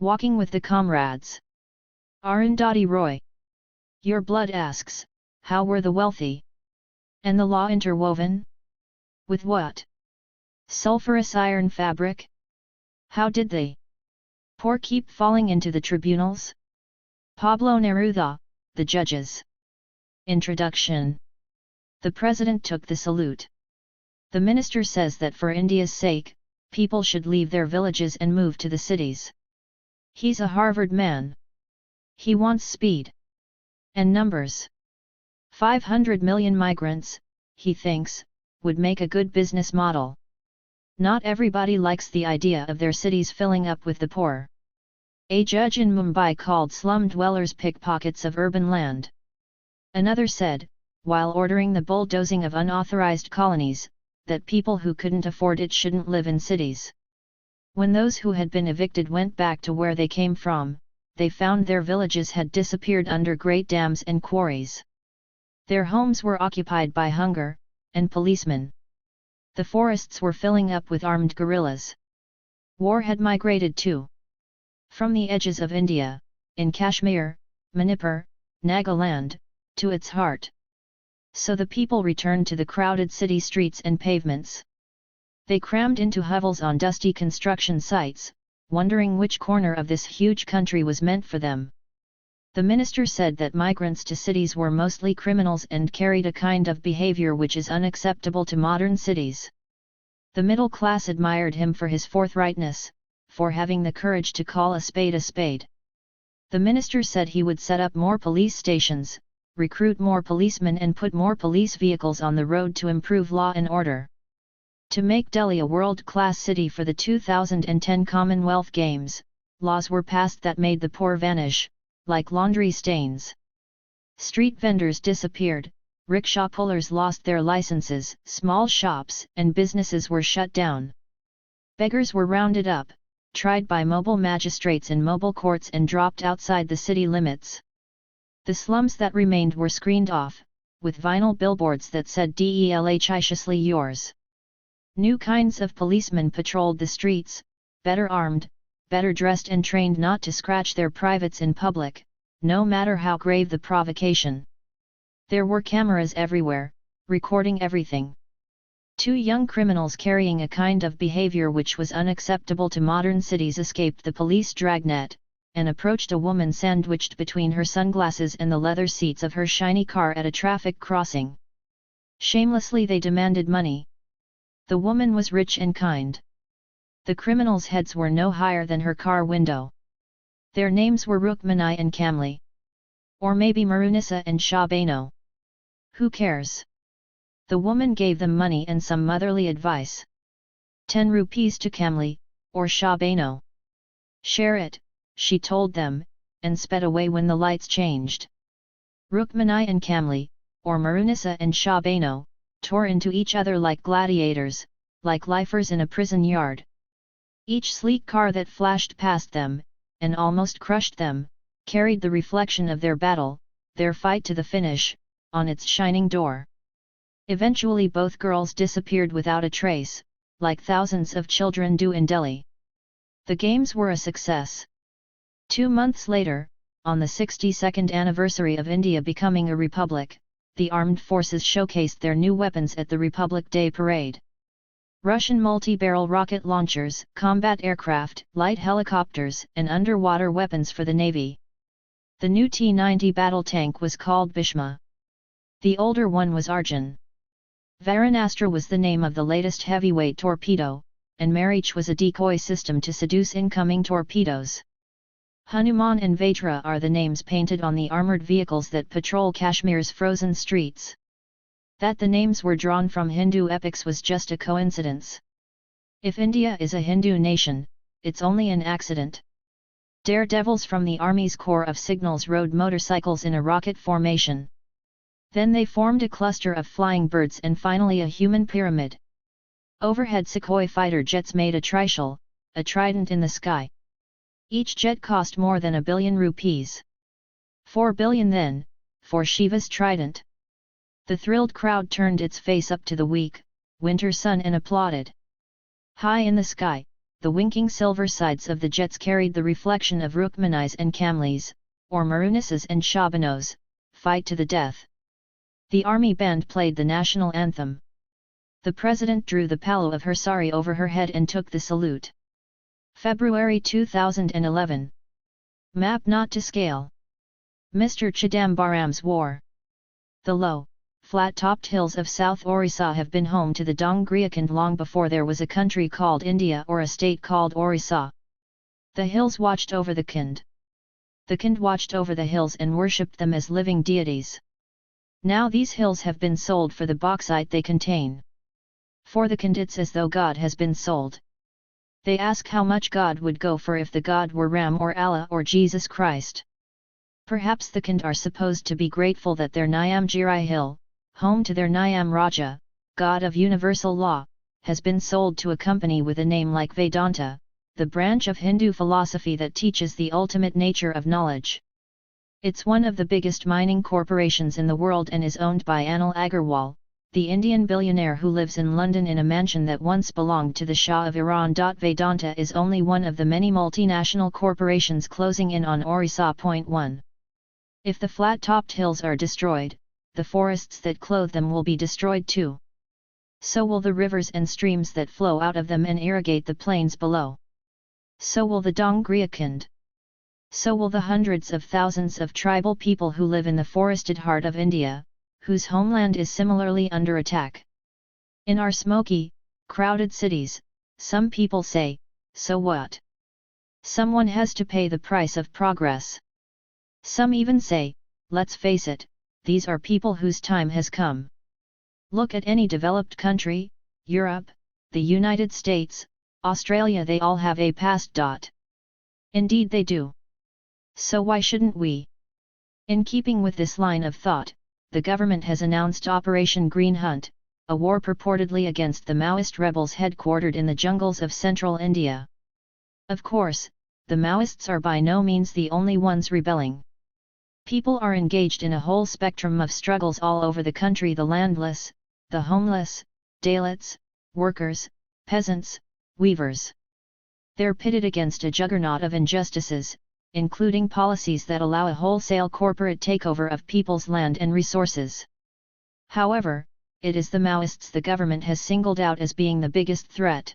Walking with the Comrades. Arundhati Roy. Your blood asks, how were the wealthy? And the law interwoven? With what? Sulphurous iron fabric? How did they poor keep falling into the tribunals? Pablo Neruda, the judges. Introduction. The President took the salute. The Minister says that for India's sake, people should leave their villages and move to the cities. He's a Harvard man. He wants speed and numbers. 500 million migrants, he thinks, would make a good business model. Not everybody likes the idea of their cities filling up with the poor. A judge in Mumbai called slum dwellers pickpockets of urban land. Another said, while ordering the bulldozing of unauthorized colonies, that people who couldn't afford it shouldn't live in cities. When those who had been evicted went back to where they came from, they found their villages had disappeared under great dams and quarries. Their homes were occupied by hunger and policemen. The forests were filling up with armed guerrillas. War had migrated too. From the edges of India, in Kashmir, Manipur, Nagaland, to its heart. So the people returned to the crowded city streets and pavements. They crammed into hovels on dusty construction sites, wondering which corner of this huge country was meant for them. The minister said that migrants to cities were mostly criminals and carried a kind of behavior which is unacceptable to modern cities. The middle class admired him for his forthrightness, for having the courage to call a spade a spade. The minister said he would set up more police stations, recruit more policemen and put more police vehicles on the road to improve law and order. To make Delhi a world-class city for the 2010 Commonwealth Games, laws were passed that made the poor vanish, like laundry stains. Street vendors disappeared, rickshaw pullers lost their licenses, small shops and businesses were shut down. Beggars were rounded up, tried by mobile magistrates in mobile courts and dropped outside the city limits. The slums that remained were screened off, with vinyl billboards that said "Delhiciously yours." New kinds of policemen patrolled the streets, better armed, better dressed and trained not to scratch their privates in public, no matter how grave the provocation. There were cameras everywhere, recording everything. Two young criminals carrying a kind of behavior which was unacceptable to modern cities escaped the police dragnet, and approached a woman sandwiched between her sunglasses and the leather seats of her shiny car at a traffic crossing. Shamelessly they demanded money. The woman was rich and kind. The criminals' heads were no higher than her car window. Their names were Rukmini and Kamli. Or maybe Marunisa and Shabano. Who cares? The woman gave them money and some motherly advice. 10 rupees to Kamli, or Shabano. Share it, she told them, and sped away when the lights changed. Rukmini and Kamli, or Marunisa and Shabano, tore into each other like gladiators, like lifers in a prison yard. Each sleek car that flashed past them, and almost crushed them, carried the reflection of their battle, their fight to the finish, on its shining door. Eventually both girls disappeared without a trace, like thousands of children do in Delhi. The games were a success. 2 months later, on the 62nd anniversary of India becoming a republic, the armed forces showcased their new weapons at the Republic Day parade. Russian multi-barrel rocket launchers, combat aircraft, light helicopters, and underwater weapons for the Navy. The new T-90 battle tank was called Bhishma. The older one was Arjun. Varanastra was the name of the latest heavyweight torpedo, and Marich was a decoy system to seduce incoming torpedoes. Hanuman and Vajra are the names painted on the armoured vehicles that patrol Kashmir's frozen streets. That the names were drawn from Hindu epics was just a coincidence. If India is a Hindu nation, it's only an accident. Daredevils from the Army's Corps of Signals rode motorcycles in a rocket formation. Then they formed a cluster of flying birds and finally a human pyramid. Overhead Sukhoi fighter jets made a trishul, a trident in the sky. Each jet cost more than 1 billion rupees. 4 billion then, for Shiva's trident. The thrilled crowd turned its face up to the weak, winter sun and applauded. High in the sky, the winking silver sides of the jets carried the reflection of Rukmanis and Kamlis, or Marunisas and Shabanos, fight to the death. The army band played the national anthem. The president drew the palo of her sari over her head and took the salute. February 2011. Map not to scale. Mr. Chidambaram's War. The low, flat-topped hills of South Orissa have been home to the Dongriakand long before there was a country called India or a state called Orissa. The hills watched over the Kind. The Kind watched over the hills and worshipped them as living deities. Now these hills have been sold for the bauxite they contain. For the Kind it's as though God has been sold. They ask how much God would go for if the God were Ram or Allah or Jesus Christ. Perhaps the Kind are supposed to be grateful that their Nyamgirai hill, home to their Nyam Raja, God of universal law, has been sold to a company with a name like Vedanta, the branch of Hindu philosophy that teaches the ultimate nature of knowledge. It's one of the biggest mining corporations in the world and is owned by Anil Agarwal, the Indian billionaire who lives in London in a mansion that once belonged to the Shah of Iran. Vedanta is only one of the many multinational corporations closing in on Orissa. 1. If the flat-topped hills are destroyed, the forests that clothe them will be destroyed too. So will the rivers and streams that flow out of them and irrigate the plains below. So will the Dongriakand. So will the hundreds of thousands of tribal people who live in the forested heart of India, whose homeland is similarly under attack. In our smoky, crowded cities, some people say, so what? Someone has to pay the price of progress. Some even say, let's face it, these are people whose time has come. Look at any developed country, Europe, the United States, Australia, they all have a past. Indeed they do. So why shouldn't we? In keeping with this line of thought, the government has announced Operation Green Hunt, a war purportedly against the Maoist rebels headquartered in the jungles of central India. Of course, the Maoists are by no means the only ones rebelling. People are engaged in a whole spectrum of struggles all over the country: the landless, the homeless, Dalits, workers, peasants, weavers. They're pitted against a juggernaut of injustices, including policies that allow a wholesale corporate takeover of people's land and resources. However, it is the Maoists the government has singled out as being the biggest threat.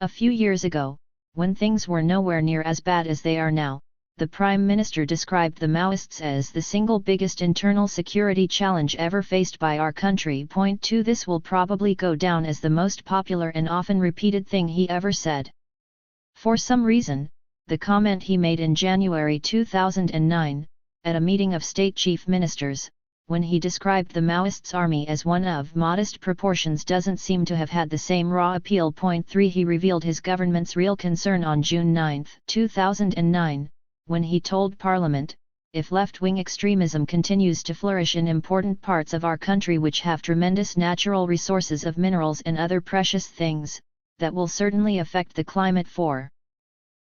A few years ago, when things were nowhere near as bad as they are now, the Prime Minister described the Maoists as the single biggest internal security challenge ever faced by our country. 2. This will probably go down as the most popular and often repeated thing he ever said. For some reason, the comment he made in January 2009, at a meeting of state chief ministers, when he described the Maoists' army as one of modest proportions, doesn't seem to have had the same raw appeal. 3. He revealed his government's real concern on June 9, 2009, when he told Parliament, if left-wing extremism continues to flourish in important parts of our country which have tremendous natural resources of minerals and other precious things, that will certainly affect the climate. 4.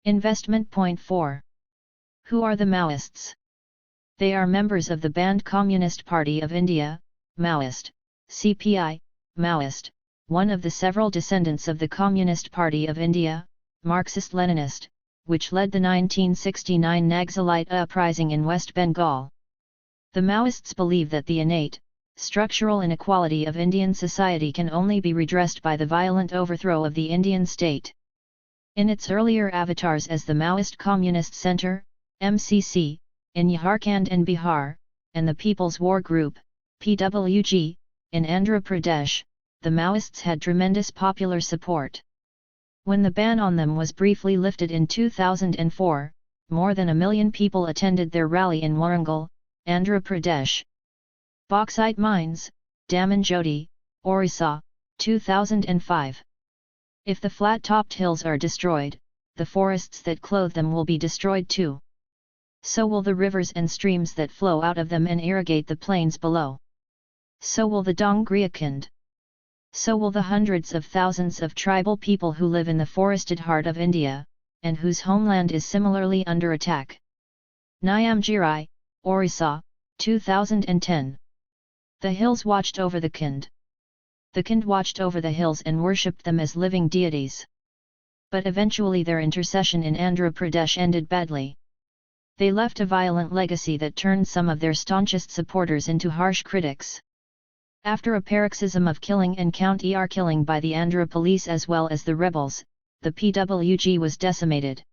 Investment. 4. Who are the Maoists? They are members of the banned Communist Party of India, Maoist, CPI, Maoist, one of the several descendants of the Communist Party of India, Marxist-Leninist, which led the 1969 Naxalite uprising in West Bengal. The Maoists believe that the innate, structural inequality of Indian society can only be redressed by the violent overthrow of the Indian state. In its earlier avatars as the Maoist Communist Center, MCC, in Jharkhand and Bihar, and the People's War Group, PWG, in Andhra Pradesh, the Maoists had tremendous popular support. When the ban on them was briefly lifted in 2004, more than 1 million people attended their rally in Warangal, Andhra Pradesh. Bauxite mines, Damanjodi, Orissa, 2005. If the flat-topped hills are destroyed, the forests that clothe them will be destroyed too. So will the rivers and streams that flow out of them and irrigate the plains below. So will the Dongriakand. So will the hundreds of thousands of tribal people who live in the forested heart of India, and whose homeland is similarly under attack. Nyamgirai, Orissa, 2010. The hills watched over the Kind. The Kind watched over the hills and worshipped them as living deities. But eventually their intercession in Andhra Pradesh ended badly. They left a violent legacy that turned some of their staunchest supporters into harsh critics. After a paroxysm of killing and counter killing by the Andhra police as well as the rebels, the PWG was decimated.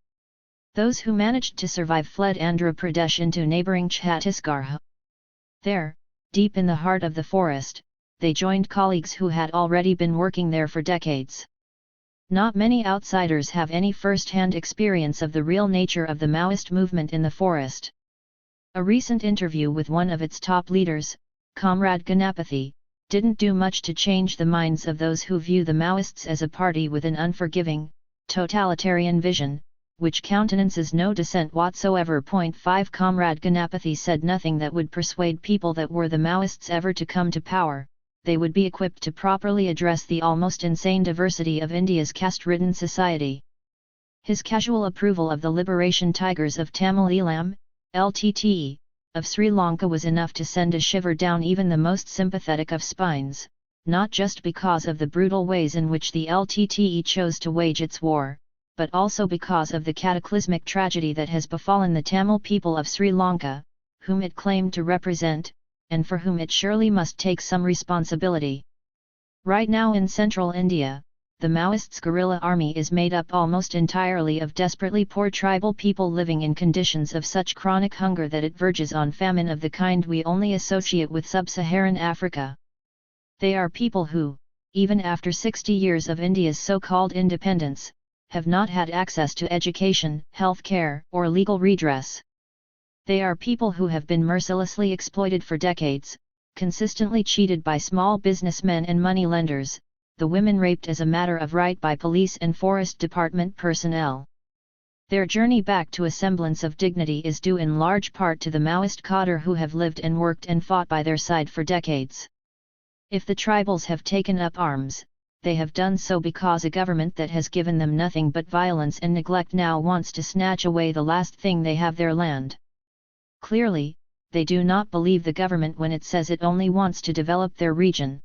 Those who managed to survive fled Andhra Pradesh into neighbouring Chhattisgarh. There, deep in the heart of the forest, they joined colleagues who had already been working there for decades. Not many outsiders have any first-hand experience of the real nature of the Maoist movement in the forest. A recent interview with one of its top leaders, Comrade Ganapathy, didn't do much to change the minds of those who view the Maoists as a party with an unforgiving, totalitarian vision, which countenances no dissent whatsoever. 5 Comrade Ganapathy said nothing that would persuade people that were the Maoists ever to come to power, they would be equipped to properly address the almost insane diversity of India's caste-ridden society. His casual approval of the Liberation Tigers of Tamil Eelam, LTTE, of Sri Lanka was enough to send a shiver down even the most sympathetic of spines, not just because of the brutal ways in which the LTTE chose to wage its war, but also because of the cataclysmic tragedy that has befallen the Tamil people of Sri Lanka, whom it claimed to represent, and for whom it surely must take some responsibility. Right now in central India, the Maoists' guerrilla army is made up almost entirely of desperately poor tribal people living in conditions of such chronic hunger that it verges on famine of the kind we only associate with sub-Saharan Africa. They are people who, even after 60 years of India's so-called independence, have not had access to education, health care, or legal redress. They are people who have been mercilessly exploited for decades, consistently cheated by small businessmen and money lenders, the women raped as a matter of right by police and forest department personnel. Their journey back to a semblance of dignity is due in large part to the Maoist cadre who have lived and worked and fought by their side for decades. If the tribals have taken up arms, they have done so because a government that has given them nothing but violence and neglect now wants to snatch away the last thing they have, their land. Clearly, they do not believe the government when it says it only wants to develop their region.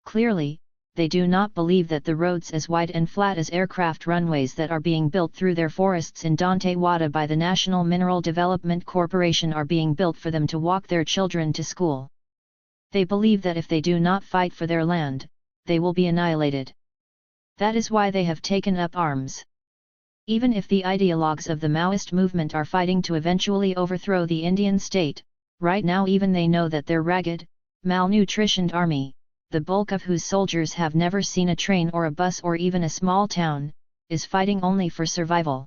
Clearly, they do not believe that the roads as wide and flat as aircraft runways that are being built through their forests in Dantewada by the National Mineral Development Corporation are being built for them to walk their children to school. They believe that if they do not fight for their land, they will be annihilated. That is why they have taken up arms. Even if the ideologues of the Maoist movement are fighting to eventually overthrow the Indian state, right now even they know that their ragged, malnutritioned army, the bulk of whose soldiers have never seen a train or a bus or even a small town, is fighting only for survival.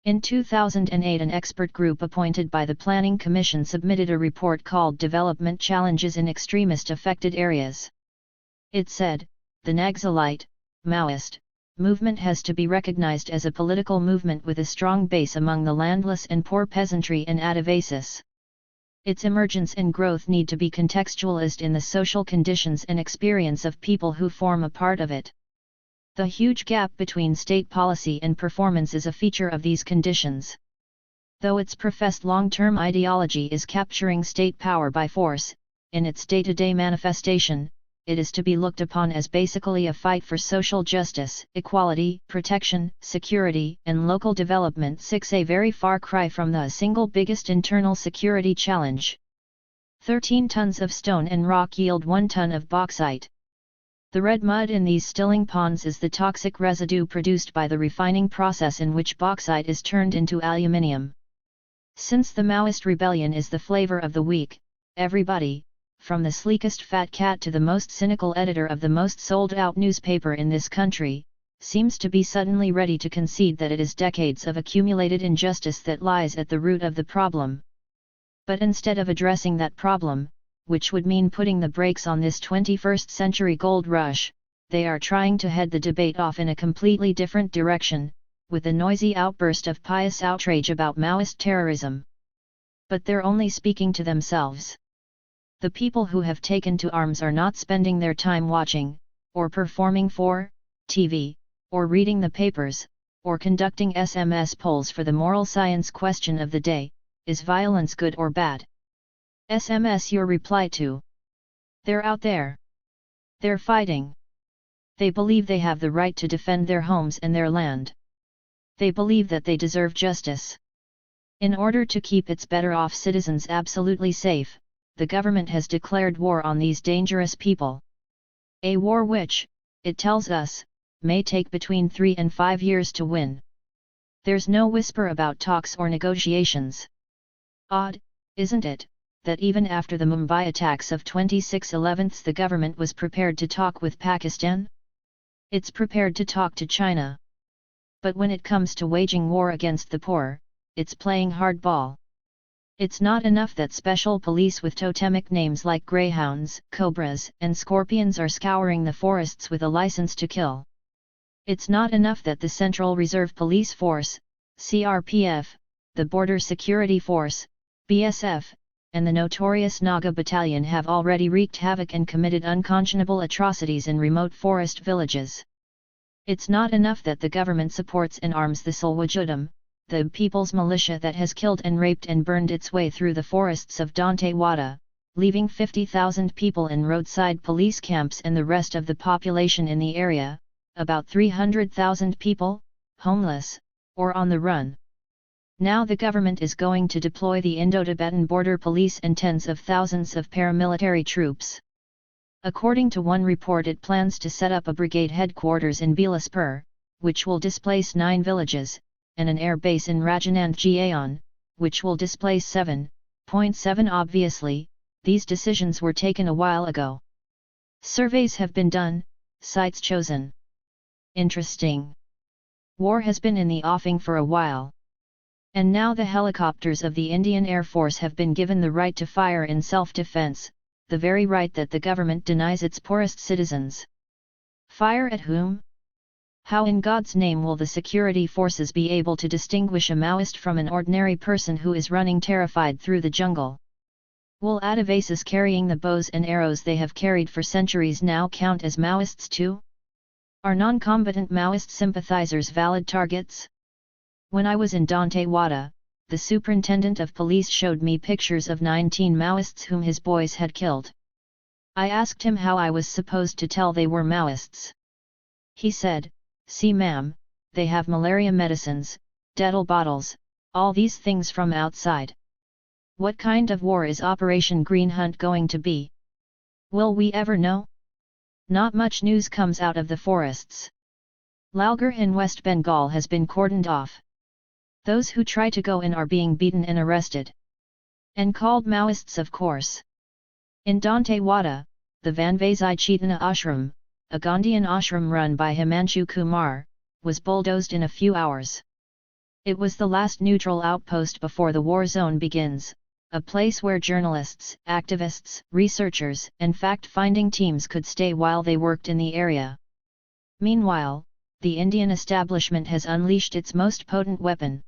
In 2008, an expert group appointed by the Planning Commission submitted a report called Development Challenges in Extremist Affected Areas. It said, the Naxalite, Maoist, movement has to be recognized as a political movement with a strong base among the landless and poor peasantry and Adivasis. Its emergence and growth need to be contextualized in the social conditions and experience of people who form a part of it. The huge gap between state policy and performance is a feature of these conditions. Though its professed long-term ideology is capturing state power by force, in its day-to-day manifestation, it is to be looked upon as basically a fight for social justice, equality, protection, security, and local development. 6 A very far cry from the single biggest internal security challenge. 13 tons of stone and rock yield 1 ton of bauxite. The red mud in these stilling ponds is the toxic residue produced by the refining process in which bauxite is turned into aluminium. Since the Maoist rebellion is the flavor of the week, everybody, from the sleekest fat cat to the most cynical editor of the most sold-out newspaper in this country, seems to be suddenly ready to concede that it is decades of accumulated injustice that lies at the root of the problem. But instead of addressing that problem, which would mean putting the brakes on this 21st century gold rush, they are trying to head the debate off in a completely different direction, with a noisy outburst of pious outrage about Maoist terrorism. But they're only speaking to themselves. The people who have taken to arms are not spending their time watching, or performing for TV, or reading the papers, or conducting SMS polls for the moral science question of the day: is violence good or bad? SMS your reply to. They're out there. They're fighting. They believe they have the right to defend their homes and their land. They believe that they deserve justice. In order to keep its better-off citizens absolutely safe, the government has declared war on these dangerous people. A war which, it tells us, may take between 3 and 5 years to win. There's no whisper about talks or negotiations. Odd, isn't it, that even after the Mumbai attacks of 26/11 the government was prepared to talk with Pakistan? It's prepared to talk to China. But when it comes to waging war against the poor, it's playing hardball. It's not enough that special police with totemic names like greyhounds, cobras, and scorpions are scouring the forests with a license to kill. It's not enough that the Central Reserve Police Force, CRPF, the Border Security Force, BSF, and the notorious Naga Battalion have already wreaked havoc and committed unconscionable atrocities in remote forest villages. It's not enough that the government supports and arms the Salwajudum, the people's militia that has killed and raped and burned its way through the forests of Dantewada, leaving 50,000 people in roadside police camps and the rest of the population in the area, about 300,000 people, homeless, or on the run. Now the government is going to deploy the Indo-Tibetan Border Police and tens of thousands of paramilitary troops. According to one report, it plans to set up a brigade headquarters in Bilaspur, which will displace 9 villages, and an air base in Rajanantgaon, which will displace 7.7. Obviously, these decisions were taken a while ago. Surveys have been done, sites chosen. Interesting. War has been in the offing for a while. And now the helicopters of the Indian Air Force have been given the right to fire in self-defense, the very right that the government denies its poorest citizens. Fire at whom? How in God's name will the security forces be able to distinguish a Maoist from an ordinary person who is running terrified through the jungle? Will Adivasis carrying the bows and arrows they have carried for centuries now count as Maoists too? Are non-combatant Maoist sympathizers valid targets? When I was in Dantewada, the superintendent of police showed me pictures of 19 Maoists whom his boys had killed. I asked him how I was supposed to tell they were Maoists. He said, "See ma'am, they have malaria medicines, Dettol bottles, all these things from outside. What kind of war is Operation Green Hunt going to be? Will we ever know?" Not much news comes out of the forests. Lalgarh in West Bengal has been cordoned off. Those who try to go in are being beaten and arrested. And called Maoists, of course. In Dantewada, the Vanvazai Chaitanya Ashram, a Gandhian ashram run by Himanshu Kumar, was bulldozed in a few hours. It was the last neutral outpost before the war zone begins, a place where journalists, activists, researchers, and fact-finding teams could stay while they worked in the area. Meanwhile, the Indian establishment has unleashed its most potent weapon.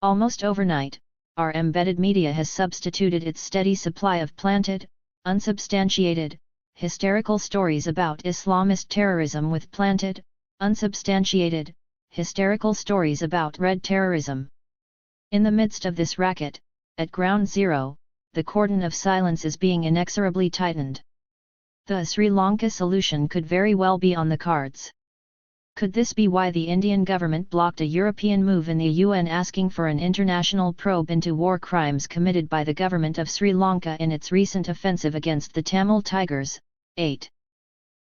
Almost overnight, our embedded media has substituted its steady supply of planted, unsubstantiated, hysterical stories about Islamist terrorism with planted, unsubstantiated, hysterical stories about red terrorism. In the midst of this racket, at ground zero, the cordon of silence is being inexorably tightened. The Sri Lanka solution could very well be on the cards. Could this be why the Indian government blocked a European move in the UN asking for an international probe into war crimes committed by the government of Sri Lanka in its recent offensive against the Tamil Tigers? 8.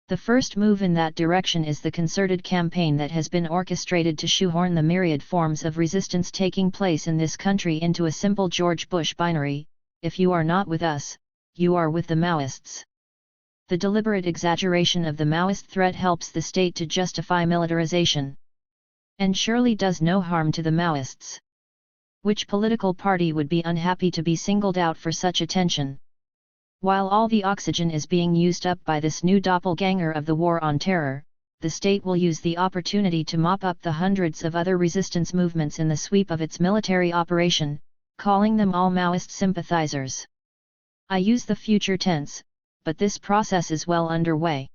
The first move in that direction is the concerted campaign that has been orchestrated to shoehorn the myriad forms of resistance taking place in this country into a simple George Bush binary: if you are not with us, you are with the Maoists. The deliberate exaggeration of the Maoist threat helps the state to justify militarization. And surely does no harm to the Maoists. Which political party would be unhappy to be singled out for such attention? While all the oxygen is being used up by this new doppelganger of the war on terror, the state will use the opportunity to mop up the hundreds of other resistance movements in the sweep of its military operation, calling them all Maoist sympathizers. I use the future tense, but this process is well underway.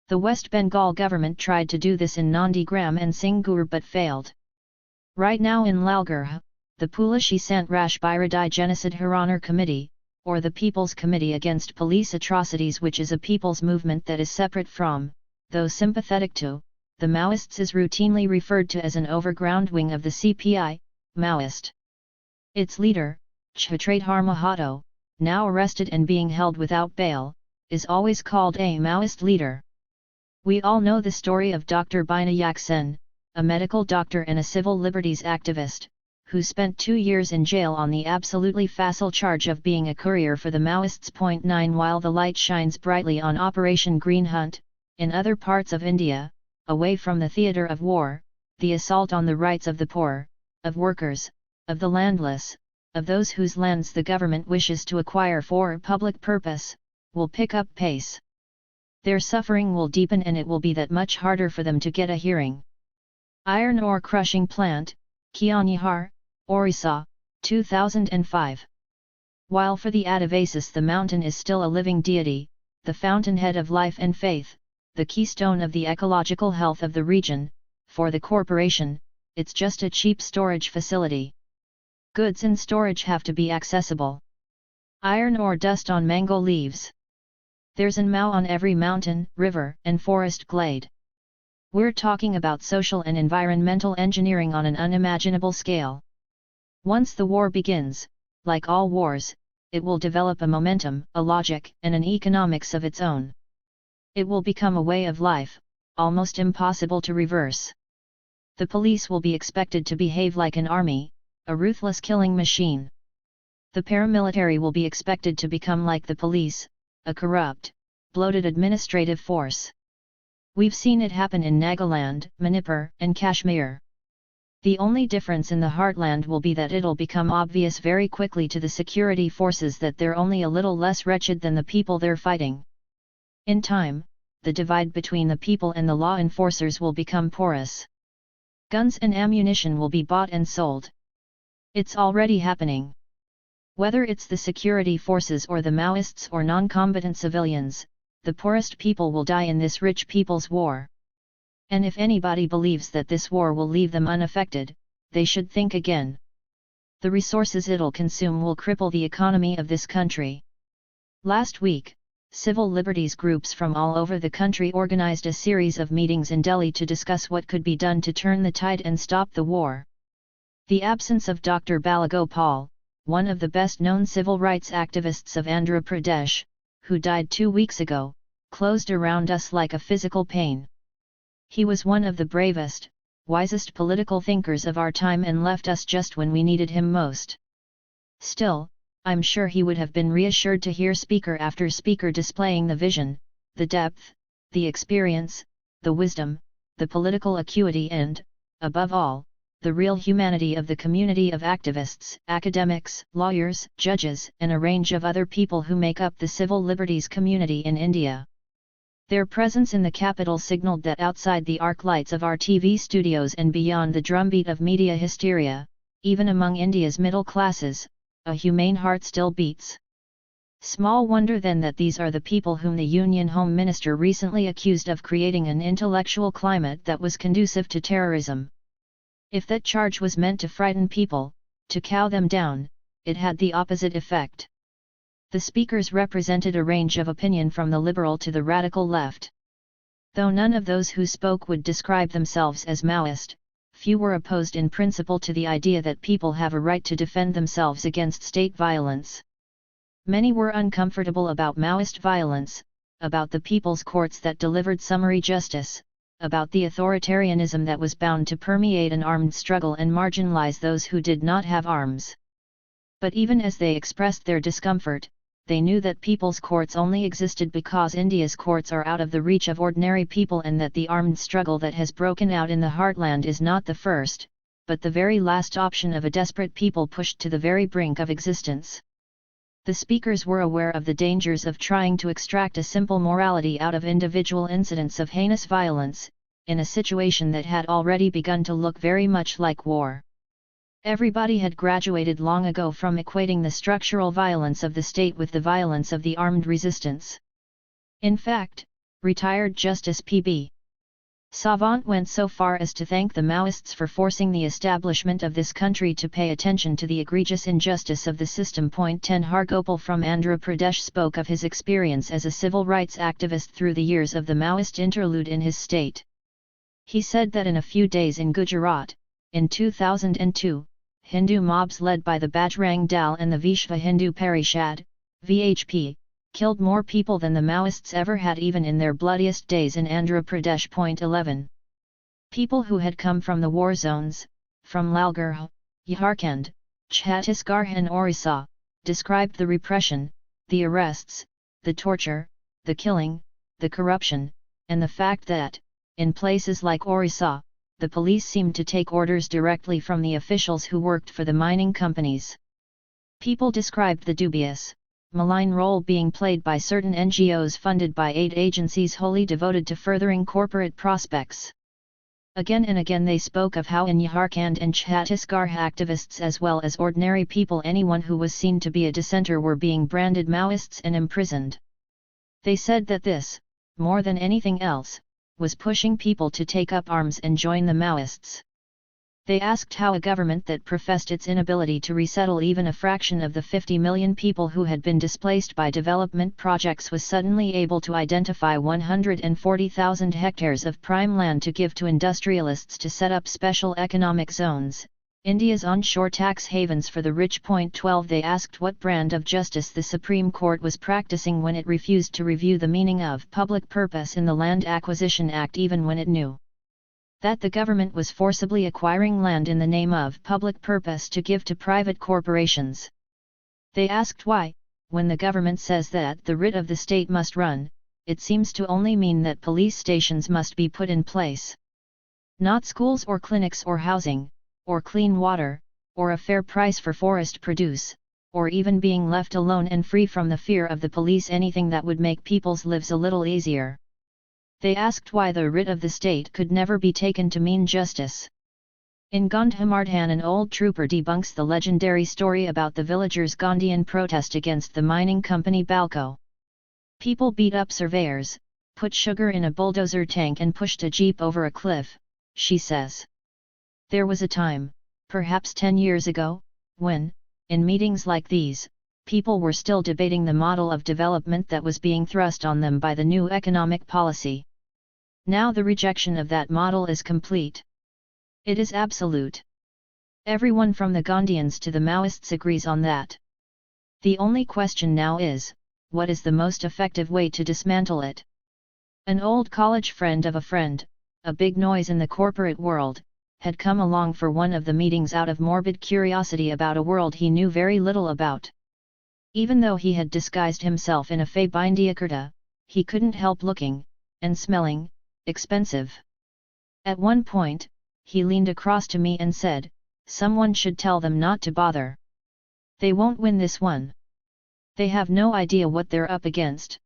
The West Bengal government tried to do this in Nandigram and Singur but failed. Right now in Lalgarh, the Pulashi Sant Rash Biradai Genocide Haranar Committee, or the People's Committee Against Police Atrocities, which is a people's movement that is separate from though sympathetic to the Maoists, is routinely referred to as an overground wing of the CPI, Maoist. Its leader, Chhatradhar Mahato, now arrested and being held without bail, is always called a Maoist leader. We all know the story of Dr. Binayak Sen, a medical doctor and a civil liberties activist, who spent 2 years in jail on the absolutely facile charge of being a courier for the Maoists. 9 While the light shines brightly on Operation Green Hunt, in other parts of India, away from the theatre of war, the assault on the rights of the poor, of workers, of the landless, of those whose lands the government wishes to acquire for public purpose, will pick up pace. Their suffering will deepen and it will be that much harder for them to get a hearing. Iron ore crushing plant, Keonjhar, Orissa, 2005. While for the Adivasis the mountain is still a living deity, the fountainhead of life and faith, the keystone of the ecological health of the region, for the corporation, it's just a cheap storage facility. Goods in storage have to be accessible. Iron ore dust on mango leaves. There's an Mao on every mountain, river, and forest glade. We're talking about social and environmental engineering on an unimaginable scale. Once the war begins, like all wars, it will develop a momentum, a logic, and an economics of its own. It will become a way of life, almost impossible to reverse. The police will be expected to behave like an army, a ruthless killing machine. The paramilitary will be expected to become like the police, a corrupt, bloated administrative force. We've seen it happen in Nagaland, Manipur, and Kashmir. The only difference in the heartland will be that it'll become obvious very quickly to the security forces that they're only a little less wretched than the people they're fighting. In time, the divide between the people and the law enforcers will become porous. Guns and ammunition will be bought and sold. It's already happening. Whether it's the security forces or the Maoists or non-combatant civilians, the poorest people will die in this rich people's war. And if anybody believes that this war will leave them unaffected, they should think again. The resources it'll consume will cripple the economy of this country. Last week, civil liberties groups from all over the country organized a series of meetings in Delhi to discuss what could be done to turn the tide and stop the war. The absence of Dr. Balagopal, one of the best-known civil rights activists of Andhra Pradesh, who died 2 weeks ago, closed around us like a physical pain. He was one of the bravest, wisest political thinkers of our time and left us just when we needed him most. Still, I'm sure he would have been reassured to hear speaker after speaker displaying the vision, the depth, the experience, the wisdom, the political acuity and, above all, the real humanity of the community of activists, academics, lawyers, judges, and a range of other people who make up the civil liberties community in India. Their presence in the capital signaled that outside the arc lights of our TV studios and beyond the drumbeat of media hysteria, even among India's middle classes, a humane heart still beats. Small wonder then that these are the people whom the Union Home Minister recently accused of creating an intellectual climate that was conducive to terrorism. If that charge was meant to frighten people, to cow them down, it had the opposite effect. The speakers represented a range of opinion from the liberal to the radical left. Though none of those who spoke would describe themselves as Maoist, few were opposed in principle to the idea that people have a right to defend themselves against state violence. Many were uncomfortable about Maoist violence, about the people's courts that delivered summary justice, about the authoritarianism that was bound to permeate an armed struggle and marginalize those who did not have arms. But even as they expressed their discomfort, they knew that people's courts only existed because India's courts are out of the reach of ordinary people and that the armed struggle that has broken out in the heartland is not the first, but the very last option of a desperate people pushed to the very brink of existence. The speakers were aware of the dangers of trying to extract a simple morality out of individual incidents of heinous violence, in a situation that had already begun to look very much like war. Everybody had graduated long ago from equating the structural violence of the state with the violence of the armed resistance. In fact, retired Justice P.B. Savant went so far as to thank the Maoists for forcing the establishment of this country to pay attention to the egregious injustice of the system. 10 Hargopal from Andhra Pradesh spoke of his experience as a civil rights activist through the years of the Maoist interlude in his state. He said that in a few days in Gujarat, in 2002, Hindu mobs led by the Bajrang Dal and the Vishva Hindu Parishad, VHP, killed more people than the Maoists ever had even in their bloodiest days in Andhra Pradesh. 11. People who had come from the war zones, from Lalgarh, Jharkhand, Chhattisgarh and Orissa, described the repression, the arrests, the torture, the killing, the corruption, and the fact that, in places like Orissa, the police seemed to take orders directly from the officials who worked for the mining companies. People described the dubious, malign role being played by certain NGOs funded by aid agencies wholly devoted to furthering corporate prospects. Again and again they spoke of how in Jharkhand and Chhattisgarh activists as well as ordinary people, anyone who was seen to be a dissenter, were being branded Maoists and imprisoned. They said that this, more than anything else, was pushing people to take up arms and join the Maoists. They asked how a government that professed its inability to resettle even a fraction of the 50 million people who had been displaced by development projects was suddenly able to identify 140,000 hectares of prime land to give to industrialists to set up special economic zones, India's onshore tax havens for the rich. 12 They asked what brand of justice the Supreme Court was practicing when it refused to review the meaning of public purpose in the Land Acquisition Act even when it knew that the government was forcibly acquiring land in the name of public purpose to give to private corporations. They asked why, when the government says that the writ of the state must run, it seems to only mean that police stations must be put in place. Not schools or clinics or housing, or clean water, or a fair price for forest produce, or even being left alone and free from the fear of the police, anything that would make people's lives a little easier. They asked why the writ of the state could never be taken to mean justice. In Gandhamardhan, an old trooper debunks the legendary story about the villagers' Gandhian protest against the mining company Balco. People beat up surveyors, put sugar in a bulldozer tank and pushed a jeep over a cliff, she says. There was a time, perhaps 10 years ago, when, in meetings like these, people were still debating the model of development that was being thrust on them by the new economic policy. Now the rejection of that model is complete. It is absolute. Everyone from the Gandhians to the Maoists agrees on that. The only question now is, what is the most effective way to dismantle it? An old college friend of a friend, a big noise in the corporate world, had come along for one of the meetings out of morbid curiosity about a world he knew very little about. Even though he had disguised himself in a Fabindia kurta, he couldn't help looking, and smelling, expensive. At one point, he leaned across to me and said, "Someone should tell them not to bother. They won't win this one. They have no idea what they're up against.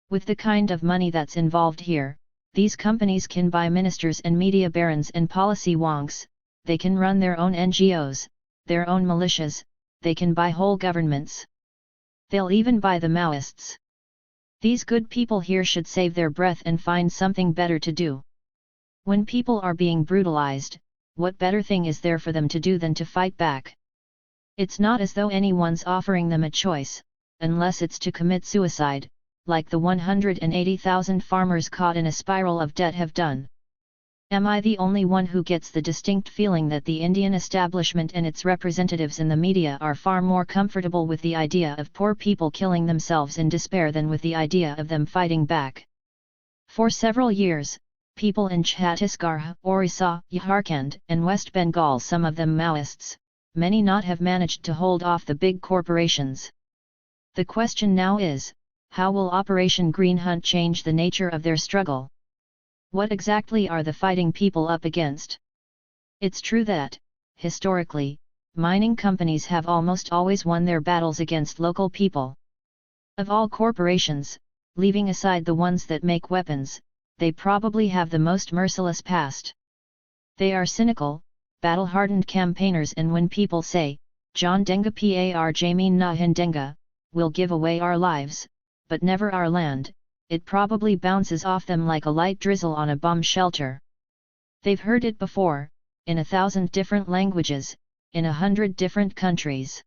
With the kind of money that's involved here, these companies can buy ministers and media barons and policy wonks, they can run their own NGOs, their own militias, they can buy whole governments. They'll even buy the Maoists. These good people here should save their breath and find something better to do. When people are being brutalized, what better thing is there for them to do than to fight back? It's not as though anyone's offering them a choice, unless it's to commit suicide, like the 180,000 farmers caught in a spiral of debt have done. Am I the only one who gets the distinct feeling that the Indian establishment and its representatives in the media are far more comfortable with the idea of poor people killing themselves in despair than with the idea of them fighting back? For several years, people in Chhattisgarh, Orissa, Jharkhand, and West Bengal, some of them Maoists, many not, have managed to hold off the big corporations. The question now is, how will Operation Green Hunt change the nature of their struggle? What exactly are the fighting people up against? It's true that, historically, mining companies have almost always won their battles against local people. Of all corporations, leaving aside the ones that make weapons, they probably have the most merciless past. They are cynical, battle-hardened campaigners, and when people say, "John Denga Par Jamin na Hindenga," we'll give away our lives, but never our land, it probably bounces off them like a light drizzle on a bomb shelter. They've heard it before, in 1,000 different languages, in 100 different countries.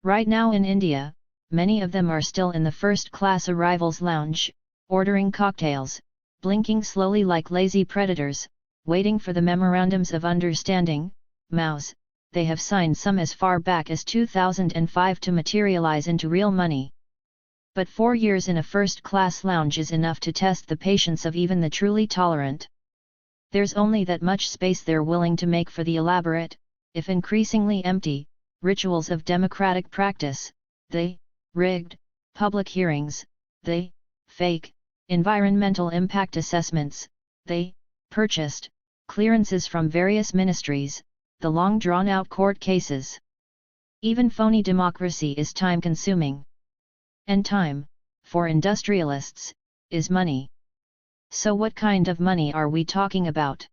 Right now in India, many of them are still in the first-class arrivals lounge, ordering cocktails, blinking slowly like lazy predators, waiting for the memorandums of understanding, MOUs, they have signed some as far back as 2005 to materialize into real money. But 4 years in a first-class lounge is enough to test the patience of even the truly tolerant. There's only that much space they're willing to make for the elaborate, if increasingly empty, rituals of democratic practice, the rigged public hearings, the fake environmental impact assessments, the purchased clearances from various ministries, the long drawn-out court cases. Even phony democracy is time-consuming. And time, for industrialists, is money. So what kind of money are we talking about?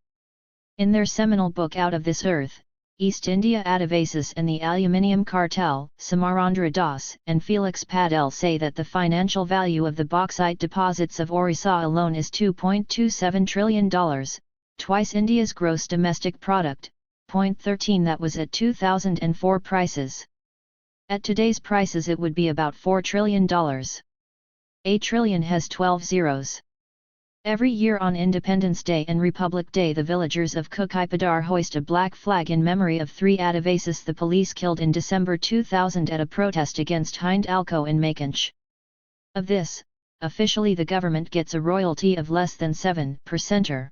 In their seminal book Out of This Earth, East India Adavasis and the Aluminium Cartel, Samarendra Das and Felix Padel say that the financial value of the bauxite deposits of Orissa alone is $2.27 trillion, twice India's gross domestic product, 0.13 that was at 2004 prices. At today's prices it would be about $4 trillion. A trillion has 12 zeros. Every year on Independence Day and Republic Day the villagers of Kukipadar hoist a black flag in memory of 3 Adavasis the police killed in December 2000 at a protest against Hindalco in Makanch. Of this, officially the government gets a royalty of less than 7%.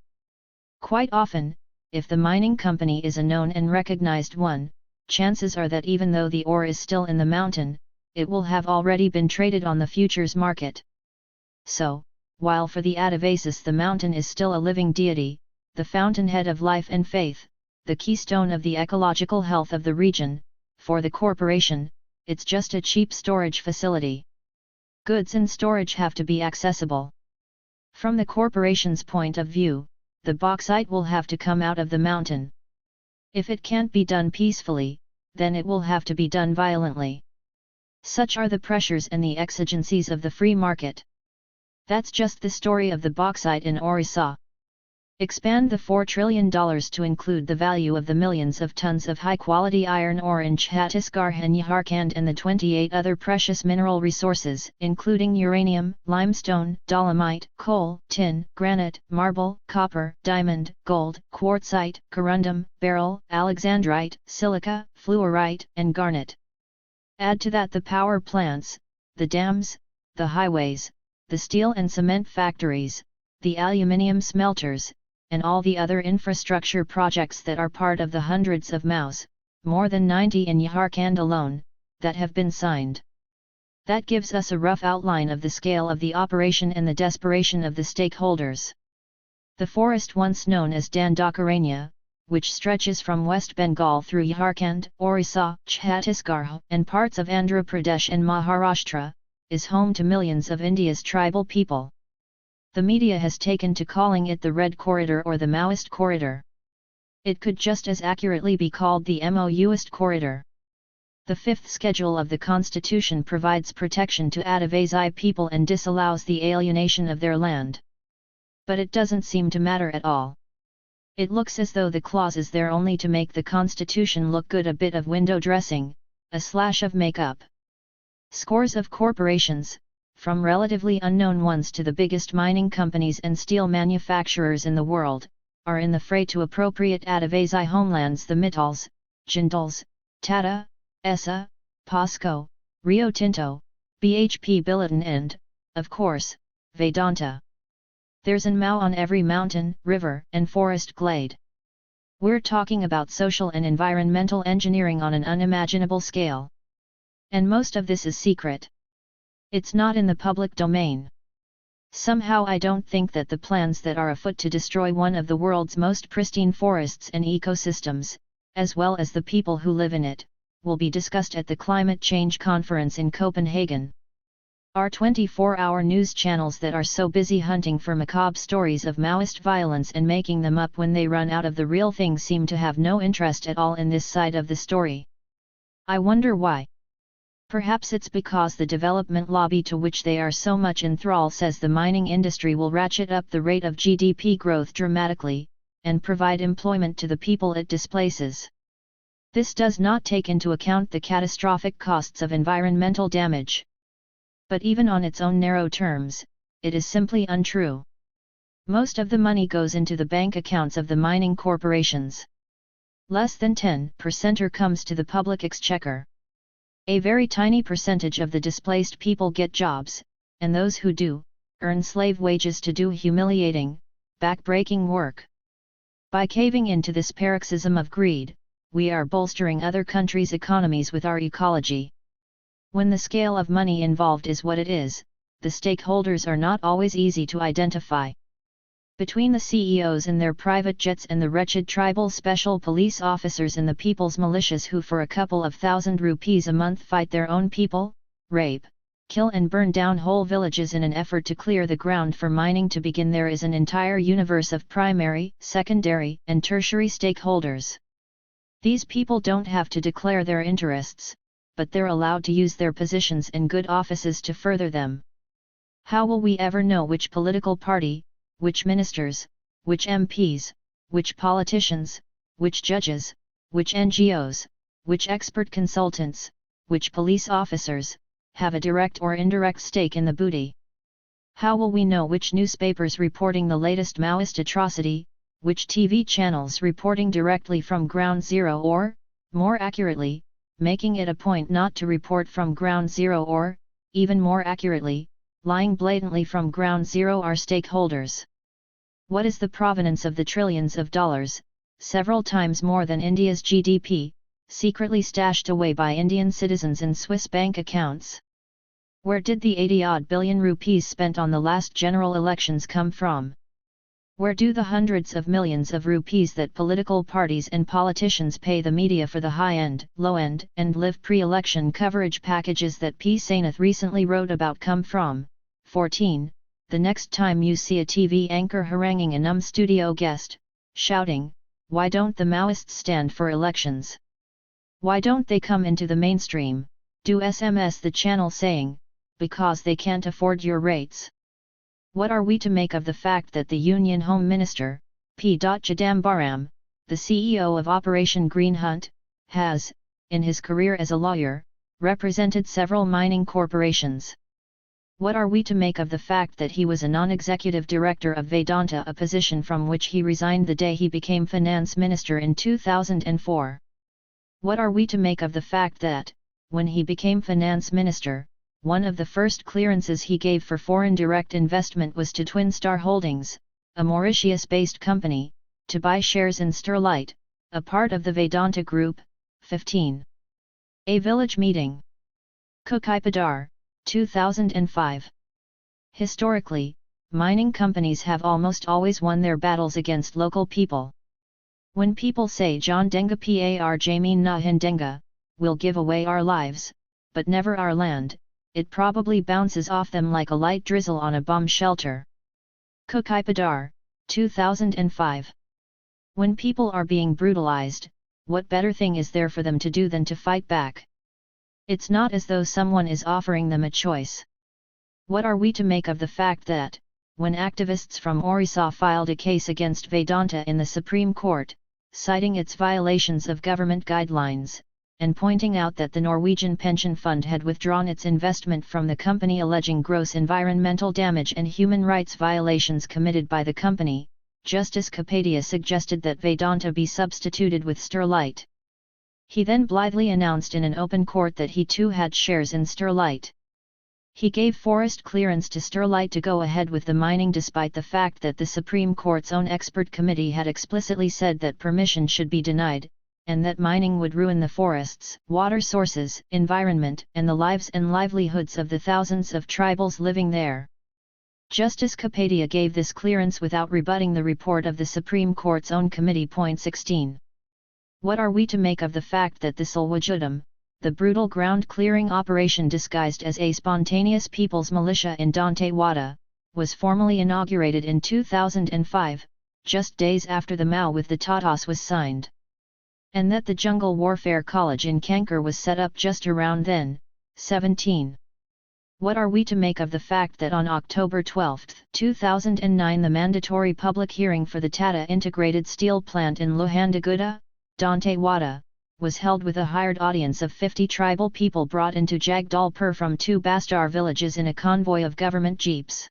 Quite often, if the mining company is a known and recognized one, chances are that even though the ore is still in the mountain, it will have already been traded on the futures market. So, while for the Adavasis the mountain is still a living deity, the fountainhead of life and faith, the keystone of the ecological health of the region, for the corporation, it's just a cheap storage facility. Goods and storage have to be accessible. From the corporation's point of view, the bauxite will have to come out of the mountain. If it can't be done peacefully, then it will have to be done violently. Such are the pressures and the exigencies of the free market. That's just the story of the bauxite in Orissa. Expand the $4 trillion to include the value of the millions of tons of high-quality iron ore in Chhattisgarh and Jharkhand and the 28 other precious mineral resources, including uranium, limestone, dolomite, coal, tin, granite, marble, copper, diamond, gold, quartzite, corundum, beryl, alexandrite, silica, fluorite, and garnet. Add to that the power plants, the dams, the highways, the steel and cement factories, the aluminium smelters, and all the other infrastructure projects that are part of the hundreds of MOUs, more than 90 in Jharkhand alone, that have been signed. That gives us a rough outline of the scale of the operation and the desperation of the stakeholders. The forest once known as Dandakaranya, which stretches from West Bengal through Jharkhand, Orissa, Chhattisgarh, and parts of Andhra Pradesh and Maharashtra, is home to millions of India's tribal people. The media has taken to calling it the Red Corridor or the Maoist Corridor. It could just as accurately be called the Maoist Corridor. The fifth schedule of the Constitution provides protection to Adivasi people and disallows the alienation of their land. But it doesn't seem to matter at all. It looks as though the clause is there only to make the Constitution look good, a bit of window dressing, a slash of makeup. Scores of corporations, from relatively unknown ones to the biggest mining companies and steel manufacturers in the world, are in the fray to appropriate Adivasi homelands. The Mittals, Jindals, Tata, Essa, POSCO, Rio Tinto, BHP Billiton and, of course, Vedanta. There's an MOU on every mountain, river and forest glade. We're talking about social and environmental engineering on an unimaginable scale. And most of this is secret. It's not in the public domain. Somehow I don't think that the plans that are afoot to destroy one of the world's most pristine forests and ecosystems, as well as the people who live in it, will be discussed at the Climate Change Conference in Copenhagen. Our 24-hour news channels that are so busy hunting for macabre stories of Maoist violence and making them up when they run out of the real thing seem to have no interest at all in this side of the story. I wonder why. Perhaps it's because the development lobby to which they are so much enthralled says the mining industry will ratchet up the rate of GDP growth dramatically, and provide employment to the people it displaces. This does not take into account the catastrophic costs of environmental damage. But even on its own narrow terms, it is simply untrue. Most of the money goes into the bank accounts of the mining corporations. Less than 10% comes to the public exchequer. A very tiny percentage of the displaced people get jobs, and those who do, earn slave wages to do humiliating, back-breaking work. By caving into this paroxysm of greed, we are bolstering other countries' economies with our ecology. When the scale of money involved is what it is, the stakeholders are not always easy to identify. Between the CEOs and their private jets and the wretched tribal special police officers and the people's militias who for a couple of thousand rupees a month fight their own people, rape, kill and burn down whole villages in an effort to clear the ground for mining to begin, there is an entire universe of primary, secondary, and tertiary stakeholders. These people don't have to declare their interests, but they're allowed to use their positions and good offices to further them. How will we ever know which political party, which ministers, which MPs, which politicians, which judges, which NGOs, which expert consultants, which police officers, have a direct or indirect stake in the booty? How will we know which newspapers reporting the latest Maoist atrocity, which TV channels reporting directly from ground zero or, more accurately, making it a point not to report from ground zero or, even more accurately, lying blatantly from ground zero are stakeholders? What is the provenance of the trillions of dollars, several times more than India's GDP, secretly stashed away by Indian citizens in Swiss bank accounts? Where did the 80-odd billion rupees spent on the last general elections come from? Where do the hundreds of millions of rupees that political parties and politicians pay the media for the high-end, low-end, and live pre-election coverage packages that P. Sainath recently wrote about come from? 14. The next time you see a TV anchor haranguing a studio guest, shouting, "Why don't the Maoists stand for elections? Why don't they come into the mainstream?" do SMS the channel saying, "Because they can't afford your rates." What are we to make of the fact that the Union Home Minister, P. Chidambaram, the CEO of Operation Green Hunt, has, in his career as a lawyer, represented several mining corporations? What are we to make of the fact that he was a non-executive director of Vedanta, a position from which he resigned the day he became finance minister in 2004? What are we to make of the fact that, when he became finance minister, one of the first clearances he gave for foreign direct investment was to Twin Star Holdings, a Mauritius-based company, to buy shares in Sterlite, a part of the Vedanta Group? 15. A village meeting. Kukaipadar, 2005. Historically, mining companies have almost always won their battles against local people. When people say John Denga Par Jamin na Hindenga, we'll give away our lives, but never our land, it probably bounces off them like a light drizzle on a bomb shelter. Kukaipadar, 2005. When people are being brutalized, what better thing is there for them to do than to fight back? It's not as though someone is offering them a choice. What are we to make of the fact that, when activists from Orissa filed a case against Vedanta in the Supreme Court, citing its violations of government guidelines, and pointing out that the Norwegian pension fund had withdrawn its investment from the company alleging gross environmental damage and human rights violations committed by the company, Justice Kapadia suggested that Vedanta be substituted with Sterlite. He then blithely announced in an open court that he too had shares in Sterlite. He gave forest clearance to Sterlite to go ahead with the mining despite the fact that the Supreme Court's own expert committee had explicitly said that permission should be denied, and that mining would ruin the forests, water sources, environment, and the lives and livelihoods of the thousands of tribals living there. Justice Kapadia gave this clearance without rebutting the report of the Supreme Court's own committee. 16. What are we to make of the fact that the Salwajudam, the brutal ground-clearing operation disguised as a spontaneous people's militia in Dantewada, was formally inaugurated in 2005, just days after the Mao with the Tatas was signed? And that the Jungle Warfare College in Kanker was set up just around then, 17. What are we to make of the fact that on October 12, 2009 the mandatory public hearing for the Tata Integrated Steel Plant in Lohandagutta, Dantewada, was held with a hired audience of 50 tribal people brought into Jagdalpur from 2 Bastar villages in a convoy of government jeeps.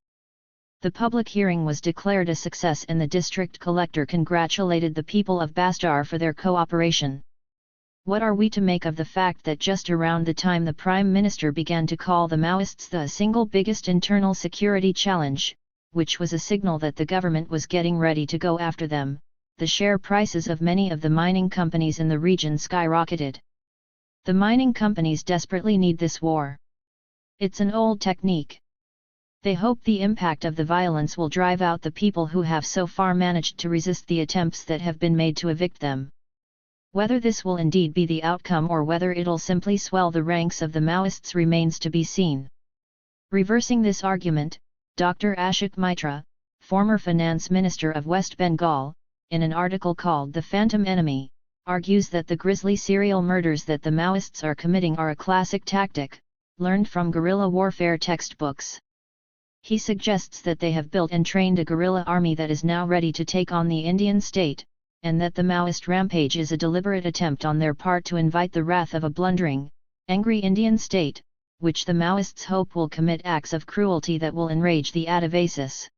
The public hearing was declared a success and the district collector congratulated the people of Bastar for their cooperation. What are we to make of the fact that just around the time the Prime Minister began to call the Maoists the single biggest internal security challenge, which was a signal that the government was getting ready to go after them, the share prices of many of the mining companies in the region skyrocketed. The mining companies desperately need this war. It's an old technique. They hope the impact of the violence will drive out the people who have so far managed to resist the attempts that have been made to evict them. Whether this will indeed be the outcome or whether it'll simply swell the ranks of the Maoists remains to be seen. Reversing this argument, Dr. Ashok Mitra, former finance minister of West Bengal, in an article called The Phantom Enemy, argues that the grisly serial murders that the Maoists are committing are a classic tactic, learned from guerrilla warfare textbooks. He suggests that they have built and trained a guerrilla army that is now ready to take on the Indian state, and that the Maoist rampage is a deliberate attempt on their part to invite the wrath of a blundering, angry Indian state, which the Maoists hope will commit acts of cruelty that will enrage the Adivasis.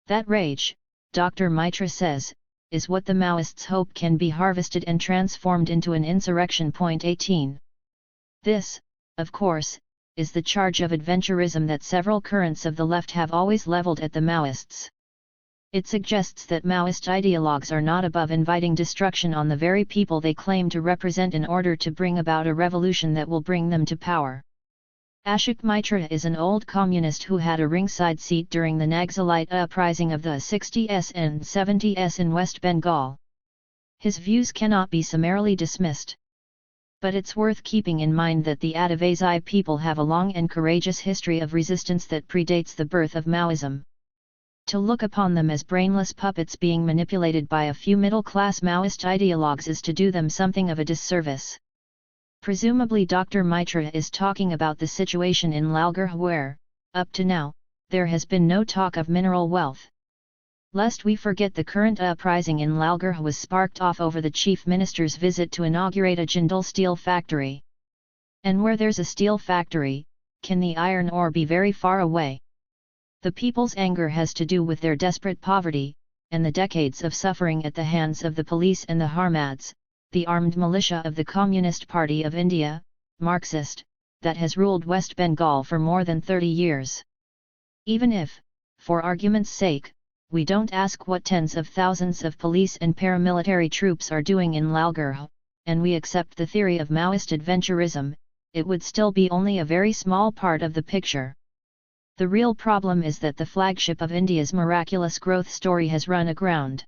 That rage, Dr. Mitra says, is what the Maoists hope can be harvested and transformed into an insurrection. 18. This, of course, is the charge of adventurism that several currents of the left have always leveled at the Maoists. It suggests that Maoist ideologues are not above inviting destruction on the very people they claim to represent in order to bring about a revolution that will bring them to power. Ashok Mitra is an old communist who had a ringside seat during the Naxalite uprising of the 60s and 70s in West Bengal. His views cannot be summarily dismissed. But it's worth keeping in mind that the Adivasi people have a long and courageous history of resistance that predates the birth of Maoism. To look upon them as brainless puppets being manipulated by a few middle-class Maoist ideologues is to do them something of a disservice. Presumably Dr. Mitra is talking about the situation in Lalgarh where, up to now, there has been no talk of mineral wealth. Lest we forget, the current uprising in Lalgarh was sparked off over the Chief Minister's visit to inaugurate a Jindal steel factory. And where there's a steel factory, can the iron ore be very far away? The people's anger has to do with their desperate poverty, and the decades of suffering at the hands of the police and the Harmads, the armed militia of the Communist Party of India, Marxist, that has ruled West Bengal for more than 30 years. Even if, for argument's sake, we don't ask what tens of thousands of police and paramilitary troops are doing in Lalgarh, and we accept the theory of Maoist adventurism, it would still be only a very small part of the picture. The real problem is that the flagship of India's miraculous growth story has run aground.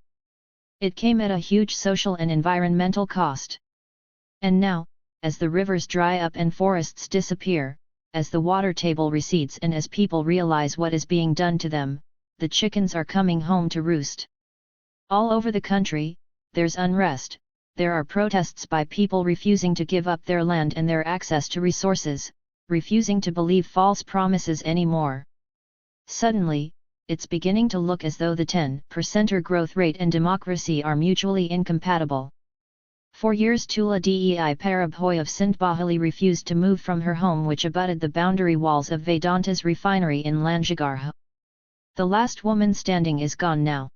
It came at a huge social and environmental cost. And now, as the rivers dry up and forests disappear, as the water table recedes and as people realize what is being done to them, the chickens are coming home to roost. All over the country, there's unrest, there are protests by people refusing to give up their land and their access to resources, refusing to believe false promises anymore. Suddenly, it's beginning to look as though the 10% growth rate and democracy are mutually incompatible. For years Tula Dei Parabhoy of Sindbahali refused to move from her home which abutted the boundary walls of Vedanta's refinery in Lanjagarh. The last woman standing is gone now.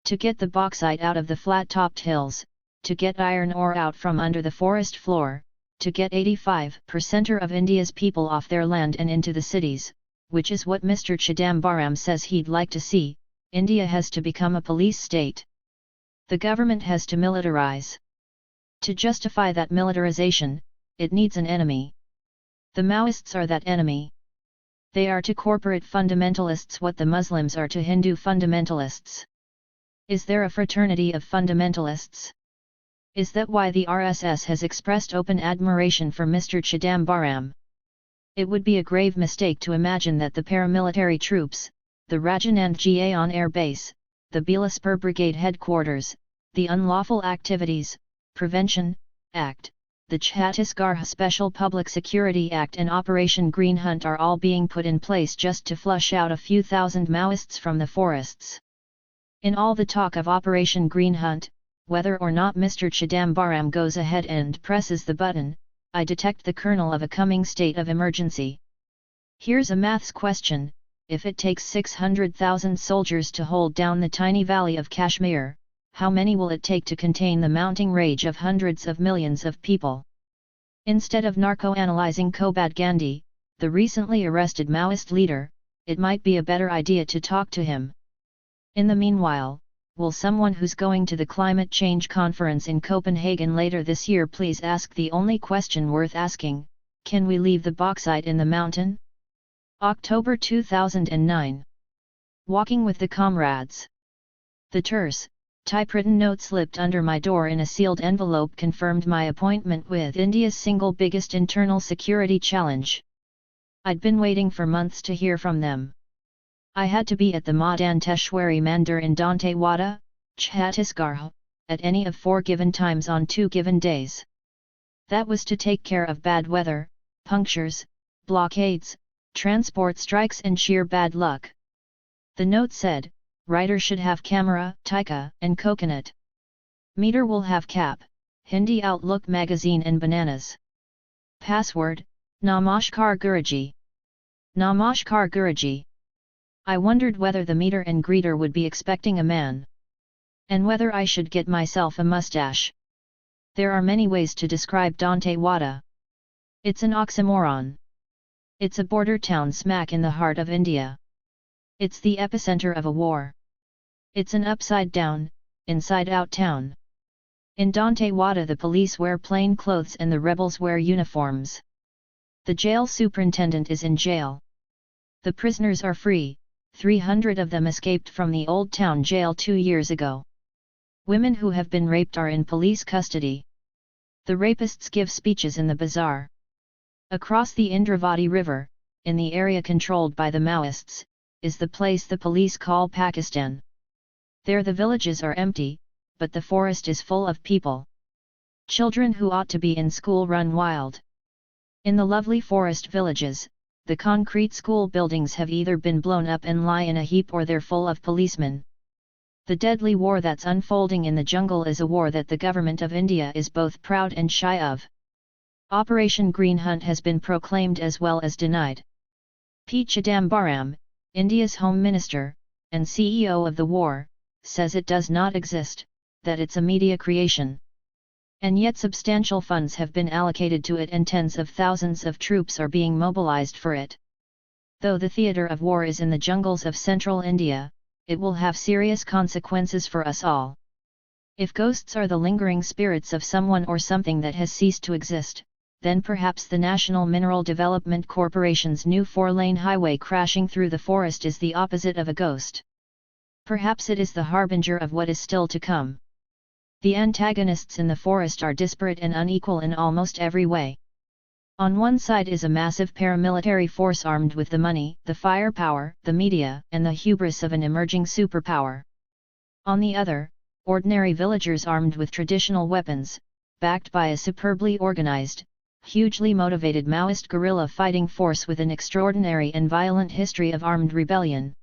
To get the bauxite out of the flat-topped hills, to get iron ore out from under the forest floor, to get 85% of India's people off their land and into the cities, which is what Mr. Chidambaram says he'd like to see, India has to become a police state. The government has to militarize. To justify that militarization, it needs an enemy. The Maoists are that enemy. They are to corporate fundamentalists what the Muslims are to Hindu fundamentalists. Is there a fraternity of fundamentalists? Is that why the RSS has expressed open admiration for Mr. Chidambaram? It would be a grave mistake to imagine that the paramilitary troops, the Rajanand Gaon Air Base, the Bilaspur Brigade headquarters, the Unlawful Activities, Prevention Act, the Chhattisgarh Special Public Security Act and Operation Green Hunt are all being put in place just to flush out a few thousand Maoists from the forests. In all the talk of Operation Green Hunt, whether or not Mr. Chidambaram goes ahead and presses the button, I detect the kernel of a coming state of emergency. Here's a maths question: if it takes 600,000 soldiers to hold down the tiny valley of Kashmir, how many will it take to contain the mounting rage of hundreds of millions of people? Instead of narco-analyzing Kobad Gandhi, the recently arrested Maoist leader, it might be a better idea to talk to him. In the meanwhile, will someone who's going to the climate change conference in Copenhagen later this year please ask the only question worth asking: can we leave the bauxite in the mountain? October 2009. Walking with the Comrades. The terse, typewritten note slipped under my door in a sealed envelope confirmed my appointment with India's single biggest internal security challenge. I'd been waiting for months to hear from them. I had to be at the Madanteshwari Mandir in Dantewada, Chhattisgarh, at any of 4 given times on 2 given days. That was to take care of bad weather, punctures, blockades, transport strikes and sheer bad luck. The note said, writer should have camera, tika, and coconut. Meter will have cap, Hindi Outlook magazine and bananas. Password, Namaskar Guruji. Namaskar Guruji. I wondered whether the meter and greeter would be expecting a man. And whether I should get myself a mustache. There are many ways to describe Dantewada. It's an oxymoron. It's a border town smack in the heart of India. It's the epicenter of a war. It's an upside-down, inside-out town. In Dantewada the police wear plain clothes and the rebels wear uniforms. The jail superintendent is in jail. The prisoners are free, 300 of them escaped from the Old Town jail 2 years ago. Women who have been raped are in police custody. The rapists give speeches in the bazaar. Across the Indravati River, in the area controlled by the Maoists, is the place the police call Pakistan. There the villages are empty, but the forest is full of people. Children who ought to be in school run wild. In the lovely forest villages, the concrete school buildings have either been blown up and lie in a heap or they're full of policemen. The deadly war that's unfolding in the jungle is a war that the government of India is both proud and shy of. Operation Green Hunt has been proclaimed as well as denied. P. Chidambaram, India's Home Minister, and CEO of the war, says it does not exist, that it's a media creation. And yet substantial funds have been allocated to it and tens of thousands of troops are being mobilized for it. Though the theatre of war is in the jungles of central India, it will have serious consequences for us all. If ghosts are the lingering spirits of someone or something that has ceased to exist, then perhaps the National Mineral Development Corporation's new 4-lane highway crashing through the forest is the opposite of a ghost. Perhaps it is the harbinger of what is still to come. The antagonists in the forest are disparate and unequal in almost every way. On one side is a massive paramilitary force armed with the money, the firepower, the media, and the hubris of an emerging superpower. On the other, ordinary villagers armed with traditional weapons, backed by a superbly organized, hugely motivated Maoist guerrilla fighting force with an extraordinary and violent history of armed rebellion.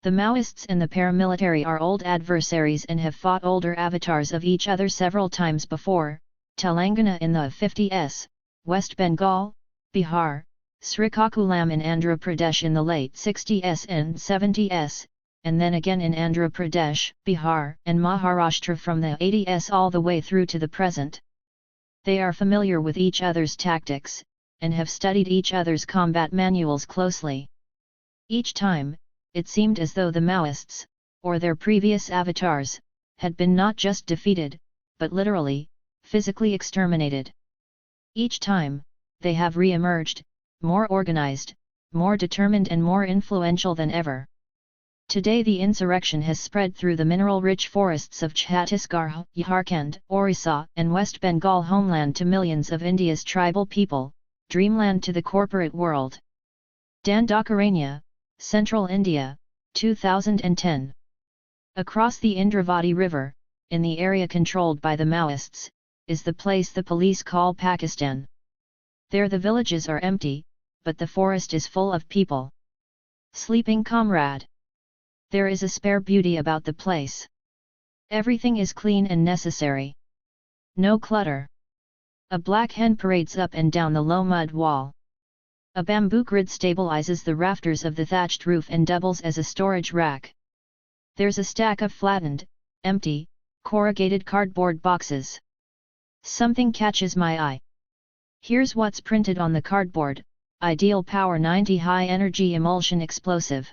The Maoists and the paramilitary are old adversaries and have fought older avatars of each other several times before: Telangana in the 50s, West Bengal, Bihar, Srikakulam in Andhra Pradesh in the late 60s and 70s, and then again in Andhra Pradesh, Bihar, and Maharashtra from the 80s all the way through to the present. They are familiar with each other's tactics, and have studied each other's combat manuals closely. Each time, it seemed as though the Maoists, or their previous avatars, had been not just defeated, but literally, physically exterminated. Each time, they have re-emerged, more organized, more determined and more influential than ever. Today the insurrection has spread through the mineral-rich forests of Chhattisgarh, Jharkhand, Orissa, and West Bengal homeland to millions of India's tribal people, dreamland to the corporate world. Dandakaranya, Central India, 2010. Across the Indravati River, in the area controlled by the Maoists, is the place the police call Pakistan. There the villages are empty, but the forest is full of people. Sleeping comrade. There is a spare beauty about the place. Everything is clean and necessary. No clutter. A black hen parades up and down the low mud wall. A bamboo grid stabilizes the rafters of the thatched roof and doubles as a storage rack. There's a stack of flattened, empty, corrugated cardboard boxes. Something catches my eye. Here's what's printed on the cardboard: Ideal Power 90 High Energy Emulsion Explosive.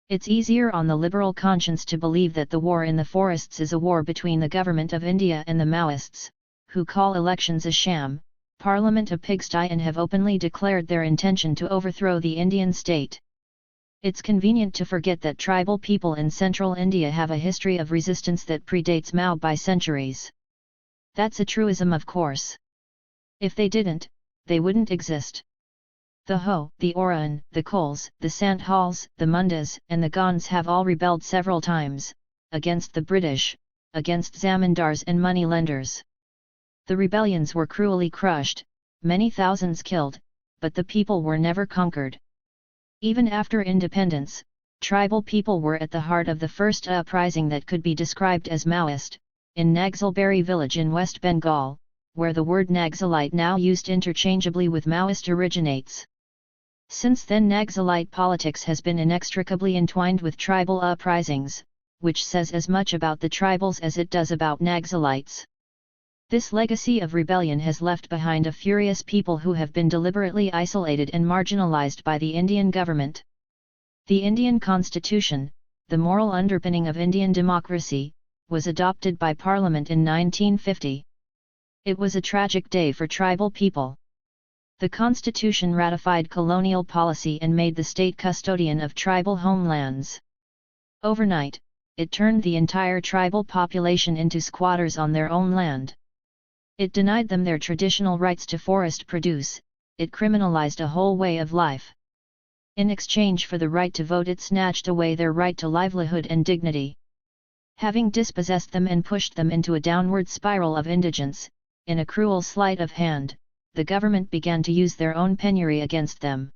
It's easier on the liberal conscience to believe that the war in the forests is a war between the government of India and the Maoists, who call elections a sham, Parliament a pigsty, and have openly declared their intention to overthrow the Indian state. It's convenient to forget that tribal people in central India have a history of resistance that predates Mao by centuries. That's a truism, of course. If they didn't, they wouldn't exist. The Ho, the Oraon, the Kols, the Santhals, the Mundas, and the Gonds have all rebelled several times, against the British, against zamindars and money-lenders. The rebellions were cruelly crushed, many thousands killed, but the people were never conquered. Even after independence, tribal people were at the heart of the first uprising that could be described as Maoist, in Naxalbari village in West Bengal, where the word Naxalite, now used interchangeably with Maoist, originates. Since then, Naxalite politics has been inextricably entwined with tribal uprisings, which says as much about the tribals as it does about Naxalites. This legacy of rebellion has left behind a furious people who have been deliberately isolated and marginalized by the Indian government. The Indian Constitution, the moral underpinning of Indian democracy, was adopted by Parliament in 1950. It was a tragic day for tribal people. The Constitution ratified colonial policy and made the state custodian of tribal homelands. Overnight, it turned the entire tribal population into squatters on their own land. It denied them their traditional rights to forest produce, it criminalized a whole way of life. In exchange for the right to vote, it snatched away their right to livelihood and dignity. Having dispossessed them and pushed them into a downward spiral of indigence, in a cruel sleight of hand, the government began to use their own penury against them.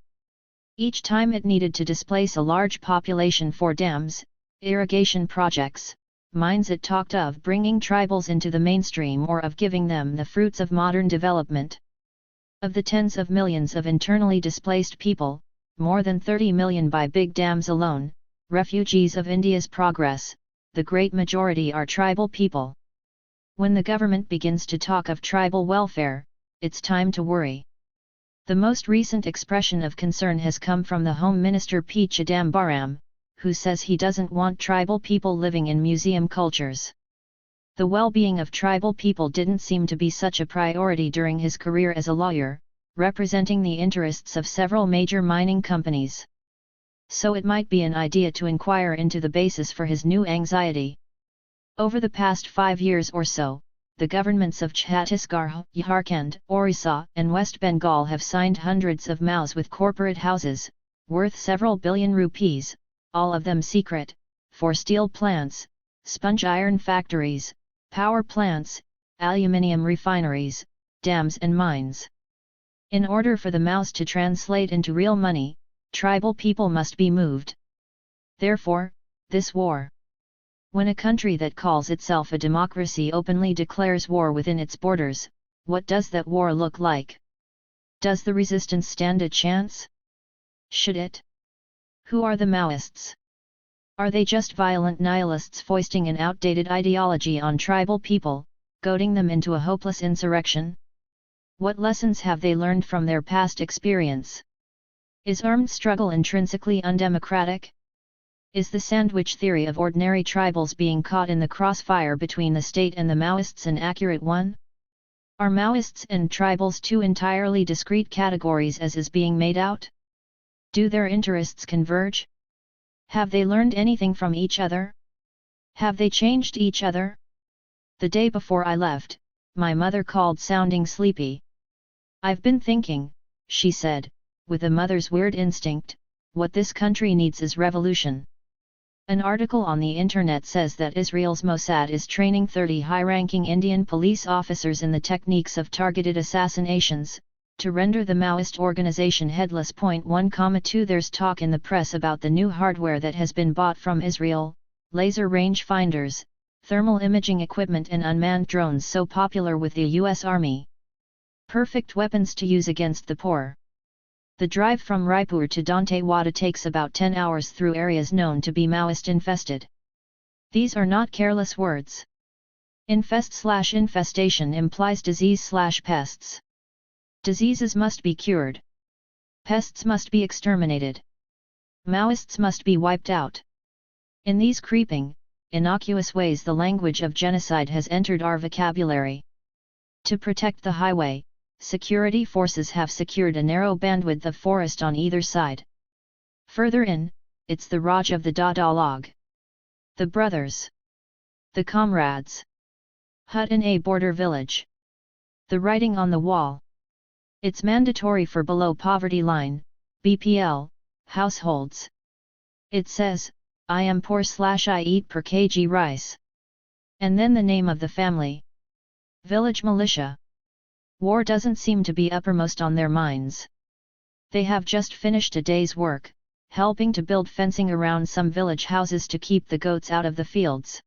Each time it needed to displace a large population for dams, irrigation projects, mines, it talked of bringing tribals into the mainstream or of giving them the fruits of modern development. Of the tens of millions of internally displaced people, more than 30 million by big dams alone, refugees of India's progress, the great majority are tribal people. When the government begins to talk of tribal welfare, it's time to worry. The most recent expression of concern has come from the Home Minister P. Chidambaram, who says he doesn't want tribal people living in museum cultures. The well-being of tribal people didn't seem to be such a priority during his career as a lawyer, representing the interests of several major mining companies. So it might be an idea to inquire into the basis for his new anxiety. Over the past 5 years or so, the governments of Chhattisgarh, Jharkhand, Orissa, and West Bengal have signed hundreds of MOUs with corporate houses, worth several billion rupees, all of them secret, for steel plants, sponge iron factories, power plants, aluminium refineries, dams and mines. In order for the MOUs to translate into real money, tribal people must be moved. Therefore, this war. When a country that calls itself a democracy openly declares war within its borders, what does that war look like? Does the resistance stand a chance? Should it? Who are the Maoists? Are they just violent nihilists foisting an outdated ideology on tribal people, goading them into a hopeless insurrection? What lessons have they learned from their past experience? Is armed struggle intrinsically undemocratic? Is the sandwich theory of ordinary tribals being caught in the crossfire between the state and the Maoists an accurate one? Are Maoists and tribals two entirely discrete categories as is being made out? Do their interests converge? Have they learned anything from each other? Have they changed each other? The day before I left, my mother called sounding sleepy. I've been thinking, she said, with a mother's weird instinct, what this country needs is revolution. An article on the internet says that Israel's Mossad is training 30 high-ranking Indian police officers in the techniques of targeted assassinations, to render the Maoist organization headless. 1,2 There's talk in the press about the new hardware that has been bought from Israel, laser range finders, thermal imaging equipment and unmanned drones so popular with the US Army. Perfect weapons to use against the poor. The drive from Raipur to Dantewada takes about 10 hours through areas known to be Maoist infested. These are not careless words. Infestation implies disease/pests. Diseases must be cured. Pests must be exterminated. Maoists must be wiped out. In these creeping, innocuous ways the language of genocide has entered our vocabulary. To protect the highway, security forces have secured a narrow bandwidth of forest on either side. Further in, it's the Raj of the Dadalog. The brothers. The comrades. Hut in a border village. The writing on the wall. It's mandatory for below poverty line, BPL, households. It says, I am poor/I eat per kg rice. And then the name of the family. Village militia. War doesn't seem to be uppermost on their minds. They have just finished a day's work, helping to build fencing around some village houses to keep the goats out of the fields.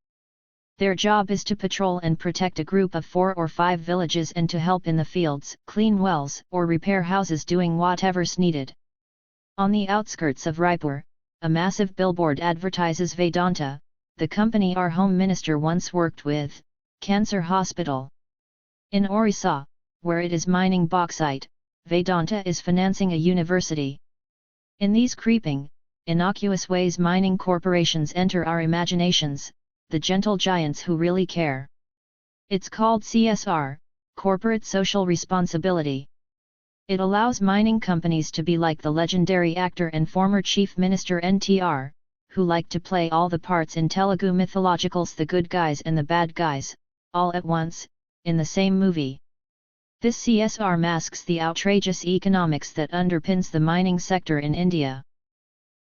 Their job is to patrol and protect a group of 4 or 5 villages and to help in the fields, clean wells, or repair houses, doing whatever's needed. On the outskirts of Raipur, a massive billboard advertises Vedanta, the company our Home Minister once worked with, cancer hospital. In Orissa, where it is mining bauxite, Vedanta is financing a university. In these creeping, innocuous ways mining corporations enter our imaginations, the gentle giants who really care. It's called CSR, Corporate Social Responsibility. It allows mining companies to be like the legendary actor and former Chief Minister NTR, who liked to play all the parts in Telugu mythologicals, the good guys and the bad guys, all at once, in the same movie. This CSR masks the outrageous economics that underpins the mining sector in India.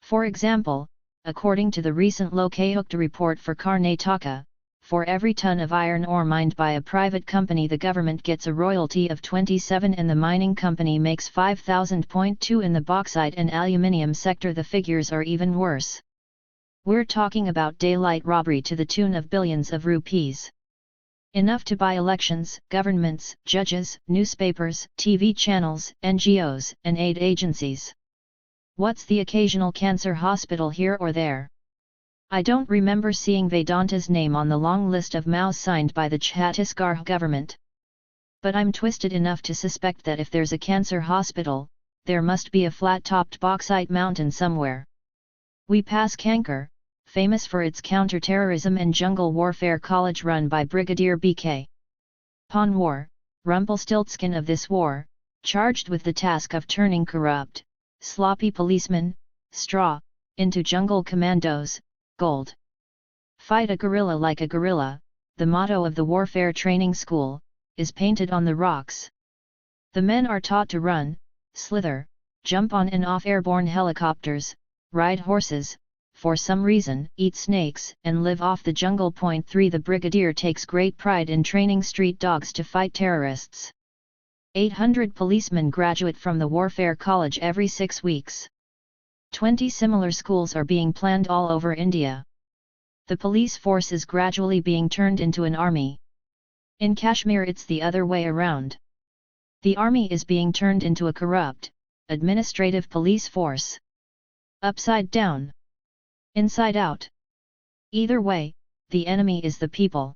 For example, according to the recent Lokayukta report for Karnataka, for every ton of iron ore mined by a private company the government gets a royalty of 27 and the mining company makes 5,000.2. In the bauxite and aluminium sector the figures are even worse. We're talking about daylight robbery to the tune of billions of rupees. Enough to buy elections, governments, judges, newspapers, TV channels, NGOs, and aid agencies. What's the occasional cancer hospital here or there? I don't remember seeing Vedanta's name on the long list of Maos signed by the Chhattisgarh government. But I'm twisted enough to suspect that if there's a cancer hospital, there must be a flat-topped bauxite mountain somewhere. We pass Kankar, famous for its counter-terrorism and jungle warfare college run by Brigadier B.K. Panwar, Rumpelstiltskin of this war, charged with the task of turning corrupt, sloppy policemen, straw, into jungle commandos, gold. Fight a guerrilla like a guerrilla, the motto of the warfare training school, is painted on the rocks. The men are taught to run, slither, jump on and off airborne helicopters, ride horses, for some reason eat snakes and live off the jungle. 3 The brigadier takes great pride in training street dogs to fight terrorists. 800 policemen graduate from the Warfare College every 6 weeks. 20 similar schools are being planned all over India. The police force is gradually being turned into an army. In Kashmir it's the other way around. The army is being turned into a corrupt, administrative police force. Upside down. Inside out. Either way, the enemy is the people.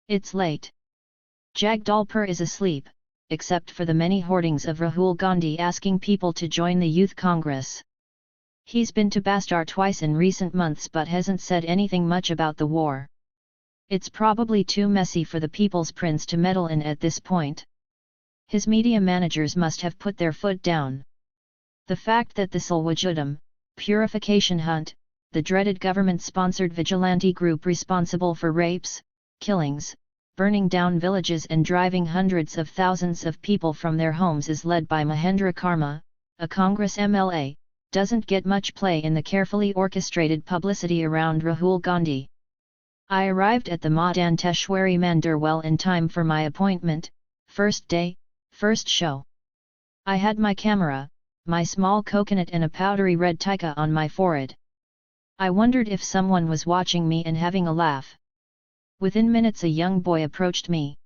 It's late. Jagdalpur is asleep, except for the many hoardings of Rahul Gandhi asking people to join the Youth Congress. He's been to Bastar twice in recent months but hasn't said anything much about the war. It's probably too messy for the People's Prince to meddle in at this point. His media managers must have put their foot down. The fact that the Salwajudam, purification hunt, the dreaded government-sponsored vigilante group responsible for rapes, killings, burning down villages and driving hundreds of thousands of people from their homes is led by Mahendra Karma, a Congress MLA, doesn't get much play in the carefully orchestrated publicity around Rahul Gandhi. I arrived at the Madanteshwari Mandir well in time for my appointment, first day, first show. I had my camera, my small coconut and a powdery red tika on my forehead. I wondered if someone was watching me and having a laugh. Within minutes a young boy approached me.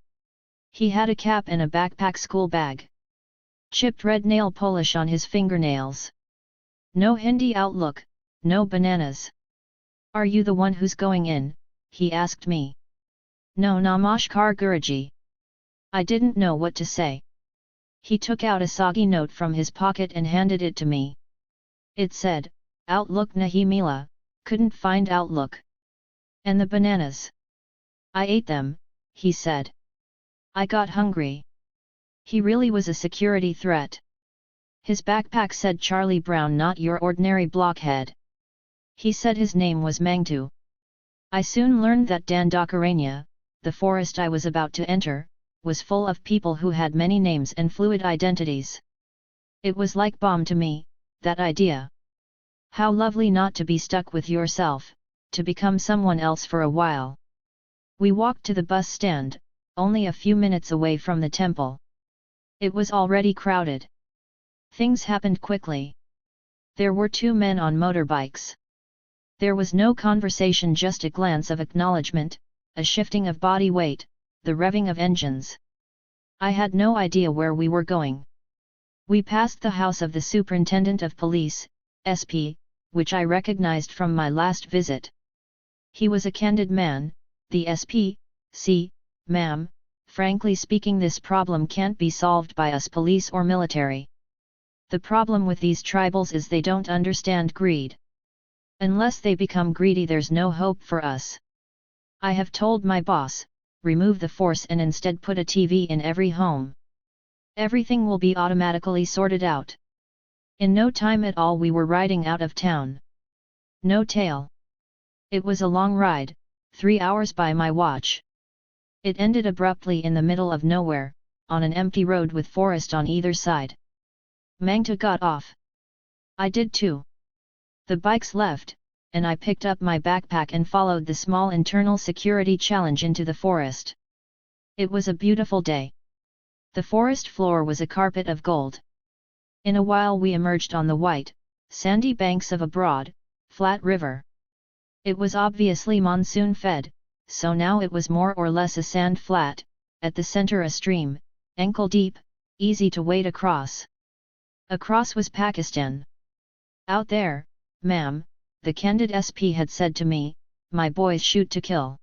He had a cap and a backpack school bag. Chipped red nail polish on his fingernails. No Hindi outlook, no bananas. Are you the one who's going in? He asked me. No, Namaskar Guruji. I didn't know what to say. He took out a soggy note from his pocket and handed it to me. It said, Outlook nahi mila, couldn't find Outlook. And the bananas. I ate them, he said. I got hungry. He really was a security threat. His backpack said Charlie Brown, not your ordinary blockhead. He said his name was Mangtu. I soon learned that Dandakaranya, the forest I was about to enter, was full of people who had many names and fluid identities. It was like balm to me, that idea. How lovely not to be stuck with yourself, to become someone else for a while. We walked to the bus stand, only a few minutes away from the temple. It was already crowded. Things happened quickly. There were two men on motorbikes. There was no conversation, just a glance of acknowledgement, a shifting of body weight, the revving of engines. I had no idea where we were going. We passed the house of the Superintendent of Police, SP, which I recognized from my last visit. He was a candid man. The SP, see, ma'am, frankly speaking, this problem can't be solved by us police or military. The problem with these tribals is they don't understand greed. Unless they become greedy, there's no hope for us. I have told my boss, remove the force and instead put a TV in every home. Everything will be automatically sorted out. In no time at all we were riding out of town. No tail. It was a long ride, 3 hours by my watch. It ended abruptly in the middle of nowhere, on an empty road with forest on either side. Mangta got off. I did too. The bikes left, and I picked up my backpack and followed the small internal security challenge into the forest. It was a beautiful day. The forest floor was a carpet of gold. In a while we emerged on the white, sandy banks of a broad, flat river. It was obviously monsoon-fed, so now it was more or less a sand flat, at the center a stream, ankle-deep, easy to wade across. Across was Pakistan. Out there, ma'am, the candid SP had said to me, my boys shoot to kill.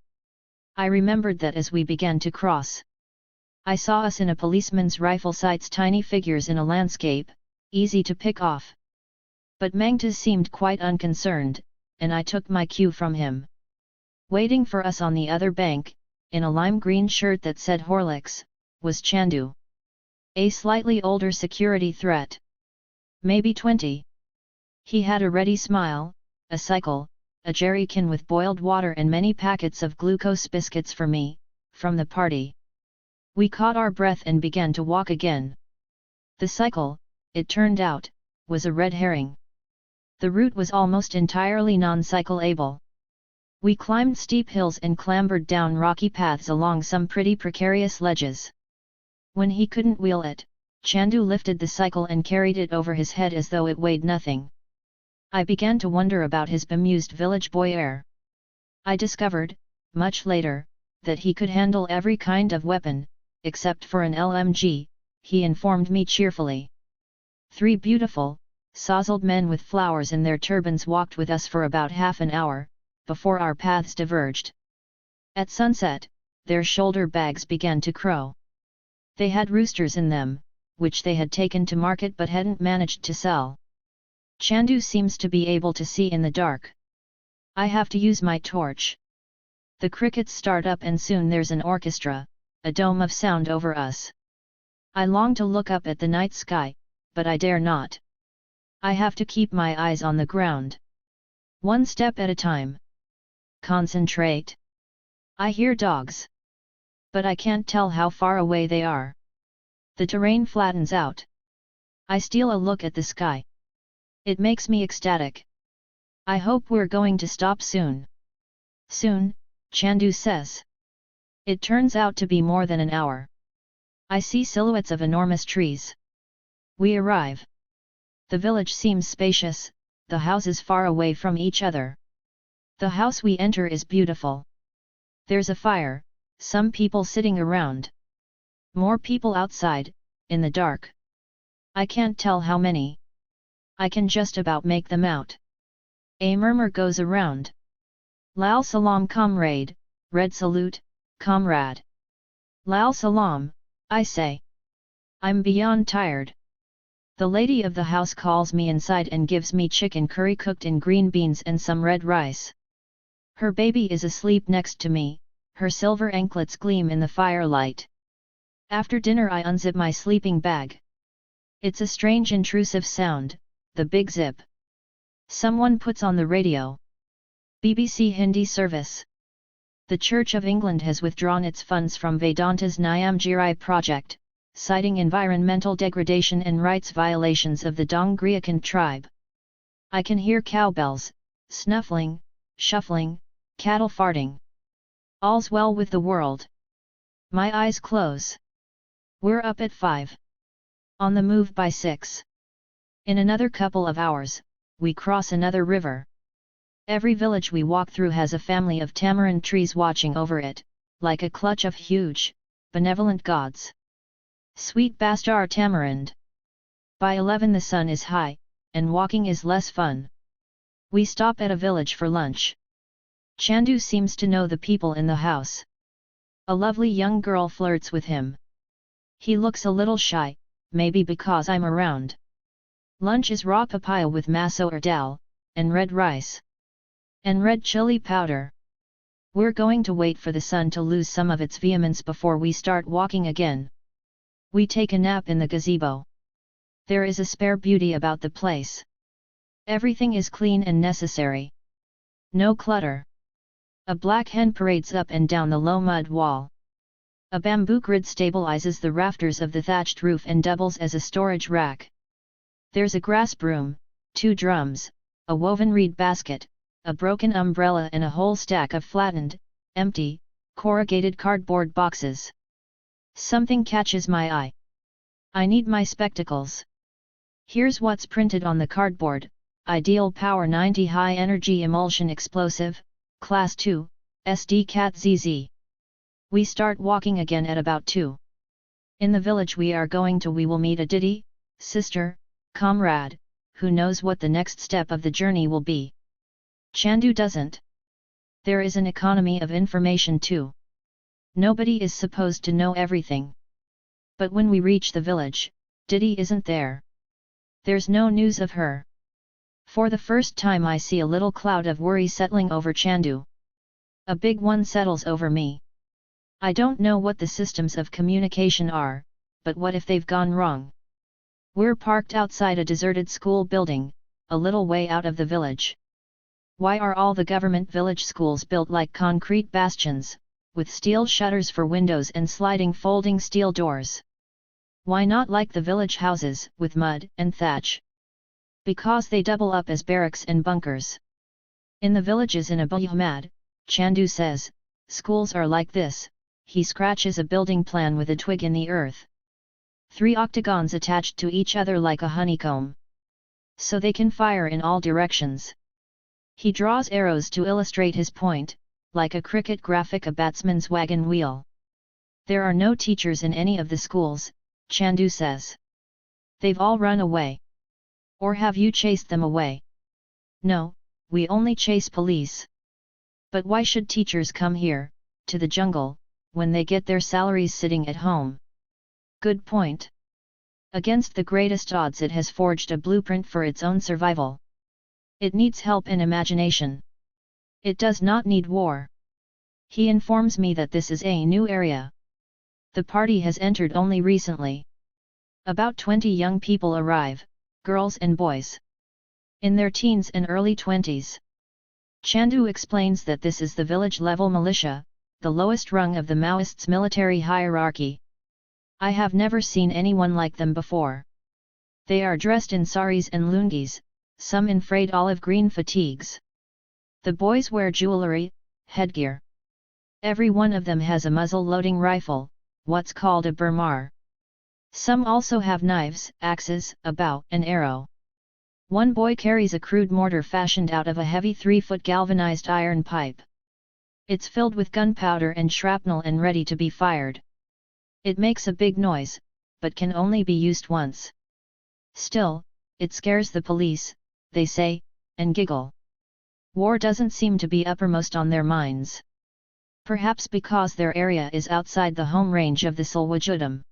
I remembered that as we began to cross. I saw us in a policeman's rifle sights, tiny figures in a landscape, easy to pick off. But Mangta seemed quite unconcerned, and I took my cue from him. Waiting for us on the other bank, in a lime green shirt that said Horlicks, was Chandu. A slightly older security threat. Maybe 20. He had a ready smile, a cycle, a jerrycan with boiled water and many packets of glucose biscuits for me, from the party. We caught our breath and began to walk again. The cycle, it turned out, was a red herring. The route was almost entirely non-cycleable. We climbed steep hills and clambered down rocky paths along some pretty precarious ledges. When he couldn't wheel it, Chandu lifted the cycle and carried it over his head as though it weighed nothing. I began to wonder about his bemused village boy air. I discovered, much later, that he could handle every kind of weapon, except for an LMG, he informed me cheerfully. 3 beautiful, sozzled men with flowers in their turbans walked with us for about half an hour, before our paths diverged. At sunset, their shoulder bags began to crow. They had roosters in them, which they had taken to market but hadn't managed to sell. Chandu seems to be able to see in the dark. I have to use my torch. The crickets start up and soon there's an orchestra, a dome of sound over us. I long to look up at the night sky, but I dare not. I have to keep my eyes on the ground. One step at a time. Concentrate. I hear dogs. But I can't tell how far away they are. The terrain flattens out. I steal a look at the sky. It makes me ecstatic. I hope we're going to stop soon. Soon, Chandu says. It turns out to be more than an hour. I see silhouettes of enormous trees. We arrive. The village seems spacious, the houses far away from each other. The house we enter is beautiful. There's a fire, some people sitting around. More people outside, in the dark. I can't tell how many. I can just about make them out. A murmur goes around. Lal salam comrade, red salute, comrade. Lal salam, I say. I'm beyond tired. The lady of the house calls me inside and gives me chicken curry cooked in green beans and some red rice. Her baby is asleep next to me, her silver anklets gleam in the firelight. After dinner I unzip my sleeping bag. It's a strange intrusive sound, the big zip. Someone puts on the radio. BBC Hindi service. The Church of England has withdrawn its funds from Vedanta's Nyamgiri project, citing environmental degradation and rights violations of the Dongriakan tribe. I can hear cowbells, snuffling, shuffling, cattle farting. All's well with the world. My eyes close. We're up at 5. On the move by 6. In another couple of hours, we cross another river. Every village we walk through has a family of tamarind trees watching over it, like a clutch of huge, benevolent gods. Sweet Bastar tamarind. By 11 the sun is high, and walking is less fun. We stop at a village for lunch. Chandu seems to know the people in the house. A lovely young girl flirts with him. He looks a little shy, maybe because I'm around. Lunch is raw papaya with masoor dal, and red rice. And red chili powder. We're going to wait for the sun to lose some of its vehemence before we start walking again. We take a nap in the gazebo. There is a spare beauty about the place. Everything is clean and necessary. No clutter. A black hen parades up and down the low mud wall. A bamboo grid stabilizes the rafters of the thatched roof and doubles as a storage rack. There's a grass broom, 2 drums, a woven reed basket, a broken umbrella and a whole stack of flattened, empty, corrugated cardboard boxes. Something catches my eye. I need my spectacles. Here's what's printed on the cardboard: Ideal Power 90 High Energy Emulsion Explosive, Class 2, SD Cat ZZ. We start walking again at about 2. In the village we are going to we will meet a Didi, sister, comrade, who knows what the next step of the journey will be. Chandu doesn't. There is an economy of information too. Nobody is supposed to know everything. But when we reach the village, Didi isn't there. There's no news of her. For the first time I see a little cloud of worry settling over Chandu. A big one settles over me. I don't know what the systems of communication are, but what if they've gone wrong? We're parked outside a deserted school building, a little way out of the village. Why are all the government village schools built like concrete bastions, with steel shutters for windows and sliding folding steel doors? Why not like the village houses, with mud and thatch? Because they double up as barracks and bunkers. In the villages in Abu Ahmad, Chandu says, schools are like this. He scratches a building plan with a twig in the earth. 3 octagons attached to each other like a honeycomb. So they can fire in all directions. He draws arrows to illustrate his point, like a cricket graphic, a batsman's wagon wheel. There are no teachers in any of the schools, Chandu says. They've all run away. Or have you chased them away? No, we only chase police. But why should teachers come here, to the jungle, when they get their salaries sitting at home? Good point. Against the greatest odds it has forged a blueprint for its own survival. It needs help and imagination. It does not need war. He informs me that this is a new area. The party has entered only recently. About 20 young people arrive, girls and boys. In their teens and early 20s. Chandu explains that this is the village-level militia, the lowest rung of the Maoists' military hierarchy. I have never seen anyone like them before. They are dressed in saris and lungis, some in frayed olive green fatigues. The boys wear jewelry, headgear. Every one of them has a muzzle-loading rifle, what's called a Burmar. Some also have knives, axes, a bow, and arrow. One boy carries a crude mortar fashioned out of a heavy 3-foot galvanized iron pipe. It's filled with gunpowder and shrapnel and ready to be fired. It makes a big noise, but can only be used once. Still, it scares the police, they say, and giggle. War doesn't seem to be uppermost on their minds. Perhaps because their area is outside the home range of the Silwajudum.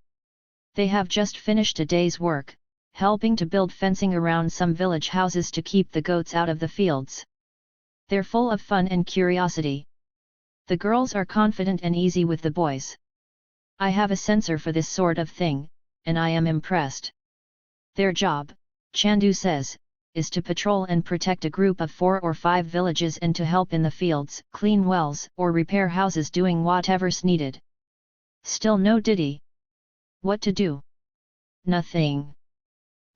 They have just finished a day's work, helping to build fencing around some village houses to keep the goats out of the fields. They're full of fun and curiosity. The girls are confident and easy with the boys. I have a sensor for this sort of thing, and I am impressed. Their job, Chandu says, is to patrol and protect a group of 4 or 5 villages and to help in the fields, clean wells, or repair houses doing whatever's needed. Still no Didi. What to do? Nothing.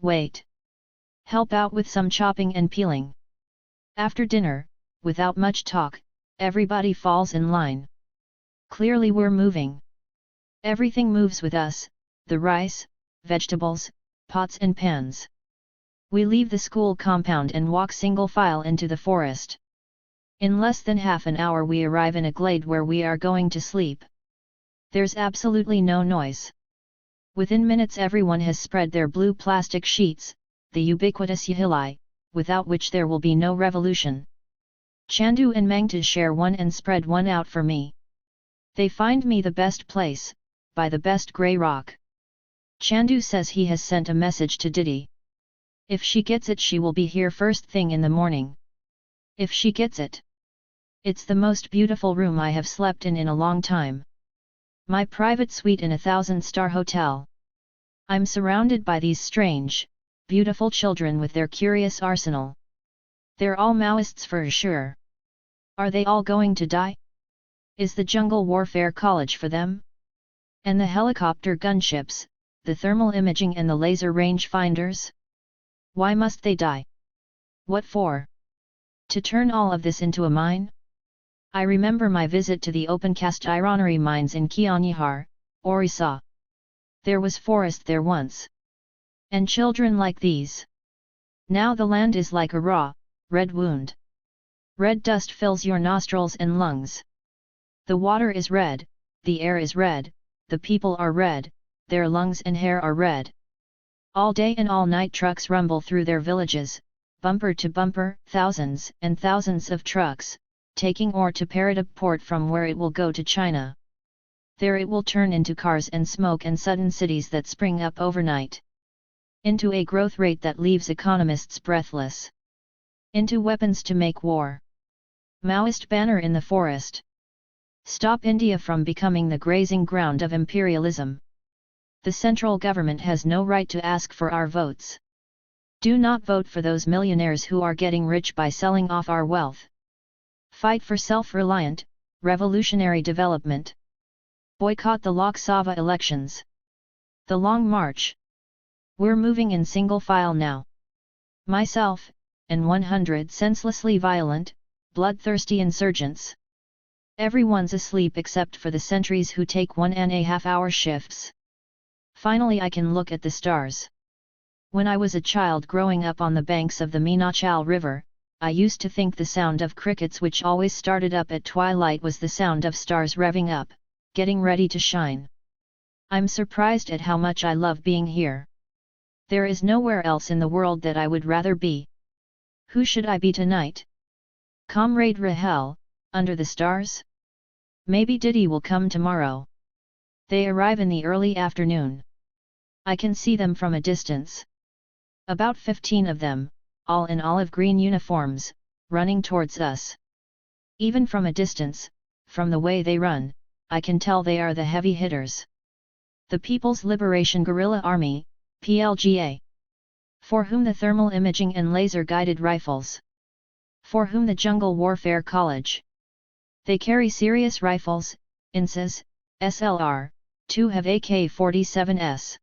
Wait. Help out with some chopping and peeling. After dinner, without much talk, everybody falls in line. Clearly we're moving. Everything moves with us, the rice, vegetables, pots and pans. We leave the school compound and walk single file into the forest. In less than half an hour we arrive in a glade where we are going to sleep. There's absolutely no noise. Within minutes everyone has spread their blue plastic sheets, the ubiquitous yahilai, without which there will be no revolution. Chandu and Mangta share one and spread one out for me. They find me the best place, by the best grey rock. Chandu says he has sent a message to Didi. If she gets it she will be here first thing in the morning. If she gets it. It's the most beautiful room I have slept in a long time. My private suite in a 1,000-star hotel. I'm surrounded by these strange, beautiful children with their curious arsenal. They're all Maoists for sure. Are they all going to die? Is the jungle warfare college for them? And the helicopter gunships, the thermal imaging and the laser range finders? Why must they die? What for? To turn all of this into a mine? I remember my visit to the open-cast ironary mines in Kianyihar, Orissa. There was forest there once. And children like these. Now the land is like a raw, red wound. Red dust fills your nostrils and lungs. The water is red, the air is red, the people are red, their lungs and hair are red. All day and all night trucks rumble through their villages, bumper to bumper, thousands and thousands of trucks, taking ore to Paradip port from where it will go to China. There it will turn into cars and smoke and sudden cities that spring up overnight. Into a growth rate that leaves economists breathless. Into weapons to make war. Maoist banner in the forest. Stop India from becoming the grazing ground of imperialism. The central government has no right to ask for our votes. Do not vote for those millionaires who are getting rich by selling off our wealth. Fight for self-reliant, revolutionary development. Boycott the Lok Sabha elections. The Long March. We're moving in single file now. Myself, and 100 senselessly violent, bloodthirsty insurgents. Everyone's asleep except for the sentries who take 1.5-hour shifts. Finally I can look at the stars. When I was a child growing up on the banks of the Meenachal River, I used to think the sound of crickets which always started up at twilight was the sound of stars revving up, getting ready to shine. I'm surprised at how much I love being here. There is nowhere else in the world that I would rather be. Who should I be tonight? Comrade Rahel, under the stars? Maybe Didi will come tomorrow. They arrive in the early afternoon. I can see them from a distance. About 15 of them, all in olive green uniforms, running towards us. Even from a distance, from the way they run, I can tell they are the heavy hitters. The People's Liberation Guerrilla Army, PLGA. For whom the thermal imaging and laser-guided rifles. For whom the Jungle Warfare College. They carry serious rifles, INSAs, SLR, 2 have AK-47s.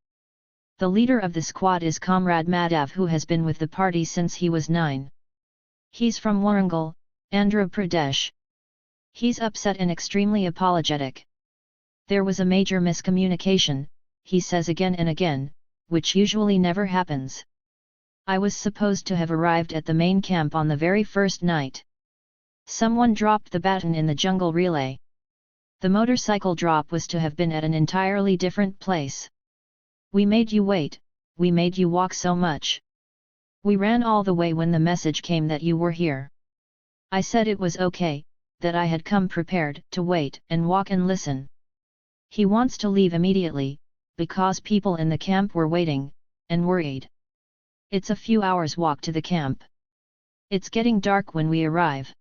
The leader of the squad is Comrade Madhav, who has been with the party since he was 9. He's from Warangal, Andhra Pradesh. He's upset and extremely apologetic. There was a major miscommunication, he says again and again, which usually never happens. I was supposed to have arrived at the main camp on the very first night. Someone dropped the baton in the jungle relay. The motorcycle drop was to have been at an entirely different place. We made you wait, we made you walk so much. We ran all the way when the message came that you were here. I said it was okay, that I had come prepared to wait and walk and listen. He wants to leave immediately, because people in the camp were waiting, and worried. It's a few hours walk to the camp. It's getting dark when we arrive.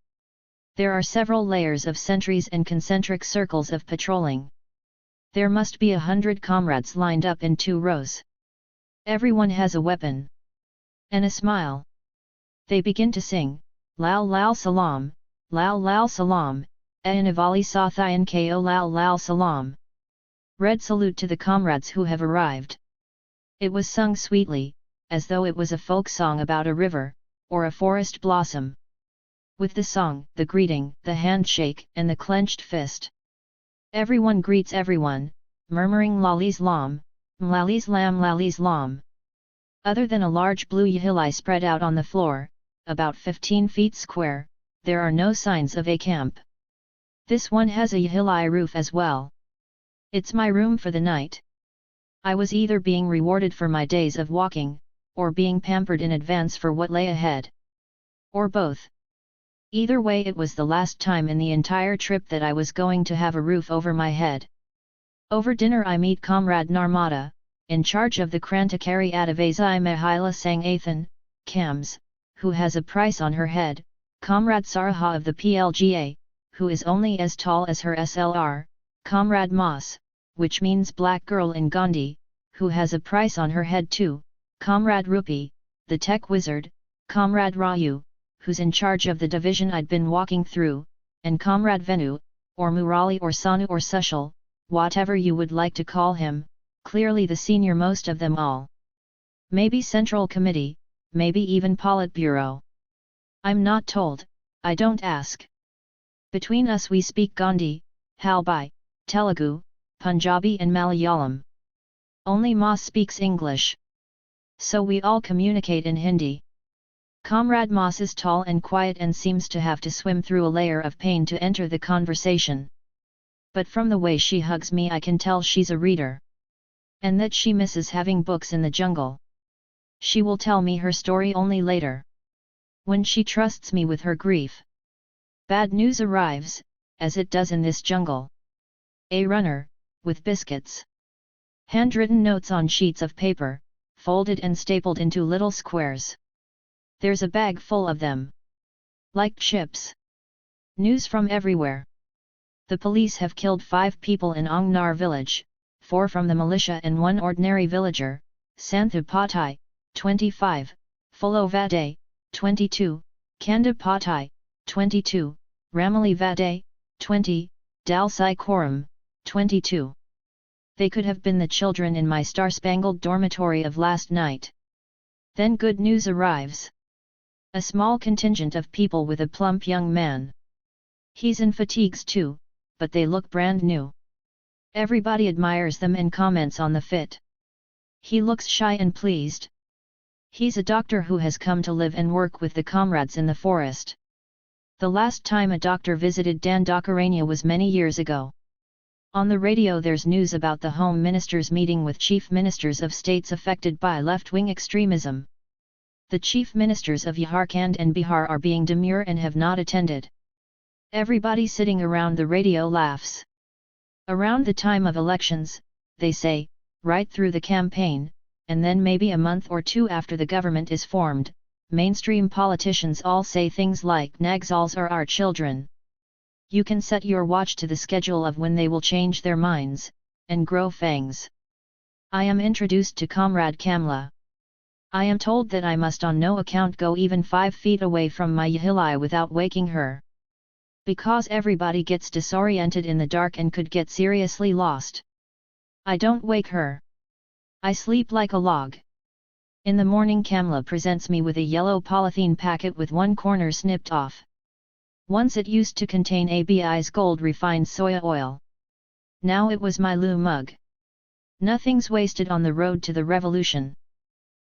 There are several layers of sentries and concentric circles of patrolling. There must be 100 comrades lined up in 2 rows. Everyone has a weapon. And a smile. They begin to sing, Lal Lal Salam, Lal Lal Salam, Ainavali Sathayan Ko Lal Lal Salam. Red salute to the comrades who have arrived. It was sung sweetly, as though it was a folk song about a river, or a forest blossom. With the song, the greeting, the handshake, and the clenched fist. Everyone greets everyone, murmuring Lali's Lam, Mlali's Lam Lali's Lam. Other than a large blue yahili spread out on the floor, about 15 feet square, there are no signs of a camp. This one has a yahili roof as well. It's my room for the night. I was either being rewarded for my days of walking, or being pampered in advance for what lay ahead. Or both. Either way, it was the last time in the entire trip that I was going to have a roof over my head. Over dinner I meet Comrade Narmada, in charge of the Krantakari Adivasi Mahila Sangathan, CAMS, who has a price on her head, Comrade Saraha of the PLGA, who is only as tall as her SLR, Comrade Moss, which means black girl in Gandhi, who has a price on her head too, Comrade Rupi, the tech wizard, Comrade Rayu, who's in charge of the division I'd been walking through, and Comrade Venu, or Murali or Sanu or Sushil, whatever you would like to call him, clearly the senior most of them all. Maybe Central Committee, maybe even Politburo. I'm not told, I don't ask. Between us we speak Gandhi, Halbai, Telugu, Punjabi and Malayalam. Only Moss speaks English. So we all communicate in Hindi. Comrade Moss is tall and quiet and seems to have to swim through a layer of pain to enter the conversation. But from the way she hugs me I can tell she's a reader. And that she misses having books in the jungle. She will tell me her story only later. When she trusts me with her grief. Bad news arrives, as it does in this jungle. A runner, with biscuits. Handwritten notes on sheets of paper, folded and stapled into little squares. There's a bag full of them. Like chips. News from everywhere. The police have killed 5 people in Ongnar village, 4 from the militia and 1 ordinary villager, Santhu Patai, 25, Fulo Vade, 22, Kanda Patai, 22, Ramali Vade, 20, Dalsai Koram, 22. They could have been the children in my star-spangled dormitory of last night. Then good news arrives. A small contingent of people with a plump young man. He's in fatigues too, but they look brand new. Everybody admires them and comments on the fit. He looks shy and pleased. He's a doctor who has come to live and work with the comrades in the forest. The last time a doctor visited Dandakaranya was many years ago. On the radio there's news about the Home Minister's meeting with chief ministers of states affected by left-wing extremism. The chief ministers of Jharkhand and Bihar are being demure and have not attended. Everybody sitting around the radio laughs. Around the time of elections, they say, right through the campaign, and then maybe a month or 2 after the government is formed, mainstream politicians all say things like Nagzals are our children. You can set your watch to the schedule of when they will change their minds, and grow fangs. I am introduced to Comrade Kamla. I am told that I must on no account go even 5 feet away from my yahili without waking her. Because everybody gets disoriented in the dark and could get seriously lost. I don't wake her. I sleep like a log. In the morning Kamla presents me with a yellow polythene packet with one corner snipped off. Once it used to contain ABI's gold refined soya oil. Now it was my loo mug. Nothing's wasted on the road to the revolution.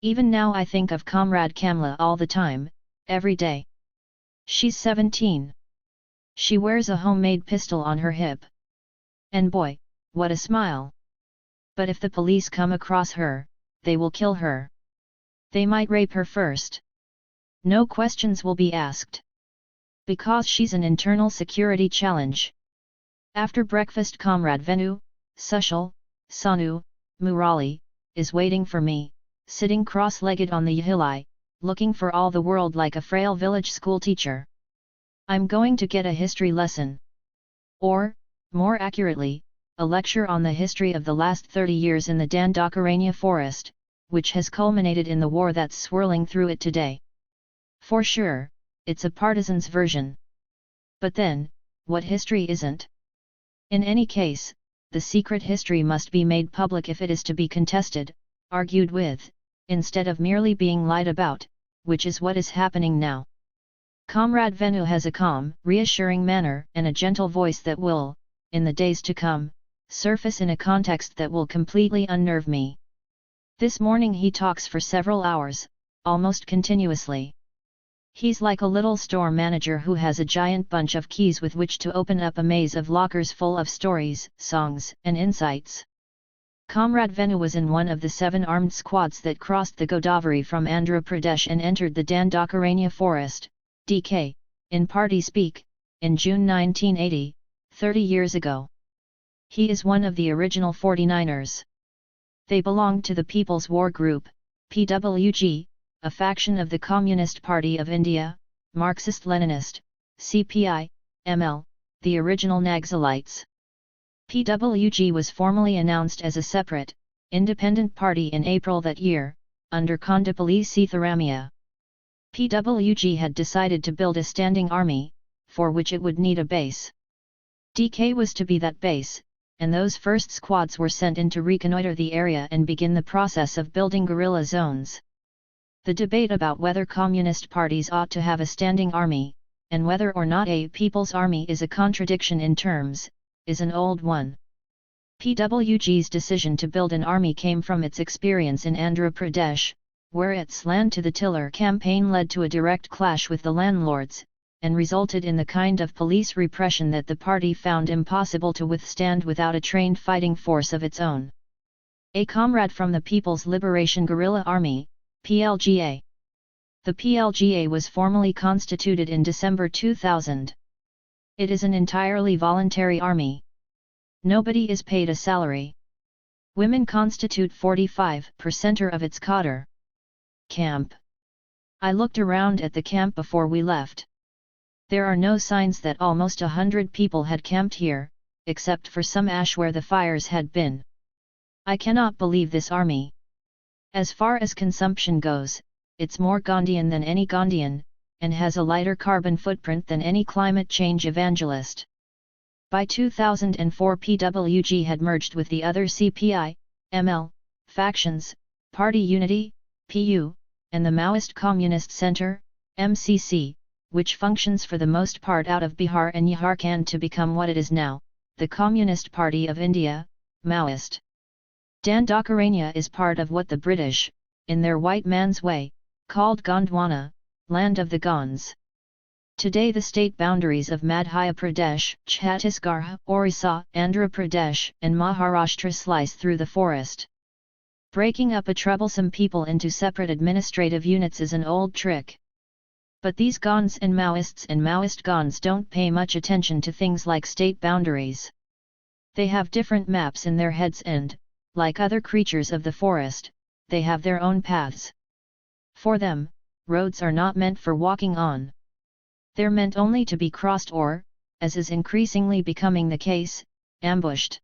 Even now I think of Comrade Kamla all the time, every day. She's 17. She wears a homemade pistol on her hip. And boy, what a smile! But if the police come across her, they will kill her. They might rape her first. No questions will be asked. Because she's an internal security challenge. After breakfast Comrade Venu, Sushil, Sanu, Murali, is waiting for me, sitting cross-legged on the hilai, looking for all the world like a frail village school teacher. I'm going to get a history lesson. Or, more accurately, a lecture on the history of the last 30 years in the Dandakaranya forest, which has culminated in the war that's swirling through it today. For sure, it's a partisan's version. But then, what history isn't? In any case, the secret history must be made public if it is to be contested, argued with, instead of merely being lied about, which is what is happening now. Comrade Venu has a calm, reassuring manner and a gentle voice that will, in the days to come, surface in a context that will completely unnerve me. This morning he talks for several hours, almost continuously. He's like a little store manager who has a giant bunch of keys with which to open up a maze of lockers full of stories, songs, and insights. Comrade Venu was in one of the 7 armed squads that crossed the Godavari from Andhra Pradesh and entered the Dandakaranya forest, DK, in party speak, in June 1980, 30 years ago. He is one of the original 49ers. They belonged to the People's War Group, PWG, a faction of the Communist Party of India, Marxist-Leninist, CPI, ML, the original Naxalites. PWG was formally announced as a separate, independent party in April that year, under Kondapalli Sitharamaiah. PWG had decided to build a standing army, for which it would need a base. DK was to be that base, and those first squads were sent in to reconnoiter the area and begin the process of building guerrilla zones. The debate about whether communist parties ought to have a standing army, and whether or not a people's army is a contradiction in terms, is an old one. PWG's decision to build an army came from its experience in Andhra Pradesh, where its Land to the Tiller campaign led to a direct clash with the landlords, and resulted in the kind of police repression that the party found impossible to withstand without a trained fighting force of its own. A comrade from the People's Liberation Guerrilla Army, PLGA. The PLGA was formally constituted in December 2000. It is an entirely voluntary army. Nobody is paid a salary. Women constitute 45% of its cadre. Camp. I looked around at the camp before we left. There are no signs that almost 100 people had camped here, except for some ash where the fires had been. I cannot believe this army. As far as consumption goes, it's more Gandhian than any Gandhian, and has a lighter carbon footprint than any climate change evangelist. By 2004 PWG had merged with the other CPI, ML, factions, Party Unity, PU, and the Maoist Communist Center, MCC, which functions for the most part out of Bihar and Jharkhand to become what it is now, the Communist Party of India, Maoist. Dandakaranya is part of what the British, in their white man's way, called Gondwana, land of the Gonds. Today the state boundaries of Madhya Pradesh, Chhattisgarh, Orissa, Andhra Pradesh and Maharashtra slice through the forest. Breaking up a troublesome people into separate administrative units is an old trick. But these Gonds and Maoist Gonds don't pay much attention to things like state boundaries. They have different maps in their heads and, like other creatures of the forest, they have their own paths. For them, roads are not meant for walking on. They're meant only to be crossed or, as is increasingly becoming the case, ambushed.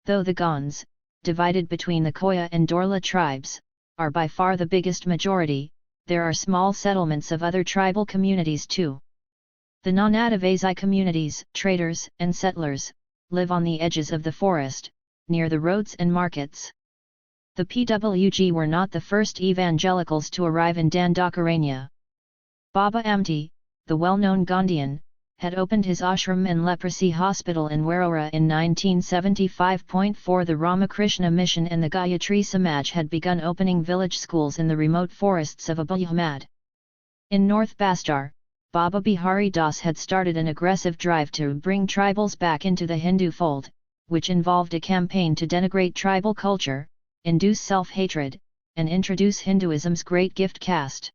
Though the Gonds, divided between the Koya and Dorla tribes, are by far the biggest majority, there are small settlements of other tribal communities too. The non-Adivasi communities, traders and settlers, live on the edges of the forest, near the roads and markets. The PWG were not the first evangelicals to arrive in Dandakaranya. Baba Amti, the well-known Gandhian, had opened his ashram and leprosy hospital in Warora in 1975. The Ramakrishna Mission and the Gayatri Samaj had begun opening village schools in the remote forests of Abu Ahmad. In North Bastar, Baba Bihari Das had started an aggressive drive to bring tribals back into the Hindu fold, which involved a campaign to denigrate tribal culture, induce self-hatred, and introduce Hinduism's great gift caste.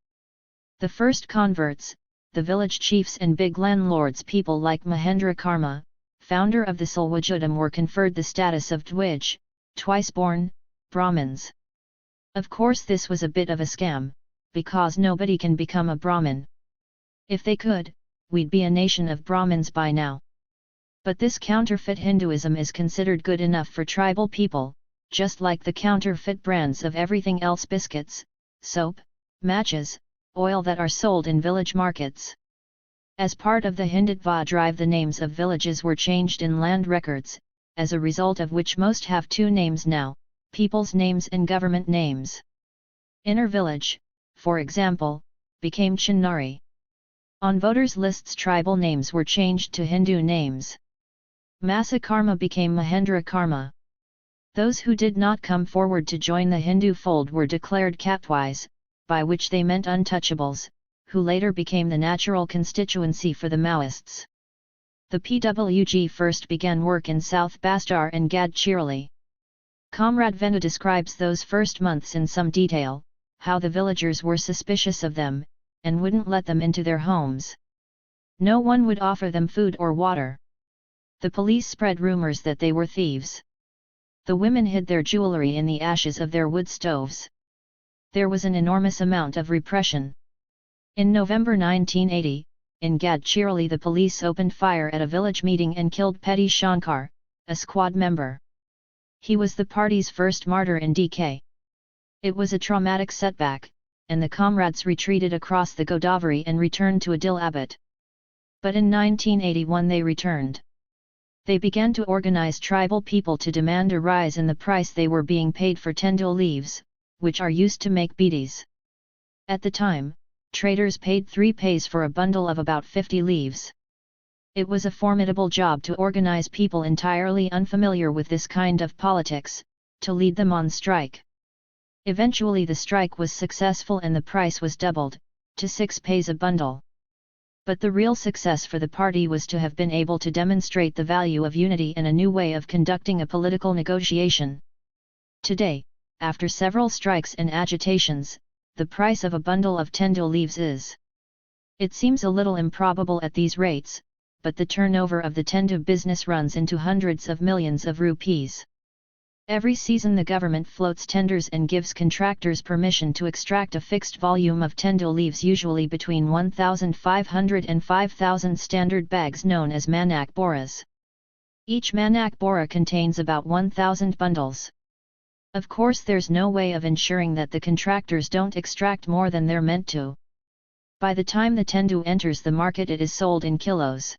The first converts, the village chiefs and big landlords, people like Mahendra Karma, founder of the Salwajudam, were conferred the status of Dwij, twice-born, Brahmins. Of course this was a bit of a scam, because nobody can become a Brahmin. If they could, we'd be a nation of Brahmins by now. But this counterfeit Hinduism is considered good enough for tribal people, just like the counterfeit brands of everything else: biscuits, soap, matches, oil that are sold in village markets. As part of the Hindutva drive, the names of villages were changed in land records, as a result of which most have two names now: people's names and government names. Inner village, for example, became Chinnari. On voters' lists, tribal names were changed to Hindu names. Masa Karma became Mahendra Karma. Those who did not come forward to join the Hindu fold were declared Kaptwais, by which they meant untouchables, who later became the natural constituency for the Maoists. The PWG first began work in South Bastar and Gadchirali. Comrade Venu describes those first months in some detail, how the villagers were suspicious of them, and wouldn't let them into their homes. No one would offer them food or water. The police spread rumors that they were thieves. The women hid their jewelry in the ashes of their wood stoves. There was an enormous amount of repression. In November 1980, in Gadchirali, the police opened fire at a village meeting and killed Petty Shankar, a squad member. He was the party's first martyr in DK. It was a traumatic setback, and the comrades retreated across the Godavari and returned to Adilabad. But in 1981 they returned. They began to organize tribal people to demand a rise in the price they were being paid for tendul leaves, which are used to make beedis. At the time, traders paid 3 paise for a bundle of about 50 leaves. It was a formidable job to organize people entirely unfamiliar with this kind of politics, to lead them on strike. Eventually the strike was successful and the price was doubled, to 6 paise a bundle. But the real success for the party was to have been able to demonstrate the value of unity and a new way of conducting a political negotiation. Today, after several strikes and agitations, the price of a bundle of tendul leaves is. It seems a little improbable at these rates, but the turnover of the tendu business runs into hundreds of millions of rupees. Every season the government floats tenders and gives contractors permission to extract a fixed volume of tendul leaves, usually between 1,500 and 5,000 standard bags known as manak boras. Each manak bora contains about 1,000 bundles. Of course there's no way of ensuring that the contractors don't extract more than they're meant to. By the time the tendu enters the market it is sold in kilos.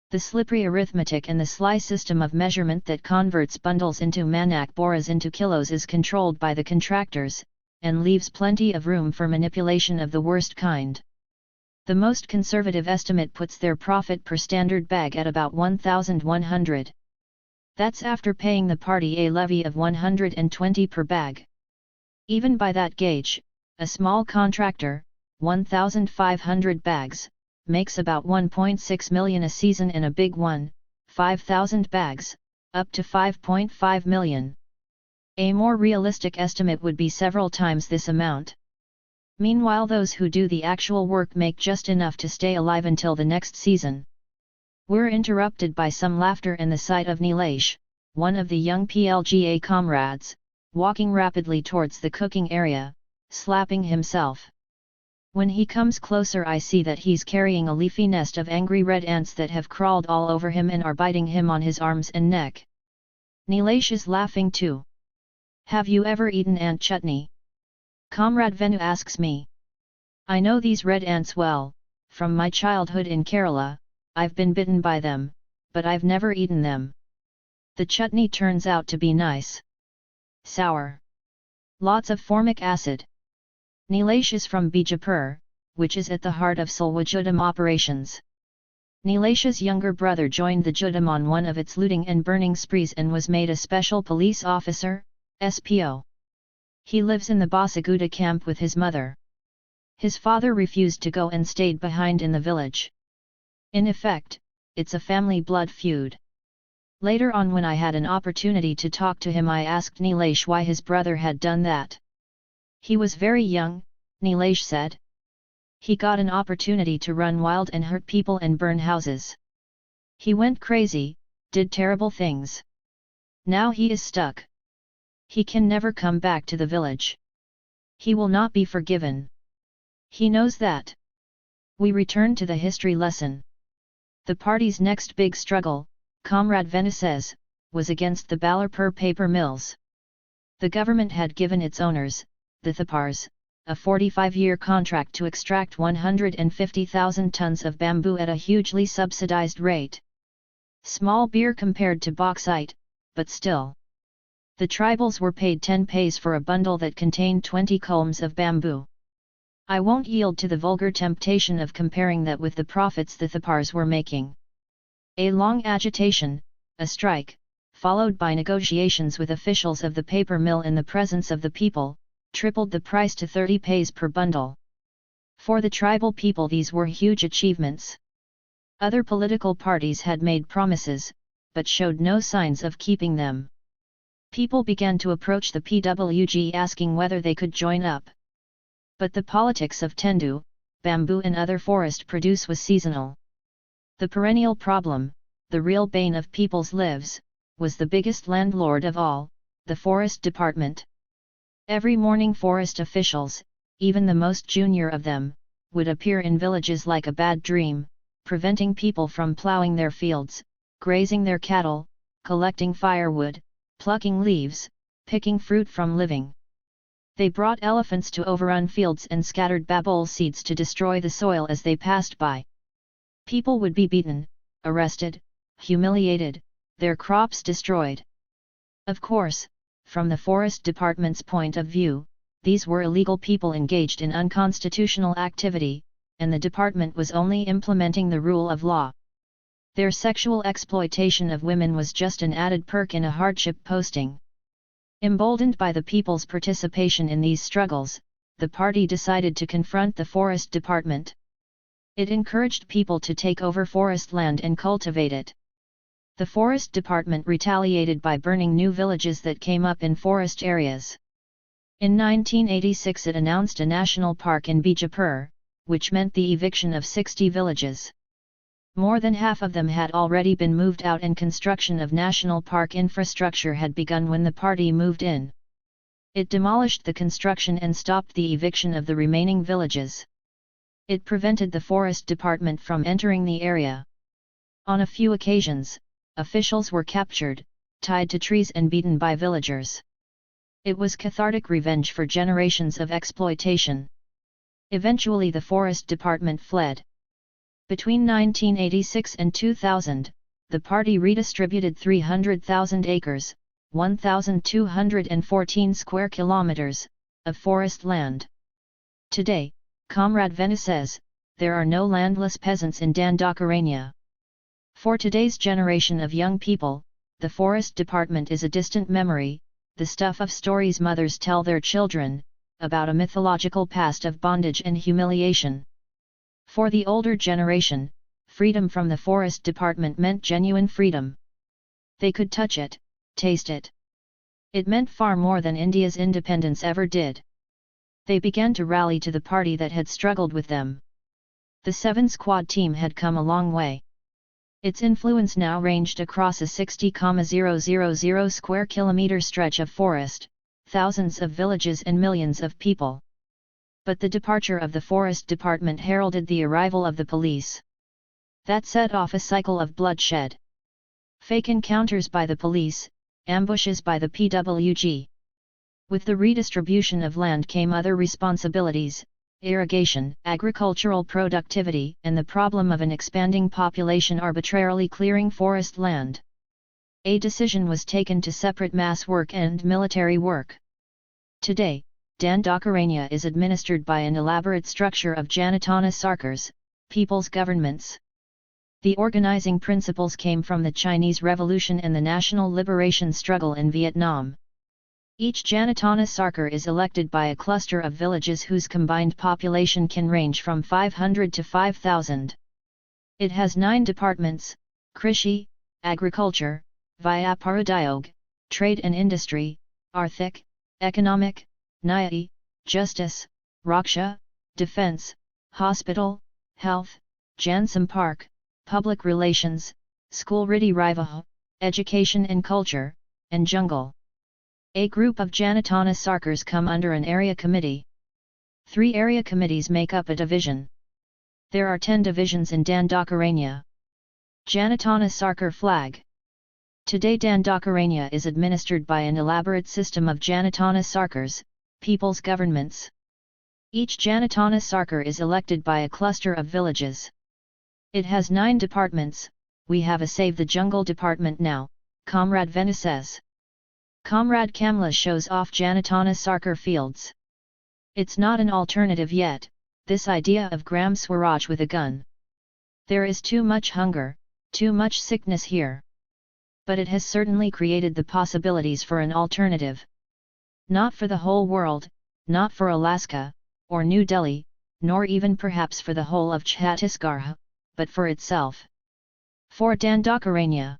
The slippery arithmetic and the sly system of measurement that converts bundles into manak boras into kilos is controlled by the contractors, and leaves plenty of room for manipulation of the worst kind. The most conservative estimate puts their profit per standard bag at about 1,100. That's after paying the party a levy of 120 per bag. Even by that gauge, a small contractor, 1,500 bags, makes about 1.6 million a season, and a big one, 5,000 bags, up to 5.5 million. A more realistic estimate would be several times this amount. Meanwhile those who do the actual work make just enough to stay alive until the next season. We're interrupted by some laughter and the sight of Nilesh, one of the young PLGA comrades, walking rapidly towards the cooking area, slapping himself. When he comes closer I see that he's carrying a leafy nest of angry red ants that have crawled all over him and are biting him on his arms and neck. Nilesh is laughing too. Have you ever eaten ant chutney? Comrade Venu asks me. I know these red ants well, from my childhood in Kerala. I've been bitten by them, but I've never eaten them. The chutney turns out to be nice. Sour. Lots of formic acid. Nilesh is from Bijapur, which is at the heart of Salwajudam operations. Nilesh's younger brother joined the Judam on one of its looting and burning sprees and was made a special police officer, SPO. He lives in the Basaguda camp with his mother. His father refused to go and stayed behind in the village. In effect, it's a family blood feud. Later on, when I had an opportunity to talk to him, I asked Nilesh why his brother had done that. He was very young, Nilesh said. He got an opportunity to run wild and hurt people and burn houses. He went crazy, did terrible things. Now he is stuck. He can never come back to the village. He will not be forgiven. He knows that. We return to the history lesson. The party's next big struggle, Comrade Vena says, was against the Ballarpur paper mills. The government had given its owners, the Thapars, a 45-year contract to extract 150,000 tons of bamboo at a hugely subsidized rate. Small beer compared to bauxite, but still. The tribals were paid 10 paise for a bundle that contained 20 culms of bamboo. I won't yield to the vulgar temptation of comparing that with the profits the Thapars were making. A long agitation, a strike, followed by negotiations with officials of the paper mill in the presence of the people, tripled the price to 30 paise per bundle. For the tribal people these were huge achievements. Other political parties had made promises, but showed no signs of keeping them. People began to approach the PWG asking whether they could join up. But the politics of tendu, bamboo and other forest produce was seasonal. The perennial problem, the real bane of people's lives, was the biggest landlord of all, the Forest Department. Every morning forest officials, even the most junior of them, would appear in villages like a bad dream, preventing people from plowing their fields, grazing their cattle, collecting firewood, plucking leaves, picking fruit from living. They brought elephants to overrun fields and scattered babol seeds to destroy the soil as they passed by. People would be beaten, arrested, humiliated, their crops destroyed. Of course, from the Forest Department's point of view, these were illegal people engaged in unconstitutional activity, and the department was only implementing the rule of law. Their sexual exploitation of women was just an added perk in a hardship posting. Emboldened by the people's participation in these struggles, the party decided to confront the Forest Department. It encouraged people to take over forest land and cultivate it. The Forest Department retaliated by burning new villages that came up in forest areas. In 1986 it announced a national park in Bijapur, which meant the eviction of 60 villages. More than half of them had already been moved out and construction of national park infrastructure had begun when the party moved in. It demolished the construction and stopped the eviction of the remaining villages. It prevented the Forest Department from entering the area. On a few occasions, officials were captured, tied to trees and beaten by villagers. It was cathartic revenge for generations of exploitation. Eventually the Forest Department fled. Between 1986 and 2000, the party redistributed 300,000 acres, 1,214 square kilometers, of forest land. Today, Comrade Vena says, there are no landless peasants in Dandakaranya. For today's generation of young people, the Forest Department is a distant memory, the stuff of stories mothers tell their children, about a mythological past of bondage and humiliation. For the older generation, freedom from the Forest Department meant genuine freedom. They could touch it, taste it. It meant far more than India's independence ever did. They began to rally to the party that had struggled with them. The 7 Squad team had come a long way. Its influence now ranged across a 60,000 square kilometer stretch of forest, thousands of villages and millions of people. But the departure of the Forest Department heralded the arrival of the police. That set off a cycle of bloodshed. Fake encounters by the police, ambushes by the PWG. With the redistribution of land came other responsibilities, irrigation, agricultural productivity, and the problem of an expanding population arbitrarily clearing forest land. A decision was taken to separate mass work and military work. Today, Dandakaranya is administered by an elaborate structure of Janatana Sarkars, people's governments. The organizing principles came from the Chinese Revolution and the national liberation struggle in Vietnam. Each Janatana Sarkar is elected by a cluster of villages whose combined population can range from 500 to 5,000. It has 9 departments: Krishi, Agriculture, Vyaparadayog, Trade and Industry, Arthik, Economic, Nyaya, Justice, Raksha, Defense, Hospital, Health, Jansampark, Public Relations, School Riti Rivaha, Education and Culture, and Jungle. A group of Janatana Sarkars come under an area committee. 3 area committees make up a division. There are 10 divisions in Dandakaranya. Janatana Sarkar flag. Today Dandakaranya is administered by an elaborate system of Janatana Sarkars, people's governments. Each Janatana Sarkar is elected by a cluster of villages. It has 9 departments. We have a Save the Jungle department now, Comrade Venu says. Comrade Kamla shows off Janatana Sarkar fields. It's not an alternative yet, this idea of Gram Swaraj with a gun. There is too much hunger, too much sickness here. But it has certainly created the possibilities for an alternative. Not for the whole world, not for Alaska, or New Delhi, nor even perhaps for the whole of Chhattisgarh, but for itself. For Dandakaranya.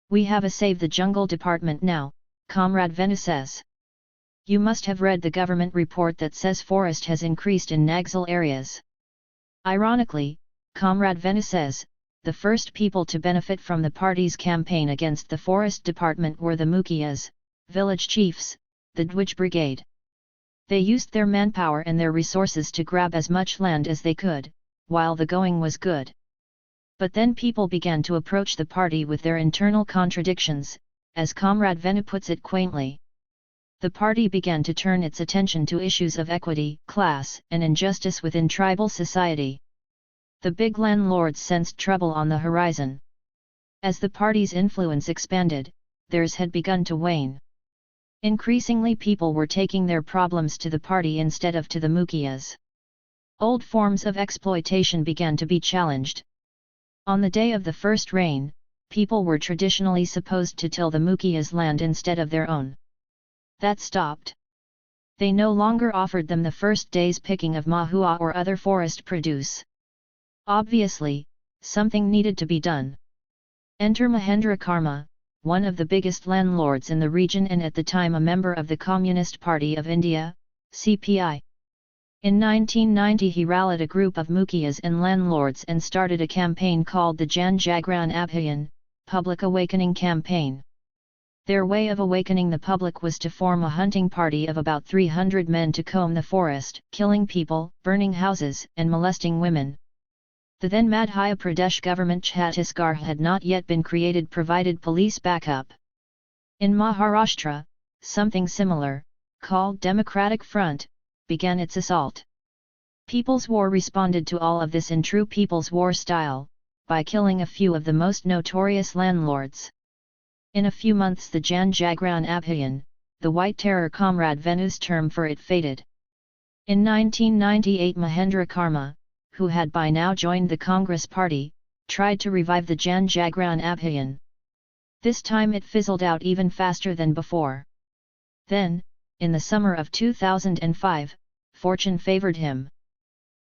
We have a Save the Jungle department now, Comrade Venu says. You must have read the government report that says forest has increased in Naxal areas. Ironically, Comrade Venu says, the first people to benefit from the party's campaign against the forest department were the Mukhiyas, village chiefs, the Dwij Brigade. They used their manpower and their resources to grab as much land as they could, while the going was good. But then people began to approach the party with their internal contradictions, as Comrade Venu puts it quaintly. The party began to turn its attention to issues of equity, class, and injustice within tribal society. The big landlords sensed trouble on the horizon. As the party's influence expanded, theirs had begun to wane. Increasingly people were taking their problems to the party instead of to the Mukhiyas. Old forms of exploitation began to be challenged. On the day of the first rain, people were traditionally supposed to till the Mukhiyas' land instead of their own. That stopped. They no longer offered them the first day's picking of mahua or other forest produce. Obviously, something needed to be done. Enter Mahendra Karma, one of the biggest landlords in the region and at the time a member of the Communist Party of India, CPI. In 1990 he rallied a group of Mukhiyas and landlords and started a campaign called the Jan Jagran Abhiyan, Public Awakening Campaign. Their way of awakening the public was to form a hunting party of about 300 men to comb the forest, killing people, burning houses, and molesting women. The then Madhya Pradesh government Chhattisgarh had not yet been created, provided police backup. In Maharashtra, something similar, called Democratic Front, began its assault. People's War responded to all of this in true People's War style, by killing a few of the most notorious landlords. In a few months the Jan Jagran Abhiyan, the White Terror Comrade Venu's term for it faded. In 1998 Mahendra Karma, who had by now joined the Congress Party, tried to revive the Jan Jagran Abhiyan. This time it fizzled out even faster than before. Then, in the summer of 2005, fortune favored him.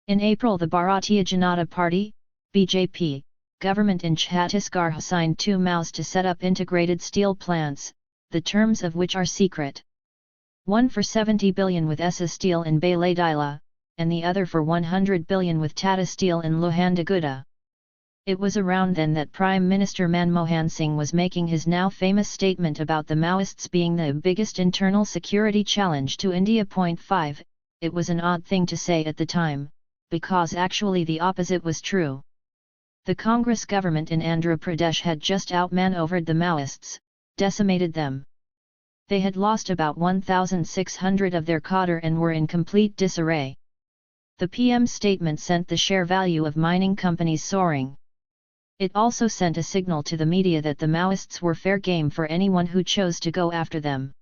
In April the Bharatiya Janata Party, BJP, government in Chhattisgarh signed 2 MOUs to set up integrated steel plants, the terms of which are secret. One for 70 billion with Essa Steel in Baladila, and the other for 100 billion with Tata Steel in Lohandaguda. It was around then that Prime Minister Manmohan Singh was making his now famous statement about the Maoists being the biggest internal security challenge to India. 5. It was an odd thing to say at the time, because actually the opposite was true. The Congress government in Andhra Pradesh had just outmaneuvered the Maoists, decimated them. They had lost about 1,600 of their cadre and were in complete disarray. The PM's statement sent the share value of mining companies soaring. It also sent a signal to the media that the Maoists were fair game for anyone who chose to go after them.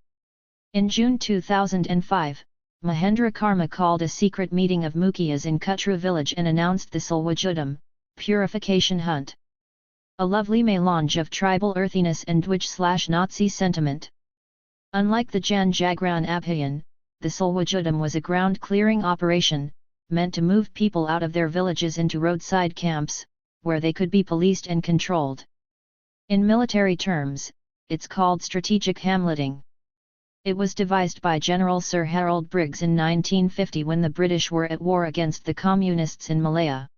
In June 2005, Mahendra Karma called a secret meeting of Mukhiyas in Kuttra village and announced the Salwajudam, purification hunt. A lovely melange of tribal earthiness and Dwij/Nazi sentiment. Unlike the Jan Jagran Abhayan, the Salwajudam was a ground-clearing operation, meant to move people out of their villages into roadside camps, where they could be policed and controlled. In military terms, it's called strategic hamletting. It was devised by General Sir Harold Briggs in 1950 when the British were at war against the Communists in Malaya.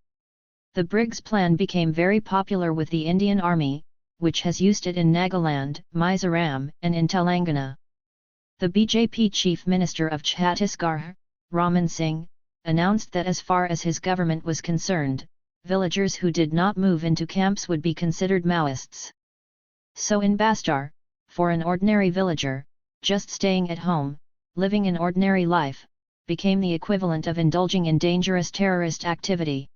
The Briggs plan became very popular with the Indian Army, which has used it in Nagaland, Mizoram, and in Telangana. The BJP Chief Minister of Chhattisgarh, Raman Singh, announced that as far as his government was concerned, villagers who did not move into camps would be considered Maoists. So in Bastar, for an ordinary villager, just staying at home, living an ordinary life, became the equivalent of indulging in dangerous terrorist activity.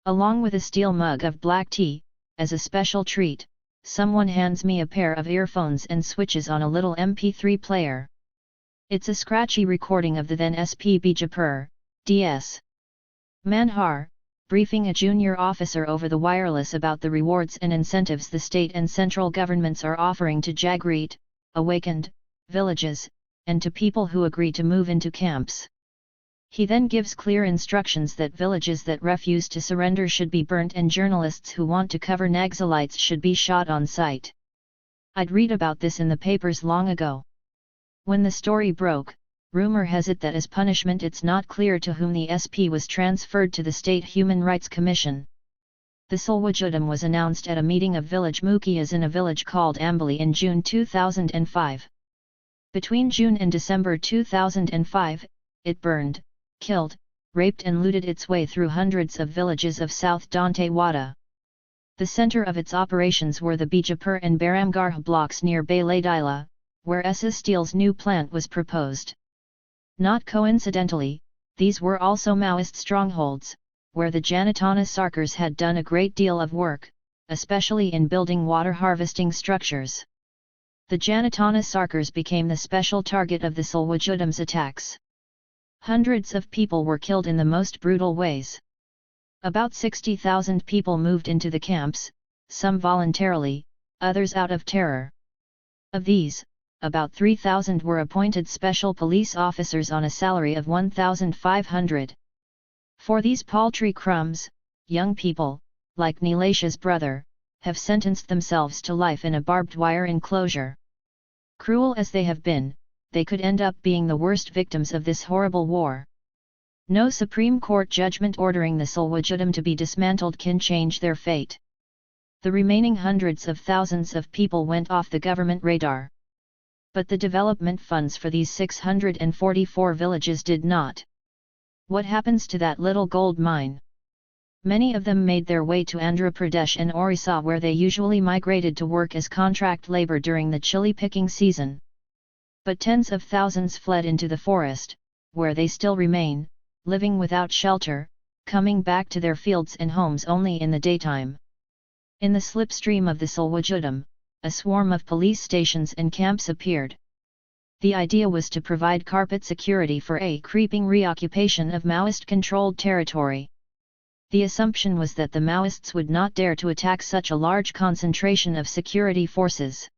Along with a steel mug of black tea, as a special treat, someone hands me a pair of earphones and switches on a little MP3 player. It's a scratchy recording of the then SP Bijapur, DS. Manhar, briefing a junior officer over the wireless about the rewards and incentives the state and central governments are offering to Jagreet, awakened, villages, and to people who agree to move into camps. He then gives clear instructions that villages that refuse to surrender should be burnt and journalists who want to cover Naxalites should be shot on sight. I'd read about this in the papers long ago. When the story broke, rumor has it that as punishment it's not clear to whom the SP was transferred to the State Human Rights Commission. The Salwajudam was announced at a meeting of village Mukhiyas in a village called Ambali in June 2005. Between June and December 2005, it burned, killed, raped and looted its way through hundreds of villages of South Dantewada. The center of its operations were the Bijapur and Baramgarh blocks near Baladila, where SS Steel's new plant was proposed. Not coincidentally, these were also Maoist strongholds, where the Janatana Sarkars had done a great deal of work, especially in building water harvesting structures. The Janatana Sarkars became the special target of the Salwajudam's attacks. Hundreds of people were killed in the most brutal ways. About 60,000 people moved into the camps, some voluntarily, others out of terror. Of these, about 3,000 were appointed special police officers on a salary of 1,500. For these paltry crumbs, young people, like Nilesha's brother, have sentenced themselves to life in a barbed wire enclosure. Cruel as they have been, they could end up being the worst victims of this horrible war. No Supreme Court judgment ordering the Salwajudam to be dismantled can change their fate. The remaining hundreds of thousands of people went off the government radar. But the development funds for these 644 villages did not. What happens to that little gold mine? Many of them made their way to Andhra Pradesh and Orissa, where they usually migrated to work as contract labor during the chili picking season. But tens of thousands fled into the forest, where they still remain, living without shelter, coming back to their fields and homes only in the daytime. In the slipstream of the Salwajudam, a swarm of police stations and camps appeared. The idea was to provide carpet security for a creeping reoccupation of Maoist-controlled territory. The assumption was that the Maoists would not dare to attack such a large concentration of security forces.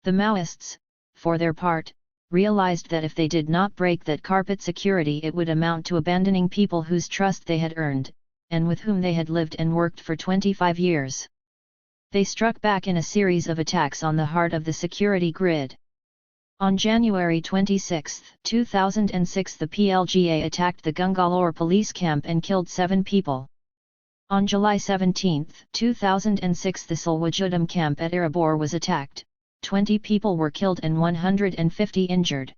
The Maoists, for their part, realized that if they did not break that carpet security it would amount to abandoning people whose trust they had earned, and with whom they had lived and worked for 25 years. They struck back in a series of attacks on the heart of the security grid. On January 26, 2006, the PLGA attacked the Gungalore police camp and killed 7 people. On July 17, 2006, the Salwajudam camp at Irabor was attacked. 20 people were killed and 150 injured.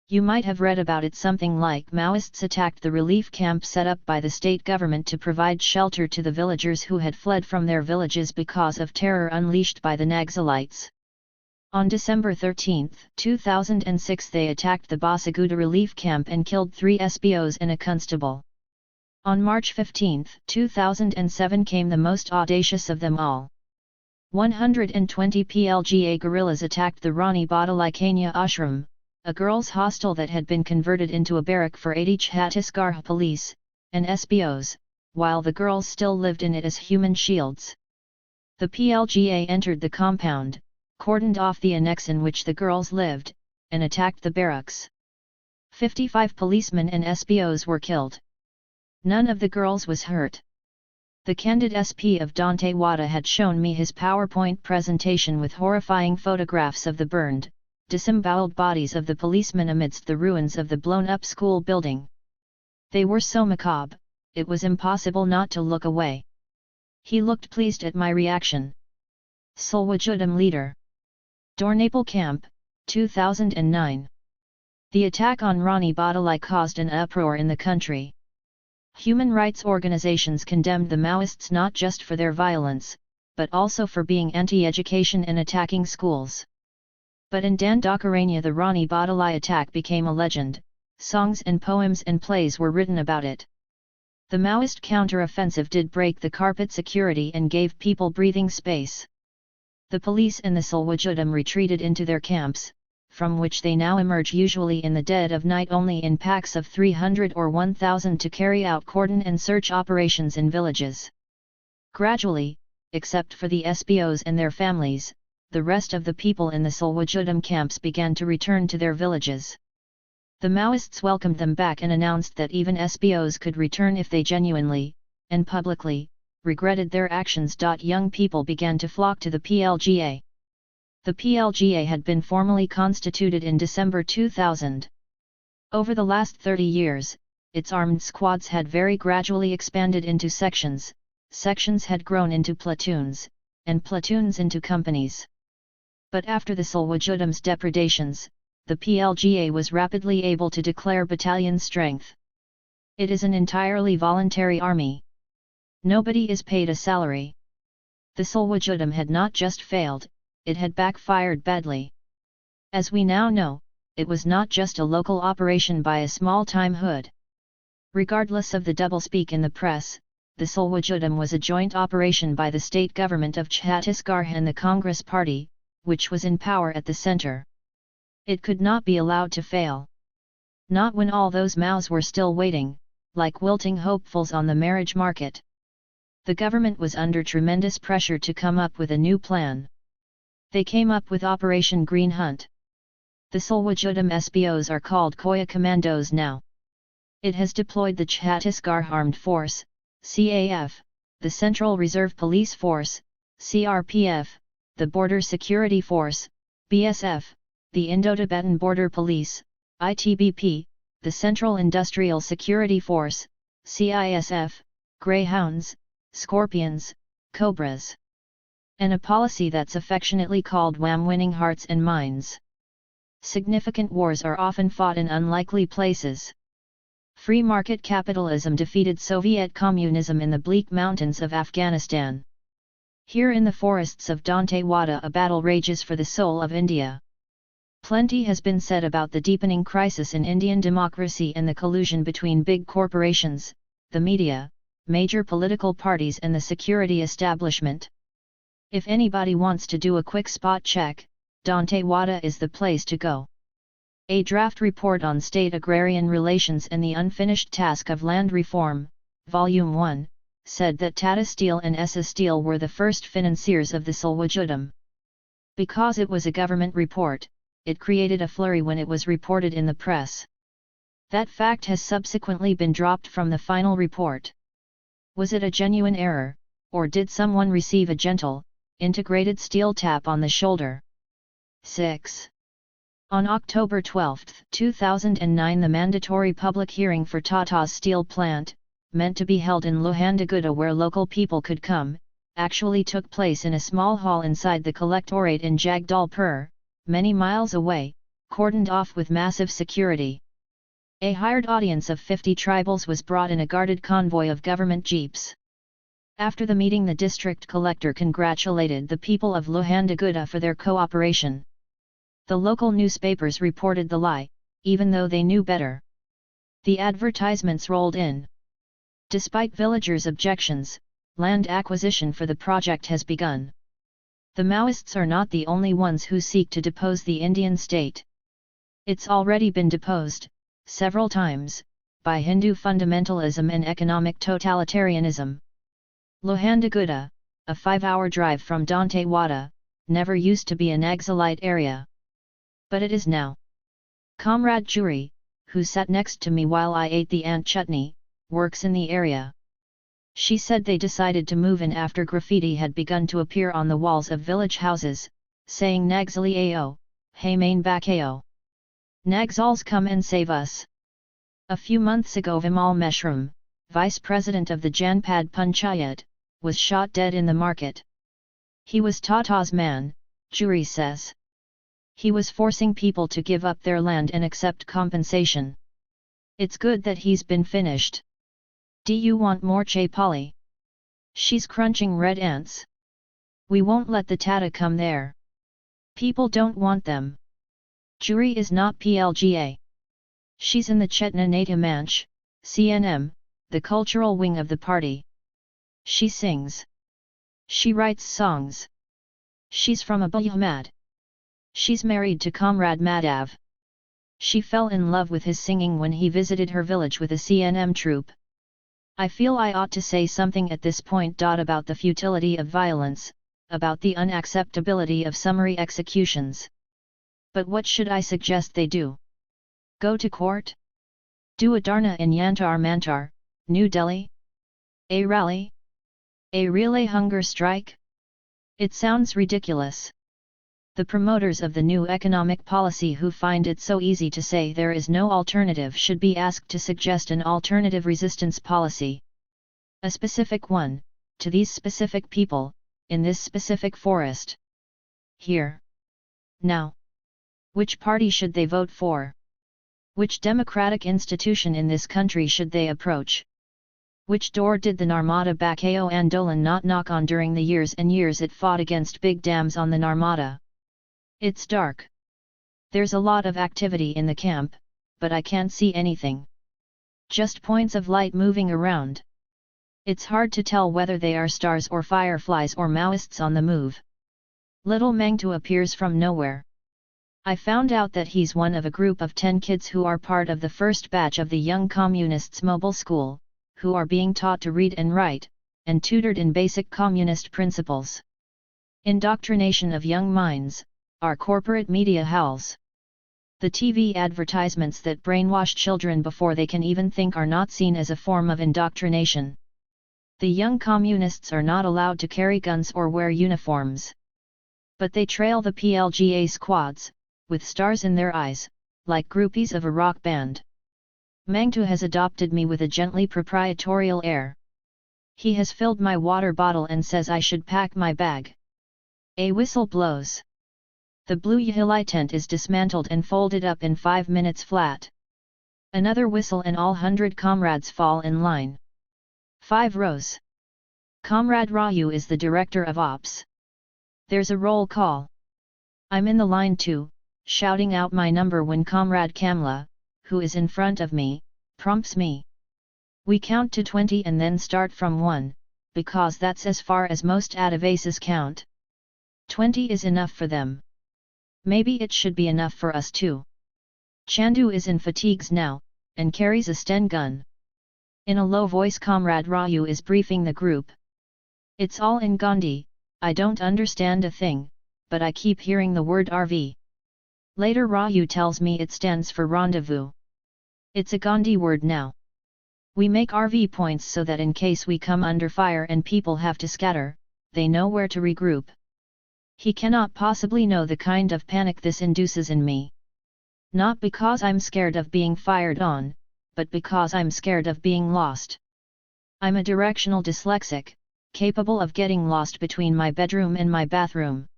You might have read about it something like Maoists attacked the relief camp set up by the state government to provide shelter to the villagers who had fled from their villages because of terror unleashed by the Naxalites. On December 13, 2006, they attacked the Basaguda relief camp and killed 3 SBOs and a constable. On March 15, 2007 came the most audacious of them all. 120 PLGA guerrillas attacked the Rani Badalikania ashram, a girls' hostel that had been converted into a barrack for 80 Chhattisgarh police and SBOs, while the girls still lived in it as human shields. The PLGA entered the compound, cordoned off the annex in which the girls lived, and attacked the barracks. 55 policemen and SBOs were killed. None of the girls was hurt. The candid SP of Dantewada had shown me his PowerPoint presentation with horrifying photographs of the burned, disemboweled bodies of the policemen amidst the ruins of the blown-up school building. They were so macabre, it was impossible not to look away. He looked pleased at my reaction. Solwajudam leader. Dornapal Camp, 2009. The attack on Rani Badalai caused an uproar in the country. Human rights organizations condemned the Maoists not just for their violence, but also for being anti-education and attacking schools. But in Dandakaranya the Rani Badalai attack became a legend. Songs and poems and plays were written about it. The Maoist counter-offensive did break the carpet security and gave people breathing space. The police and the Solwajudam retreated into their camps, from which they now emerge usually in the dead of night only in packs of 300 or 1,000 to carry out cordon and search operations in villages. Gradually, except for the SBOs and their families, the rest of the people in the Solwajudam camps began to return to their villages. The Maoists welcomed them back and announced that even SBOs could return if they genuinely, and publicly, regretted their actions. Young people began to flock to the PLGA. The PLGA had been formally constituted in December 2000. Over the last 30 years, its armed squads had very gradually expanded into sections, sections had grown into platoons, and platoons into companies. But after the Solwajudam's depredations, the PLGA was rapidly able to declare battalion strength. It is an entirely voluntary army. Nobody is paid a salary. The Solwajudam had not just failed, it had backfired badly. As we now know, it was not just a local operation by a small-time hood. Regardless of the doublespeak in the press, the Solwajudam was a joint operation by the state government of Chhattisgarh and the Congress Party, which was in power at the centre. It could not be allowed to fail. Not when all those Maos were still waiting, like wilting hopefuls on the marriage market. The government was under tremendous pressure to come up with a new plan. They came up with Operation Green Hunt. The Solwajudam SBOs are called Koya Commandos now. It has deployed the Chhattisgarh Armed Force, CAF, the Central Reserve Police Force, CRPF, the Border Security Force, BSF, the Indo-Tibetan Border Police, ITBP, the Central Industrial Security Force, CISF, Greyhounds, Scorpions, Cobras. And a policy that's affectionately called WAM, winning hearts and minds. Significant wars are often fought in unlikely places. Free market capitalism defeated Soviet communism in the bleak mountains of Afghanistan. Here in the forests of Dantewada a battle rages for the soul of India. Plenty has been said about the deepening crisis in Indian democracy and the collusion between big corporations, the media, major political parties and the security establishment. If anybody wants to do a quick spot check, Dantewada is the place to go. A draft report on state agrarian relations and the unfinished task of land reform, Volume 1, said that Tata Steel and SS Steel were the first financiers of the Solwajudam. Because it was a government report, it created a flurry when it was reported in the press. That fact has subsequently been dropped from the final report. Was it a genuine error, or did someone receive a gentle, integrated steel tap on the shoulder? 6. On October 12, 2009 the mandatory public hearing for Tata's steel plant, meant to be held in Lohandaguda where local people could come, actually took place in a small hall inside the collectorate in Jagdalpur, many miles away, cordoned off with massive security. A hired audience of 50 tribals was brought in a guarded convoy of government jeeps. After the meeting the district collector congratulated the people of Lohandaguda for their cooperation. The local newspapers reported the lie, even though they knew better. The advertisements rolled in. Despite villagers' objections, land acquisition for the project has begun. The Maoists are not the only ones who seek to depose the Indian state. It's already been deposed, several times, by Hindu fundamentalism and economic totalitarianism. Lohandaguda, a 5-hour drive from Dantewada, never used to be an Naxalite area. But it is now. Comrade Juri, who sat next to me while I ate the ant chutney, works in the area. She said they decided to move in after graffiti had begun to appear on the walls of village houses, saying Naxali Ao, Hey main Bakao. Naxals come and save us. A few months ago Vimal Meshram, vice president of the Janpad Panchayat, was shot dead in the market. He was Tata's man, Juri says. He was forcing people to give up their land and accept compensation. It's good that he's been finished. Do you want more Chaipali? She's crunching red ants. We won't let the Tata come there. People don't want them. Juri is not PLGA. She's in the Chetna Nata Manch, CNM, the cultural wing of the party. She sings. She writes songs. She's from Abulhamad. She's married to Comrade Madhav. She fell in love with his singing when he visited her village with a CNM troupe. I feel I ought to say something at this point. About the futility of violence, about the unacceptability of summary executions. But what should I suggest they do? Go to court? Do a dharna in Yantar Mantar, New Delhi? A rally? A relay hunger strike? It sounds ridiculous. The promoters of the new economic policy who find it so easy to say there is no alternative should be asked to suggest an alternative resistance policy. A specific one, to these specific people, in this specific forest. Here. Now. Which party should they vote for? Which democratic institution in this country should they approach? Which door did the Narmada Bakao Andolan not knock on during the years and years it fought against big dams on the Narmada? It's dark. There's a lot of activity in the camp, but I can't see anything. Just points of light moving around. It's hard to tell whether they are stars or fireflies or Maoists on the move. Little Mangtu appears from nowhere. I found out that he's one of a group of 10 kids who are part of the first batch of the Young Communists Mobile School, who are being taught to read and write, and tutored in basic communist principles. Indoctrination of young minds, our corporate media howls. The TV advertisements that brainwash children before they can even think are not seen as a form of indoctrination. The young communists are not allowed to carry guns or wear uniforms. But they trail the PLGA squads, with stars in their eyes, like groupies of a rock band. Mangtu has adopted me with a gently proprietorial air. He has filled my water bottle and says I should pack my bag. A whistle blows. The blue Yahili tent is dismantled and folded up in 5 minutes flat. Another whistle and all 100 comrades fall in line. 5 rows. Comrade Raju is the director of ops. There's a roll call. I'm in the line too, shouting out my number when Comrade Kamla, who is in front of me, prompts me. We count to 20 and then start from 1, because that's as far as most Adivasis count. 20 is enough for them. Maybe it should be enough for us too. Chandu is in fatigues now, and carries a Sten gun. In a low voice Comrade Raju is briefing the group. It's all in Gandhi, I don't understand a thing, but I keep hearing the word RV. Later Raju tells me it stands for rendezvous. It's a Gandhi word now. We make RV points so that in case we come under fire and people have to scatter, they know where to regroup. He cannot possibly know the kind of panic this induces in me. Not because I'm scared of being fired on, but because I'm scared of being lost. I'm a directional dyslexic, capable of getting lost between my bedroom and my bathroom.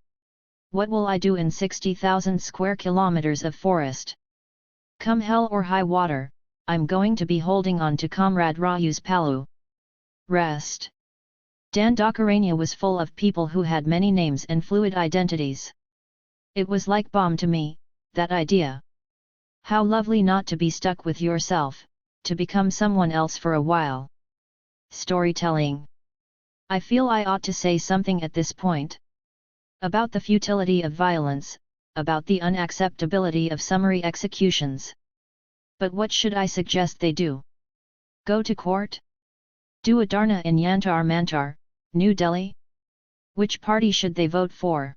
What will I do in 60,000 square kilometers of forest? Come hell or high water, I'm going to be holding on to Comrade Raju's palu. Rest. Dandakaranya was full of people who had many names and fluid identities. It was like balm to me, that idea. How lovely not to be stuck with yourself, to become someone else for a while. Storytelling. I feel I ought to say something at this point. About the futility of violence, about the unacceptability of summary executions. But what should I suggest they do? Go to court? Do a dharna in Yantar Mantar, New Delhi? Which party should they vote for?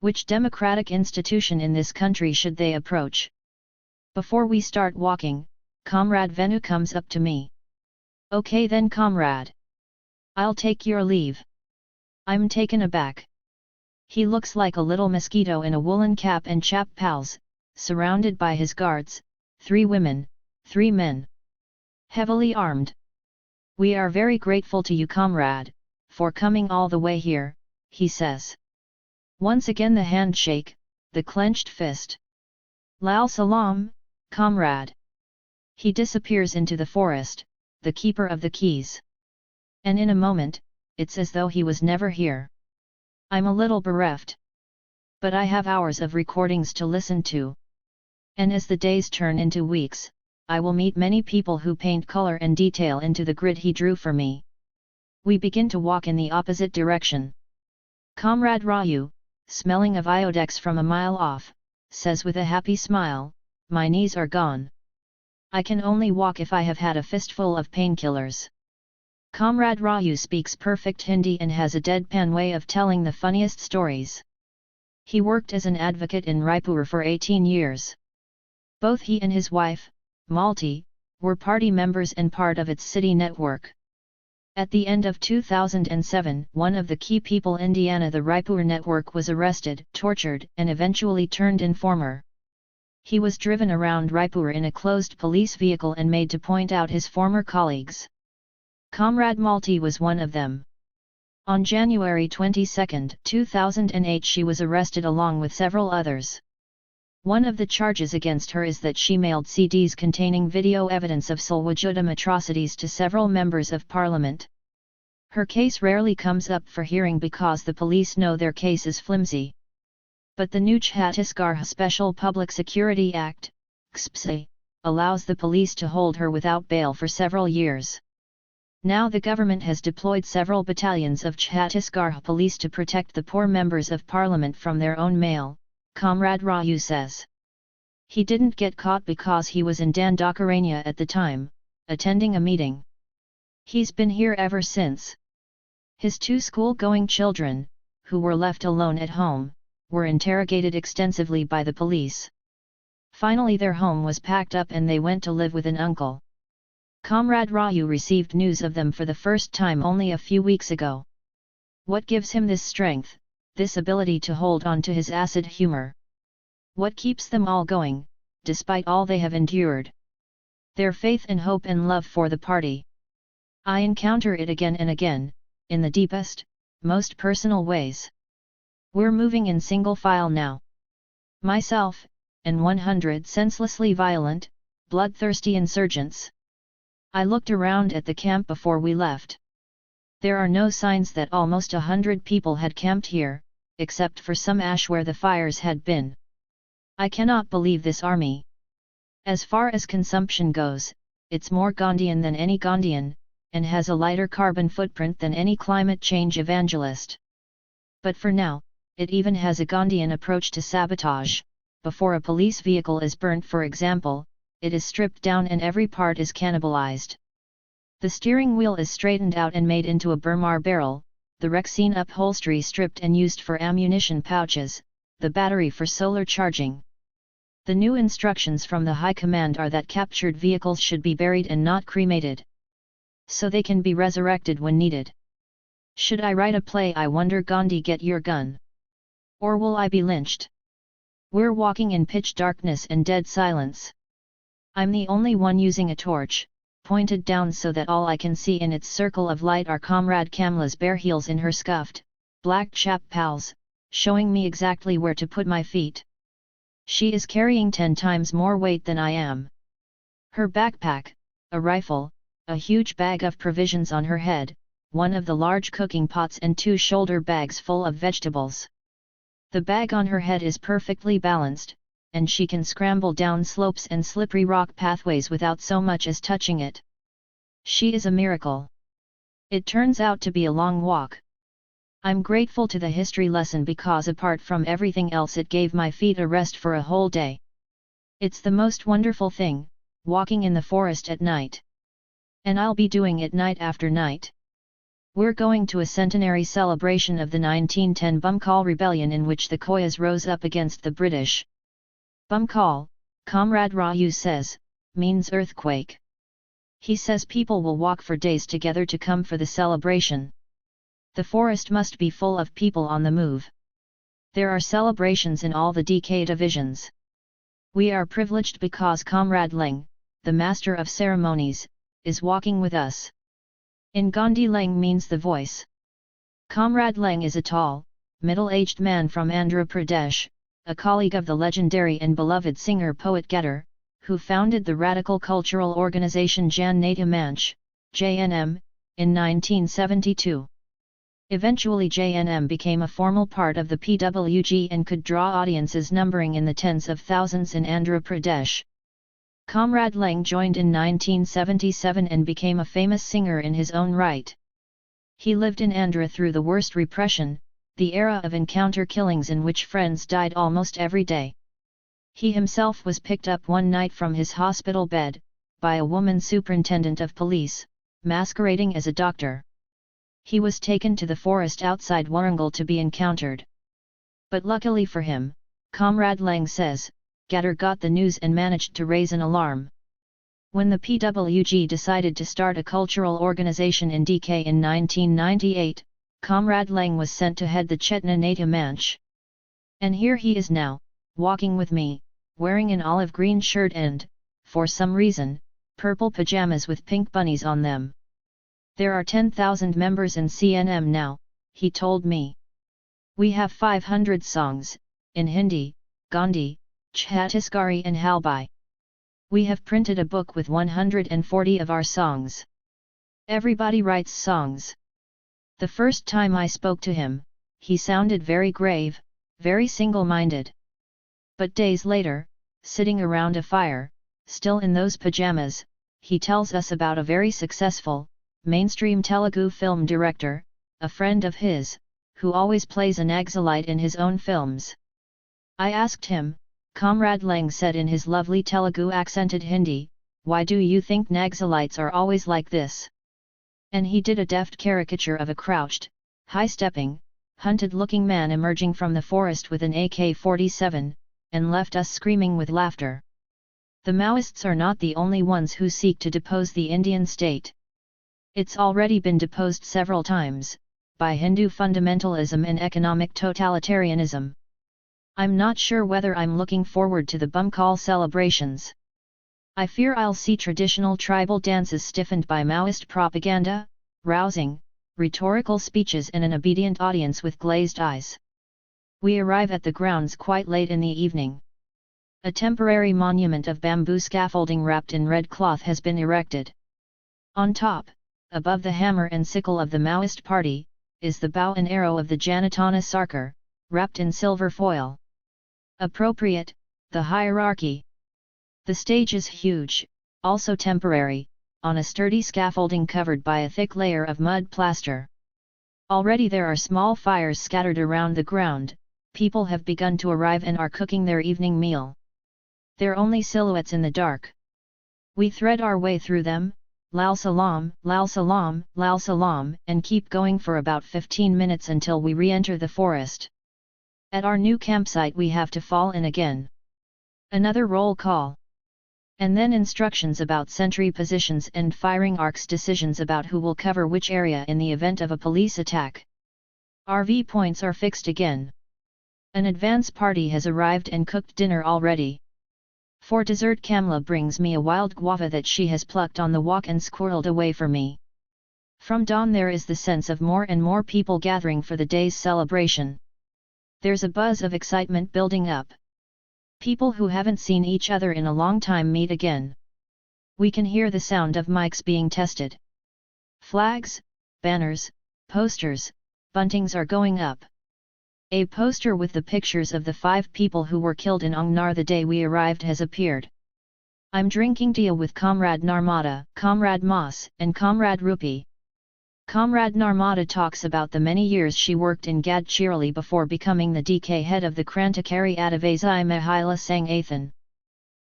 Which democratic institution in this country should they approach? Before we start walking, Comrade Venu comes up to me. Okay then, comrade. I'll take your leave. I'm taken aback. He looks like a little mosquito in a woolen cap and chap pals, surrounded by his guards, 3 women, 3 men. Heavily armed. We are very grateful to you, comrade, for coming all the way here, he says. Once again the handshake, the clenched fist. Lal salam, comrade. He disappears into the forest, the keeper of the keys. And in a moment, it's as though he was never here. I'm a little bereft. But I have hours of recordings to listen to. And as the days turn into weeks, I will meet many people who paint color and detail into the grid he drew for me. We begin to walk in the opposite direction. Comrade Raju, smelling of iodex from a mile off, says with a happy smile, my knees are gone. I can only walk if I have had a fistful of painkillers. Comrade Raju speaks perfect Hindi and has a deadpan way of telling the funniest stories. He worked as an advocate in Raipur for 18 years. Both he and his wife, Malti, were party members and part of its city network. At the end of 2007, one of the key people Indiana the Raipur network was arrested, tortured and eventually turned informer. He was driven around Raipur in a closed police vehicle and made to point out his former colleagues. Comrade Malti was one of them. On January 22, 2008 she was arrested along with several others. One of the charges against her is that she mailed CDs containing video evidence of Salwajudam atrocities to several members of parliament. Her case rarely comes up for hearing because the police know their case is flimsy. But the new Chhattisgarh Special Public Security Act, XPSA, allows the police to hold her without bail for several years. Now the government has deployed several battalions of Chhattisgarh police to protect the poor members of parliament from their own mail, Comrade Raju says. He didn't get caught because he was in Dandakaranya at the time, attending a meeting. He's been here ever since. His 2 school-going children, who were left alone at home, were interrogated extensively by the police. Finally their home was packed up and they went to live with an uncle. Comrade Raju received news of them for the first time only a few weeks ago. What gives him this strength, this ability to hold on to his acid humor? What keeps them all going, despite all they have endured? Their faith and hope and love for the party. I encounter it again and again, in the deepest, most personal ways. We're moving in single file now. Myself, and 100 senselessly violent, bloodthirsty insurgents. I looked around at the camp before we left. There are no signs that almost 100 people had camped here, except for some ash where the fires had been. I cannot believe this army. As far as consumption goes, it's more Gandhian than any Gandhian, and has a lighter carbon footprint than any climate change evangelist. But for now, it even has a Gandhian approach to sabotage. Before a police vehicle is burnt, for example, it is stripped down and every part is cannibalized. The steering wheel is straightened out and made into a Burmar barrel, the Rexine upholstery stripped and used for ammunition pouches, the battery for solar charging. The new instructions from the High Command are that captured vehicles should be buried and not cremated, so they can be resurrected when needed. Should I write a play, I wonder, Gandhi, get your gun? Or will I be lynched? We're walking in pitch darkness and dead silence. I'm the only one using a torch, pointed down so that all I can see in its circle of light are Comrade Kamla's bare heels in her scuffed, black chap pals, showing me exactly where to put my feet. She is carrying 10 times more weight than I am. Her backpack, a rifle, a huge bag of provisions on her head, one of the large cooking pots and 2 shoulder bags full of vegetables. The bag on her head is perfectly balanced, and she can scramble down slopes and slippery rock pathways without so much as touching it. She is a miracle. It turns out to be a long walk. I'm grateful to the history lesson because apart from everything else it gave my feet a rest for a whole day. It's the most wonderful thing, walking in the forest at night. And I'll be doing it night after night. We're going to a centenary celebration of the 1910 Bumkal Rebellion in which the Koyas rose up against the British. Bumkal, Comrade Roy says, means earthquake. He says people will walk for days together to come for the celebration. The forest must be full of people on the move. There are celebrations in all the DK divisions. We are privileged because Comrade Leng, the master of ceremonies, is walking with us. In Gandhi Leng means the voice. Comrade Leng is a tall, middle-aged man from Andhra Pradesh, a colleague of the legendary and beloved singer-poet Gedar, who founded the radical cultural organization Jan Nata Manch, JNM, in 1972. Eventually JNM became a formal part of the PWG and could draw audiences numbering in the tens of thousands in Andhra Pradesh. Comrade Leng joined in 1977 and became a famous singer in his own right. He lived in Andhra through the worst repression, the era of encounter killings in which friends died almost every day. He himself was picked up one night from his hospital bed, by a woman superintendent of police, masquerading as a doctor. He was taken to the forest outside Warangal to be encountered. But luckily for him, Comrade Leng says, Gedar got the news and managed to raise an alarm. When the PWG decided to start a cultural organization in DK in 1998, Comrade Leng was sent to head the Chetna Nata Manch. And here he is now, walking with me, wearing an olive green shirt and, for some reason, purple pajamas with pink bunnies on them. There are 10,000 members in CNM now, he told me. We have 500 songs, in Hindi, Gandhi, Chhattisgarhi and Halbai. We have printed a book with 140 of our songs. Everybody writes songs. The first time I spoke to him, he sounded very grave, very single-minded. But days later, sitting around a fire, still in those pajamas, he tells us about a very successful, mainstream Telugu film director, a friend of his, who always plays a Naxalite in his own films. I asked him, Comrade Leng said in his lovely Telugu accented Hindi, why do you think Naxalites are always like this? And he did a deft caricature of a crouched, high-stepping, hunted-looking man emerging from the forest with an AK-47, and left us screaming with laughter. The Maoists are not the only ones who seek to depose the Indian state. It's already been deposed several times, by Hindu fundamentalism and economic totalitarianism. I'm not sure whether I'm looking forward to the Bumkal celebrations. I fear I'll see traditional tribal dances stiffened by Maoist propaganda, rousing, rhetorical speeches and an obedient audience with glazed eyes. We arrive at the grounds quite late in the evening. A temporary monument of bamboo scaffolding wrapped in red cloth has been erected. On top, above the hammer and sickle of the Maoist party, is the bow and arrow of the Janatana Sarkar, wrapped in silver foil. Appropriate, the hierarchy. The stage is huge, also temporary, on a sturdy scaffolding covered by a thick layer of mud plaster. Already there are small fires scattered around the ground, people have begun to arrive and are cooking their evening meal. They're only silhouettes in the dark. We thread our way through them, Lal Salam, Lal Salam, Lal Salam, and keep going for about 15 minutes until we re-enter the forest. At our new campsite we have to fall in again. Another roll call. And then instructions about sentry positions and firing arcs, decisions about who will cover which area in the event of a police attack. RV points are fixed again. An advance party has arrived and cooked dinner already. For dessert Kamla brings me a wild guava that she has plucked on the walk and squirreled away for me. From dawn there is the sense of more and more people gathering for the day's celebration. There's a buzz of excitement building up. People who haven't seen each other in a long time meet again. We can hear the sound of mics being tested. Flags, banners, posters, buntings are going up. A poster with the pictures of the 5 people who were killed in Ongnar the day we arrived has appeared. I'm drinking tea with Comrade Narmada, Comrade Moss, and Comrade Rupi. Comrade Narmada talks about the many years she worked in Gadchirali before becoming the DK head of the Krantakari Adivasi Mahila Sangathan.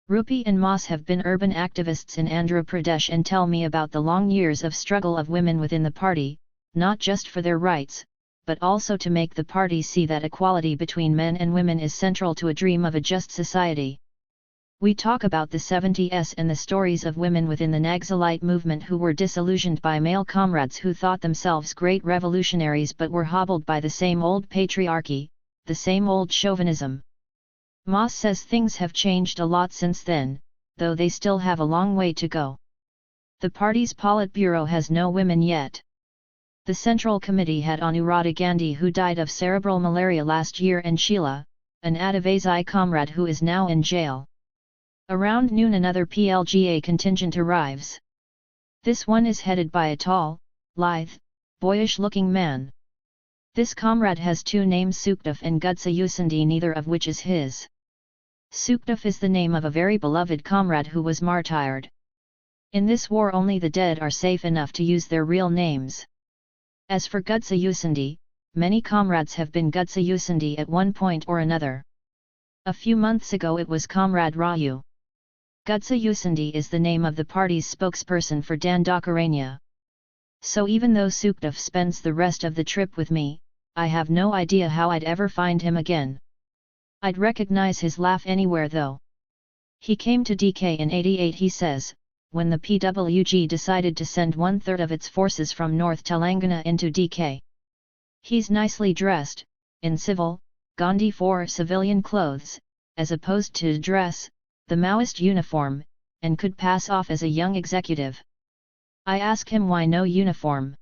Rupi and Moss have been urban activists in Andhra Pradesh and tell me about the long years of struggle of women within the party, not just for their rights, but also to make the party see that equality between men and women is central to a dream of a just society. We talk about the 70s and the stories of women within the Naxalite movement who were disillusioned by male comrades who thought themselves great revolutionaries but were hobbled by the same old patriarchy, the same old chauvinism. Moss says things have changed a lot since then, though they still have a long way to go. The party's Politburo has no women yet. The Central Committee had Anuradha Gandhi who died of cerebral malaria last year and Sheila, an Adivasi comrade who is now in jail. Around noon another PLGA contingent arrives. This one is headed by a tall, lithe, boyish-looking man. This comrade has two names Sukhdef and Gudsa Usandi, neither of which is his. Sukhdef is the name of a very beloved comrade who was martyred. In this war only the dead are safe enough to use their real names. As for Gudsa Usandi, many comrades have been Gudsa Usandi at one point or another. A few months ago it was Comrade Rayu. Gudsa Usandi is the name of the party's spokesperson for Dandakaranya. So even though Sukhdef spends the rest of the trip with me, I have no idea how I'd ever find him again. I'd recognize his laugh anywhere though. He came to DK in '88, he says, when the PWG decided to send 1/3 of its forces from North Telangana into DK. He's nicely dressed, in civil, Gandhi for civilian clothes, as opposed to dress, the Maoist uniform, and could pass off as a young executive. I ask him why no uniform.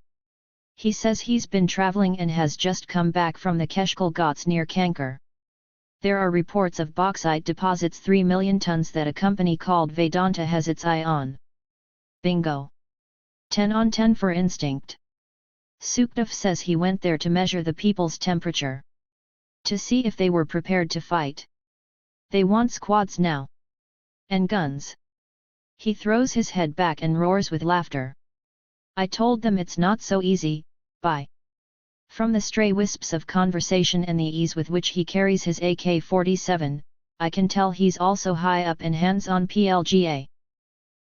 He says he's been travelling and has just come back from the Keshkal Ghats near Kankar. There are reports of bauxite deposits 3 million tons that a company called Vedanta has its eye on. Bingo! 10 on 10 for instinct. Sukhdef says he went there to measure the people's temperature. To see if they were prepared to fight. They want squads now. And guns. He throws his head back and roars with laughter. I told them it's not so easy, bye. From the stray wisps of conversation and the ease with which he carries his AK-47, I can tell he's also high up and hands-on PLGA.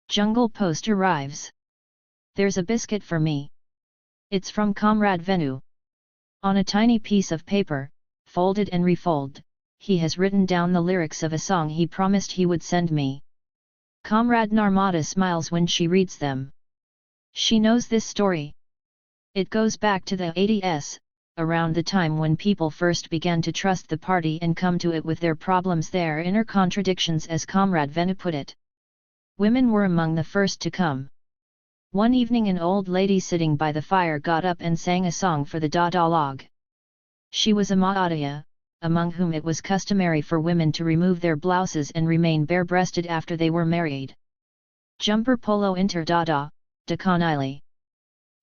Jungle Post arrives. There's a biscuit for me. It's from Comrade Venu. On a tiny piece of paper, folded and refolded, he has written down the lyrics of a song he promised he would send me. Comrade Narmada smiles when she reads them. She knows this story. It goes back to the 80s, around the time when people first began to trust the party and come to it with their problems, their inner contradictions, as Comrade Venu put it. Women were among the first to come. One evening an old lady sitting by the fire got up and sang a song for the Dada log. She was a Maadaya, among whom it was customary for women to remove their blouses and remain bare-breasted after they were married. Jumper polo inter Dada, Dakanili.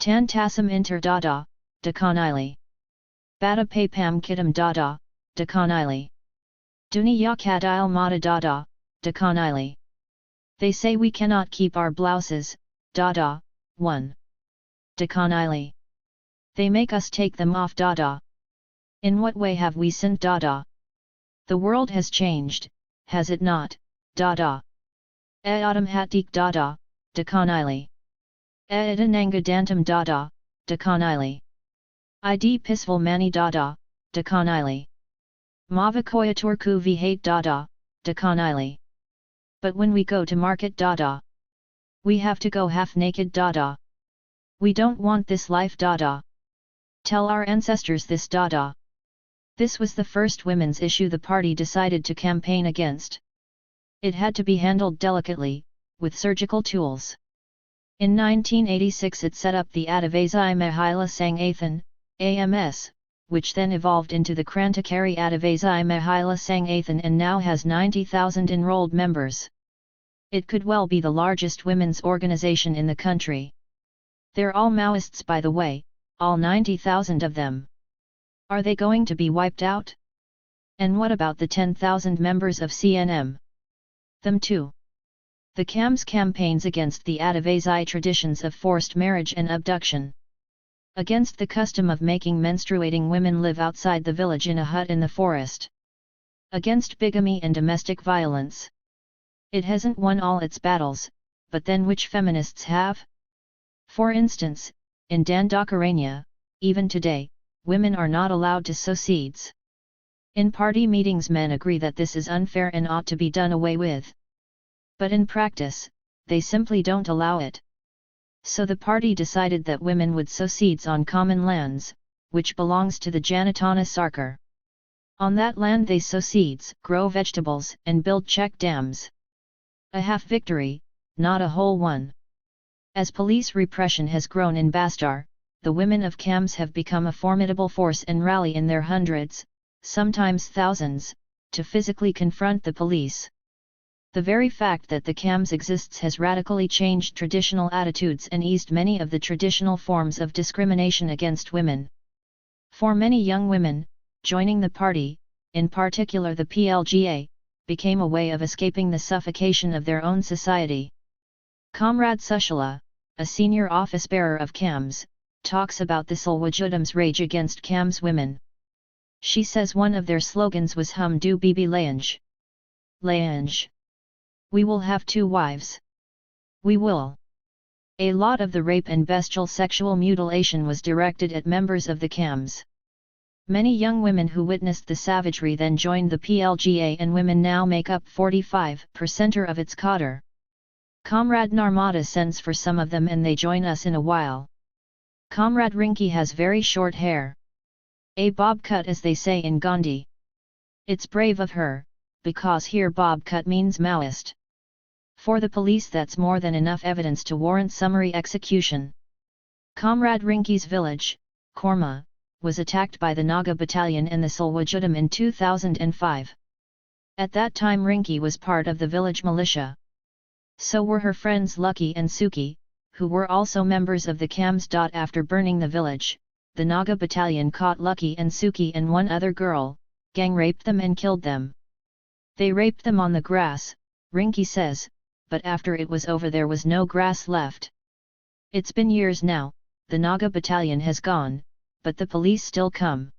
Tantasam inter Dada, Dakanili. Bada papam kitam Dada, Dakanili. Duniya kadile mata Dada, Dakanili. They say we cannot keep our blouses, Dada, 1. Dakanili. They make us take them off, Dada. In what way have we sinned, Dada? The world has changed, has it not, Dada? Adam hatik Dada, Dakanili. Edananga dantam Dada, Dakanili. Id pisval mani Dada, Dakanili. Mavakoya turku vihate Dada, Dakanili. But when we go to market, Dada, we have to go half naked, Dada. We don't want this life, Dada. Tell our ancestors this, Dada. This was the first women's issue the party decided to campaign against. It had to be handled delicately, with surgical tools. In 1986 it set up the Adivasi Mahila Sangathan, AMS, which then evolved into the Krantakari Adivasi Mahila Sangathan and now has 90,000 enrolled members. It could well be the largest women's organization in the country. They're all Maoists, by the way, all 90,000 of them. Are they going to be wiped out? And what about the 10,000 members of CNM? Them too. The CAM's campaigns against the Adivasi traditions of forced marriage and abduction. Against the custom of making menstruating women live outside the village in a hut in the forest. Against bigamy and domestic violence. It hasn't won all its battles, but then which feminists have? For instance, in Dandakaranya, even today, women are not allowed to sow seeds. In party meetings men agree that this is unfair and ought to be done away with. But in practice, they simply don't allow it. So the party decided that women would sow seeds on common lands, which belongs to the Janatana Sarkar. On that land they sow seeds, grow vegetables, and build check dams. A half victory, not a whole one. As police repression has grown in Bastar, the women of Cams have become a formidable force and rally in their hundreds, sometimes thousands, to physically confront the police. The very fact that the Cams exists has radically changed traditional attitudes and eased many of the traditional forms of discrimination against women. For many young women, joining the party, in particular the PLGA, became a way of escaping the suffocation of their own society. Comrade Sushala, a senior office bearer of Cams, talks about the Salwajudam's rage against Cams women. She says one of their slogans was Hum do bibi layange. Layange. We will have 2 wives. We will. A lot of the rape and bestial sexual mutilation was directed at members of the Cams. Many young women who witnessed the savagery then joined the PLGA, and women now make up 45% of its cadre. Comrade Narmada sends for some of them and they join us in a while. Comrade Rinki has very short hair. A bob cut, as they say in Gandhi. It's brave of her, because here bob cut means Maoist. For the police that's more than enough evidence to warrant summary execution. Comrade Rinki's village, Korma, was attacked by the Naga Battalion and the Salwajudam in 2005. At that time Rinki was part of the village militia. So were her friends Lucky and Suki, who were also members of the Cams. After burning the village, the Naga Battalion caught Lucky and Suki and one other girl, gang-raped them and killed them. They raped them on the grass, Rinki says, but after it was over there was no grass left. It's been years now, the Naga Battalion has gone, but the police still come.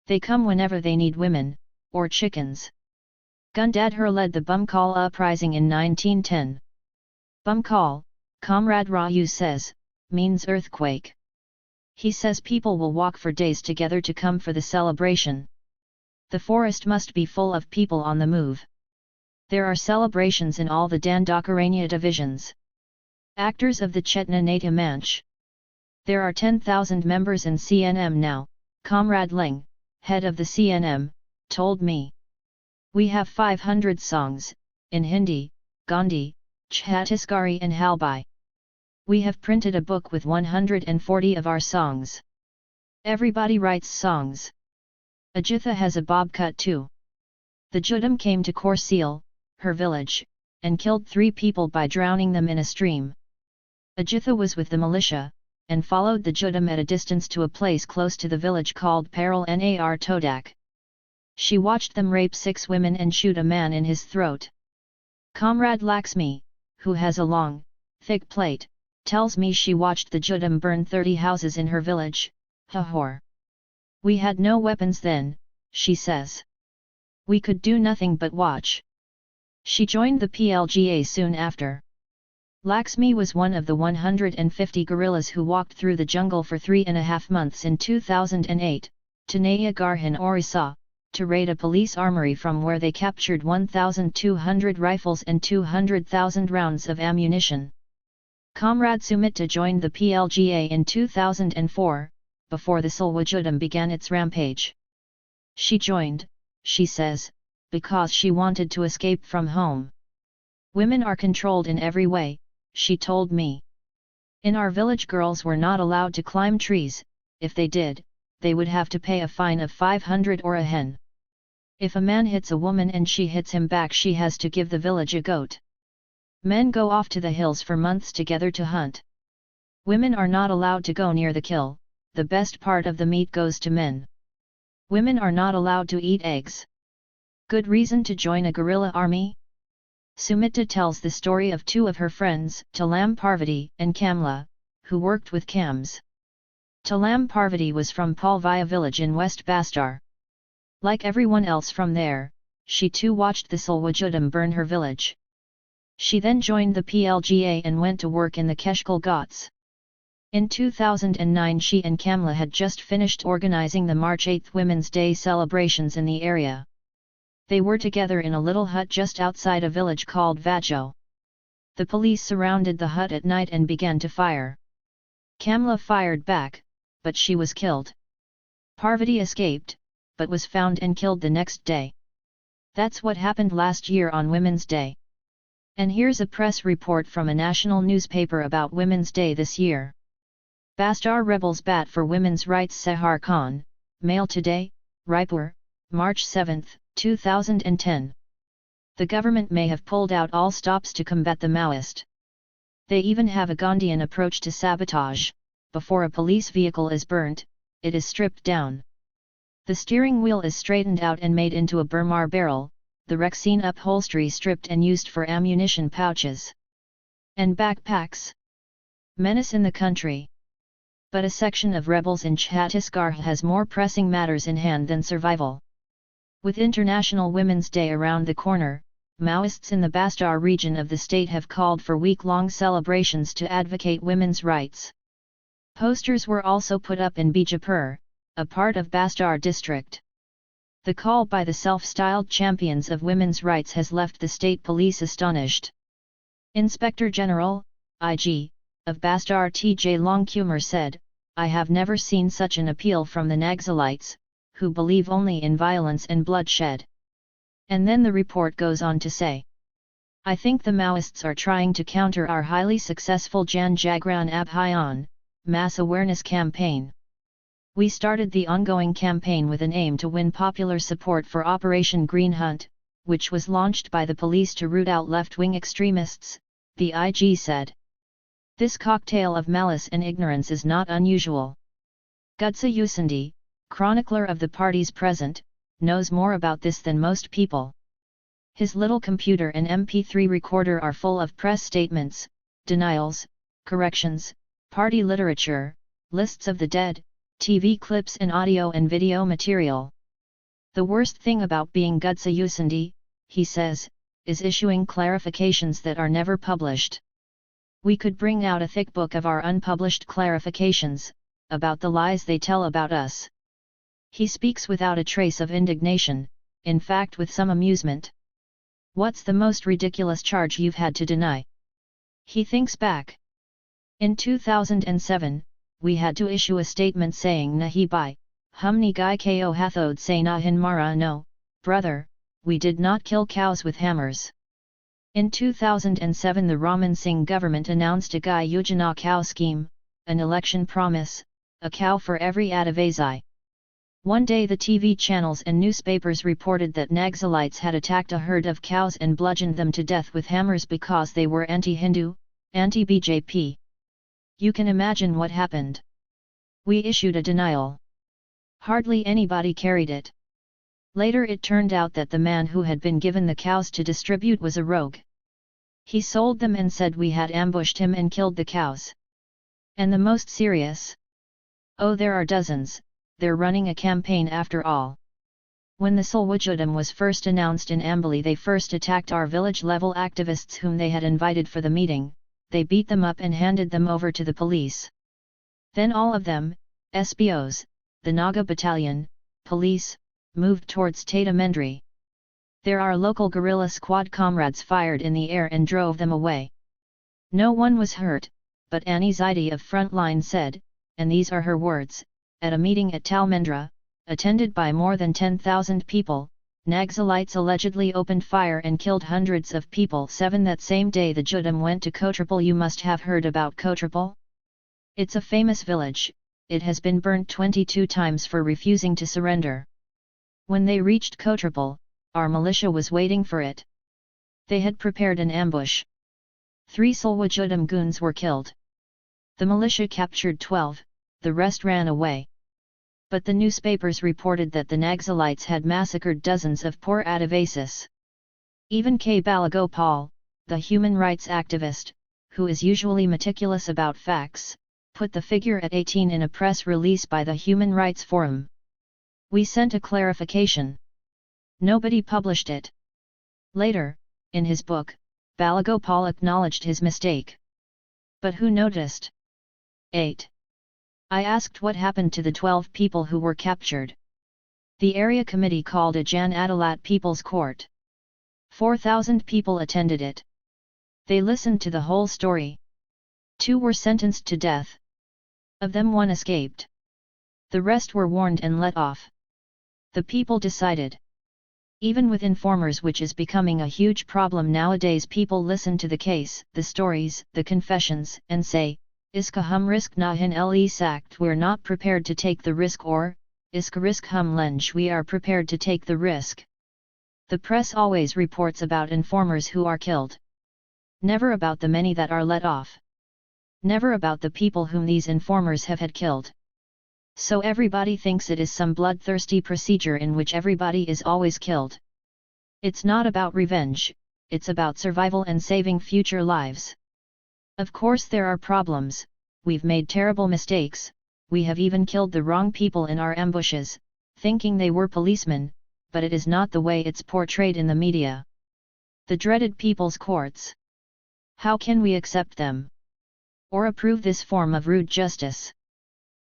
They come whenever they need women, or chickens. Gundadhar led the Bumkal uprising in 1910. Bumkal, Comrade Raju says, means earthquake. He says people will walk for days together to come for the celebration. The forest must be full of people on the move. There are celebrations in all the Dandakaranya divisions. Actors of the Chetna Nata Manch. There are 10,000 members in CNM now, Comrade Ling, head of the CNM, told me. We have 500 songs, in Hindi, Gandhi, Chhattisgarhi and Halbai. We have printed a book with 140 of our songs. Everybody writes songs. Ajitha has a bob cut too. The Judam came to Korsil, her village, and killed 3 people by drowning them in a stream. Ajitha was with the militia, and followed the Judam at a distance to a place close to the village called Paral Nar Todak. She watched them rape 6 women and shoot a man in his throat. Comrade Laxmi, who has a long, thick plate, tells me she watched the Judam burn 30 houses in her village, Hahor. We had no weapons then, she says. We could do nothing but watch. She joined the PLGA soon after. Laxmi was one of the 150 guerrillas who walked through the jungle for 3.5 months in 2008, to Naya Garhin Orissa, to raid a police armory from where they captured 1,200 rifles and 200,000 rounds of ammunition. Comrade Sumita joined the PLGA in 2004, before the Salwajudam began its rampage. She joined, she says, because she wanted to escape from home. Women are controlled in every way, she told me. In our village girls were not allowed to climb trees, if they did, they would have to pay a fine of 500 or a hen. If a man hits a woman and she hits him back, she has to give the village a goat. Men go off to the hills for months together to hunt. Women are not allowed to go near the kill, the best part of the meat goes to men. Women are not allowed to eat eggs. Good reason to join a guerrilla army? Sumita tells the story of 2 of her friends, Talam Parvati and Kamla, who worked with Cams. Talam Parvati was from Palvaya village in West Bastar. Like everyone else from there, she too watched the Salwajudam burn her village. She then joined the PLGA and went to work in the Keshkal Ghats. In 2009 she and Kamla had just finished organizing the March 8 Women's Day celebrations in the area. They were together in a little hut just outside a village called Vajo. The police surrounded the hut at night and began to fire. Kamla fired back, but she was killed. Parvati escaped, but was found and killed the next day. That's what happened last year on Women's Day. And here's a press report from a national newspaper about Women's Day this year. Bastar rebels bat for women's rights. Sehar Khan, Mail Today, Raipur, March 7, 2010. The government may have pulled out all stops to combat the Maoist. They even have a Gandhian approach to sabotage. Before a police vehicle is burnt, it is stripped down. The steering wheel is straightened out and made into a Burmar barrel, the Rexine upholstery stripped and used for ammunition pouches and backpacks. Menace in the country. But a section of rebels in Chhattisgarh has more pressing matters in hand than survival. With International Women's Day around the corner, Maoists in the Bastar region of the state have called for week-long celebrations to advocate women's rights. Posters were also put up in Bijapur, a part of Bastar district. The call by the self-styled champions of women's rights has left the state police astonished. Inspector General, IG, of Bastar T.J. Longkumar said, "I have never seen such an appeal from the Naxalites, who believe only in violence and bloodshed." And then the report goes on to say, "I think the Maoists are trying to counter our highly successful Jan Jagran Abhayan, mass awareness campaign. We started the ongoing campaign with an aim to win popular support for Operation Green Hunt, which was launched by the police to root out left-wing extremists," the IG said. This cocktail of malice and ignorance is not unusual. Gudsa Usandi, chronicler of the parties present, knows more about this than most people. His little computer and MP3 recorder are full of press statements, denials, corrections, party literature, lists of the dead, TV clips and audio and video material. The worst thing about being Gudsa Usandi, he says, is issuing clarifications that are never published. We could bring out a thick book of our unpublished clarifications, about the lies they tell about us. He speaks without a trace of indignation, in fact with some amusement. What's the most ridiculous charge you've had to deny? He thinks back. In 2007, we had to issue a statement saying Nahi bhai, humni gai ko hathod se na hin mara no, brother, we did not kill cows with hammers. In 2007 the Raman Singh government announced a Gai Yojana cow scheme, an election promise, a cow for every Adivasi. One day the TV channels and newspapers reported that Naxalites had attacked a herd of cows and bludgeoned them to death with hammers because they were anti-Hindu, anti-BJP. You can imagine what happened. We issued a denial. Hardly anybody carried it. Later it turned out that the man who had been given the cows to distribute was a rogue. He sold them and said we had ambushed him and killed the cows. And the most serious? Oh, there are dozens, they're running a campaign after all. When the Salwajudam was first announced in Ambali, they first attacked our village-level activists whom they had invited for the meeting, they beat them up and handed them over to the police. Then all of them, SBOs, the Naga Battalion, police, moved towards Tata Mendri. There our local guerrilla squad comrades fired in the air and drove them away. No one was hurt, but Annie Zaidi of Frontline said, and these are her words, at a meeting at Talmendra, attended by more than 10,000 people, Naxalites allegedly opened fire and killed hundreds of people. 7 That same day the Judam went to Kotrapal. You must have heard about Kotrapal. It's a famous village, it has been burnt 22 times for refusing to surrender. When they reached Kotrapal, our militia was waiting for it. They had prepared an ambush. 3 Salwajudam goons were killed. The militia captured 12, the rest ran away. But the newspapers reported that the Naxalites had massacred dozens of poor Adivasis. Even K. Balagopal, the human rights activist, who is usually meticulous about facts, put the figure at 18 in a press release by the Human Rights Forum. We sent a clarification. Nobody published it. Later, in his book, Balagopal acknowledged his mistake. But who noticed? 8. I asked what happened to the 12 people who were captured. The area committee called a Jan Adalat People's Court. 4,000 people attended it. They listened to the whole story. 2 were sentenced to death. Of them 1 escaped. The rest were warned and let off. The people decided. Even with informers, which is becoming a huge problem nowadays, people listen to the case, the stories, the confessions, and say, Iska hum risk na hin le sakt, we're not prepared to take the risk, or, Iska risk hum lenj, we are prepared to take the risk. The press always reports about informers who are killed. Never about the many that are let off. Never about the people whom these informers have had killed. So everybody thinks it is some bloodthirsty procedure in which everybody is always killed. It's not about revenge, it's about survival and saving future lives. Of course there are problems, we've made terrible mistakes, we have even killed the wrong people in our ambushes, thinking they were policemen, but it is not the way it's portrayed in the media. The dreaded people's courts. How can we accept them? Or approve this form of rude justice?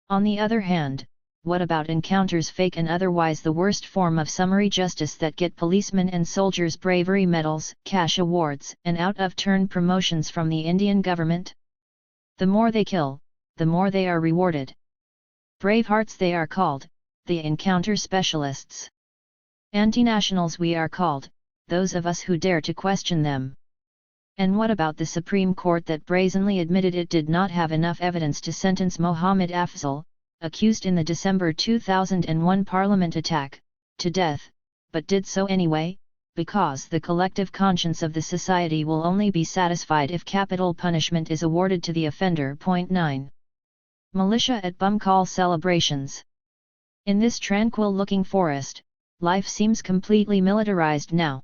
On the other hand, what about encounters, fake and otherwise, the worst form of summary justice that get policemen and soldiers bravery medals, cash awards, and out-of-turn promotions from the Indian government? The more they kill, the more they are rewarded. Bravehearts they are called, the encounter specialists. Anti-nationals we are called, those of us who dare to question them. And what about the Supreme Court that brazenly admitted it did not have enough evidence to sentence Mohammed Afzal, accused in the December 2001 Parliament attack, to death, but did so anyway, because the collective conscience of the society will only be satisfied if capital punishment is awarded to the offender. 9. Militia at Bumkal celebrations. In this tranquil-looking forest, life seems completely militarized now.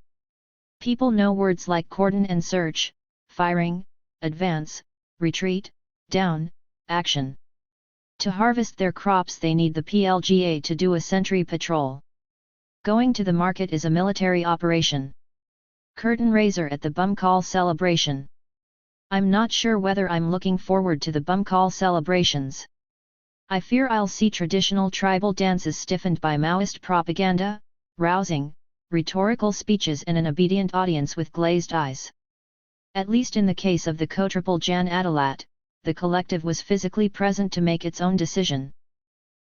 People know words like cordon and search, firing, advance, retreat, down, action. To harvest their crops they need the PLGA to do a sentry patrol. Going to the market is a military operation. Curtain raiser at the Bumkal celebration. I'm not sure whether I'm looking forward to the Bumkal celebrations. I fear I'll see traditional tribal dances stiffened by Maoist propaganda, rousing, rhetorical speeches and an obedient audience with glazed eyes. At least in the case of the Kotrapal Jan Adalat, the collective was physically present to make its own decision.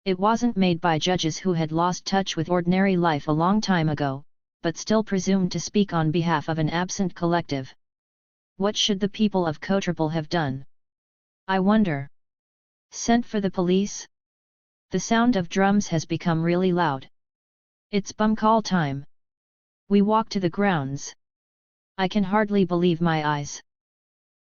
It wasn't made by judges who had lost touch with ordinary life a long time ago, but still presumed to speak on behalf of an absent collective. What should the people of Kotrapal have done? I wonder. Sent for the police? The sound of drums has become really loud. It's Bumkal time. We walk to the grounds. I can hardly believe my eyes.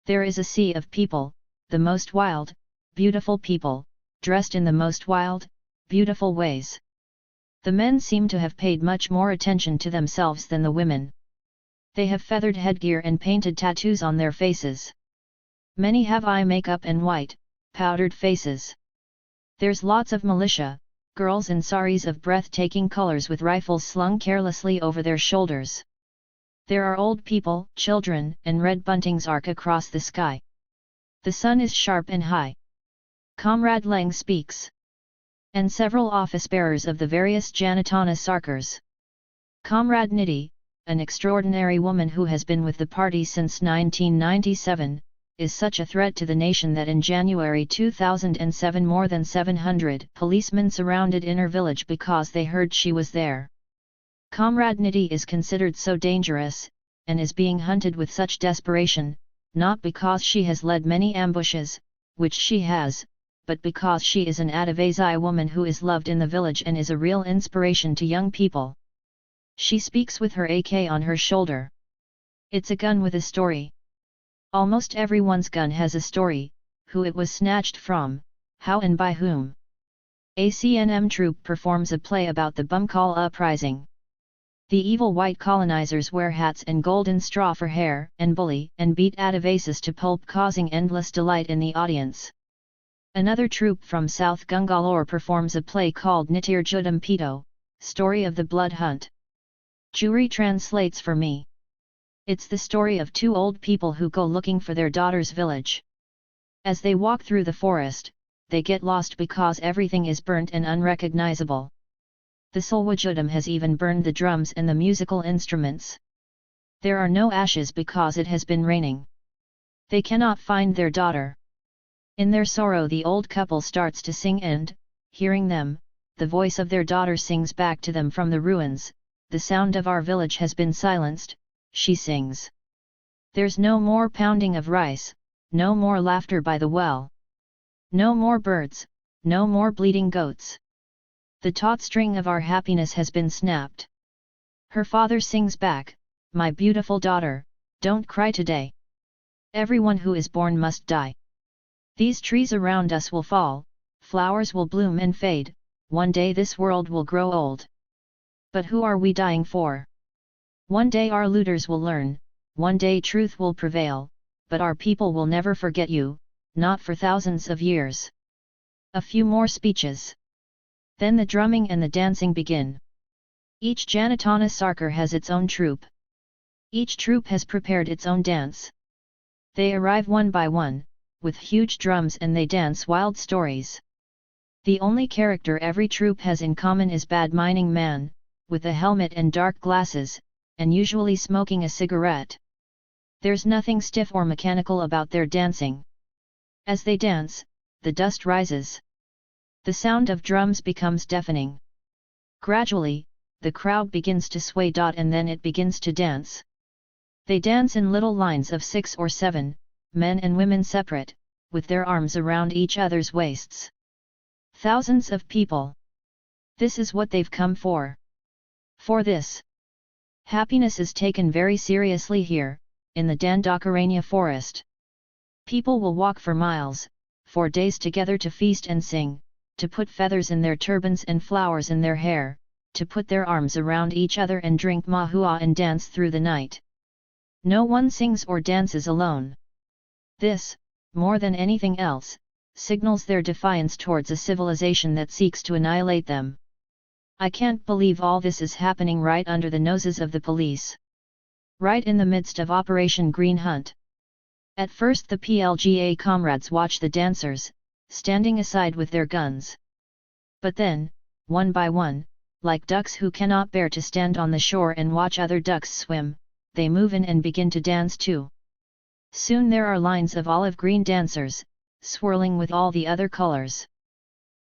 There is a sea of people, the most wild, beautiful people, dressed in the most wild, beautiful ways. The men seem to have paid much more attention to themselves than the women. They have feathered headgear and painted tattoos on their faces. Many have eye makeup and white, powdered faces. There's lots of militia, girls in saris of breathtaking colors with rifles slung carelessly over their shoulders. There are old people, children, and red buntings arc across the sky. The sun is sharp and high. Comrade Leng speaks. And several office-bearers of the various Janatana Sarkars. Comrade Nidhi, an extraordinary woman who has been with the party since 1997, is such a threat to the nation that in January 2007 more than 700 policemen surrounded Inner Village because they heard she was there. Comrade Nidhi is considered so dangerous, and is being hunted with such desperation, not because she has led many ambushes, which she has, but because she is an Adivasi woman who is loved in the village and is a real inspiration to young people. She speaks with her AK on her shoulder. It's a gun with a story. Almost everyone's gun has a story, who it was snatched from, how and by whom. A CNM troop performs a play about the Bumkal uprising. The evil white colonizers wear hats and golden straw for hair and bully and beat Adivasis to pulp, causing endless delight in the audience. Another troupe from South Gungalore performs a play called Nitir Judam Pito, Story of the Blood Hunt. Juri translates for me. It's the story of two old people who go looking for their daughter's village. As they walk through the forest, they get lost because everything is burnt and unrecognizable. The Solwajudam has even burned the drums and the musical instruments. There are no ashes because it has been raining. They cannot find their daughter. In their sorrow the old couple starts to sing and, hearing them, the voice of their daughter sings back to them from the ruins, "The sound of our village has been silenced," she sings. "There's no more pounding of rice, no more laughter by the well. No more birds, no more bleating goats. The taut string of our happiness has been snapped." Her father sings back, "My beautiful daughter, don't cry today. Everyone who is born must die. These trees around us will fall, flowers will bloom and fade, one day this world will grow old. But who are we dying for? One day our looters will learn, one day truth will prevail, but our people will never forget you, not for thousands of years." A few more speeches. Then the drumming and the dancing begin. Each Janatana Sarkar has its own troupe. Each troupe has prepared its own dance. They arrive one by one, with huge drums, and they dance wild stories. The only character every troupe has in common is Bad Mining Man, with a helmet and dark glasses, and usually smoking a cigarette. There's nothing stiff or mechanical about their dancing. As they dance, the dust rises. The sound of drums becomes deafening. Gradually, the crowd begins to sway, and then it begins to dance. They dance in little lines of 6 or 7, men and women separate, with their arms around each other's waists. Thousands of people. This is what they've come for. For this. Happiness is taken very seriously here, in the Dandakaranya forest. People will walk for miles, for days together to feast and sing, to put feathers in their turbans and flowers in their hair, to put their arms around each other and drink mahua and dance through the night. No one sings or dances alone. This, more than anything else, signals their defiance towards a civilization that seeks to annihilate them. I can't believe all this is happening right under the noses of the police. Right in the midst of Operation Green Hunt. At first the PLGA comrades watch the dancers, standing aside with their guns. But then, one by one, like ducks who cannot bear to stand on the shore and watch other ducks swim, they move in and begin to dance too. Soon there are lines of olive green dancers, swirling with all the other colors.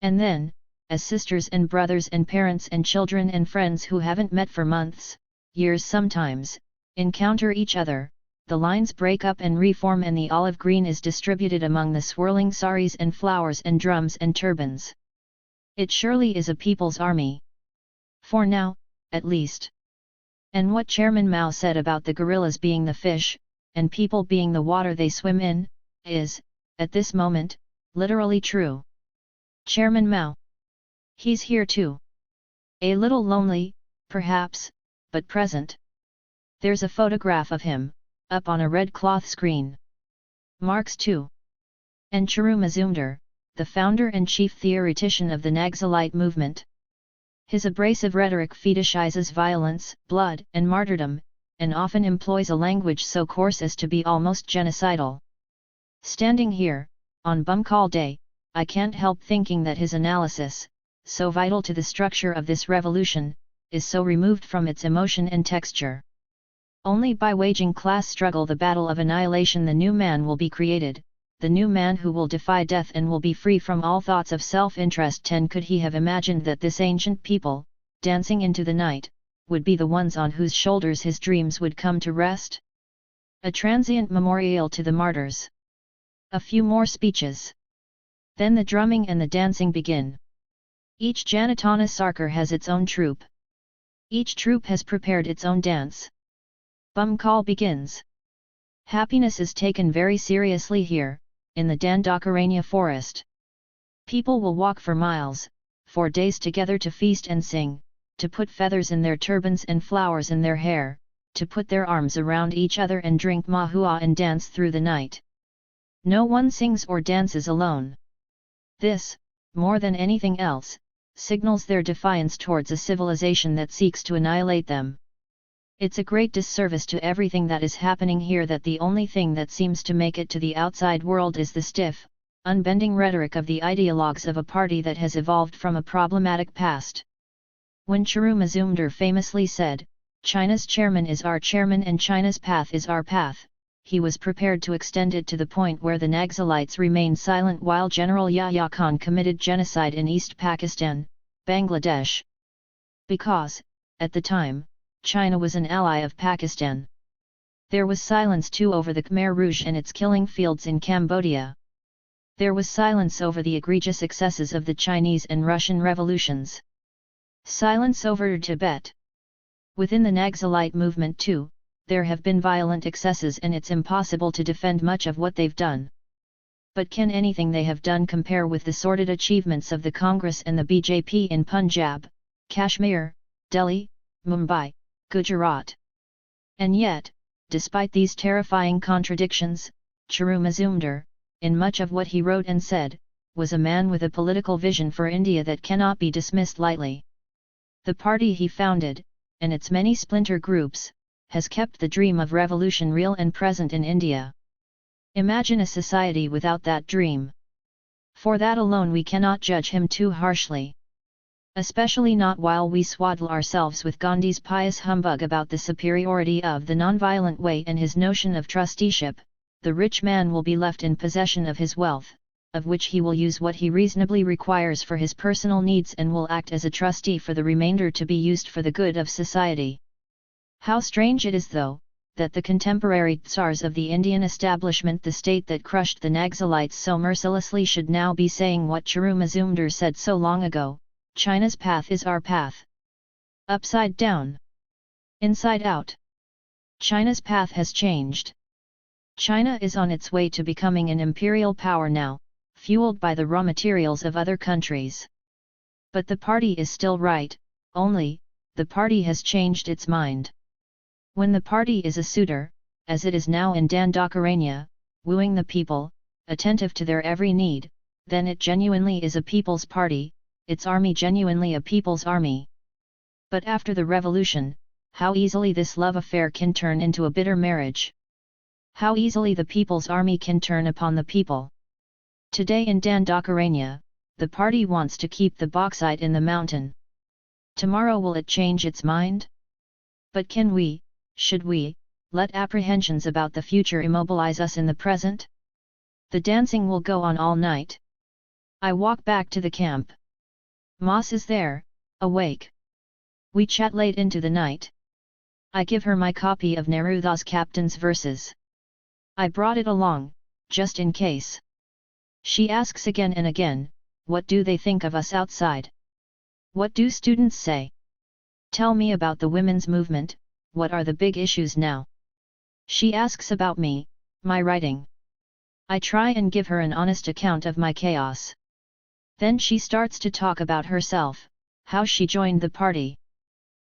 And then, as sisters and brothers and parents and children and friends who haven't met for months, years sometimes, encounter each other, the lines break up and reform, and the olive green is distributed among the swirling saris and flowers and drums and turbans. It surely is a people's army. For now, at least. And what Chairman Mao said about the gorillas being the fish, and people being the water they swim in, is, at this moment, literally true. Chairman Mao. He's here too. A little lonely, perhaps, but present. There's a photograph of him, up on a red cloth screen. Marx too. And Charu Mazumdar, the founder and chief theoretician of the Naxalite movement. His abrasive rhetoric fetishizes violence, blood, and martyrdom, and often employs a language so coarse as to be almost genocidal. Standing here, on Bumkal Day, I can't help thinking that his analysis, so vital to the structure of this revolution, is so removed from its emotion and texture. Only by waging class struggle, the battle of annihilation, the new man will be created, the new man who will defy death and will be free from all thoughts of self-interest. 10 Could he have imagined that this ancient people, dancing into the night, would be the ones on whose shoulders his dreams would come to rest? A transient memorial to the martyrs. A few more speeches. Then the drumming and the dancing begin. Each Janatana Sarkar has its own troupe. Each troupe has prepared its own dance. Bumkal begins. Happiness is taken very seriously here, in the Dandakaranya forest. People will walk for miles, for days together to feast and sing, to put feathers in their turbans and flowers in their hair, to put their arms around each other and drink mahua and dance through the night. No one sings or dances alone. This, more than anything else, signals their defiance towards a civilization that seeks to annihilate them. It's a great disservice to everything that is happening here that the only thing that seems to make it to the outside world is the stiff, unbending rhetoric of the ideologues of a party that has evolved from a problematic past. When Chiru Mazumdar famously said, "China's chairman is our chairman and China's path is our path," he was prepared to extend it to the point where the Naxalites remained silent while General Yahya Khan committed genocide in East Pakistan, Bangladesh. Because, at the time, China was an ally of Pakistan. There was silence too over the Khmer Rouge and its killing fields in Cambodia. There was silence over the egregious excesses of the Chinese and Russian revolutions. Silence over Tibet. Within the Naxalite movement too, there have been violent excesses and it's impossible to defend much of what they've done. But can anything they have done compare with the sordid achievements of the Congress and the BJP in Punjab, Kashmir, Delhi, Mumbai, Gujarat? And yet, despite these terrifying contradictions, Chiru Mazumdar, in much of what he wrote and said, was a man with a political vision for India that cannot be dismissed lightly. The party he founded, and its many splinter groups, has kept the dream of revolution real and present in India. Imagine a society without that dream. For that alone we cannot judge him too harshly. Especially not while we swaddle ourselves with Gandhi's pious humbug about the superiority of the nonviolent way and his notion of trusteeship. The rich man will be left in possession of his wealth, of which he will use what he reasonably requires for his personal needs and will act as a trustee for the remainder to be used for the good of society. How strange it is though, that the contemporary tsars of the Indian establishment, the state that crushed the Naxalites so mercilessly, should now be saying what Chiru Mazumdar said so long ago, "China's path is our path." Upside down. Inside out. China's path has changed. China is on its way to becoming an imperial power now, fueled by the raw materials of other countries. But the party is still right, only, the party has changed its mind. When the party is a suitor, as it is now in Dandakaranya, wooing the people, attentive to their every need, then it genuinely is a people's party, its army genuinely a people's army. But after the revolution, how easily this love affair can turn into a bitter marriage. How easily the people's army can turn upon the people. Today in Dandakaranya, the party wants to keep the bauxite in the mountain. Tomorrow will it change its mind? But can we, should we, let apprehensions about the future immobilize us in the present? The dancing will go on all night. I walk back to the camp. Moss is there, awake. We chat late into the night. I give her my copy of Neruda's Captain's verses. I brought it along, just in case. She asks again and again, what do they think of us outside? What do students say? Tell me about the women's movement, what are the big issues now? She asks about me, my writing. I try and give her an honest account of my chaos. Then she starts to talk about herself, how she joined the party.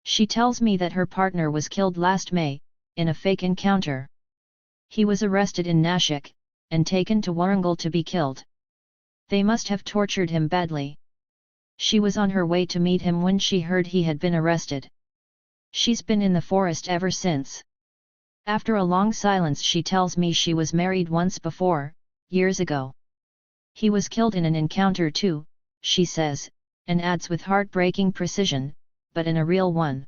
She tells me that her partner was killed last May, in a fake encounter. He was arrested in Nashik, and taken to Warangal to be killed. They must have tortured him badly. She was on her way to meet him when she heard he had been arrested. She's been in the forest ever since. After a long silence she tells me she was married once before, years ago. He was killed in an encounter too, she says, and adds with heartbreaking precision, but in a real one.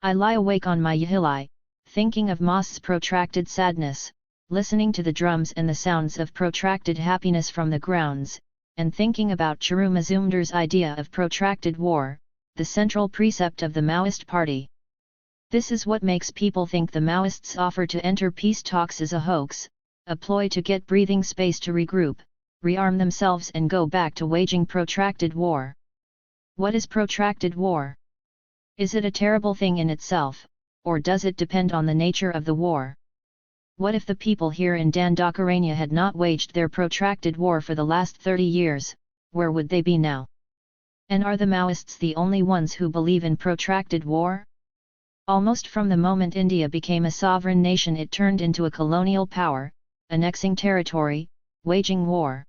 I lie awake on my yahilai, thinking of Moss's protracted sadness, listening to the drums and the sounds of protracted happiness from the grounds, and thinking about Chiru Mazumdar's idea of protracted war, the central precept of the Maoist party. This is what makes people think the Maoists' offer to enter peace talks is a hoax, a ploy to get breathing space to regroup, rearm themselves and go back to waging protracted war. What is protracted war? Is it a terrible thing in itself, or does it depend on the nature of the war? What if the people here in Dandakaranya had not waged their protracted war for the last 30 years, where would they be now? And are the Maoists the only ones who believe in protracted war? Almost from the moment India became a sovereign nation it turned into a colonial power, annexing territory, waging war.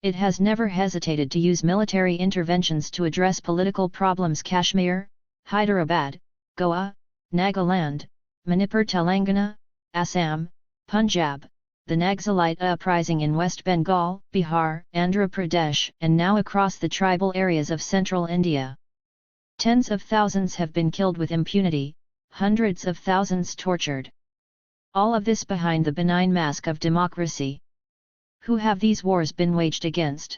It has never hesitated to use military interventions to address political problems. Kashmir, Hyderabad, Goa, Nagaland, Manipur, Telangana, Assam, Punjab, the Naxalite uprising in West Bengal, Bihar, Andhra Pradesh, and now across the tribal areas of central India. Tens of thousands have been killed with impunity, hundreds of thousands tortured. All of this behind the benign mask of democracy. Who have these wars been waged against?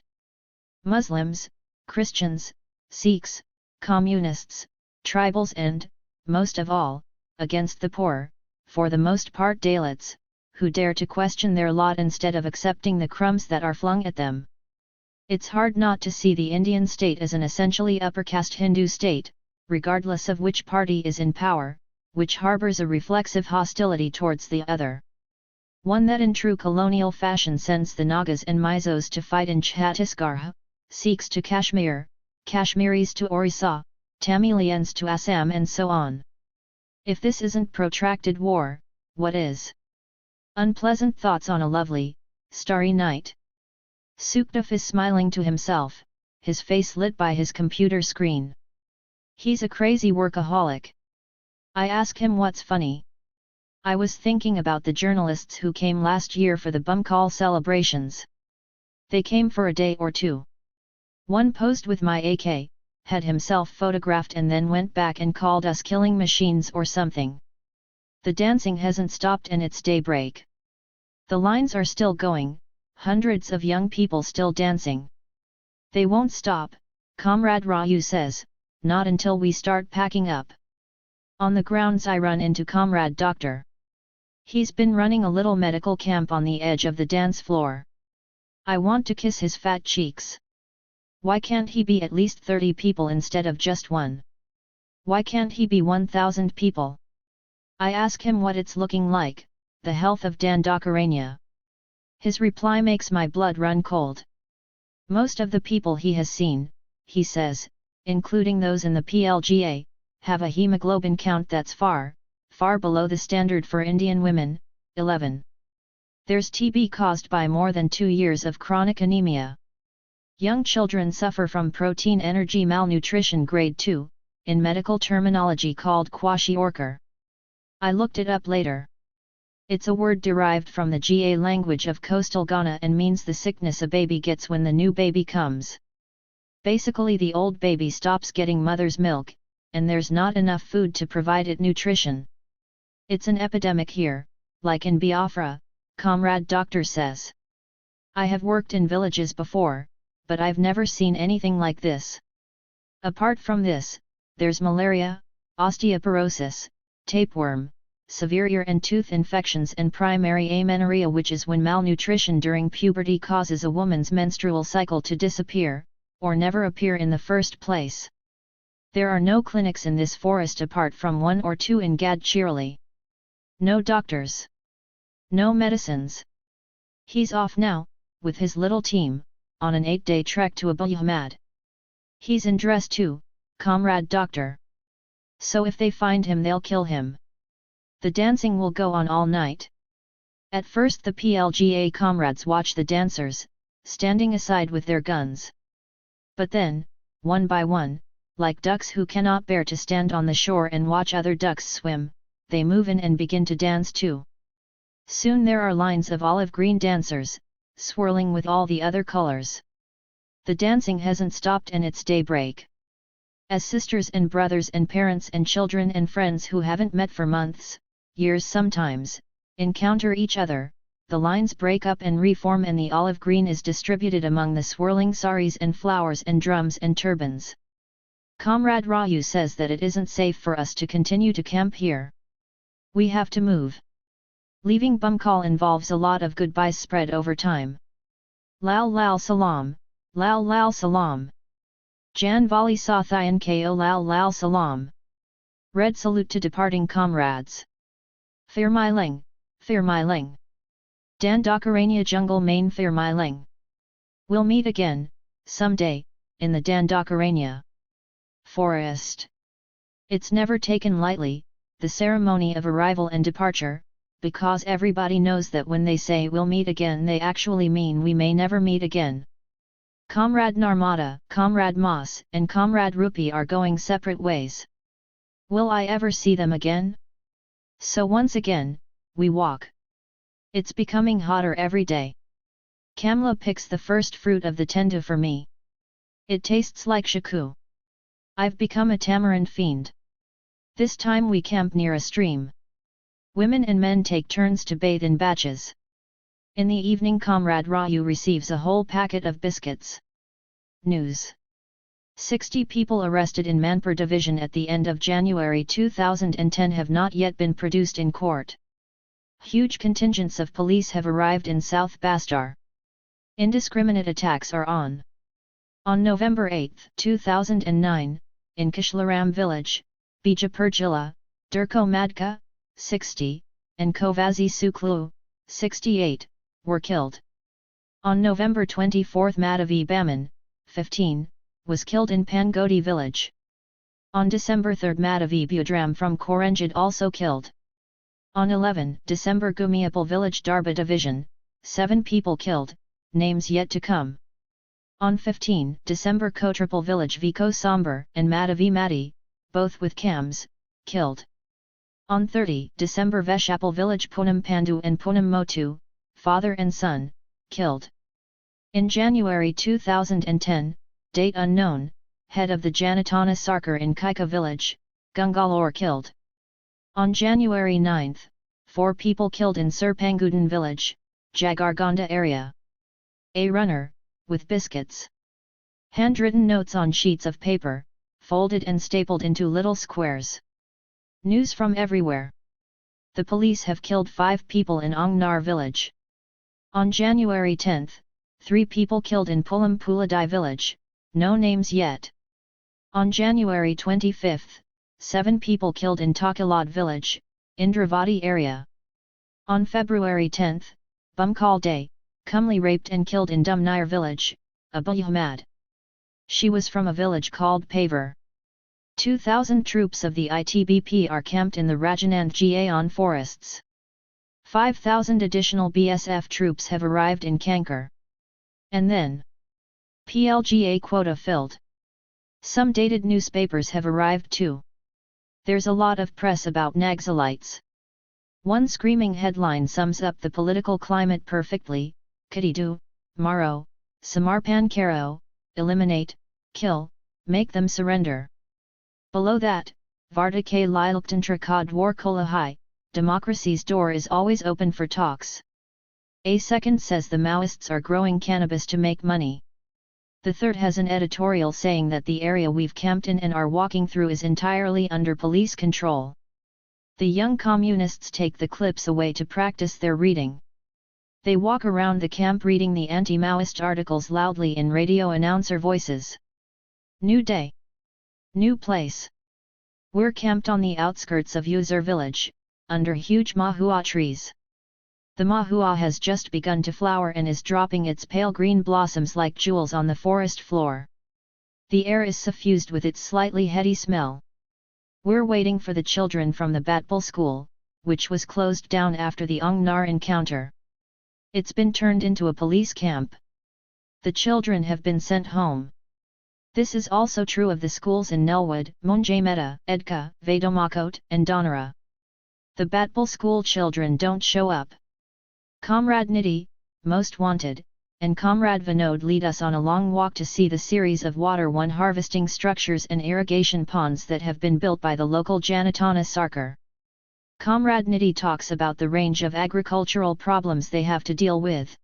Muslims, Christians, Sikhs, Communists, tribals and, most of all, against the poor, for the most part Dalits, who dare to question their lot instead of accepting the crumbs that are flung at them. It's hard not to see the Indian state as an essentially upper caste Hindu state, regardless of which party is in power, which harbors a reflexive hostility towards the other. One that in true colonial fashion sends the Nagas and Mizos to fight in Chhattisgarh, Sikhs to Kashmir, Kashmiris to Orissa, Tamilians to Assam and so on. If this isn't protracted war, what is? Unpleasant thoughts on a lovely, starry night. Sukdev is smiling to himself, his face lit by his computer screen. He's a crazy workaholic. I ask him what's funny. I was thinking about the journalists who came last year for the Bumkal celebrations. They came for a day or two. One posed with my AK, had himself photographed and then went back and called us killing machines or something. The dancing hasn't stopped and it's daybreak. The lines are still going, hundreds of young people still dancing. They won't stop, Comrade Roy says, not until we start packing up. On the grounds I run into Comrade Doctor. He's been running a little medical camp on the edge of the dance floor. I want to kiss his fat cheeks. Why can't he be at least 30 people instead of just one? Why can't he be 1,000 people? I ask him what it's looking like, the health of Dandakaranya. His reply makes my blood run cold. Most of the people he has seen, he says, including those in the PLGA, have a hemoglobin count that's far, far below the standard for Indian women, 11. There's TB caused by more than 2 years of chronic anemia. Young children suffer from protein energy malnutrition grade 2, in medical terminology called kwashiorkor. I looked it up later. It's a word derived from the Ga language of coastal Ghana and means the sickness a baby gets when the new baby comes. Basically the old baby stops getting mother's milk, and there's not enough food to provide it nutrition. It's an epidemic here, like in Biafra, Comrade Doctor says. I have worked in villages before, but I've never seen anything like this. Apart from this, there's malaria, osteoporosis, tapeworm, severe ear and tooth infections and primary amenorrhea, which is when malnutrition during puberty causes a woman's menstrual cycle to disappear, or never appear in the first place. There are no clinics in this forest apart from 1 or 2 in Gadchirali. No doctors. No medicines. He's off now, with his little team, on an 8-day trek to Abu Ahmad. He's in dress too, Comrade Doctor. So if they find him they'll kill him. The dancing will go on all night. At first the PLGA comrades watch the dancers, standing aside with their guns. But then, one by one, like ducks who cannot bear to stand on the shore and watch other ducks swim, they move in and begin to dance too. Soon there are lines of olive green dancers, swirling with all the other colors. The dancing hasn't stopped and it's daybreak. As sisters and brothers and parents and children and friends who haven't met for months, years sometimes, encounter each other, the lines break up and reform and the olive green is distributed among the swirling saris and flowers and drums and turbans. Comrade Roy says that it isn't safe for us to continue to camp here. We have to move. Leaving Bumkal involves a lot of goodbyes spread over time. Lal lal salam, lal lal salam. Jan Vali Sathayan Ko lal lal salam. Red salute to departing comrades. Firmailing, Firmailing. Dandakaranya jungle main Firmailing. We'll meet again, someday, in the Dandakaranya forest. It's never taken lightly, the ceremony of arrival and departure, because everybody knows that when they say we'll meet again they actually mean we may never meet again. Comrade Narmada, Comrade Moss, and Comrade Rupi are going separate ways. Will I ever see them again? So once again, we walk. It's becoming hotter every day. Kamla picks the first fruit of the tendu for me. It tastes like shaku. I've become a tamarind fiend. This time we camp near a stream. Women and men take turns to bathe in batches. In the evening Comrade Rayu receives a whole packet of biscuits. News. 60 people arrested in Manpur division at the end of January 2010 have not yet been produced in court. Huge contingents of police have arrived in South Bastar. Indiscriminate attacks are on. On November 8, 2009, in Kishlaram village, Bijapur Jilla, Durko Madka, 60, and Kovazi Suklu, 68, were killed. On November 24 Madhavi Baman, 15, was killed in Pangodi village. On December 3 Madhavi Budram from Korenjid also killed. On 11 December Gumiapal village Darba division, 7 people killed, names yet to come. On 15 December Kotrapal village Viko Sambar and Madhavi Mati, both with cams, killed. On 30 December Veshapal village Poonam Pandu and Poonam Motu, father and son, killed. In January 2010, date unknown, head of the Janatana Sarkar in Kaika village, Gungalore killed. On January 9, 4 people killed in Serpangudan village, Jagargonda area. A runner, with biscuits. Handwritten notes on sheets of paper, folded and stapled into little squares. News from everywhere. The police have killed 5 people in Ongnar village. On January 10, 3 people killed in Pulam Puladai village, no names yet. On January 25, 7 people killed in Takilad village, Indravati area. On February 10, Bumkal Day, Kumli raped and killed in Dumnair village, Abu Ahmad. She was from a village called Paver. 2,000 troops of the ITBP are camped in the Rajanand Gaon forests. 5,000 additional BSF troops have arrived in Kankar. And then, PLGA quota filled. Some dated newspapers have arrived too. There's a lot of press about Naxalites. One screaming headline sums up the political climate perfectly: Kadidu, Maro, Samarpan Karo, eliminate, kill, make them surrender. Below that, Varda K. Lilktantra ka dwar kolahai, democracy's door is always open for talks. A second says the Maoists are growing cannabis to make money. The third has an editorial saying that the area we've camped in and are walking through is entirely under police control. The young communists take the clips away to practice their reading. They walk around the camp reading the anti-Maoist articles loudly in radio announcer voices. New day. New place. We're camped on the outskirts of Uzur village, under huge mahua trees. The mahua has just begun to flower and is dropping its pale green blossoms like jewels on the forest floor. The air is suffused with its slightly heady smell. We're waiting for the children from the Batpul school, which was closed down after the Ongnar encounter. It's been turned into a police camp. The children have been sent home. This is also true of the schools in Nelwood, Munjameta, Edka, Vedomakot, and Donara. The Batpul school children don't show up. Comrade Nidhi, Most Wanted, and Comrade Vinod lead us on a long walk to see the series of water harvesting structures and irrigation ponds that have been built by the local Janatana Sarkar. Comrade Nidhi talks about the range of agricultural problems they have to deal with.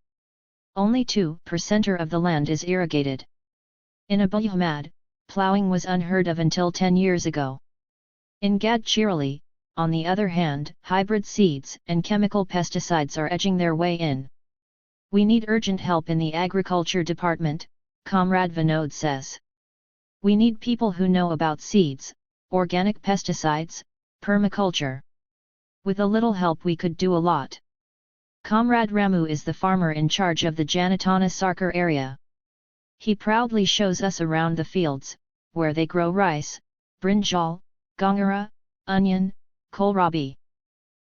Only 2% of the land is irrigated. In Abu Ahmad, ploughing was unheard of until 10 years ago. In Gadchirali, on the other hand, hybrid seeds and chemical pesticides are edging their way in. We need urgent help in the agriculture department, Comrade Vinod says. We need people who know about seeds, organic pesticides, permaculture. With a little help we could do a lot. Comrade Ramu is the farmer in charge of the Janatana Sarkar area. He proudly shows us around the fields, where they grow rice, brinjal, gongara, onion, kohlrabi.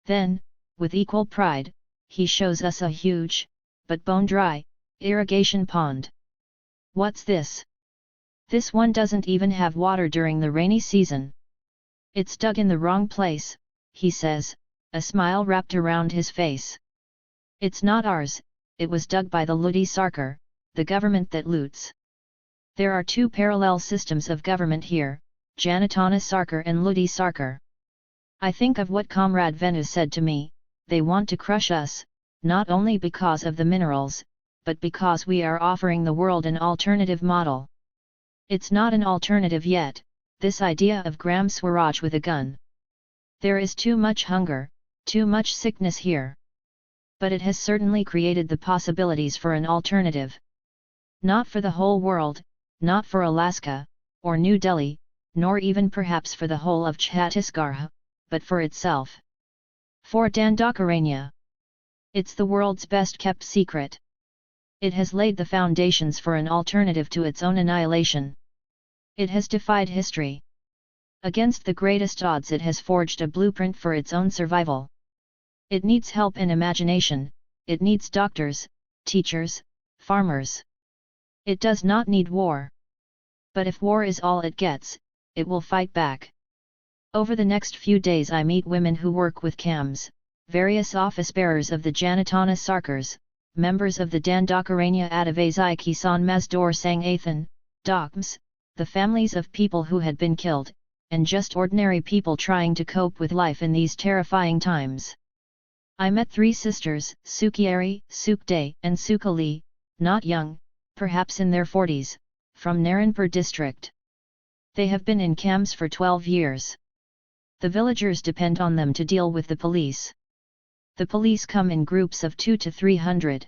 Then, with equal pride, he shows us a huge, but bone-dry, irrigation pond. What's this? This one doesn't even have water during the rainy season. It's dug in the wrong place, he says, a smile wrapped around his face. It's not ours, it was dug by the Ludi Sarkar, the government that loots. There are two parallel systems of government here, Janatana Sarkar and Ludi Sarkar. I think of what Comrade Venu said to me, they want to crush us, not only because of the minerals, but because we are offering the world an alternative model. It's not an alternative yet, this idea of Gram Swaraj with a gun. There is too much hunger, too much sickness here. But it has certainly created the possibilities for an alternative. Not for the whole world, not for Alaska, or New Delhi, nor even perhaps for the whole of Chhattisgarh, but for itself. For Dandakaranya. It's the world's best kept secret. It has laid the foundations for an alternative to its own annihilation. It has defied history. Against the greatest odds it has forged a blueprint for its own survival. It needs help and imagination, it needs doctors, teachers, farmers. It does not need war. But if war is all it gets, it will fight back. Over the next few days I meet women who work with CAMs, various office bearers of the Janatana Sarkars, members of the Dandakaranya Adivasi Kisan Mazdoor Sangathan, DOCMs, the families of people who had been killed, and just ordinary people trying to cope with life in these terrifying times. I met three sisters, Sukiari, Sukde, and Sukali, not young, perhaps in their 40s, from Naranpur district. They have been in camps for 12 years. The villagers depend on them to deal with the police. The police come in groups of 200 to 300.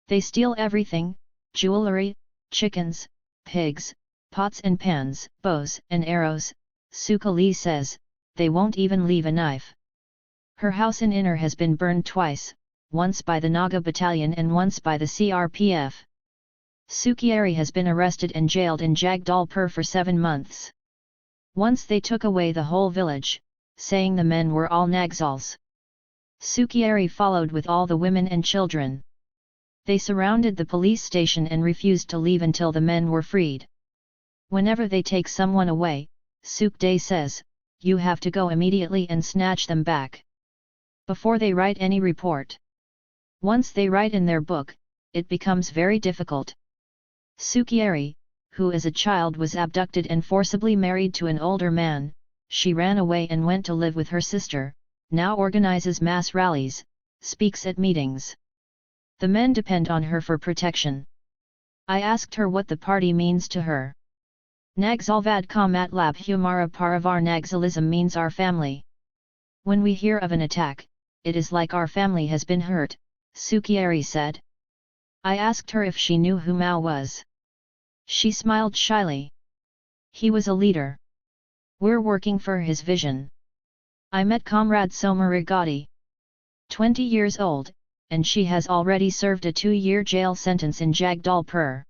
They steal everything, jewelry, chickens, pigs, pots and pans, bows and arrows, Sukali says, they won't even leave a knife. Her house in Inner has been burned twice, once by the Naga battalion and once by the CRPF. Sukiari has been arrested and jailed in Jagdalpur for 7 months. Once they took away the whole village, saying the men were all Naxals. Sukiari followed with all the women and children. They surrounded the police station and refused to leave until the men were freed. Whenever they take someone away, Sukde says, you have to go immediately and snatch them back. Before they write any report. Once they write in their book, it becomes very difficult. Sukiari, who as a child was abducted and forcibly married to an older man, she ran away and went to live with her sister, now organizes mass rallies, speaks at meetings. The men depend on her for protection. I asked her what the party means to her. Naxalvad ka matlab humara parivar Naxalism means our family. When we hear of an attack, it is like our family has been hurt, Sukiari said. I asked her if she knew who Mao was. She smiled shyly. He was a leader. We're working for his vision. I met Comrade Somarigati. 20 years old, and she has already served a 2-year jail sentence in Jagdalpur.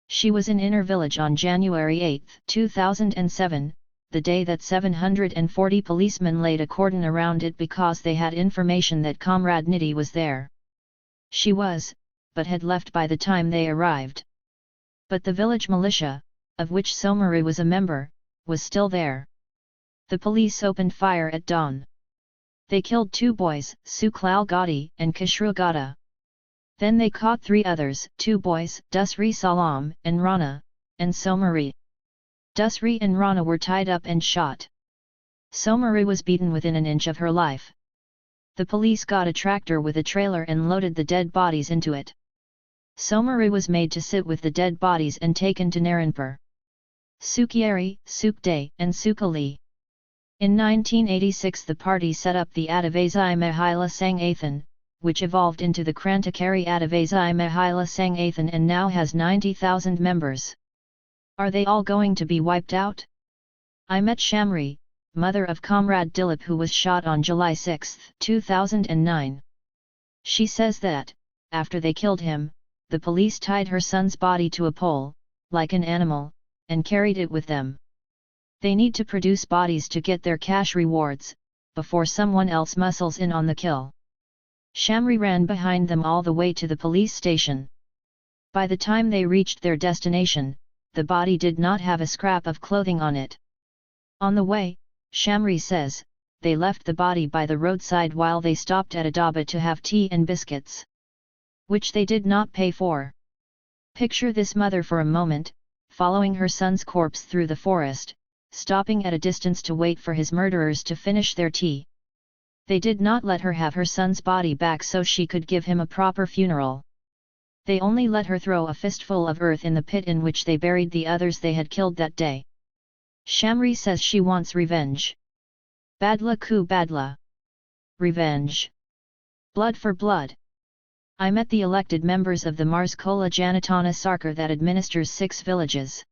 She was in Inner Village on January 8, 2007, the day that 740 policemen laid a cordon around it because they had information that Comrade Nidhi was there. She was, but had left by the time they arrived. But the village militia, of which Somari was a member, was still there. The police opened fire at dawn. They killed 2 boys, Suklal Gadi and Kishru Gada. Then they caught 3 others, 2 boys, Dusri Salam and Rana, and Somari. Dusri and Rana were tied up and shot. Somari was beaten within an inch of her life. The police got a tractor with a trailer and loaded the dead bodies into it. Somari was made to sit with the dead bodies and taken to Naranpur. Sukiari, Sukde, and Sukali. In 1986 the party set up the Adivasi Mahila Sangathan, which evolved into the Krantikari Adivasi Mahila Sangathan and now has 90,000 members. Are they all going to be wiped out? I met Shamri, mother of Comrade Dilip who was shot on July 6, 2009. She says that, after they killed him, the police tied her son's body to a pole, like an animal, and carried it with them. They need to produce bodies to get their cash rewards, before someone else muscles in on the kill. Shamri ran behind them all the way to the police station. By the time they reached their destination, the body did not have a scrap of clothing on it. On the way, Shamri says, they left the body by the roadside while they stopped at a dhaba to have tea and biscuits, which they did not pay for. Picture this mother for a moment, following her son's corpse through the forest, stopping at a distance to wait for his murderers to finish their tea. They did not let her have her son's body back so she could give him a proper funeral. They only let her throw a fistful of earth in the pit in which they buried the others they had killed that day. Shamri says she wants revenge. Badla ku badla. Revenge. Blood for blood. I met the elected members of the Marskola Janatana Sarkar that administers 6 villages.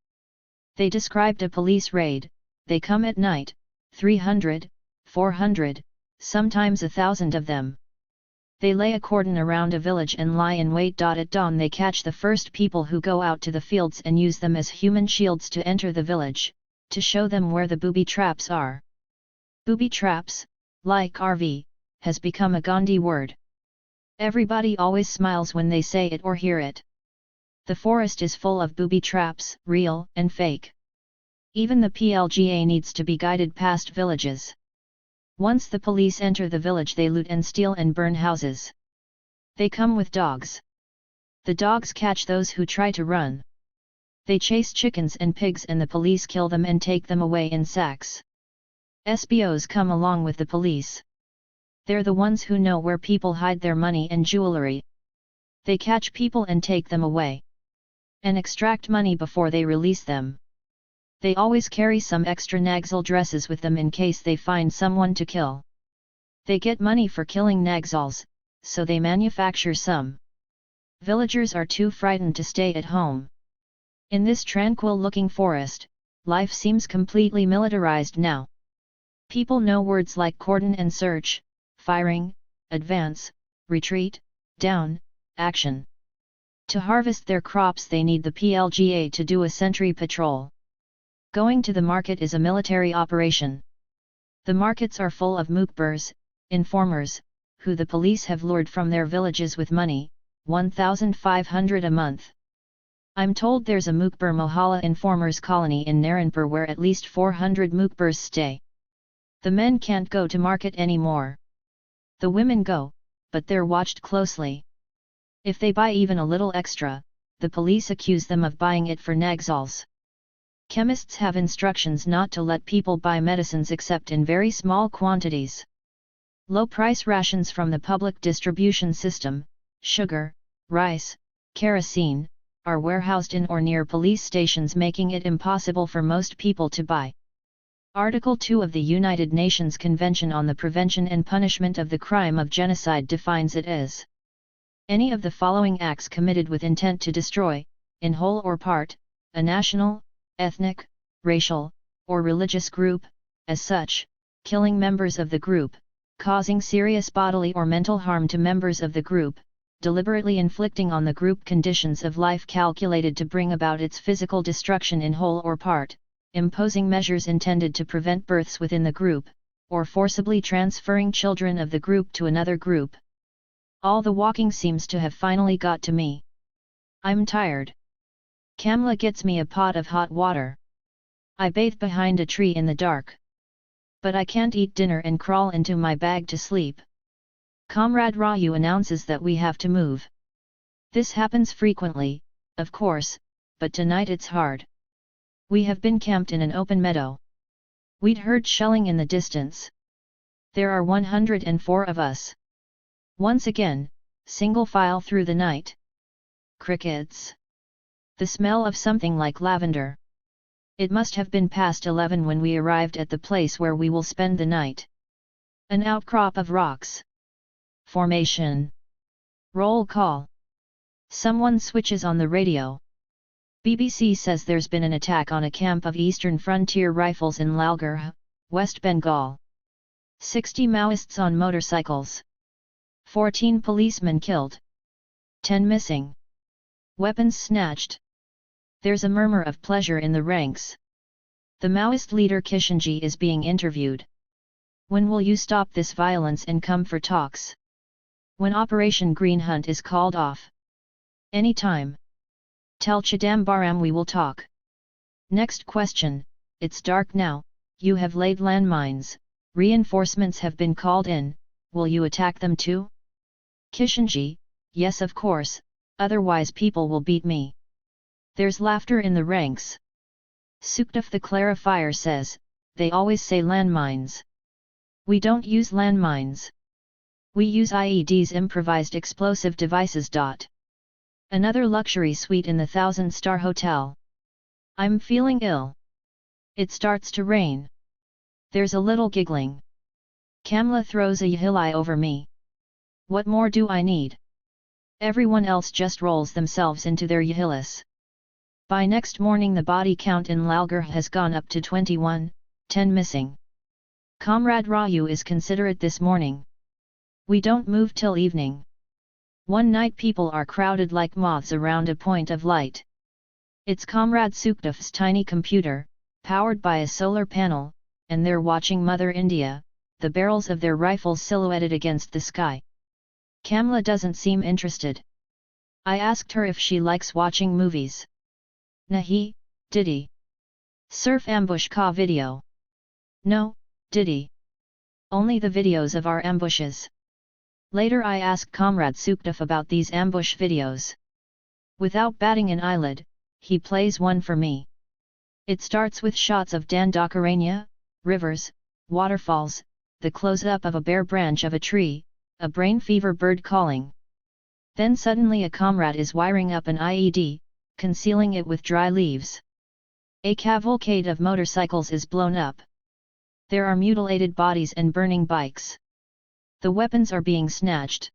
They described a police raid. They come at night, 300, 400, sometimes 1,000 of them. They lay a cordon around a village and lie in wait. At dawn they catch the first people who go out to the fields and use them as human shields to enter the village, to show them where the booby traps are. Booby traps, like RV, has become a Gandhi word. Everybody always smiles when they say it or hear it. The forest is full of booby traps, real and fake. Even the PLGA needs to be guided past villages. Once the police enter the village they loot and steal and burn houses. They come with dogs. The dogs catch those who try to run. They chase chickens and pigs and the police kill them and take them away in sacks. SBOs come along with the police. They're the ones who know where people hide their money and jewelry. They catch people and take them away, and extract money before they release them. They always carry some extra Naxal dresses with them in case they find someone to kill. They get money for killing Naxals, so they manufacture some. Villagers are too frightened to stay at home. In this tranquil-looking forest, life seems completely militarized now. People know words like cordon and search, firing, advance, retreat, down, action. To harvest their crops they need the PLGA to do a sentry patrol. Going to the market is a military operation. The markets are full of mukbars, informers, who the police have lured from their villages with money, 1,500 a month. I'm told there's a mukbar Mohalla informers colony in Naranpur where at least 400 mukbars stay. The men can't go to market anymore. The women go, but they're watched closely. If they buy even a little extra, the police accuse them of buying it for Naxals. Chemists have instructions not to let people buy medicines except in very small quantities. Low-price rations from the public distribution system, sugar, rice, kerosene, are warehoused in or near police stations, making it impossible for most people to buy. Article 2 of the United Nations Convention on the Prevention and Punishment of the Crime of Genocide defines it as any of the following acts committed with intent to destroy, in whole or part, a national, ethnic, racial, or religious group, as such, killing members of the group, causing serious bodily or mental harm to members of the group, deliberately inflicting on the group conditions of life calculated to bring about its physical destruction in whole or part, imposing measures intended to prevent births within the group, or forcibly transferring children of the group to another group. All the walking seems to have finally got to me. I'm tired. Kamla gets me a pot of hot water. I bathe behind a tree in the dark. But I can't eat dinner and crawl into my bag to sleep. Comrade Roy announces that we have to move. This happens frequently, of course, but tonight it's hard. We have been camped in an open meadow. We'd heard shelling in the distance. There are 104 of us. Once again, single file through the night. Crickets. The smell of something like lavender. It must have been past 11 when we arrived at the place where we will spend the night. An outcrop of rocks. Formation. Roll call. Someone switches on the radio. BBC says there's been an attack on a camp of Eastern Frontier Rifles in Lalgarh, West Bengal. 60 Maoists on motorcycles. 14 policemen killed. 10 missing. Weapons snatched. There's a murmur of pleasure in the ranks. The Maoist leader Kishanji is being interviewed. When will you stop this violence and come for talks? When Operation Green Hunt is called off? Anytime. Tell Chidambaram we will talk. Next question, it's dark now, you have laid landmines, reinforcements have been called in, will you attack them too? Kishanji, yes of course, otherwise people will beat me. There's laughter in the ranks. Sukhdef the clarifier says, they always say landmines. We don't use landmines. We use IEDs, improvised explosive devices. Another luxury suite in the 1,000-star hotel. I'm feeling ill. It starts to rain. There's a little giggling. Kamla throws a yahilai over me. What more do I need? Everyone else just rolls themselves into their yahilas. By next morning the body count in Lalgarh has gone up to 21, 10 missing. Comrade Raju is considerate this morning. We don't move till evening. One night people are crowded like moths around a point of light. It's Comrade Sukhdef's tiny computer, powered by a solar panel, and they're watching Mother India, the barrels of their rifles silhouetted against the sky. Kamla doesn't seem interested. I asked her if she likes watching movies. Nahi, Didi. Surf ambush ka video. No, Didi. Only the videos of our ambushes. Later I asked Comrade Sukhdef about these ambush videos. Without batting an eyelid, he plays one for me. It starts with shots of Dandakaranya, rivers, waterfalls, the close-up of a bare branch of a tree, a brain fever bird calling. Then suddenly a comrade is wiring up an IED, concealing it with dry leaves. A cavalcade of motorcycles is blown up. There are mutilated bodies and burning bikes. The weapons are being snatched.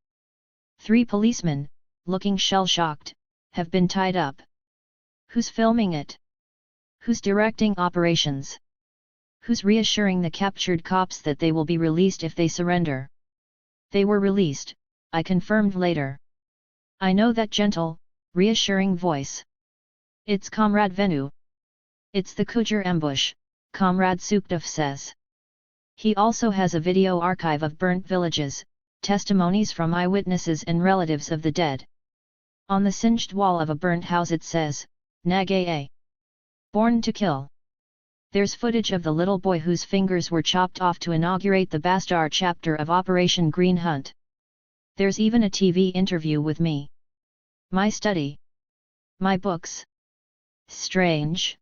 3 policemen, looking shell-shocked, have been tied up. Who's filming it? Who's directing operations? Who's reassuring the captured cops that they will be released if they surrender? They were released, I confirmed later. I know that gentle, reassuring voice. It's Comrade Venu. It's the Kujar ambush, Comrade Sukhdef says. He also has a video archive of burnt villages, testimonies from eyewitnesses and relatives of the dead. On the singed wall of a burnt house it says, Nagaye. Born to kill. There's footage of the little boy whose fingers were chopped off to inaugurate the Bastar chapter of Operation Green Hunt. There's even a TV interview with me. My study. My books. Strange.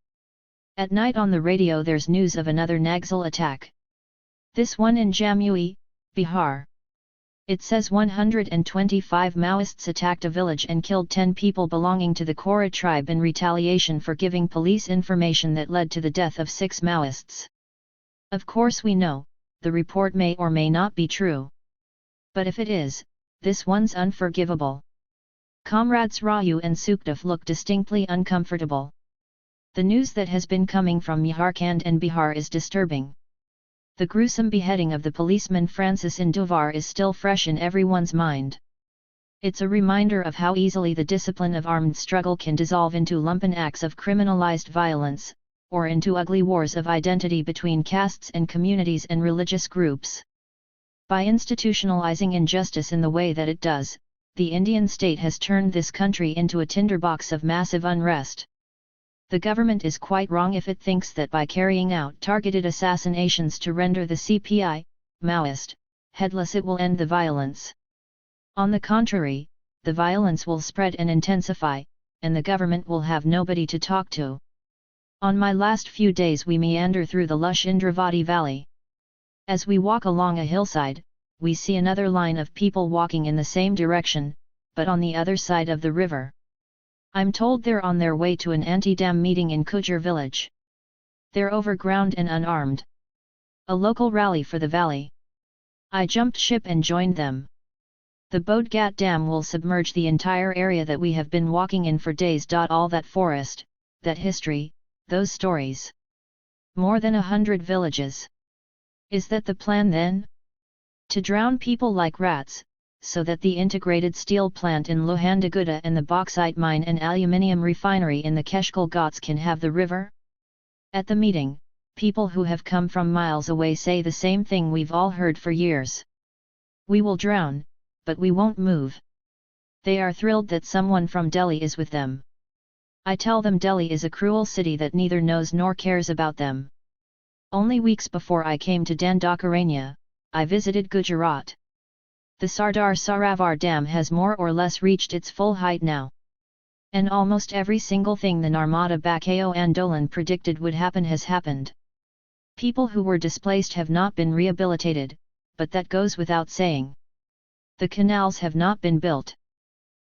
At night on the radio there's news of another Naxal attack. This one in Jamui, Bihar. It says 125 Maoists attacked a village and killed 10 people belonging to the Kora tribe in retaliation for giving police information that led to the death of 6 Maoists. Of course we know, the report may or may not be true. But if it is, this one's unforgivable. Comrades Raju and Sukhdef look distinctly uncomfortable. The news that has been coming from Jharkhand and Bihar is disturbing. The gruesome beheading of the policeman Francis in Dhuvar is still fresh in everyone's mind. It's a reminder of how easily the discipline of armed struggle can dissolve into lumpen acts of criminalized violence, or into ugly wars of identity between castes and communities and religious groups. By institutionalizing injustice in the way that it does, the Indian state has turned this country into a tinderbox of massive unrest. The government is quite wrong if it thinks that by carrying out targeted assassinations to render the CPI, Maoist, headless it will end the violence. On the contrary, the violence will spread and intensify, and the government will have nobody to talk to. On my last few days we meander through the lush Indravati valley. As we walk along a hillside, we see another line of people walking in the same direction, but on the other side of the river. I'm told they're on their way to an anti-dam meeting in Kujar village. They're overground and unarmed. A local rally for the valley. I jumped ship and joined them. The Bodgat Dam will submerge the entire area that we have been walking in for days. All that forest, that history, those stories. More than 100 villages. Is that the plan then? To drown people like rats, so that the integrated steel plant in Lohandaguda and the bauxite mine and aluminium refinery in the Keshkal Ghats can have the river? At the meeting, people who have come from miles away say the same thing we've all heard for years. We will drown, but we won't move. They are thrilled that someone from Delhi is with them. I tell them Delhi is a cruel city that neither knows nor cares about them. Only weeks before I came to Dandakaranya, I visited Gujarat. The Sardar Sarovar Dam has more or less reached its full height now. And almost every single thing the Narmada Bachao Andolan predicted would happen has happened. People who were displaced have not been rehabilitated, but that goes without saying. The canals have not been built.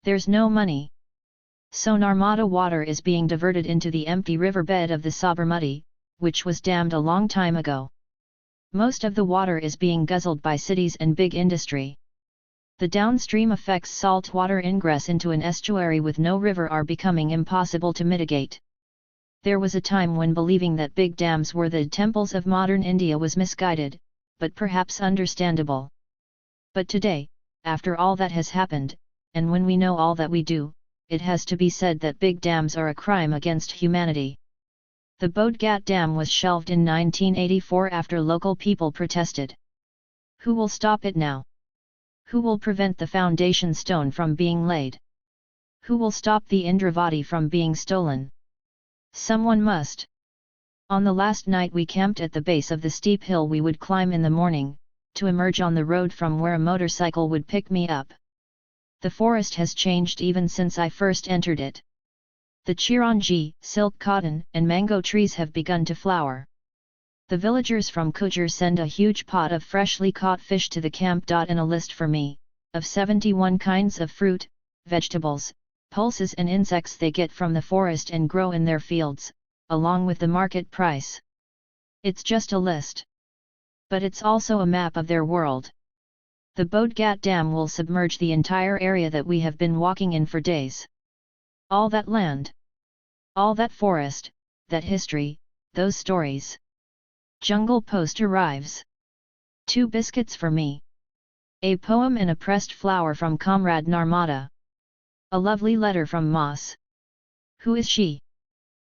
There's no money. So Narmada water is being diverted into the empty riverbed of the Sabarmati, which was dammed a long time ago. Most of the water is being guzzled by cities and big industry. The downstream effects saltwater ingress into an estuary with no river are becoming impossible to mitigate. There was a time when believing that big dams were the temples of modern India was misguided, but perhaps understandable. But today, after all that has happened, and when we know all that we do, it has to be said that big dams are a crime against humanity. The Bodhgat Dam was shelved in 1984 after local people protested. Who will stop it now? Who will prevent the foundation stone from being laid? Who will stop the Indravati from being stolen? Someone must. On the last night we camped at the base of the steep hill we would climb in the morning, to emerge on the road from where a motorcycle would pick me up. The forest has changed even since I first entered it. The chiranji, silk cotton, and mango trees have begun to flower. The villagers from Kujur send a huge pot of freshly caught fish to the camp. And a list for me, of 71 kinds of fruit, vegetables, pulses and insects they get from the forest and grow in their fields, along with the market price. It's just a list. But it's also a map of their world. The Bodhgat Dam will submerge the entire area that we have been walking in for days. All that land. All that forest, that history, those stories. Jungle Post arrives. 2 biscuits for me. A poem and a pressed flower from Comrade Narmada. A lovely letter from Moss. Who is she?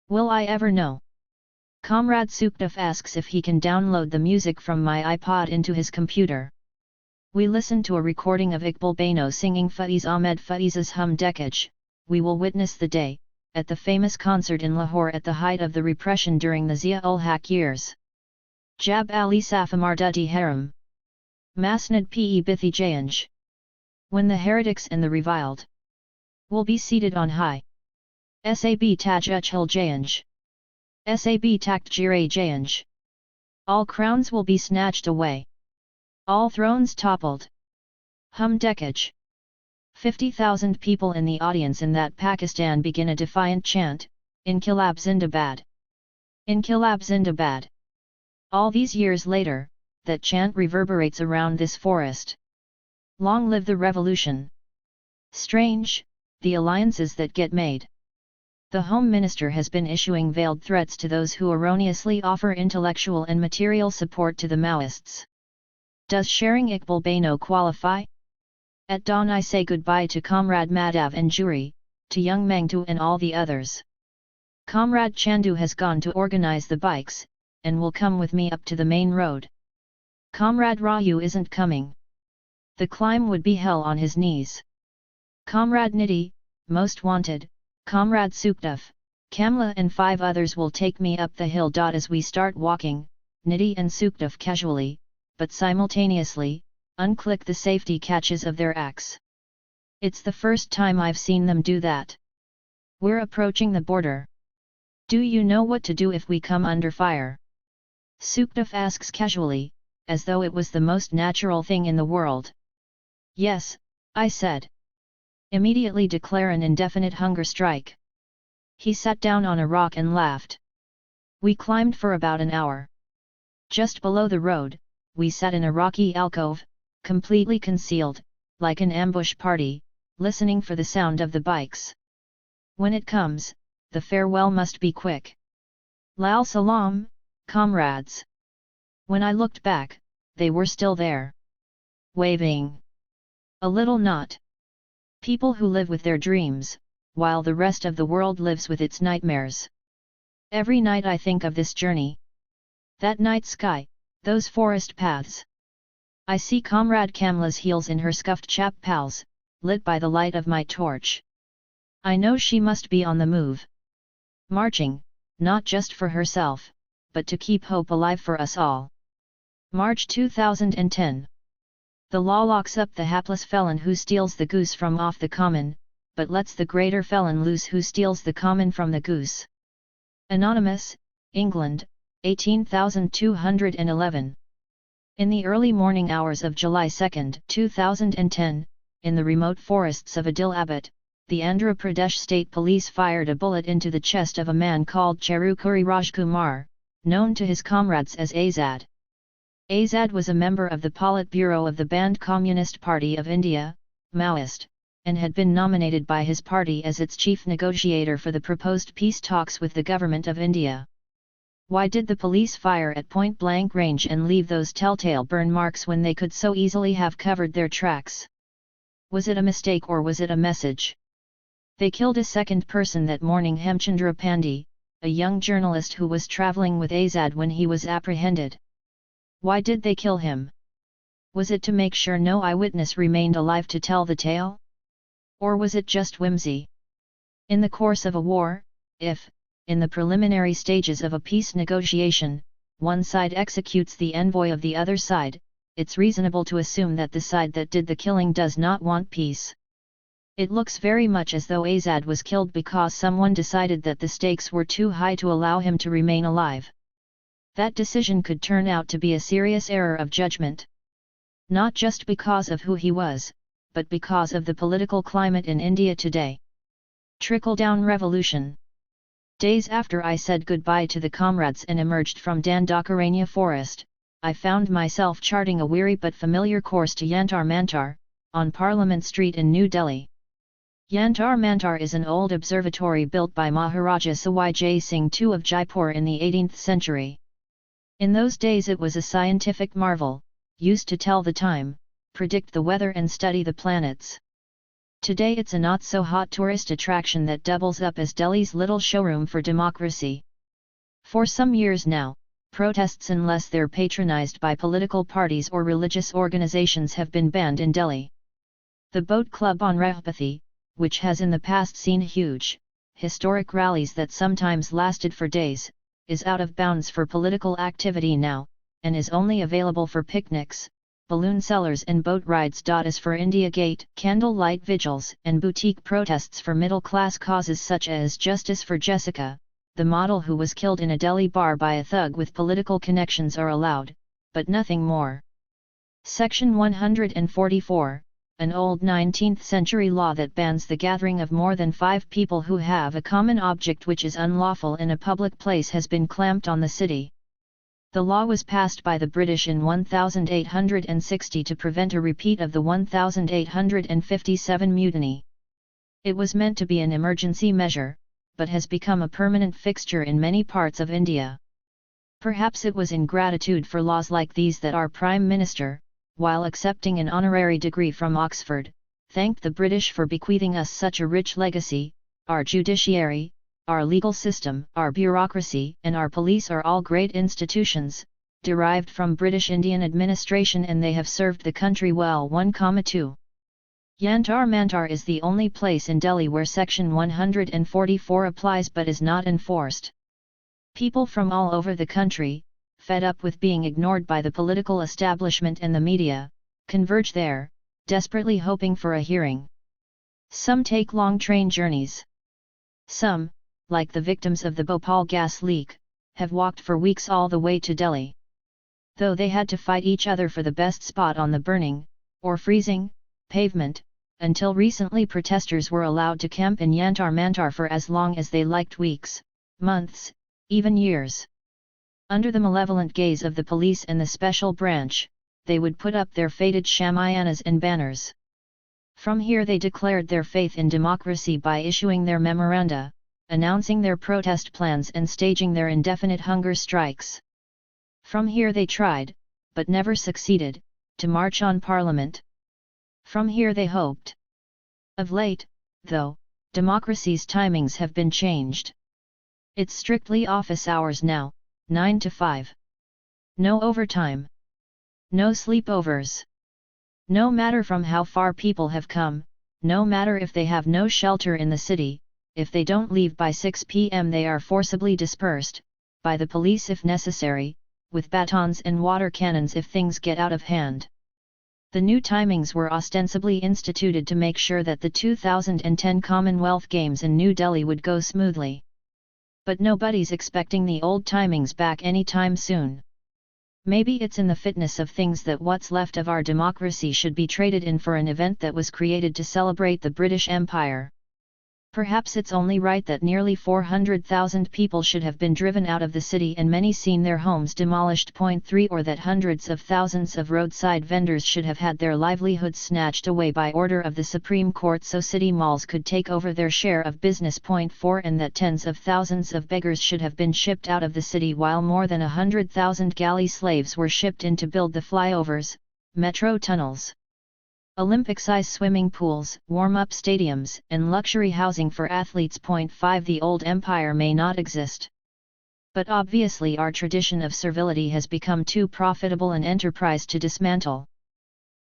Will I ever know? Comrade Sukhdef asks if he can download the music from my iPod into his computer. We listen to a recording of Iqbal Bano singing Faiz Ahmed Faiz's Hum Dekaj, We Will Witness the Day, at the famous concert in Lahore at the height of the repression during the Zia-ul-Haq years. Jab Ali Safamardati Haram. Masnad Pe Bithi Jayanj. When the heretics and the reviled will be seated on high. Sab Taj Uchhul Jayanj. Sab Takt Jire Jayanj. All crowns will be snatched away. All thrones toppled. Hum Dekaj. 50,000 people in the audience in that Pakistan begin a defiant chant, Inkilab Zindabad. Inkilab Zindabad. All these years later, that chant reverberates around this forest. Long live the revolution! Strange, the alliances that get made. The Home Minister has been issuing veiled threats to those who erroneously offer intellectual and material support to the Maoists. Does sharing Iqbal Bano qualify? At dawn I say goodbye to Comrade Madhav and Juri, to young Mangtu and all the others. Comrade Chandu has gone to organize the bikes, and will come with me up to the main road. Comrade Raju isn't coming. The climb would be hell on his knees. Comrade Nidhi, most wanted, Comrade Sukhdef, Kamla and 5 others will take me up the hill. As we start walking, Nidhi and Sukhdef casually, but simultaneously, unclick the safety catches of their axe. It's the first time I've seen them do that. We're approaching the border. Do you know what to do if we come under fire? Sukhdef asks casually, as though it was the most natural thing in the world. Yes, I said. Immediately declare an indefinite hunger strike. He sat down on a rock and laughed. We climbed for about an hour. Just below the road, we sat in a rocky alcove, completely concealed, like an ambush party, listening for the sound of the bikes. When it comes, the farewell must be quick. Lal salam, comrades. When I looked back, they were still there. Waving. A little not. People who live with their dreams, while the rest of the world lives with its nightmares. Every night I think of this journey. That night sky, those forest paths. I see Comrade Kamla's heels in her scuffed chap pals, lit by the light of my torch. I know she must be on the move, Marching, not just for herself, but to keep hope alive for us all. March 2010. The law locks up the hapless felon who steals the goose from off the common, but lets the greater felon loose who steals the common from the goose. Anonymous, England, 18211. In the early morning hours of July 2, 2010, in the remote forests of Adilabad, the Andhra Pradesh State Police fired a bullet into the chest of a man called Cherukuri Rajkumar, known to his comrades as Azad. Azad was a member of the Politburo of the banned Communist Party of India, Maoist, and had been nominated by his party as its chief negotiator for the proposed peace talks with the Government of India. Why did the police fire at point-blank range and leave those telltale burn marks when they could so easily have covered their tracks? Was it a mistake or was it a message? They killed a second person that morning, Hemchandra Pandey, a young journalist who was travelling with Azad when he was apprehended. Why did they kill him? Was it to make sure no eyewitness remained alive to tell the tale? Or was it just whimsy? In the course of a war, if, in the preliminary stages of a peace negotiation, one side executes the envoy of the other side, it's reasonable to assume that the side that did the killing does not want peace. It looks very much as though Azad was killed because someone decided that the stakes were too high to allow him to remain alive. That decision could turn out to be a serious error of judgment. Not just because of who he was, but because of the political climate in India today. Trickle-down revolution. Days after I said goodbye to the comrades and emerged from Dandakaranya forest, I found myself charting a weary but familiar course to Yantar Mantar, on Parliament Street in New Delhi. Yantar Mantar is an old observatory built by Maharaja Sawai Jai Singh II of Jaipur in the 18th century. In those days it was a scientific marvel, used to tell the time, predict the weather and study the planets. Today it's a not-so-hot tourist attraction that doubles up as Delhi's little showroom for democracy. For some years now, protests unless they're patronized by political parties or religious organizations have been banned in Delhi. The Boat Club on Rajpathi, which has in the past seen huge, historic rallies that sometimes lasted for days, is out of bounds for political activity now, and is only available for picnics, balloon sellers and boat rides. As for India Gate, candle-light vigils and boutique protests for middle-class causes such as justice for Jessica, the model who was killed in a Delhi bar by a thug with political connections, are allowed, but nothing more. Section 144, an old 19th century law that bans the gathering of more than 5 people who have a common object which is unlawful in a public place, has been clamped on the city. The law was passed by the British in 1860 to prevent a repeat of the 1857 mutiny. It was meant to be an emergency measure, but has become a permanent fixture in many parts of India. Perhaps it was in gratitude for laws like these that our Prime Minister, while accepting an honorary degree from Oxford, thanked the British for bequeathing us such a rich legacy. Our judiciary, our legal system, our bureaucracy and our police are all great institutions, derived from British Indian administration, and they have served the country well. 1,2. Yantar Mantar is the only place in Delhi where Section 144 applies but is not enforced. People from all over the country, fed up with being ignored by the political establishment and the media, converge there, desperately hoping for a hearing. Some take long train journeys. Some, like the victims of the Bhopal gas leak, have walked for weeks all the way to Delhi. Though they had to fight each other for the best spot on the burning, or freezing, pavement, until recently protesters were allowed to camp in Yantar Mantar for as long as they liked, weeks, months, even years. Under the malevolent gaze of the police and the special branch, they would put up their faded shamayanas and banners. From here they declared their faith in democracy by issuing their memoranda, announcing their protest plans and staging their indefinite hunger strikes. From here they tried, but never succeeded, to march on Parliament. From here they hoped. Of late, though, democracy's timings have been changed. It's strictly office hours now, 9 to 5. No overtime. No sleepovers. No matter from how far people have come, no matter if they have no shelter in the city, if they don't leave by 6 p.m. they are forcibly dispersed, by the police if necessary, with batons and water cannons if things get out of hand. The new timings were ostensibly instituted to make sure that the 2010 Commonwealth Games in New Delhi would go smoothly. But nobody's expecting the old timings back anytime soon. Maybe it's in the fitness of things that what's left of our democracy should be traded in for an event that was created to celebrate the British Empire. Perhaps it's only right that nearly 400,000 people should have been driven out of the city and many seen their homes demolished. 3 Or that hundreds of thousands of roadside vendors should have had their livelihoods snatched away by order of the Supreme Court so city malls could take over their share of business. 4 And that tens of thousands of beggars should have been shipped out of the city while more than 100,000 galley slaves were shipped in to build the flyovers, metro tunnels, Olympic-size swimming pools, warm-up stadiums, and luxury housing for athletes. 5 The old empire may not exist. But obviously our tradition of servility has become too profitable an enterprise to dismantle.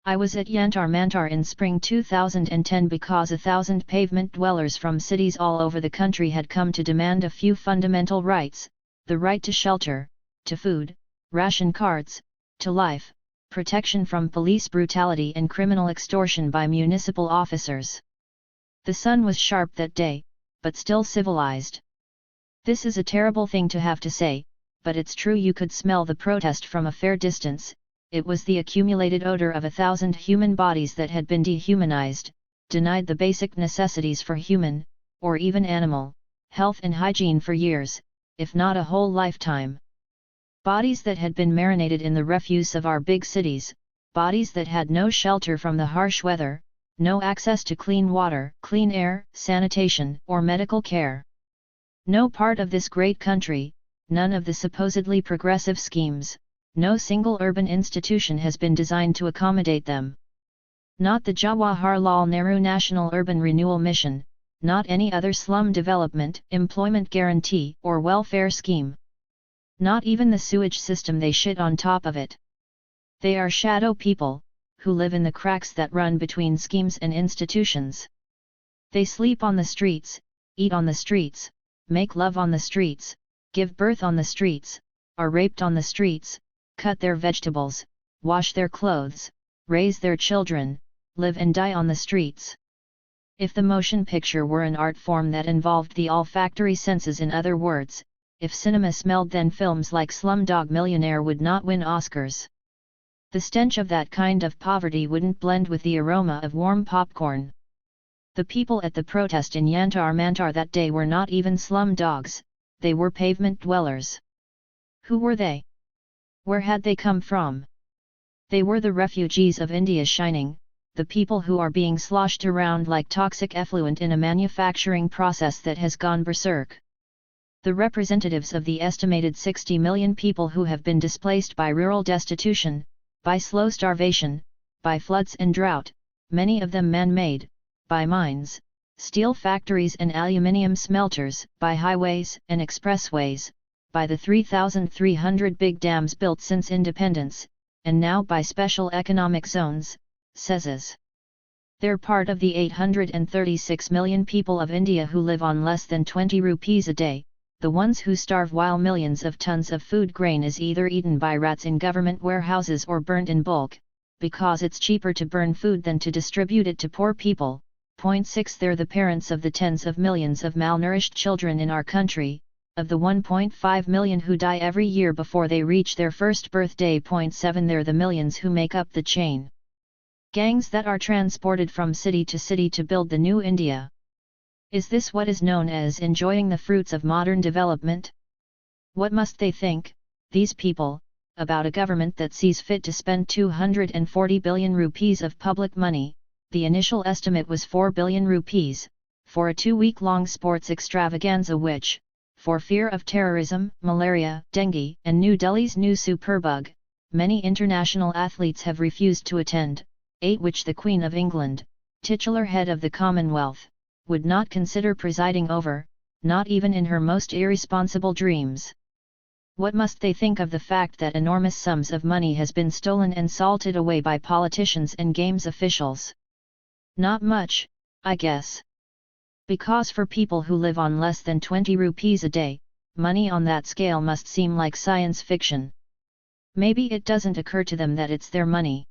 I was at Yantar Mantar in spring 2010 because 1,000 pavement dwellers from cities all over the country had come to demand a few fundamental rights: the right to shelter, to food, ration cards, to life, protection from police brutality and criminal extortion by municipal officers. The sun was sharp that day, but still civilized. This is a terrible thing to have to say, but it's true. You could smell the protest from a fair distance. It was the accumulated odor of 1,000 human bodies that had been dehumanized, denied the basic necessities for human, or even animal, health and hygiene for years, if not a whole lifetime. Bodies that had been marinated in the refuse of our big cities, bodies that had no shelter from the harsh weather, no access to clean water, clean air, sanitation, or medical care. No part of this great country, none of the supposedly progressive schemes, no single urban institution has been designed to accommodate them. Not the Jawaharlal Nehru National Urban Renewal Mission, not any other slum development, employment guarantee, or welfare scheme. Not even the sewage system they shit on top of it. They are shadow people, who live in the cracks that run between schemes and institutions. They sleep on the streets, eat on the streets, make love on the streets, give birth on the streets, are raped on the streets, cut their vegetables, wash their clothes, raise their children, live and die on the streets. If the motion picture were an art form that involved the olfactory senses, in other words, if cinema smelled, then films like Slumdog Millionaire would not win Oscars. The stench of that kind of poverty wouldn't blend with the aroma of warm popcorn. The people at the protest in Yantar Mantar that day were not even slum dogs, they were pavement dwellers. Who were they? Where had they come from? They were the refugees of India's shining, the people who are being sloshed around like toxic effluent in a manufacturing process that has gone berserk. The representatives of the estimated 60 million people who have been displaced by rural destitution, by slow starvation, by floods and drought, many of them man-made, by mines, steel factories and aluminium smelters, by highways and expressways, by the 3,300 big dams built since independence, and now by special economic zones, SEZs. They're part of the 836 million people of India who live on less than 20 rupees a day, the ones who starve while millions of tons of food grain is either eaten by rats in government warehouses or burnt in bulk, because it's cheaper to burn food than to distribute it to poor people. 6 They're the parents of the tens of millions of malnourished children in our country, of the 1.5 million who die every year before they reach their first birthday. 7 They're the millions who make up the chain gangs that are transported from city to build the new India. Is this what is known as enjoying the fruits of modern development? What must they think, these people, about a government that sees fit to spend 240 billion rupees of public money, the initial estimate was 4 billion rupees, for a 2-week-long sports extravaganza which, for fear of terrorism, malaria, dengue, and New Delhi's new superbug, many international athletes have refused to attend, 8 Which the Queen of England, titular head of the Commonwealth, would not consider presiding over, not even in her most irresponsible dreams. What must they think of the fact that enormous sums of money has been stolen and salted away by politicians and games officials? Not much, I guess. Because for people who live on less than 20 rupees a day, money on that scale must seem like science fiction. Maybe it doesn't occur to them that it's their money.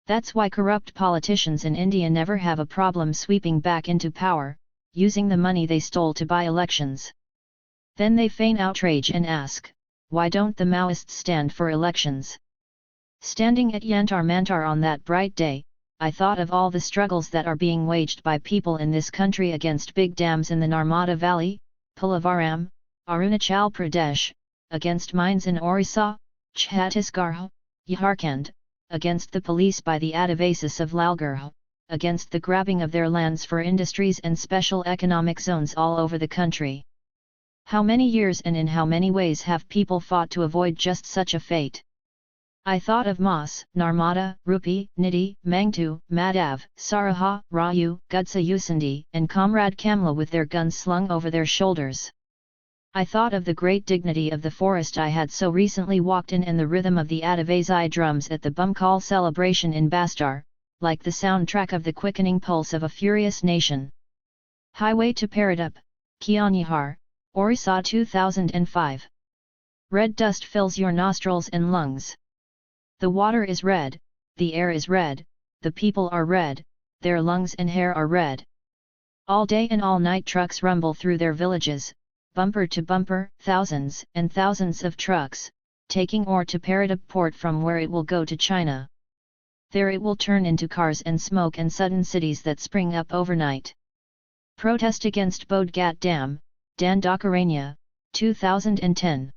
That's why corrupt politicians in India never have a problem sweeping back into power, using the money they stole to buy elections. Then they feign outrage and ask, why don't the Maoists stand for elections? Standing at Yantar Mantar on that bright day, I thought of all the struggles that are being waged by people in this country against big dams in the Narmada Valley, Pallavaram, Arunachal Pradesh, against mines in Orissa, Chhattisgarh, Jharkhand, against the police by the Adivasis of Lalgarh, against the grabbing of their lands for industries and special economic zones all over the country. How many years and in how many ways have people fought to avoid just such a fate? I thought of Mas, Narmada, Rupi, Nidhi, Mangtu, Madhav, Saraha, Rayu, Gudsa Usandi, and Comrade Kamla with their guns slung over their shoulders. I thought of the great dignity of the forest I had so recently walked in and the rhythm of the Adivasi drums at the Bumkal celebration in Bastar, like the soundtrack of the quickening pulse of a furious nation. Highway to Paradup, Keonjhar, Orissa 2005. Red dust fills your nostrils and lungs. The water is red, the air is red, the people are red, their lungs and hair are red. All day and all night trucks rumble through their villages, bumper to bumper, thousands and thousands of trucks, taking ore to Paradup port from where it will go to China. There it will turn into cars and smoke and sudden cities that spring up overnight. Protest against Bodhgat Dam, Dandakaranya, 2010.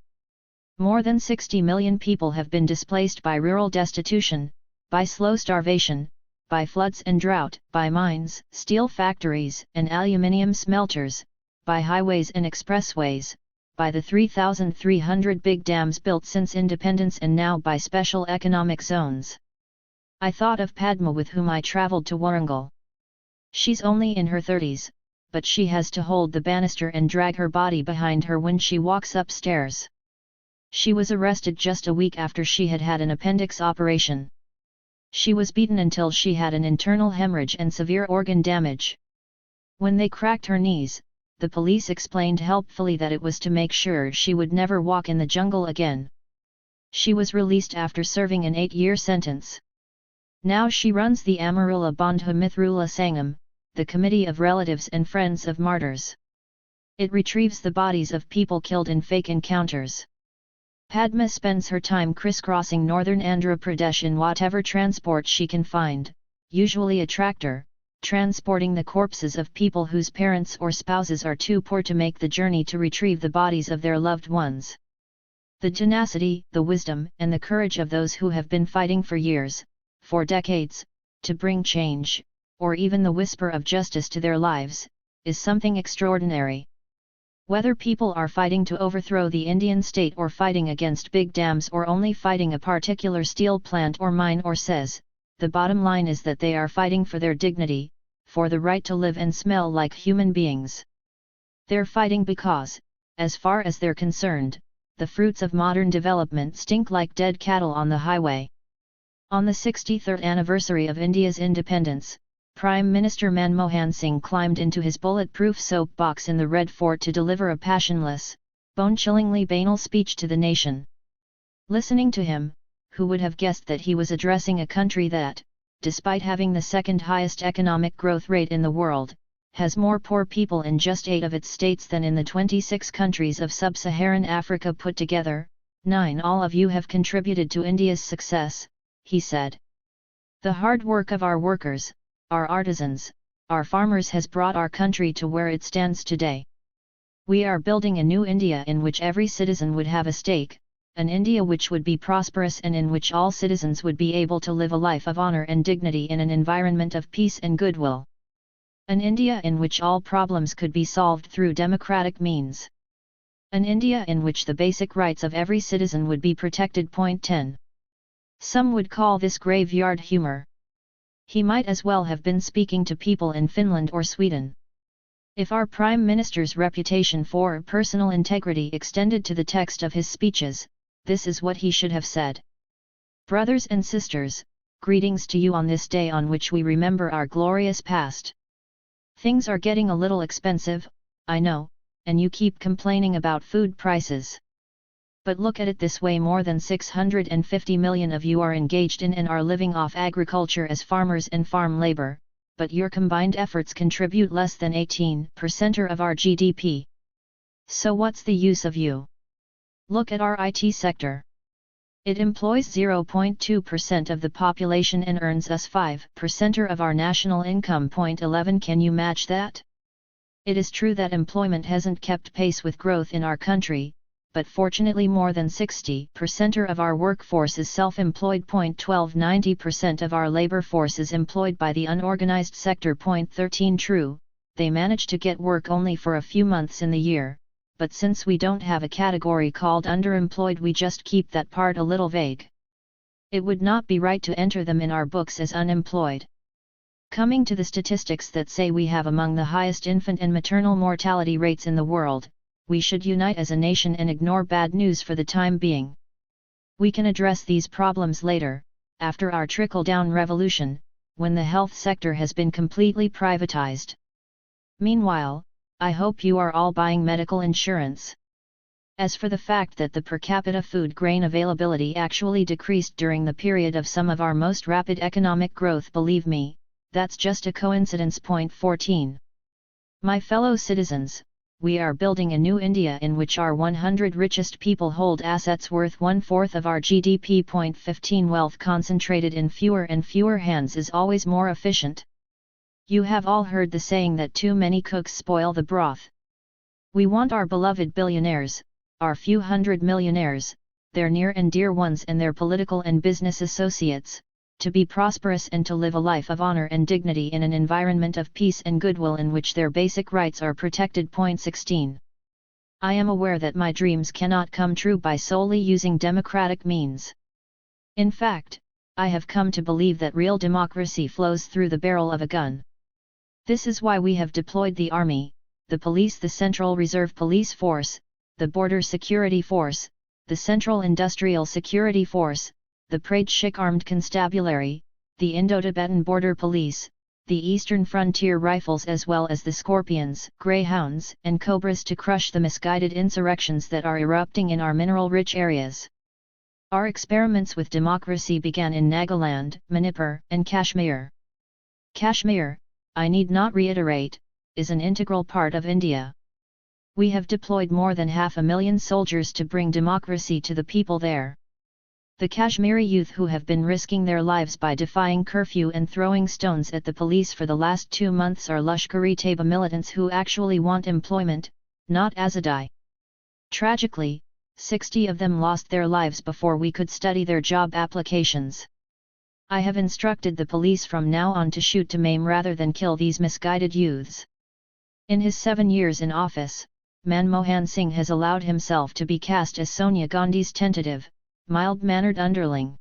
More than 60 million people have been displaced by rural destitution, by slow starvation, by floods and drought, by mines, steel factories and aluminium smelters, by highways and expressways, by the 3,300 big dams built since independence and now by special economic zones. I thought of Padma with whom I travelled to Warangal. She's only in her 30s, but she has to hold the banister and drag her body behind her when she walks upstairs. She was arrested just a week after she had had an appendix operation. She was beaten until she had an internal hemorrhage and severe organ damage. When they cracked her knees, the police explained helpfully that it was to make sure she would never walk in the jungle again. She was released after serving an 8-year sentence. Now she runs the Amarula Bandhu Mithrula Sangam, the Committee of Relatives and Friends of Martyrs. It retrieves the bodies of people killed in fake encounters. Padma spends her time crisscrossing northern Andhra Pradesh in whatever transport she can find, usually a tractor, transporting the corpses of people whose parents or spouses are too poor to make the journey to retrieve the bodies of their loved ones. The tenacity, the wisdom, and the courage of those who have been fighting for years, for decades, to bring change, or even the whisper of justice to their lives, is something extraordinary. Whether people are fighting to overthrow the Indian state or fighting against big dams or only fighting a particular steel plant or mine or says, the bottom line is that they are fighting for their dignity, for the right to live and smell like human beings. They're fighting because, as far as they're concerned, the fruits of modern development stink like dead cattle on the highway. On the 63rd anniversary of India's independence, Prime Minister Manmohan Singh climbed into his bulletproof soapbox in the Red Fort to deliver a passionless, bone-chillingly banal speech to the nation. Listening to him, who would have guessed that he was addressing a country that, despite having the second highest economic growth rate in the world, has more poor people in just 8 of its states than in the 26 countries of sub-Saharan Africa put together. 9 All of you have contributed to India's success, he said. The hard work of our workers, our artisans, our farmers has brought our country to where it stands today. We are building a new India in which every citizen would have a stake, an India which would be prosperous and in which all citizens would be able to live a life of honor and dignity in an environment of peace and goodwill. An India in which all problems could be solved through democratic means. An India in which the basic rights of every citizen would be protected. 10. Some would call this graveyard humor. He might as well have been speaking to people in Finland or Sweden. If our Prime Minister's reputation for personal integrity extended to the text of his speeches, this is what he should have said. Brothers and sisters, greetings to you on this day on which we remember our glorious past. Things are getting a little expensive, I know, and you keep complaining about food prices. But look at it this way: more than 650 million of you are engaged in and are living off agriculture as farmers and farm labor, but your combined efforts contribute less than 18% of our GDP. So what's the use of you? Look at our IT sector. It employs 0.2% of the population and earns us 5% of our national income. 11 Can you match that? It is true that employment hasn't kept pace with growth in our country, but fortunately more than 60% of our workforce is self-employed. 12 90% of our labor force is employed by the unorganized sector. 13 True, they manage to get work only for a few months in the year, but since we don't have a category called underemployed, we just keep that part a little vague. It would not be right to enter them in our books as unemployed. Coming to the statistics that say we have among the highest infant and maternal mortality rates in the world, we should unite as a nation and ignore bad news for the time being. We can address these problems later, after our trickle-down revolution, when the health sector has been completely privatized. Meanwhile, I hope you are all buying medical insurance. As for the fact that the per capita food grain availability actually decreased during the period of some of our most rapid economic growth, believe me, that's just a coincidence. 14. My fellow citizens, we are building a new India in which our 100 richest people hold assets worth 1/4 of our GDP. 15 Wealth concentrated in fewer and fewer hands is always more efficient. You have all heard the saying that too many cooks spoil the broth. We want our beloved billionaires, our few hundred millionaires, their near and dear ones and their political and business associates, to be prosperous and to live a life of honor and dignity in an environment of peace and goodwill in which their basic rights are protected. 16. I am aware that my dreams cannot come true by solely using democratic means. In fact, I have come to believe that real democracy flows through the barrel of a gun. This is why we have deployed the Army, the Police, the Central Reserve Police Force, the Border Security Force, the Central Industrial Security Force, the Pradesh Armed Constabulary, the Indo-Tibetan Border Police, the Eastern Frontier Rifles, as well as the Scorpions, Greyhounds, and Cobras to crush the misguided insurrections that are erupting in our mineral-rich areas. Our experiments with democracy began in Nagaland, Manipur, and Kashmir. Kashmir, I need not reiterate, is an integral part of India. We have deployed more than 500,000 soldiers to bring democracy to the people there. The Kashmiri youth who have been risking their lives by defying curfew and throwing stones at the police for the last 2 months are Lashkar-e-Taiba militants who actually want employment, not Azadi. Tragically, 60 of them lost their lives before we could study their job applications. I have instructed the police from now on to shoot to maim rather than kill these misguided youths. In his 7 years in office, Manmohan Singh has allowed himself to be cast as Sonia Gandhi's tentative, mild-mannered underling.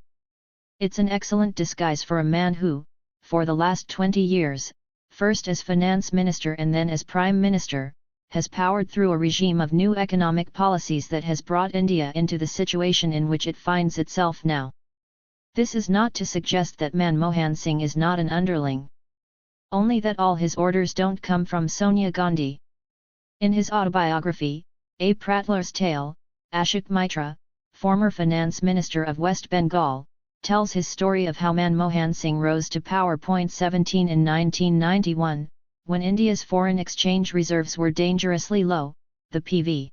It's an excellent disguise for a man who, for the last 20 years, first as finance minister and then as prime minister, has powered through a regime of new economic policies that has brought India into the situation in which it finds itself now. This is not to suggest that Manmohan Singh is not an underling. Only that all his orders don't come from Sonia Gandhi. In his autobiography, A Prattler's Tale, Ashok Mitra, former finance minister of West Bengal, tells his story of how Manmohan Singh rose to power. 17 In 1991, when India's foreign exchange reserves were dangerously low, the P.V.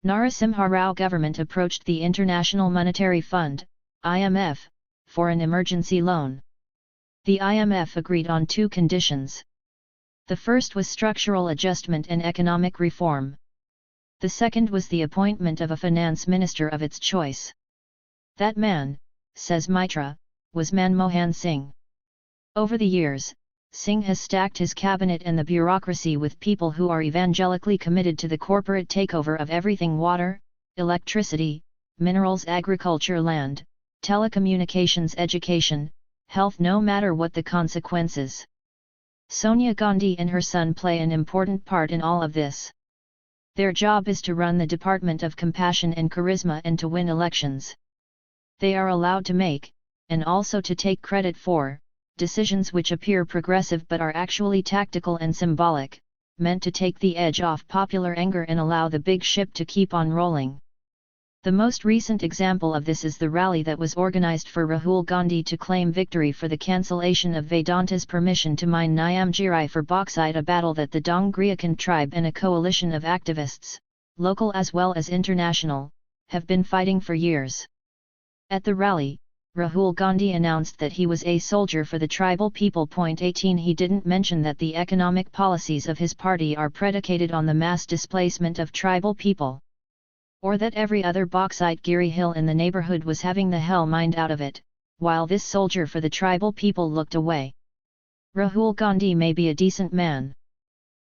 Narasimha Rao government approached the International Monetary Fund, IMF, for an emergency loan. The IMF agreed on 2 conditions. The first was structural adjustment and economic reform. The second was the appointment of a finance minister of its choice. That man, says Mitra, was Manmohan Singh. Over the years, Singh has stacked his cabinet and the bureaucracy with people who are evangelically committed to the corporate takeover of everything: water, electricity, minerals, agriculture, land, telecommunications, education, health, no matter what the consequences. Sonia Gandhi and her son play an important part in all of this. Their job is to run the Department of Compassion and Charisma and to win elections. They are allowed to make, and also to take credit for, decisions which appear progressive but are actually tactical and symbolic, meant to take the edge off popular anger and allow the big ship to keep on rolling. The most recent example of this is the rally that was organized for Rahul Gandhi to claim victory for the cancellation of Vedanta's permission to mine Nyamgirai for bauxite, a battle that the Dongriakan tribe and a coalition of activists, local as well as international, have been fighting for years. At the rally, Rahul Gandhi announced that he was a soldier for the tribal people. 18 He didn't mention that the economic policies of his party are predicated on the mass displacement of tribal people, or that every other bauxite Giri hill in the neighborhood was having the hell mined out of it, while this soldier for the tribal people looked away. Rahul Gandhi may be a decent man,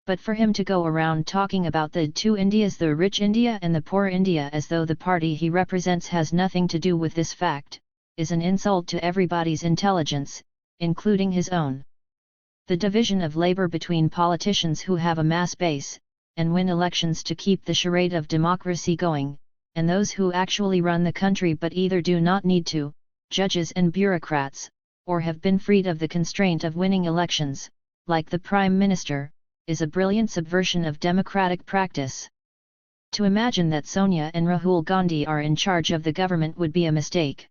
but for him to go around talking about the two Indias, the rich India and the poor India, as though the party he represents has nothing to do with this fact, is an insult to everybody's intelligence, including his own. The division of labor between politicians who have a mass base, and win elections to keep the charade of democracy going, and those who actually run the country but either do not need to, judges and bureaucrats, or have been freed of the constraint of winning elections, like the Prime Minister, is a brilliant subversion of democratic practice. To imagine that Sonia and Rahul Gandhi are in charge of the government would be a mistake.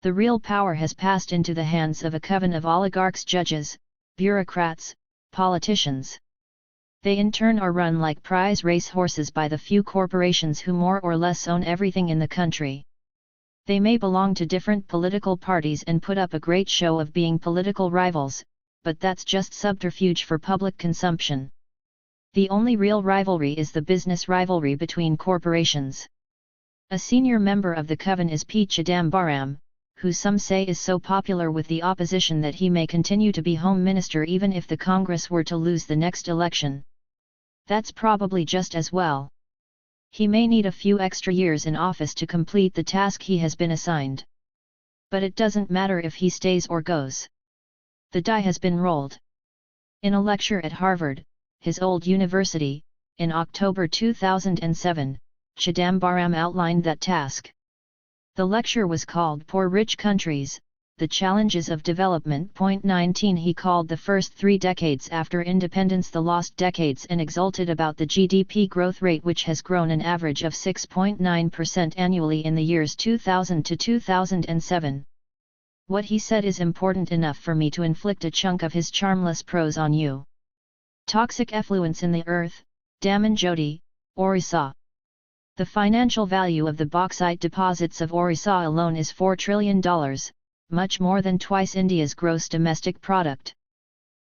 The real power has passed into the hands of a coven of oligarchs, judges, bureaucrats, politicians. They in turn are run like prize race horses by the few corporations who more or less own everything in the country. They may belong to different political parties and put up a great show of being political rivals, but that's just subterfuge for public consumption. The only real rivalry is the business rivalry between corporations. A senior member of the coven is P. Chidambaram, who some say is so popular with the opposition that he may continue to be Home Minister even if the Congress were to lose the next election. That's probably just as well. He may need a few extra years in office to complete the task he has been assigned. But it doesn't matter if he stays or goes. The die has been rolled. In a lecture at Harvard, his old university, in October 2007, Chidambaram outlined that task. The lecture was called Poor Rich Countries, The Challenges of Development. 19 He called the first 3 decades after independence the lost decades and exulted about the GDP growth rate, which has grown an average of 6.9% annually in the years 2000 to 2007. What he said is important enough for me to inflict a chunk of his charmless prose on you. Toxic effluents in the earth, Damanjodi, Orissa. The financial value of the bauxite deposits of Orissa alone is $4 trillion, much more than twice India's gross domestic product.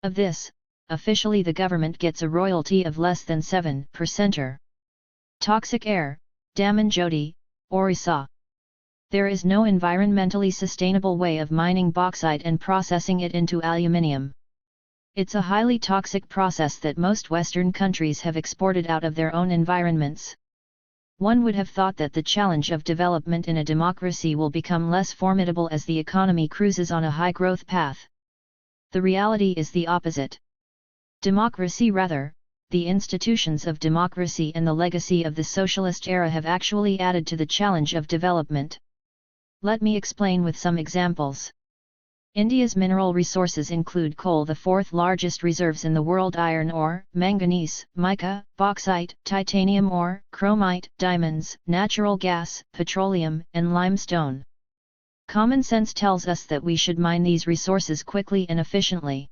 Of this, officially the government gets a royalty of less than 7%. Toxic air, Damanjodi, Orissa. There is no environmentally sustainable way of mining bauxite and processing it into aluminium. It's a highly toxic process that most Western countries have exported out of their own environments. One would have thought that the challenge of development in a democracy will become less formidable as the economy cruises on a high-growth path. The reality is the opposite. Democracy, rather, the institutions of democracy and the legacy of the socialist era have actually added to the challenge of development. Let me explain with some examples. India's mineral resources include coal, the 4th largest reserves in the world, iron ore, manganese, mica, bauxite, titanium ore, chromite, diamonds, natural gas, petroleum, and limestone. Common sense tells us that we should mine these resources quickly and efficiently.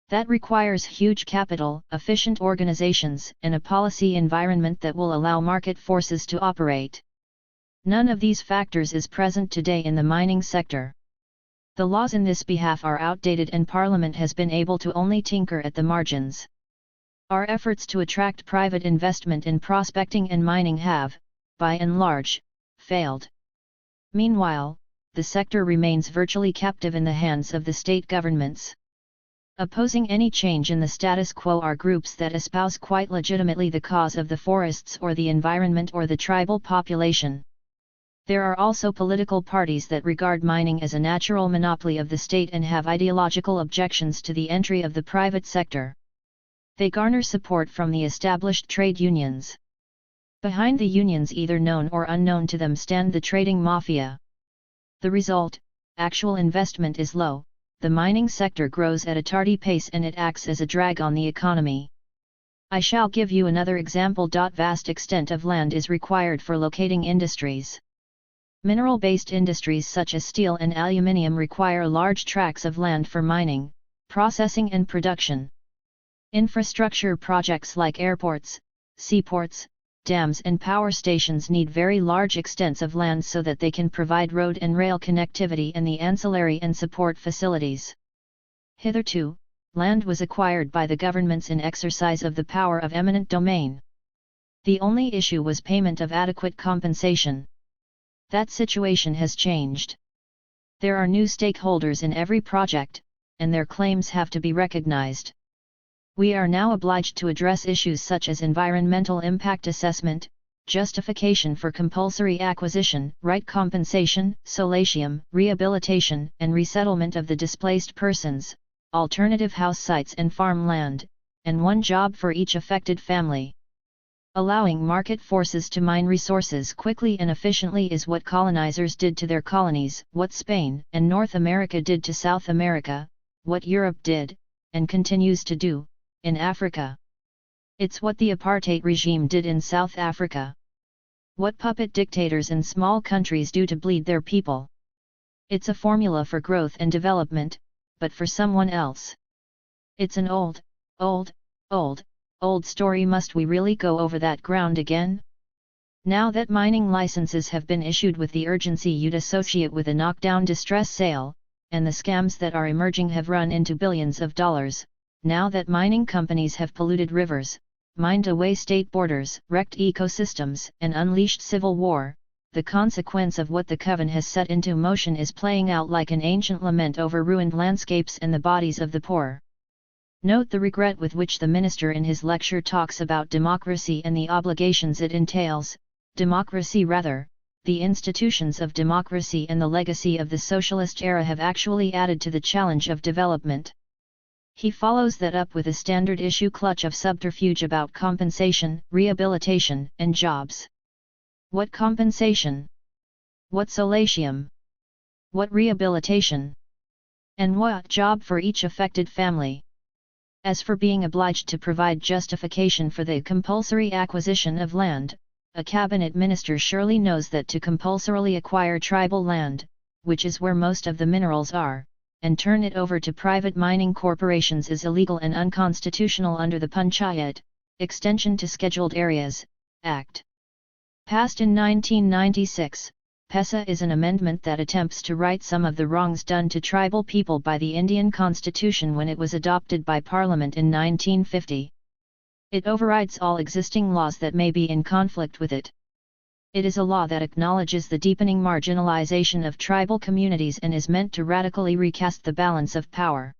That requires huge capital, efficient organizations, and a policy environment that will allow market forces to operate. None of these factors is present today in the mining sector. The laws in this behalf are outdated and Parliament has been able to only tinker at the margins. Our efforts to attract private investment in prospecting and mining have, by and large, failed. Meanwhile, the sector remains virtually captive in the hands of the state governments. Opposing any change in the status quo are groups that espouse quite legitimately the cause of the forests or the environment or the tribal population. There are also political parties that regard mining as a natural monopoly of the state and have ideological objections to the entry of the private sector. They garner support from the established trade unions. Behind the unions, either known or unknown to them, stand the trading mafia. The result, actual investment is low, the mining sector grows at a tardy pace and it acts as a drag on the economy. I shall give you another example. Vast extent of land is required for locating industries. Mineral-based industries such as steel and aluminium require large tracts of land for mining, processing and production. Infrastructure projects like airports, seaports, dams and power stations need very large extents of land so that they can provide road and rail connectivity and the ancillary and support facilities. Hitherto, land was acquired by the governments in exercise of the power of eminent domain. The only issue was payment of adequate compensation. That situation has changed. There are new stakeholders in every project, and their claims have to be recognized. We are now obliged to address issues such as environmental impact assessment, justification for compulsory acquisition, right compensation, solatium, rehabilitation and resettlement of the displaced persons, alternative house sites and farmland, and one job for each affected family. Allowing market forces to mine resources quickly and efficiently is what colonizers did to their colonies, what Spain and North America did to South America, what Europe did, and continues to do, in Africa. It's what the apartheid regime did in South Africa. What puppet dictators in small countries do to bleed their people. It's a formula for growth and development, but for someone else. It's an old story. Must we really go over that ground again? Now that mining licenses have been issued with the urgency you'd associate with a knockdown distress sale, and the scams that are emerging have run into billions of dollars, now that mining companies have polluted rivers, mined away state borders, wrecked ecosystems, and unleashed civil war, the consequence of what the Coven has set into motion is playing out like an ancient lament over ruined landscapes and the bodies of the poor. Note the regret with which the minister in his lecture talks about democracy and the obligations it entails, democracy rather, the institutions of democracy and the legacy of the socialist era have actually added to the challenge of development. He follows that up with a standard issue clutch of subterfuge about compensation, rehabilitation, and jobs. What compensation? What solatium? What rehabilitation? And what job for each affected family? As for being obliged to provide justification for the compulsory acquisition of land, a cabinet minister surely knows that to compulsorily acquire tribal land, which is where most of the minerals are, and turn it over to private mining corporations is illegal and unconstitutional under the Panchayat, Extension to Scheduled Areas, Act. Passed in 1996, PESA is an amendment that attempts to right some of the wrongs done to tribal people by the Indian Constitution when it was adopted by Parliament in 1950. It overrides all existing laws that may be in conflict with it. It is a law that acknowledges the deepening marginalization of tribal communities and is meant to radically recast the balance of power.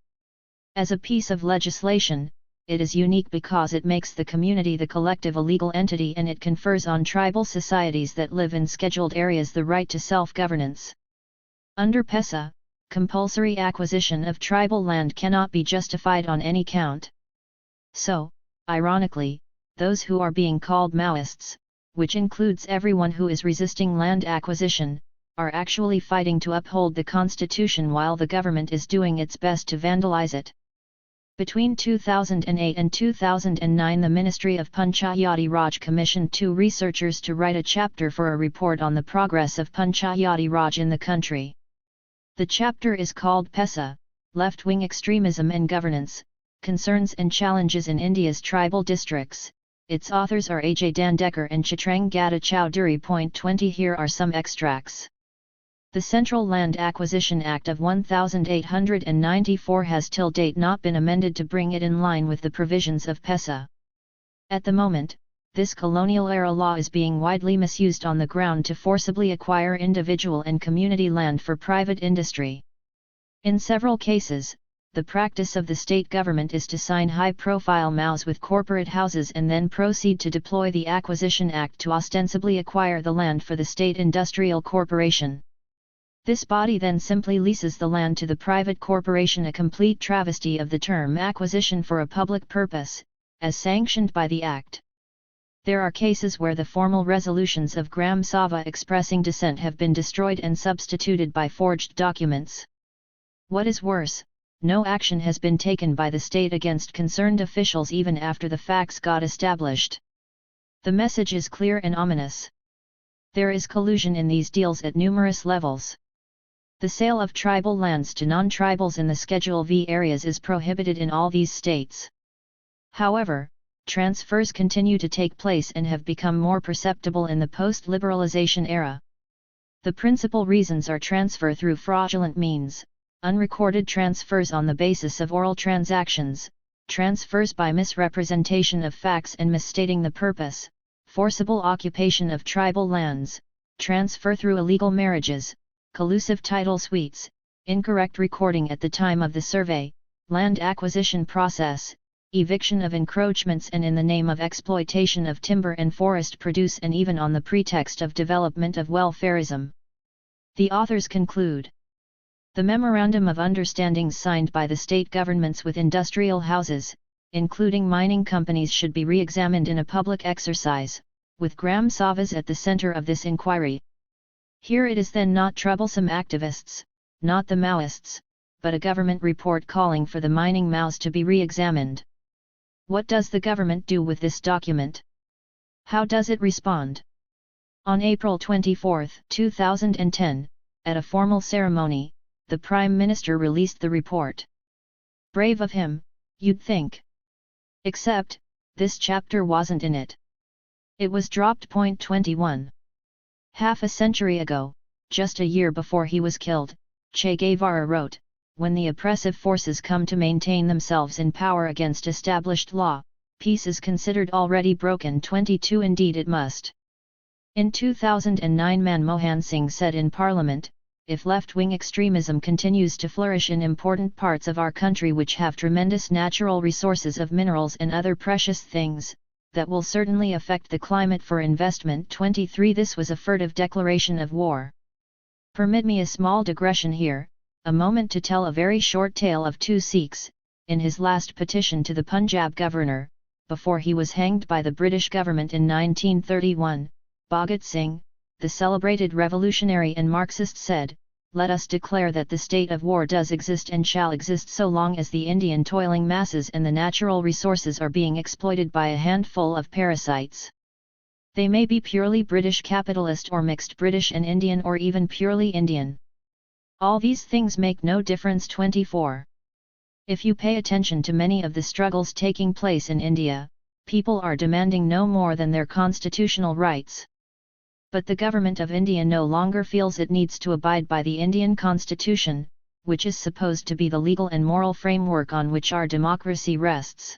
As a piece of legislation, it is unique because it makes the community the collective a legal entity and it confers on tribal societies that live in scheduled areas the right to self-governance. Under PESA, compulsory acquisition of tribal land cannot be justified on any count. So, ironically, those who are being called Maoists, which includes everyone who is resisting land acquisition, are actually fighting to uphold the Constitution while the government is doing its best to vandalize it. Between 2008 and 2009 the Ministry of Panchayati Raj commissioned 2 researchers to write a chapter for a report on the progress of Panchayati Raj in the country. The chapter is called PESA, Left-Wing Extremism and Governance, Concerns and Challenges in India's Tribal Districts. Its authors are Ajay Dandekar and Chitrangada Chowdhury. 20 Here are some extracts. The Central Land Acquisition Act of 1894 has till date not been amended to bring it in line with the provisions of PESA. At the moment, this colonial-era law is being widely misused on the ground to forcibly acquire individual and community land for private industry. In several cases, the practice of the state government is to sign high-profile MOUs with corporate houses and then proceed to deploy the Acquisition Act to ostensibly acquire the land for the state industrial corporation. This body then simply leases the land to the private corporation, a complete travesty of the term acquisition for a public purpose, as sanctioned by the Act. There are cases where the formal resolutions of Gram Sabha expressing dissent have been destroyed and substituted by forged documents. What is worse, no action has been taken by the state against concerned officials even after the facts got established. The message is clear and ominous. There is collusion in these deals at numerous levels. The sale of tribal lands to non-tribals in the Schedule V areas is prohibited in all these states. However, transfers continue to take place and have become more perceptible in the post-liberalization era. The principal reasons are transfer through fraudulent means, unrecorded transfers on the basis of oral transactions, transfers by misrepresentation of facts and misstating the purpose, forcible occupation of tribal lands, transfer through illegal marriages, collusive title suites, incorrect recording at the time of the survey, land acquisition process, eviction of encroachments and in the name of exploitation of timber and forest produce and even on the pretext of development of welfarism. The authors conclude, the Memorandum of Understandings signed by the state governments with industrial houses, including mining companies, should be re-examined in a public exercise, with Gram Savas at the center of this inquiry. Here it is then not troublesome activists, not the Maoists, but a government report calling for the mining Maos to be re-examined. What does the government do with this document? How does it respond? On April 24, 2010, at a formal ceremony, the Prime Minister released the report. Brave of him, you'd think. Except, this chapter wasn't in it. It was dropped. 21. Half a century ago, just a year before he was killed, Che Guevara wrote, when the oppressive forces come to maintain themselves in power against established law, peace is considered already broken. 22 Indeed it must. In 2009 Manmohan Singh said in Parliament, if left-wing extremism continues to flourish in important parts of our country which have tremendous natural resources of minerals and other precious things, that will certainly affect the climate for investment. 23 This was a furtive declaration of war. Permit me a small digression here, a moment to tell a very short tale of two Sikhs. In his last petition to the Punjab governor, before he was hanged by the British government in 1931, Bhagat Singh, the celebrated revolutionary and Marxist, said, let us declare that the state of war does exist and shall exist so long as the Indian toiling masses and the natural resources are being exploited by a handful of parasites. They may be purely British capitalist or mixed British and Indian or even purely Indian. All these things make no difference. 24. If you pay attention to many of the struggles taking place in India, people are demanding no more than their constitutional rights. But the government of India no longer feels it needs to abide by the Indian constitution, which is supposed to be the legal and moral framework on which our democracy rests.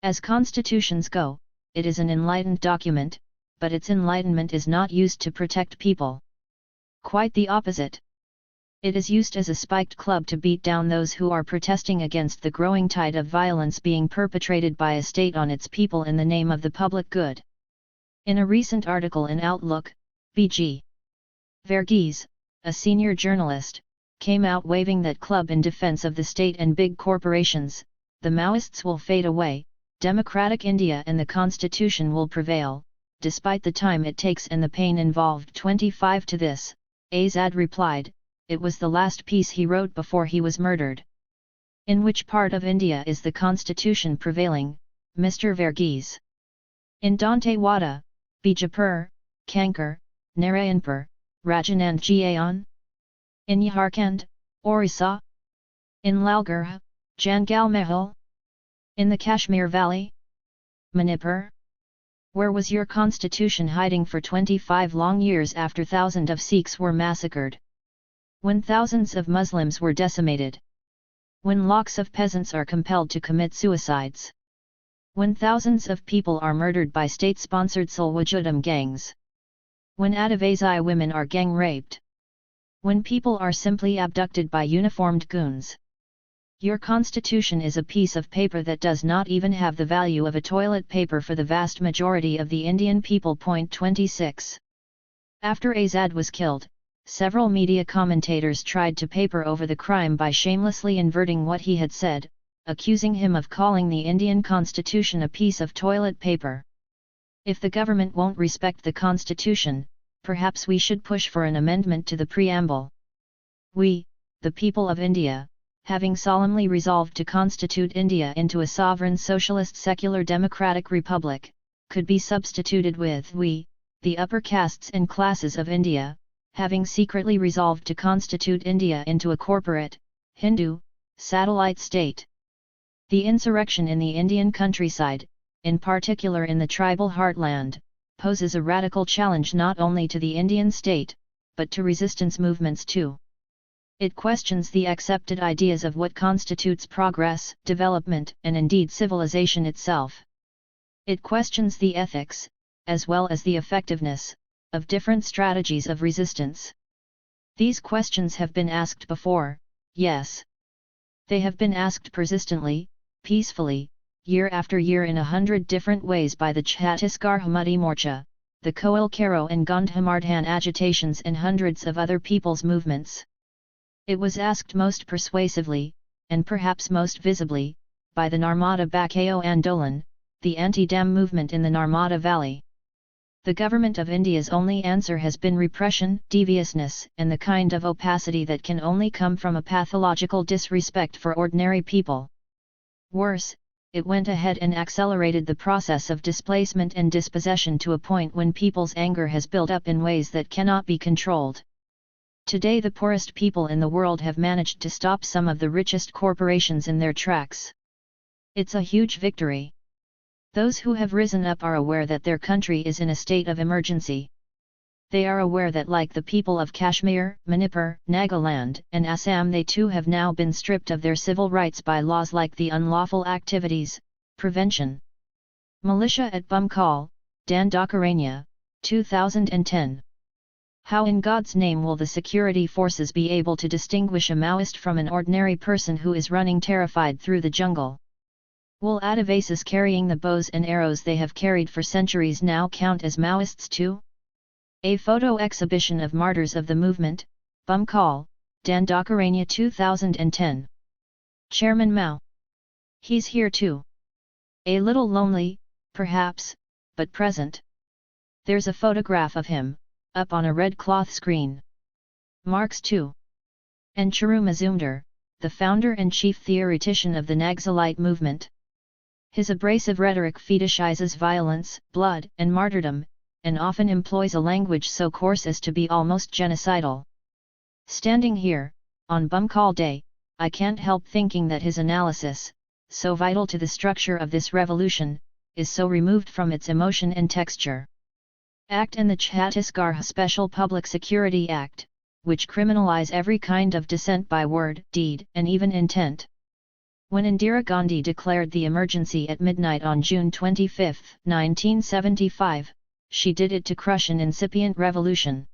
As constitutions go, it is an enlightened document, but its enlightenment is not used to protect people. Quite the opposite. It is used as a spiked club to beat down those who are protesting against the growing tide of violence being perpetrated by a state on its people in the name of the public good. In a recent article in Outlook, B.G. Verghese, a senior journalist, came out waving that club in defense of the state and big corporations. The Maoists will fade away, democratic India and the constitution will prevail, despite the time it takes and the pain involved. 25 To this, Azad replied, it was the last piece he wrote before he was murdered. In which part of India is the constitution prevailing, Mr. Verghese? In Dantewada, Bijapur, Kankar, Narayanpur, Rajanandgaon? In Jharkhand, Orissa? In Lalgarh, Jangal Mahal? In the Kashmir Valley? Manipur? Where was your constitution hiding for 25 long years after thousands of Sikhs were massacred? When thousands of Muslims were decimated? When lakhs of peasants are compelled to commit suicides? When thousands of people are murdered by state-sponsored Salwajudam gangs? When Adivasi women are gang-raped? When people are simply abducted by uniformed goons? Your constitution is a piece of paper that does not even have the value of a toilet paper for the vast majority of the Indian people. 26. After Azad was killed, several media commentators tried to paper over the crime by shamelessly inverting what he had said, accusing him of calling the Indian constitution a piece of toilet paper. If the government won't respect the constitution, perhaps we should push for an amendment to the preamble. We, the people of India, having solemnly resolved to constitute India into a sovereign socialist secular democratic republic, could be substituted with we, the upper castes and classes of India, having secretly resolved to constitute India into a corporate, Hindu, satellite state. The insurrection in the Indian countryside, in particular in the tribal heartland, poses a radical challenge not only to the Indian state, but to resistance movements too. It questions the accepted ideas of what constitutes progress, development, and indeed civilization itself. It questions the ethics, as well as the effectiveness, of different strategies of resistance. These questions have been asked before, yes. They have been asked persistently, peacefully, year after year in 100 different ways by the Chhattisgarh Muddy Morcha, the Koil Karo and Gandhamardhan agitations and hundreds of other people's movements. It was asked most persuasively, and perhaps most visibly, by the Narmada Bachao Andolan, the anti-dam movement in the Narmada Valley. The Government of India's only answer has been repression, deviousness, and the kind of opacity that can only come from a pathological disrespect for ordinary people. Worse, it went ahead and accelerated the process of displacement and dispossession to a point when people's anger has built up in ways that cannot be controlled. Today the poorest people in the world have managed to stop some of the richest corporations in their tracks. It's a huge victory. Those who have risen up are aware that their country is in a state of emergency. They are aware that like the people of Kashmir, Manipur, Nagaland, and Assam, they too have now been stripped of their civil rights by laws like the Unlawful Activities Prevention Militia at Bumkal, Dandakaranya, 2010. How in God's name will the security forces be able to distinguish a Maoist from an ordinary person who is running terrified through the jungle? Will Adivasis carrying the bows and arrows they have carried for centuries now count as Maoists too? A photo exhibition of martyrs of the movement, Bumkal, Dandakaranya 2010. Chairman Mao. He's here too. A little lonely, perhaps, but present. There's a photograph of him, up on a red cloth screen. Marx too. And Charu Mazumdar, the founder and chief theoretician of the Naxalite movement. His abrasive rhetoric fetishizes violence, blood, and martyrdom, and often employs a language so coarse as to be almost genocidal. Standing here, on Bumkal Day, I can't help thinking that his analysis, so vital to the structure of this revolution, is so removed from its emotion and texture. Act and the Chhattisgarh Special Public Security Act, which criminalize every kind of dissent by word, deed, and even intent. When Indira Gandhi declared the emergency at midnight on June 25, 1975, she did it to crush an incipient revolution.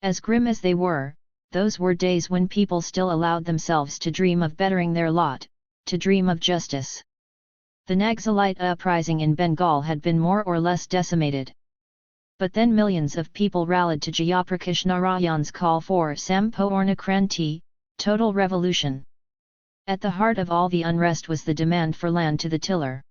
As grim as they were, those were days when people still allowed themselves to dream of bettering their lot, to dream of justice. The Naxalite uprising in Bengal had been more or less decimated. But then millions of people rallied to Jayaprakash Narayan's call for Sampoorna Kranti, total revolution. At the heart of all the unrest was the demand for land to the tiller.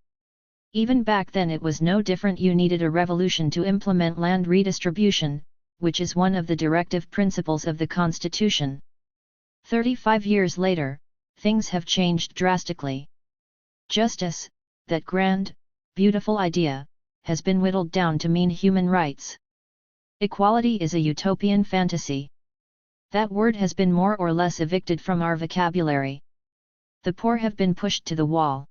Even back then it was no different. You needed a revolution to implement land redistribution, which is one of the directive principles of the Constitution. 35 years later, things have changed drastically. Justice, that grand, beautiful idea, has been whittled down to mean human rights. Equality is a utopian fantasy. That word has been more or less evicted from our vocabulary. The poor have been pushed to the wall.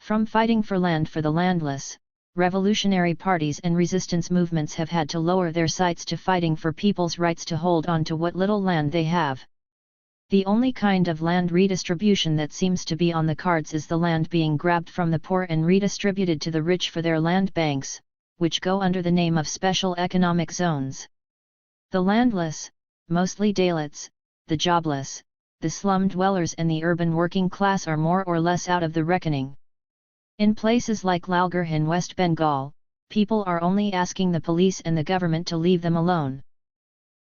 From fighting for land for the landless, revolutionary parties and resistance movements have had to lower their sights to fighting for people's rights to hold on to what little land they have. The only kind of land redistribution that seems to be on the cards is the land being grabbed from the poor and redistributed to the rich for their land banks, which go under the name of special economic zones. The landless, mostly Dalits, the jobless, the slum dwellers and the urban working class are more or less out of the reckoning. In places like Lalgarh in West Bengal, people are only asking the police and the government to leave them alone.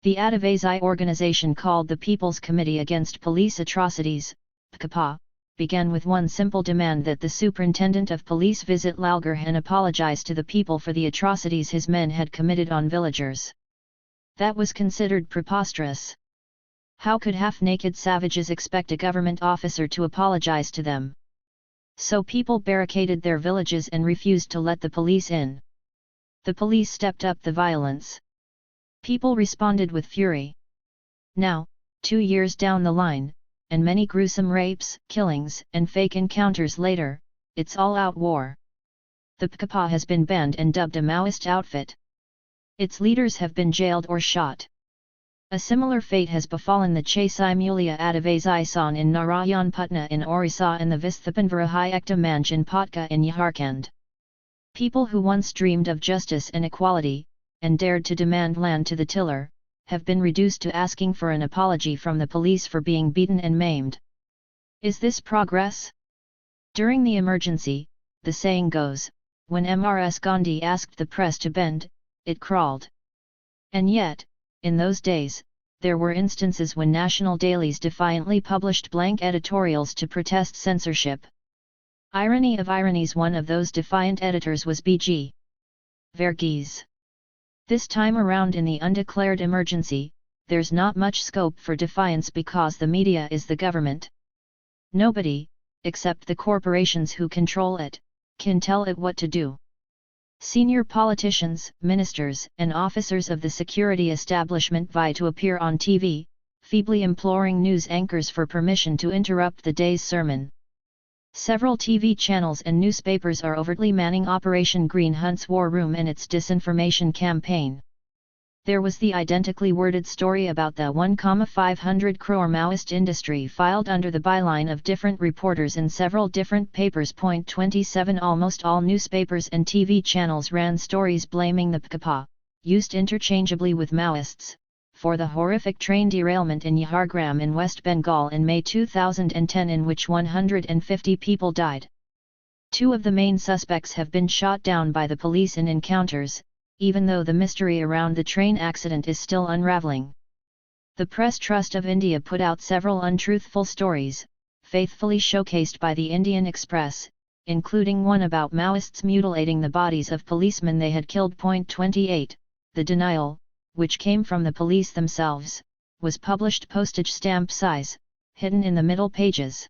The Adivasi organization called the People's Committee Against Police Atrocities, PCAPA, began with one simple demand that the superintendent of police visit Lalgarh and apologize to the people for the atrocities his men had committed on villagers. That was considered preposterous. How could half-naked savages expect a government officer to apologize to them? So people barricaded their villages and refused to let the police in. The police stepped up the violence. People responded with fury. Now, 2 years down the line, and many gruesome rapes, killings, and fake encounters later, it's all-out war. The PKP has been banned and dubbed a Maoist outfit. Its leaders have been jailed or shot. A similar fate has befallen the Chaisimulya Adivasi in Narayan Putna in Orissa and the Visthapanvarahai Ekta Manj in Patka in Jharkhand. People who once dreamed of justice and equality, and dared to demand land to the tiller, have been reduced to asking for an apology from the police for being beaten and maimed. Is this progress? During the emergency, the saying goes, when Mrs. Gandhi asked the press to bend, it crawled. And yet, in those days, there were instances when national dailies defiantly published blank editorials to protest censorship. Irony of ironies, one of those defiant editors was B.G. Verghese. This time around in the undeclared emergency, there's not much scope for defiance because the media is the government. Nobody, except the corporations who control it, can tell it what to do. Senior politicians, ministers, and officers of the security establishment vie to appear on TV, feebly imploring news anchors for permission to interrupt the day's sermon. Several TV channels and newspapers are overtly manning Operation Green Hunt's war room and its disinformation campaign. There was the identically worded story about the 1,500 crore Maoist industry filed under the byline of different reporters in several different papers. 27 Almost all newspapers and TV channels ran stories blaming the PKP, used interchangeably with Maoists, for the horrific train derailment in Jhargram in West Bengal in May 2010 in which 150 people died. 2 of the main suspects have been shot down by the police in encounters, even though the mystery around the train accident is still unraveling. The Press Trust of India put out several untruthful stories, faithfully showcased by the Indian Express, including one about Maoists mutilating the bodies of policemen they had killed. 28 The denial, which came from the police themselves, was published postage stamp size, hidden in the middle pages.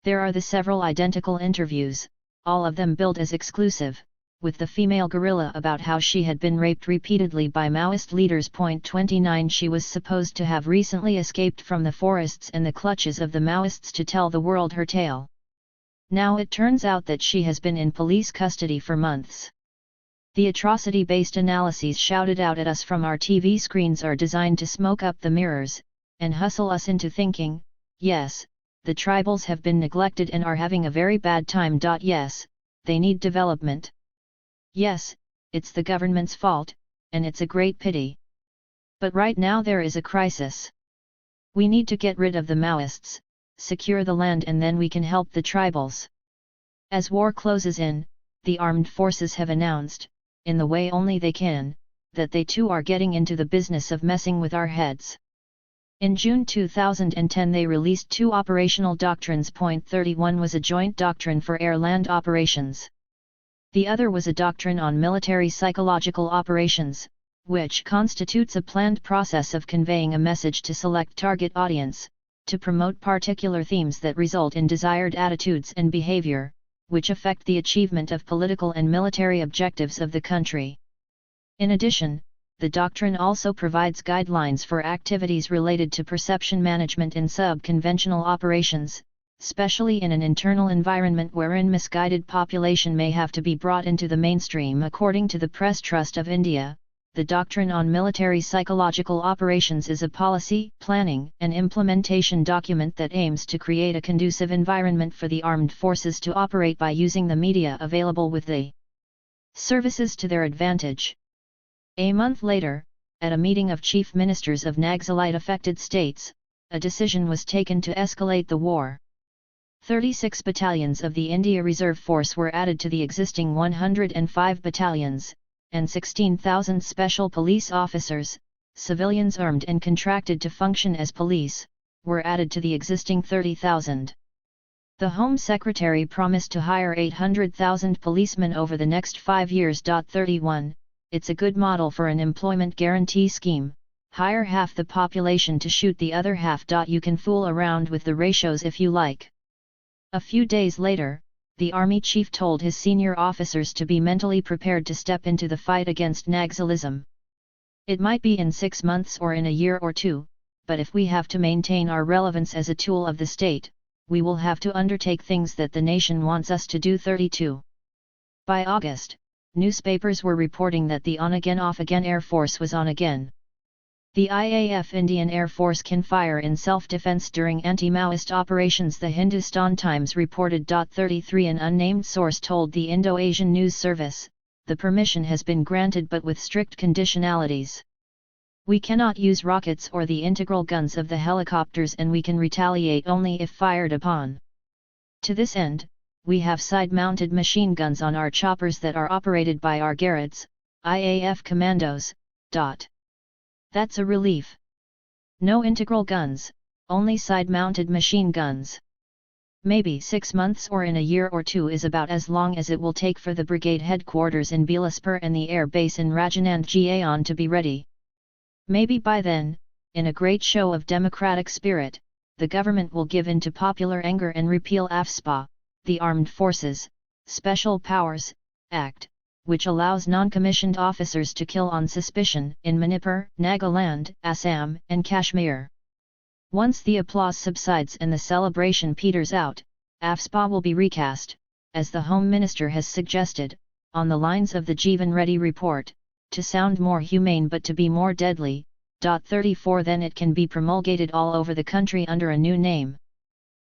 There are the several identical interviews, all of them billed as exclusive, with the female guerrilla about how she had been raped repeatedly by Maoist leaders. 29 She was supposed to have recently escaped from the forests and the clutches of the Maoists to tell the world her tale. Now it turns out that she has been in police custody for months. The atrocity-based analyses shouted out at us from our TV screens are designed to smoke up the mirrors, and hustle us into thinking, yes, the tribals have been neglected and are having a very bad time. Yes, they need development. Yes, it's the government's fault, and it's a great pity. But right now there is a crisis. We need to get rid of the Maoists, secure the land, and then we can help the tribals. As war closes in, the armed forces have announced, in the way only they can, that they too are getting into the business of messing with our heads. In June 2010 they released 2 operational doctrines. 31 was a joint doctrine for air-land operations. The other was a doctrine on military psychological operations, which constitutes a planned process of conveying a message to select target audience, to promote particular themes that result in desired attitudes and behavior, which affect the achievement of political and military objectives of the country. In addition, the doctrine also provides guidelines for activities related to perception management in sub-conventional operations, especially in an internal environment wherein misguided population may have to be brought into the mainstream. According to the Press Trust of India, the doctrine on military psychological operations is a policy, planning, and implementation document that aims to create a conducive environment for the armed forces to operate by using the media available with the services to their advantage. A month later, at a meeting of chief ministers of Naxalite-affected states, a decision was taken to escalate the war. 36 battalions of the India Reserve Force were added to the existing 105 battalions, and 16,000 special police officers, civilians armed and contracted to function as police, were added to the existing 30,000. The Home Secretary promised to hire 800,000 policemen over the next 5 years. 31 It's a good model for an employment guarantee scheme, hire half the population to shoot the other half. You can fool around with the ratios if you like. A few days later, the army chief told his senior officers to be mentally prepared to step into the fight against Naxalism. It might be in 6 months or in a year or two, but if we have to maintain our relevance as a tool of the state, we will have to undertake things that the nation wants us to do. 32. By August, newspapers were reporting that the on-again off-again Air Force was on again. The IAF Indian Air Force can fire in self-defense during anti-Maoist operations, the Hindustan Times reported. 33 An unnamed source told the Indo-Asian News Service, the permission has been granted but with strict conditionalities. We cannot use rockets or the integral guns of the helicopters, and we can retaliate only if fired upon. To this end, we have side-mounted machine guns on our choppers that are operated by our Garrets, IAF commandos. That's a relief. No integral guns, only side-mounted machine guns. Maybe 6 months or in a year or two is about as long as it will take for the brigade headquarters in Bilaspur and the air base in Rajanand to be ready. Maybe by then, in a great show of democratic spirit, the government will give in to popular anger and repeal AFSPA, the Armed Forces, Special Powers Act, which allows non-commissioned officers to kill on suspicion in Manipur, Nagaland, Assam, and Kashmir. Once the applause subsides and the celebration peters out, AFSPA will be recast, as the Home Minister has suggested, on the lines of the Jeevan Reddy report, to sound more humane but to be more deadly. 34 Then it can be promulgated all over the country under a new name.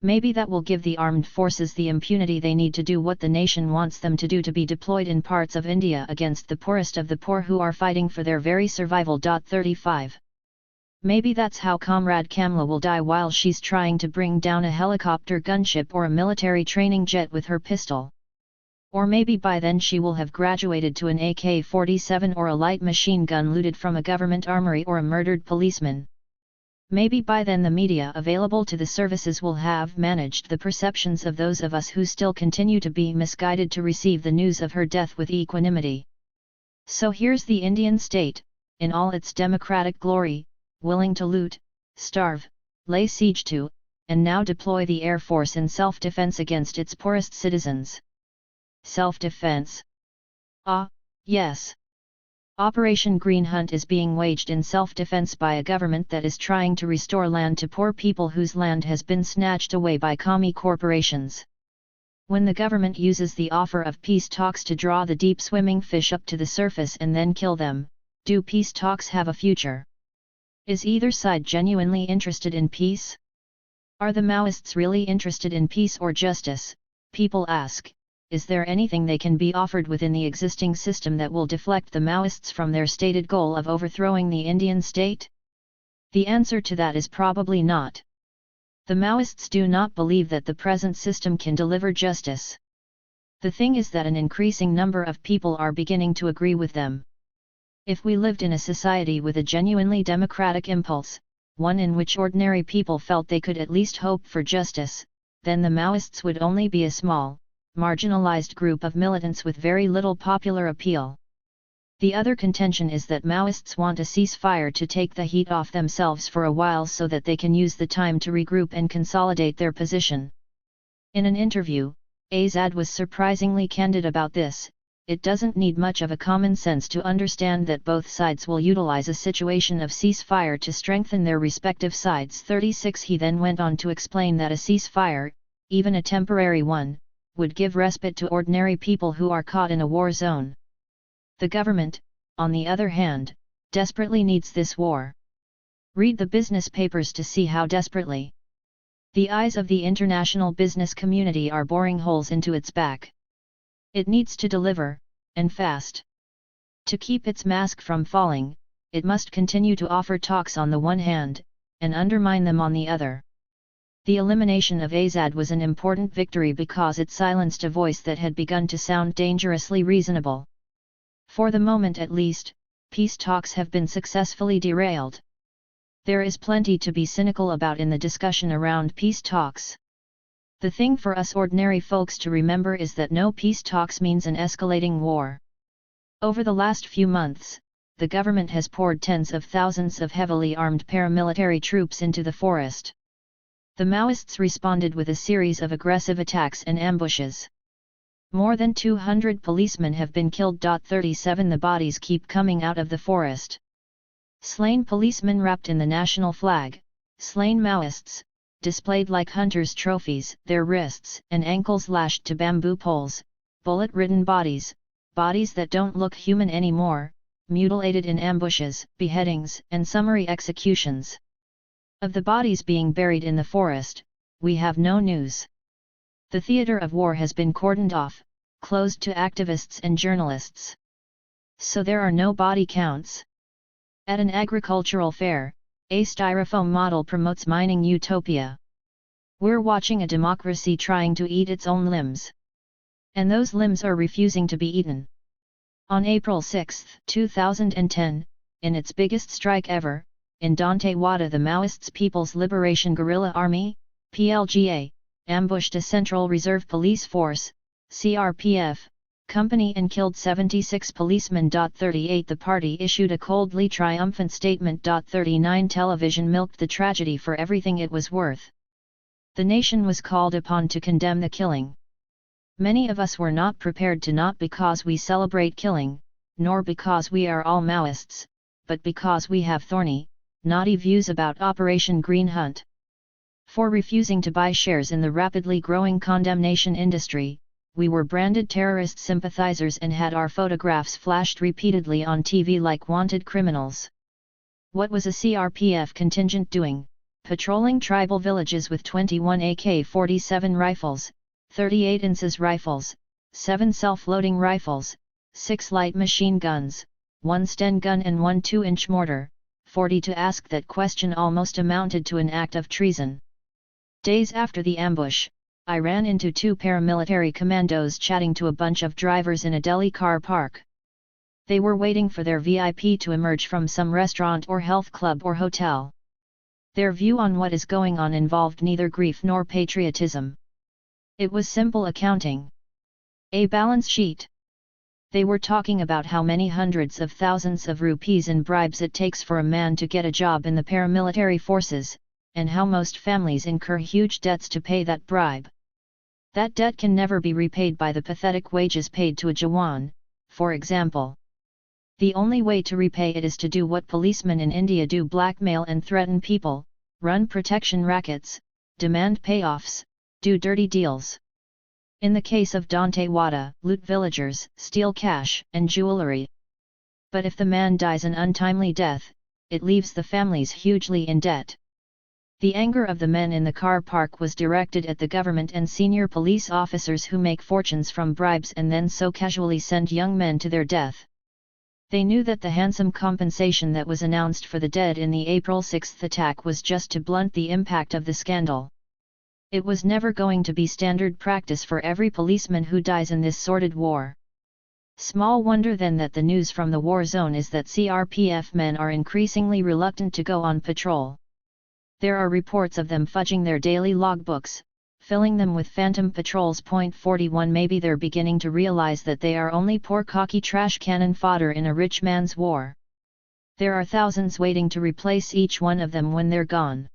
Maybe that will give the armed forces the impunity they need to do what the nation wants them to do, to be deployed in parts of India against the poorest of the poor who are fighting for their very survival. 35 Maybe that's how Comrade Kamla will die, while she's trying to bring down a helicopter gunship or a military training jet with her pistol. Or maybe by then she will have graduated to an AK-47 or a light machine gun looted from a government armory, or a murdered policeman. Maybe by then the media available to the services will have managed the perceptions of those of us who still continue to be misguided to receive the news of her death with equanimity. So here's the Indian state, in all its democratic glory, willing to loot, starve, lay siege to, and now deploy the Air Force in self-defense against its poorest citizens. Self-defense? Ah, yes. Operation Green Hunt is being waged in self-defense by a government that is trying to restore land to poor people whose land has been snatched away by commie corporations. When the government uses the offer of peace talks to draw the deep-swimming fish up to the surface and then kill them, do peace talks have a future? Is either side genuinely interested in peace? Are the Maoists really interested in peace or justice? People ask. Is there anything they can be offered within the existing system that will deflect the Maoists from their stated goal of overthrowing the Indian state? The answer to that is probably not. The Maoists do not believe that the present system can deliver justice. The thing is that an increasing number of people are beginning to agree with them. If we lived in a society with a genuinely democratic impulse, one in which ordinary people felt they could at least hope for justice, then the Maoists would only be a small, marginalized group of militants with very little popular appeal. The other contention is that Maoists want a ceasefire to take the heat off themselves for a while so that they can use the time to regroup and consolidate their position. In an interview, Azad was surprisingly candid about this. It doesn't need much of a common sense to understand that both sides will utilize a situation of ceasefire to strengthen their respective sides. 36 He then went on to explain that a ceasefire, even a temporary one, would give respite to ordinary people who are caught in a war zone. The government, on the other hand, desperately needs this war. Read the business papers to see how desperately. The eyes of the international business community are boring holes into its back. It needs to deliver, and fast. To keep its mask from falling, it must continue to offer talks on the one hand, and undermine them on the other. The elimination of Azad was an important victory because it silenced a voice that had begun to sound dangerously reasonable. For the moment at least, peace talks have been successfully derailed. There is plenty to be cynical about in the discussion around peace talks. The thing for us ordinary folks to remember is that no peace talks means an escalating war. Over the last few months, the government has poured tens of thousands of heavily armed paramilitary troops into the forest. The Maoists responded with a series of aggressive attacks and ambushes. More than 200 policemen have been killed. 37 The bodies keep coming out of the forest. Slain policemen wrapped in the national flag, slain Maoists, displayed like hunters' trophies, their wrists and ankles lashed to bamboo poles, bullet-ridden bodies, bodies that don't look human anymore, mutilated in ambushes, beheadings, and summary executions. Of the bodies being buried in the forest, we have no news. The theater of war has been cordoned off, closed to activists and journalists. So there are no body counts. At an agricultural fair, a styrofoam model promotes mining utopia. We're watching a democracy trying to eat its own limbs. And those limbs are refusing to be eaten. On April 6, 2010, in its biggest strike ever, in Dantewada the Maoists' People's Liberation Guerrilla Army, PLGA, ambushed a Central Reserve Police Force, CRPF, company and killed 76 policemen. 38 The party issued a coldly triumphant statement. 39 Television milked the tragedy for everything it was worth. The nation was called upon to condemn the killing. Many of us were not prepared to, not because we celebrate killing, nor because we are all Maoists, but because we have thorny, naughty views about Operation Green Hunt. For refusing to buy shares in the rapidly growing condemnation industry, we were branded terrorist sympathizers and had our photographs flashed repeatedly on TV like wanted criminals. What was a CRPF contingent doing? Patrolling tribal villages with 21 AK-47 rifles, 38 INSAS rifles, 7 self-loading rifles, 6 light machine guns, 1 Sten gun and 1 2-inch mortar. 40 To ask that question almost amounted to an act of treason. Days after the ambush, I ran into 2 paramilitary commandos chatting to a bunch of drivers in a Delhi car park. They were waiting for their VIP to emerge from some restaurant or health club or hotel. Their view on what is going on involved neither grief nor patriotism. It was simple accounting. A balance sheet. They were talking about how many hundreds of thousands of rupees in bribes it takes for a man to get a job in the paramilitary forces, and how most families incur huge debts to pay that bribe. That debt can never be repaid by the pathetic wages paid to a Jawan, for example. The only way to repay it is to do what policemen in India do: blackmail and threaten people, run protection rackets, demand payoffs, do dirty deals. In the case of Dantewada, loot villagers, steal cash and jewelry. But if the man dies an untimely death, it leaves the families hugely in debt. The anger of the men in the car park was directed at the government and senior police officers who make fortunes from bribes and then so casually send young men to their death. They knew that the handsome compensation that was announced for the dead in the April 6 attack was just to blunt the impact of the scandal. It was never going to be standard practice for every policeman who dies in this sordid war. Small wonder then that the news from the war zone is that CRPF men are increasingly reluctant to go on patrol. There are reports of them fudging their daily logbooks, filling them with phantom patrols. 41 Maybe they're beginning to realize that they are only poor cocky trash cannon fodder in a rich man's war. There are thousands waiting to replace each one of them when they're gone.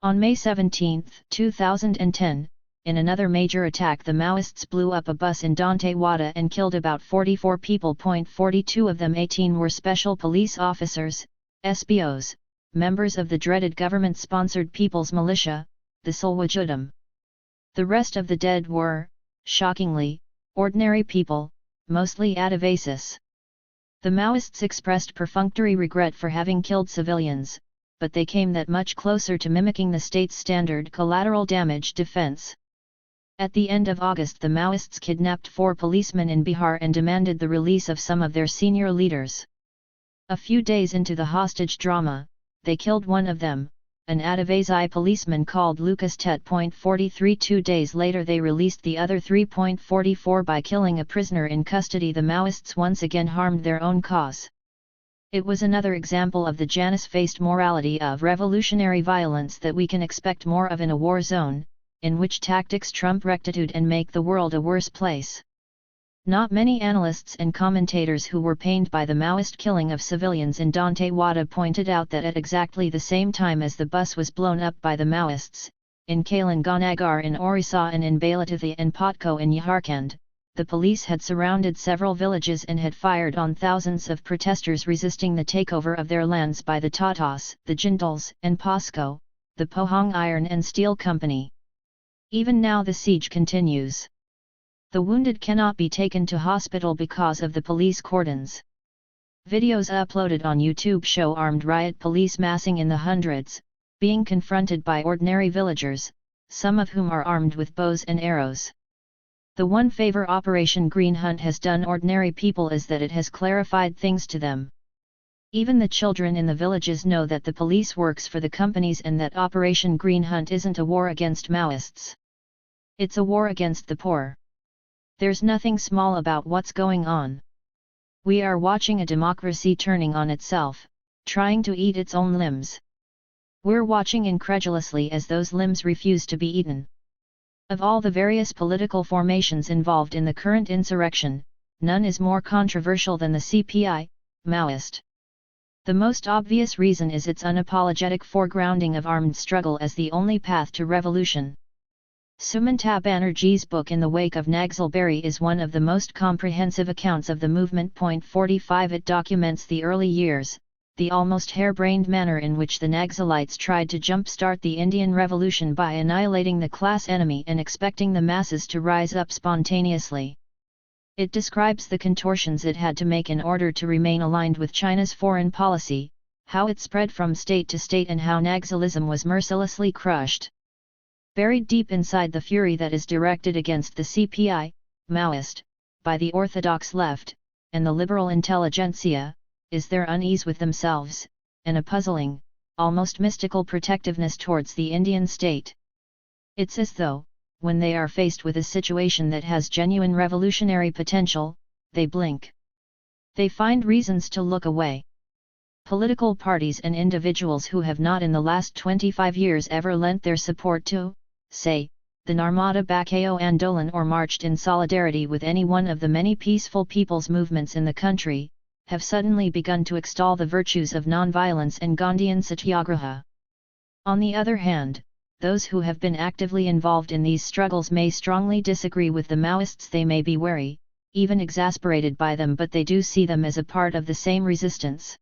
On May 17, 2010, in another major attack the Maoists blew up a bus in Dantewada and killed about 44 people. 42 of them 18 were special police officers, SPOs, members of the dreaded government-sponsored People's Militia, the Salwajudum. The rest of the dead were, shockingly, ordinary people, mostly Adivasis. The Maoists expressed perfunctory regret for having killed civilians, but they came that much closer to mimicking the state's standard collateral damage defense. At the end of August the Maoists kidnapped 4 policemen in Bihar and demanded the release of some of their senior leaders. A few days into the hostage drama, they killed one of them, an Adivasi policeman called Lucas Tet. 43 2 days later they released the other 3. 44 By killing a prisoner in custody the Maoists once again harmed their own cause. It was another example of the Janus-faced morality of revolutionary violence that we can expect more of in a war zone, in which tactics trump rectitude and make the world a worse place. Not many analysts and commentators who were pained by the Maoist killing of civilians in Dantewada pointed out that at exactly the same time as the bus was blown up by the Maoists, in Kalinganagar in Orissa and in Balatithi and Potko in Jharkhand, the police had surrounded several villages and had fired on thousands of protesters resisting the takeover of their lands by the Tatas, the Jindals and POSCO, the Pohang Iron and Steel Company. Even now the siege continues. The wounded cannot be taken to hospital because of the police cordons. Videos uploaded on YouTube show armed riot police massing in the hundreds, being confronted by ordinary villagers, some of whom are armed with bows and arrows. The one favor Operation Green Hunt has done ordinary people is that it has clarified things to them. Even the children in the villages know that the police works for the companies and that Operation Green Hunt isn't a war against Maoists. It's a war against the poor. There's nothing small about what's going on. We are watching a democracy turning on itself, trying to eat its own limbs. We're watching incredulously as those limbs refuse to be eaten. Of all the various political formations involved in the current insurrection, none is more controversial than the CPI, Maoist. The most obvious reason is its unapologetic foregrounding of armed struggle as the only path to revolution. Sumanta Banerjee's book In the Wake of Naxalbari is one of the most comprehensive accounts of the movement. 45 It documents the early years, the almost harebrained manner in which the Naxalites tried to jump-start the Indian Revolution by annihilating the class enemy and expecting the masses to rise up spontaneously. It describes the contortions it had to make in order to remain aligned with China's foreign policy, how it spread from state to state and how Naxalism was mercilessly crushed. Buried deep inside the fury that is directed against the CPI, Maoist, by the orthodox left, and the liberal intelligentsia, is their unease with themselves, and a puzzling, almost mystical protectiveness towards the Indian state. It's as though, when they are faced with a situation that has genuine revolutionary potential, they blink. They find reasons to look away. Political parties and individuals who have not in the last 25 years ever lent their support to, say, the Narmada Bachao Andolan or marched in solidarity with any one of the many peaceful people's movements in the country, have suddenly begun to extol the virtues of nonviolence and Gandhian satyagraha. On the other hand, those who have been actively involved in these struggles may strongly disagree with the Maoists. They may be wary, even exasperated by them, but they do see them as a part of the same resistance.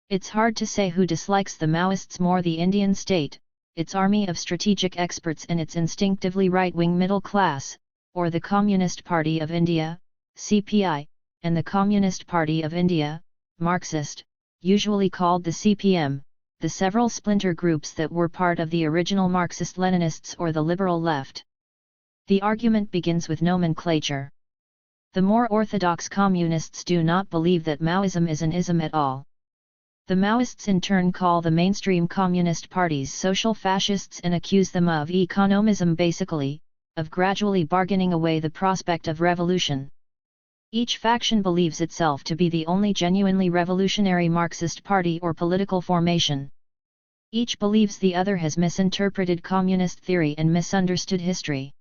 It's hard to say who dislikes the Maoists more, the Indian state, its army of strategic experts and its instinctively right-wing middle class, or the Communist Party of India, CPI, and the Communist Party of India, Marxist, usually called the CPM, the several splinter groups that were part of the original Marxist-Leninists or the liberal left. The argument begins with nomenclature. The more orthodox communists do not believe that Maoism is an ism at all. The Maoists in turn call the mainstream communist parties social fascists and accuse them of economism, basically, of gradually bargaining away the prospect of revolution. Each faction believes itself to be the only genuinely revolutionary Marxist party or political formation. Each believes the other has misinterpreted communist theory and misunderstood history.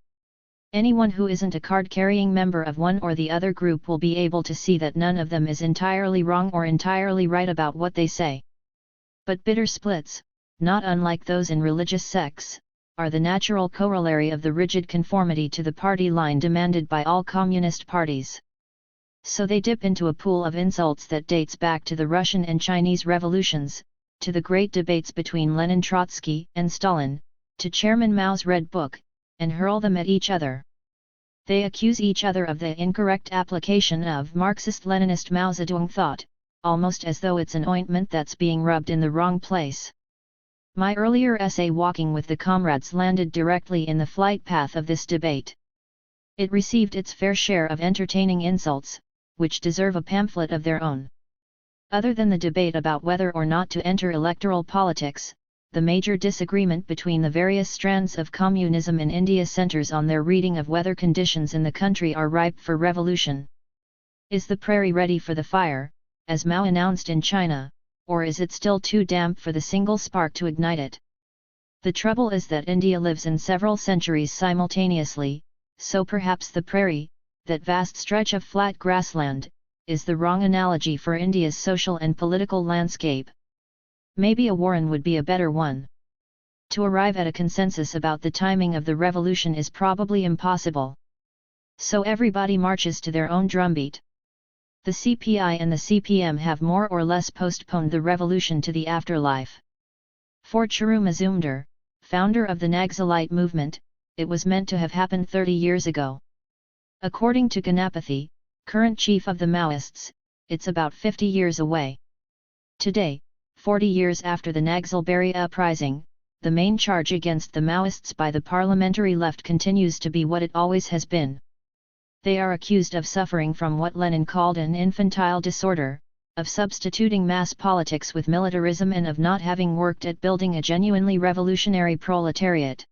Anyone who isn't a card-carrying member of one or the other group will be able to see that none of them is entirely wrong or entirely right about what they say. But bitter splits, not unlike those in religious sects, are the natural corollary of the rigid conformity to the party line demanded by all communist parties. So they dip into a pool of insults that dates back to the Russian and Chinese revolutions, to the great debates between Lenin, Trotsky, and Stalin, to Chairman Mao's Red Book, and hurl them at each other. They accuse each other of the incorrect application of Marxist-Leninist Mao Zedong thought, almost as though it's an ointment that's being rubbed in the wrong place. My earlier essay Walking with the Comrades landed directly in the flight path of this debate. It received its fair share of entertaining insults, which deserve a pamphlet of their own. Other than the debate about whether or not to enter electoral politics, the major disagreement between the various strands of communism in India centers on their reading of whether conditions in the country are ripe for revolution. Is the prairie ready for the fire, as Mao announced in China, or is it still too damp for the single spark to ignite it? The trouble is that India lives in several centuries simultaneously, so perhaps the prairie, that vast stretch of flat grassland, is the wrong analogy for India's social and political landscape. Maybe a warren would be a better one. To arrive at a consensus about the timing of the revolution is probably impossible. So everybody marches to their own drumbeat. The CPI and the CPM have more or less postponed the revolution to the afterlife. For Charu Mazumdar, founder of the Naxalite movement, it was meant to have happened 30 years ago. According to Ganapathy, current chief of the Maoists, it's about 50 years away. Today, 40 years after the Naxalbari uprising, the main charge against the Maoists by the parliamentary left continues to be what it always has been. They are accused of suffering from what Lenin called an infantile disorder, of substituting mass politics with militarism, and of not having worked at building a genuinely revolutionary proletariat.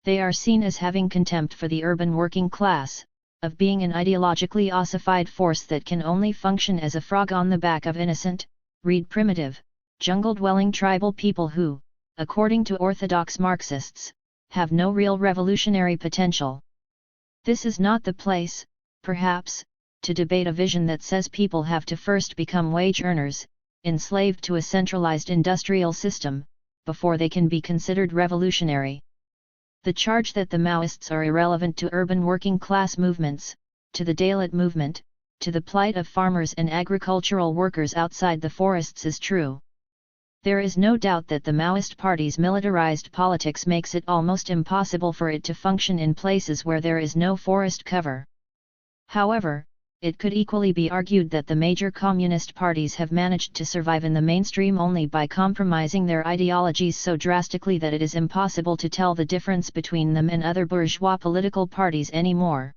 They are seen as having contempt for the urban working class, of being an ideologically ossified force that can only function as a frog on the back of innocent, read primitive, jungle-dwelling tribal people who, according to orthodox Marxists, have no real revolutionary potential. This is not the place, perhaps, to debate a vision that says people have to first become wage earners, enslaved to a centralized industrial system, before they can be considered revolutionary. The charge that the Maoists are irrelevant to urban working class movements, to the Dalit movement, to the plight of farmers and agricultural workers outside the forests is true. There is no doubt that the Maoist party's militarized politics makes it almost impossible for it to function in places where there is no forest cover. However, it could equally be argued that the major communist parties have managed to survive in the mainstream only by compromising their ideologies so drastically that it is impossible to tell the difference between them and other bourgeois political parties anymore.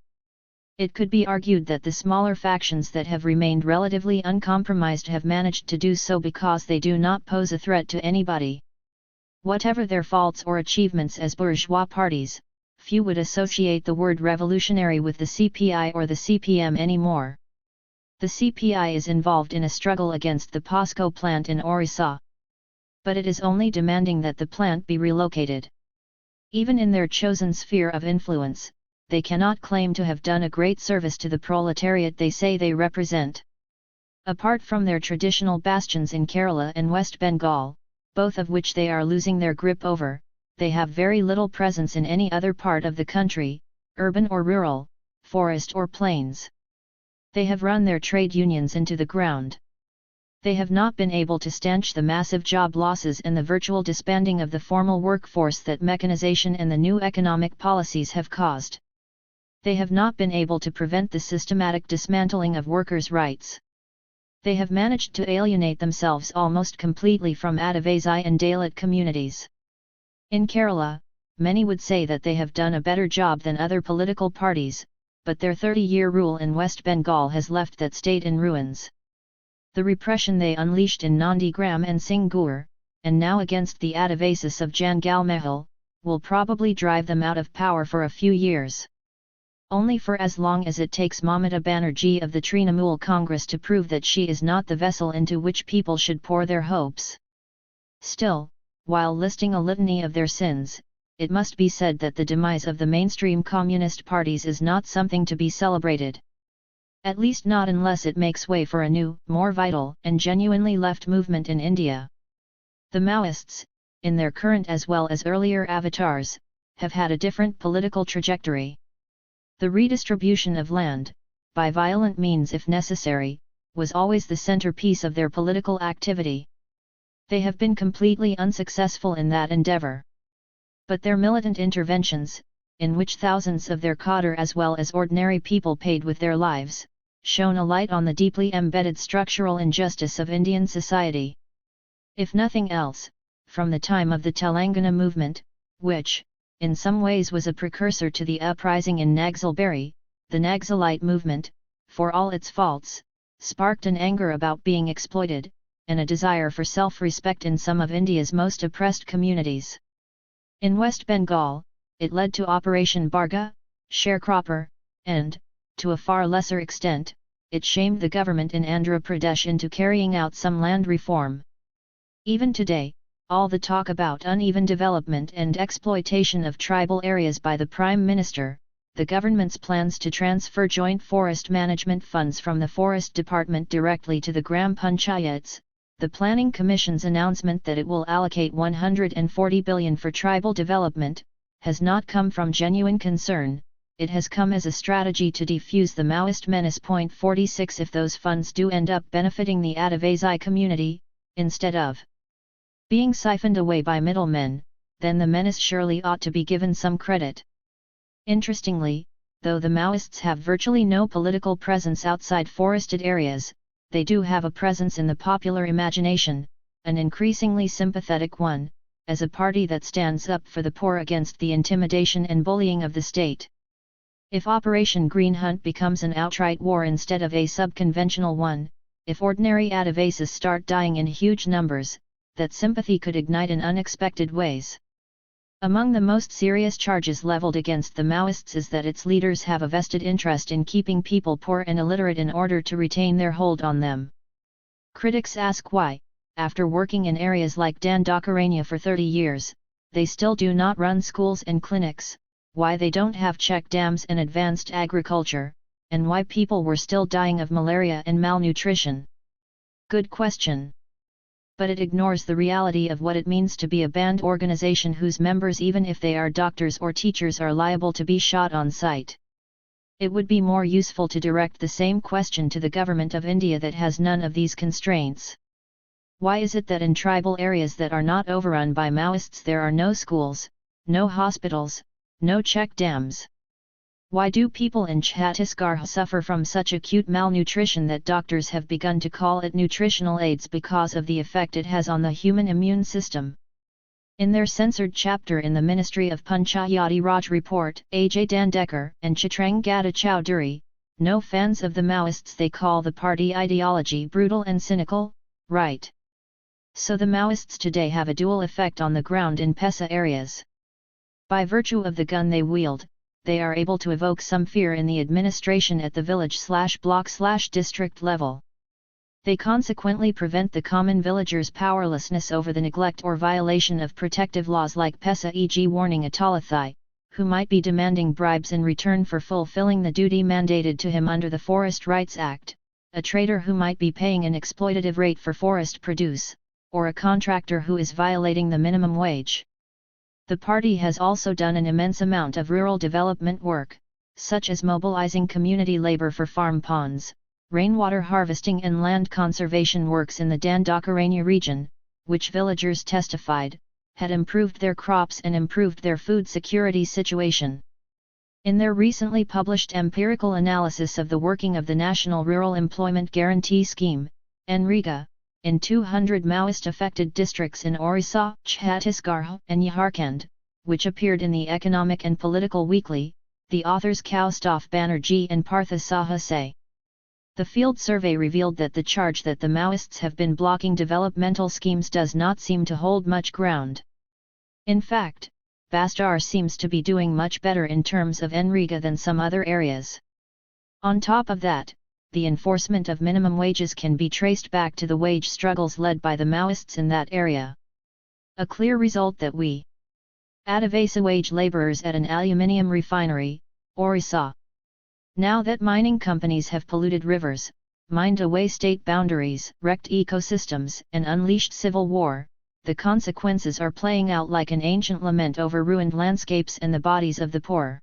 It could be argued that the smaller factions that have remained relatively uncompromised have managed to do so because they do not pose a threat to anybody. Whatever their faults or achievements as bourgeois parties, few would associate the word revolutionary with the CPI or the CPM anymore. The CPI is involved in a struggle against the POSCO plant in Orissa. But it is only demanding that the plant be relocated. Even in their chosen sphere of influence, they cannot claim to have done a great service to the proletariat they say they represent. Apart from their traditional bastions in Kerala and West Bengal, both of which they are losing their grip over, they have very little presence in any other part of the country, urban or rural, forest or plains. They have run their trade unions into the ground. They have not been able to stanch the massive job losses and the virtual disbanding of the formal workforce that mechanization and the new economic policies have caused. They have not been able to prevent the systematic dismantling of workers' rights. They have managed to alienate themselves almost completely from Adivasi and Dalit communities. In Kerala, many would say that they have done a better job than other political parties, but their 30-year rule in West Bengal has left that state in ruins. The repression they unleashed in Nandigram and Singur, and now against the Adivasis of Jangal Mahal, will probably drive them out of power for a few years. Only for as long as it takes Mamata Banerjee of the Trinamool Congress to prove that she is not the vessel into which people should pour their hopes. Still, while listing a litany of their sins, it must be said that the demise of the mainstream communist parties is not something to be celebrated. At least not unless it makes way for a new, more vital and genuinely left movement in India. The Maoists, in their current as well as earlier avatars, have had a different political trajectory. The redistribution of land, by violent means if necessary, was always the centerpiece of their political activity. They have been completely unsuccessful in that endeavor. But their militant interventions, in which thousands of their cadre as well as ordinary people paid with their lives, shone a light on the deeply embedded structural injustice of Indian society. If nothing else, from the time of the Telangana movement, which, in some ways was a precursor to the uprising in Naxalbari, the Naxalite movement, for all its faults, sparked an anger about being exploited, and a desire for self-respect in some of India's most oppressed communities. In West Bengal, it led to Operation Barga, Sharecropper, and, to a far lesser extent, it shamed the government in Andhra Pradesh into carrying out some land reform. Even today, all the talk about uneven development and exploitation of tribal areas by the Prime Minister, the government's plans to transfer joint forest management funds from the Forest Department directly to the Gram Panchayats, the Planning Commission's announcement that it will allocate 140 billion for tribal development, has not come from genuine concern. It has come as a strategy to defuse the Maoist menace. 46 If those funds do end up benefiting the Adivasi community, instead of being siphoned away by middlemen, then the menace surely ought to be given some credit. Interestingly, though the Maoists have virtually no political presence outside forested areas, they do have a presence in the popular imagination, an increasingly sympathetic one, as a party that stands up for the poor against the intimidation and bullying of the state. If Operation Green Hunt becomes an outright war instead of a sub-conventional one, if ordinary Adivasis start dying in huge numbers, that sympathy could ignite in unexpected ways. Among the most serious charges leveled against the Maoists is that its leaders have a vested interest in keeping people poor and illiterate in order to retain their hold on them. Critics ask why, after working in areas like Dandakaranya for 30 years, they still do not run schools and clinics, why they don't have check dams and advanced agriculture, and why people were still dying of malaria and malnutrition. Good question. But it ignores the reality of what it means to be a banned organization whose members, even if they are doctors or teachers, are liable to be shot on sight. It would be more useful to direct the same question to the government of India that has none of these constraints. Why is it that in tribal areas that are not overrun by Maoists there are no schools, no hospitals, no check dams? Why do people in Chhattisgarh suffer from such acute malnutrition that doctors have begun to call it nutritional AIDS because of the effect it has on the human immune system? In their censored chapter in the Ministry of Panchayati Raj report, Ajay Dandekar and Chitrangada Chowdhury, no fans of the Maoists, they call the party ideology brutal and cynical, right? So the Maoists today have a dual effect on the ground in Pesa areas. By virtue of the gun they wield, they are able to evoke some fear in the administration at the village/block/district level. They consequently prevent the common villagers' powerlessness over the neglect or violation of protective laws like PESA, e.g. warning a Talathai, who might be demanding bribes in return for fulfilling the duty mandated to him under the Forest Rights Act, a trader who might be paying an exploitative rate for forest produce, or a contractor who is violating the minimum wage. The party has also done an immense amount of rural development work, such as mobilizing community labor for farm ponds, rainwater harvesting and land conservation works in the Dandakaranya region, which villagers testified, had improved their crops and improved their food security situation. In their recently published empirical analysis of the working of the National Rural Employment Guarantee Scheme, NREGA, in 200 Maoist-affected districts in Orissa, Chhattisgarh, and Jharkhand, which appeared in the Economic and Political Weekly, the authors Kaustaf Banerjee and Partha Saha say. The field survey revealed that the charge that the Maoists have been blocking developmental schemes does not seem to hold much ground. In fact, Bastar seems to be doing much better in terms of NREGA than some other areas. On top of that, the enforcement of minimum wages can be traced back to the wage struggles led by the Maoists in that area. A clear result that we Adivasi wage laborers at an aluminium refinery, Orissa. Now that mining companies have polluted rivers, mined away state boundaries, wrecked ecosystems, and unleashed civil war, the consequences are playing out like an ancient lament over ruined landscapes and the bodies of the poor.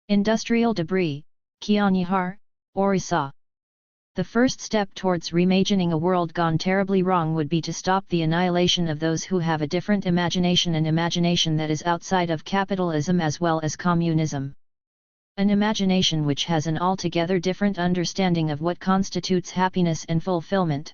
Industrial debris, Kianyahar, Orissa. The first step towards reimagining a world gone terribly wrong would be to stop the annihilation of those who have a different imagination, an imagination that is outside of capitalism as well as communism. An imagination which has an altogether different understanding of what constitutes happiness and fulfillment.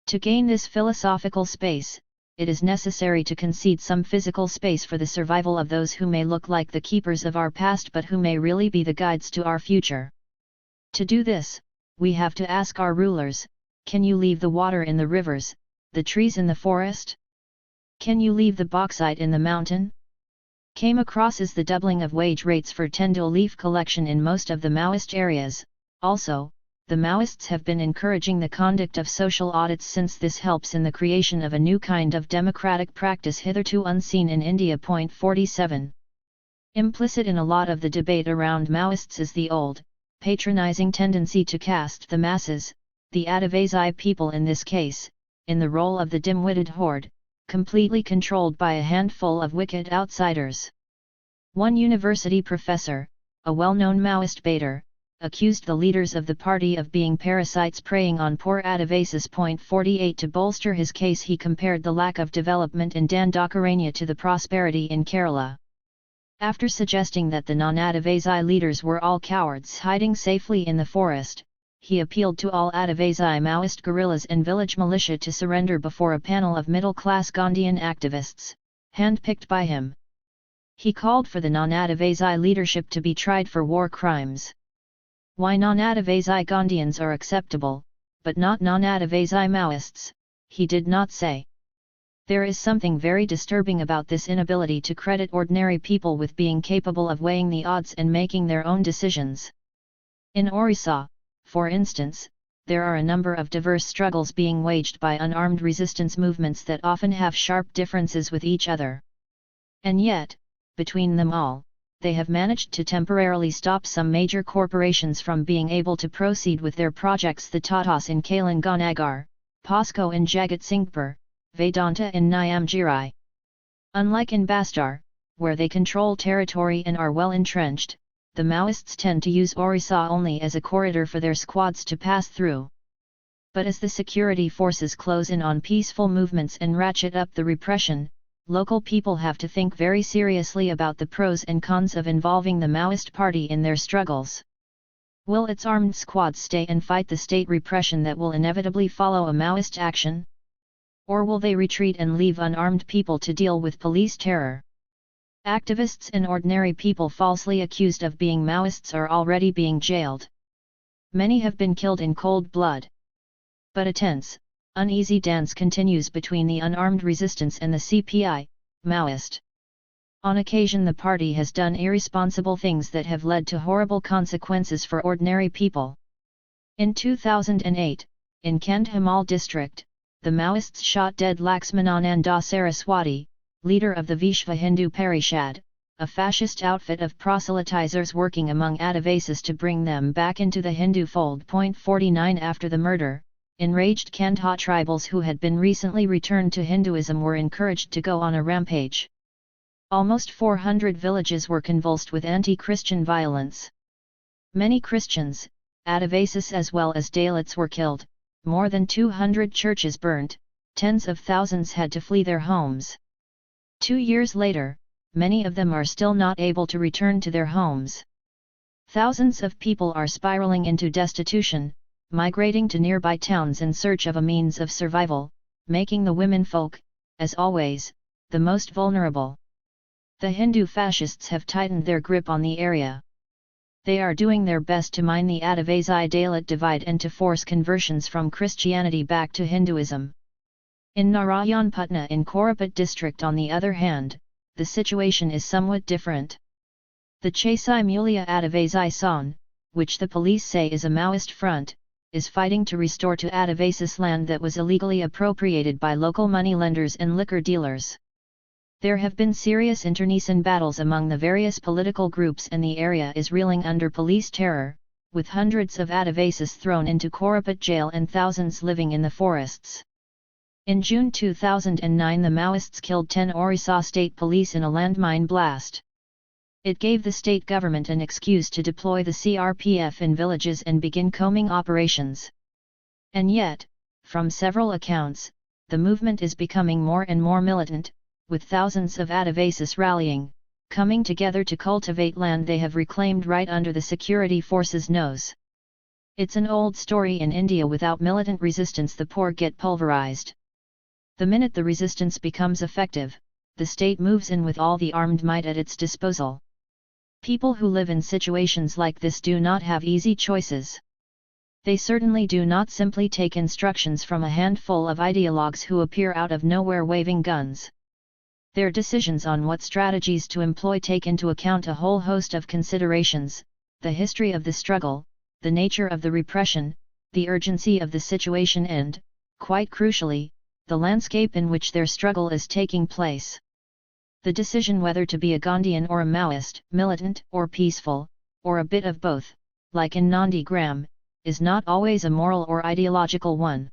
To gain this philosophical space, it is necessary to concede some physical space for the survival of those who may look like the keepers of our past but who may really be the guides to our future. To do this, we have to ask our rulers, can you leave the water in the rivers, the trees in the forest? Can you leave the bauxite in the mountain? Came across is the doubling of wage rates for tendul leaf collection in most of the Maoist areas. Also, the Maoists have been encouraging the conduct of social audits since this helps in the creation of a new kind of democratic practice hitherto unseen in India. 47. Implicit in a lot of the debate around Maoists is the old, patronizing tendency to cast the masses, the Adivasi people in this case, in the role of the dim-witted horde, completely controlled by a handful of wicked outsiders. One university professor, a well-known Maoist baiter, accused the leaders of the party of being parasites preying on poor Adivasis. 48 To bolster his case, he compared the lack of development in Dandakaranya to the prosperity in Kerala. After suggesting that the non-Adivasi leaders were all cowards hiding safely in the forest, he appealed to all Adivasi Maoist guerrillas and village militia to surrender before a panel of middle-class Gandhian activists, handpicked by him. He called for the non-Adivasi leadership to be tried for war crimes. Why non-Adivasi Gandhians are acceptable, but not non-Adivasi Maoists, he did not say. There is something very disturbing about this inability to credit ordinary people with being capable of weighing the odds and making their own decisions. In Orissa, for instance, there are a number of diverse struggles being waged by unarmed resistance movements that often have sharp differences with each other. And yet, between them all, they have managed to temporarily stop some major corporations from being able to proceed with their projects: the Tatas in Kalinganagar, POSCO in Jagatsinghpur, Vedanta in Nyamgirai. Unlike in Bastar, where they control territory and are well entrenched, the Maoists tend to use Orissa only as a corridor for their squads to pass through. But as the security forces close in on peaceful movements and ratchet up the repression, local people have to think very seriously about the pros and cons of involving the Maoist party in their struggles. Will its armed squads stay and fight the state repression that will inevitably follow a Maoist action? Or will they retreat and leave unarmed people to deal with police terror? Activists and ordinary people falsely accused of being Maoists are already being jailed. Many have been killed in cold blood. But a tense, uneasy dance continues between the unarmed resistance and the CPI, Maoist. On occasion the party has done irresponsible things that have led to horrible consequences for ordinary people. In 2008, in Kandhamal district, the Maoists shot dead Laxmanananda Saraswati, leader of the Vishva Hindu Parishad, a fascist outfit of proselytizers working among Adivasis to bring them back into the Hindu fold. 49 After the murder, enraged Kandha tribals who had been recently returned to Hinduism were encouraged to go on a rampage. Almost 400 villages were convulsed with anti-Christian violence. Many Christians, Adivasis as well as Dalits were killed, more than 200 churches burnt, tens of thousands had to flee their homes. 2 years later, many of them are still not able to return to their homes. Thousands of people are spiraling into destitution, migrating to nearby towns in search of a means of survival, making the women folk, as always, the most vulnerable. The Hindu fascists have tightened their grip on the area. They are doing their best to mine the Adivasi-Dalit divide and to force conversions from Christianity back to Hinduism. In Narayanpatna in Korapat district, on the other hand, the situation is somewhat different. The Chesai Mulia Adivasi San, which the police say is a Maoist front, is fighting to restore to Adivasis land that was illegally appropriated by local moneylenders and liquor dealers. There have been serious internecine battles among the various political groups and the area is reeling under police terror, with hundreds of Adivasis thrown into Korapat jail and thousands living in the forests. In June 2009 the Maoists killed 10 Orissa state police in a landmine blast. It gave the state government an excuse to deploy the CRPF in villages and begin combing operations. And yet, from several accounts, the movement is becoming more and more militant, with thousands of Adivasis rallying, coming together to cultivate land they have reclaimed right under the security forces' nose. It's an old story in India: without militant resistance the poor get pulverized. The minute the resistance becomes effective, the state moves in with all the armed might at its disposal. People who live in situations like this do not have easy choices. They certainly do not simply take instructions from a handful of ideologues who appear out of nowhere waving guns. Their decisions on what strategies to employ take into account a whole host of considerations: the history of the struggle, the nature of the repression, the urgency of the situation and, quite crucially, the landscape in which their struggle is taking place. The decision whether to be a Gandhian or a Maoist, militant or peaceful, or a bit of both, like in Nandigram, is not always a moral or ideological one.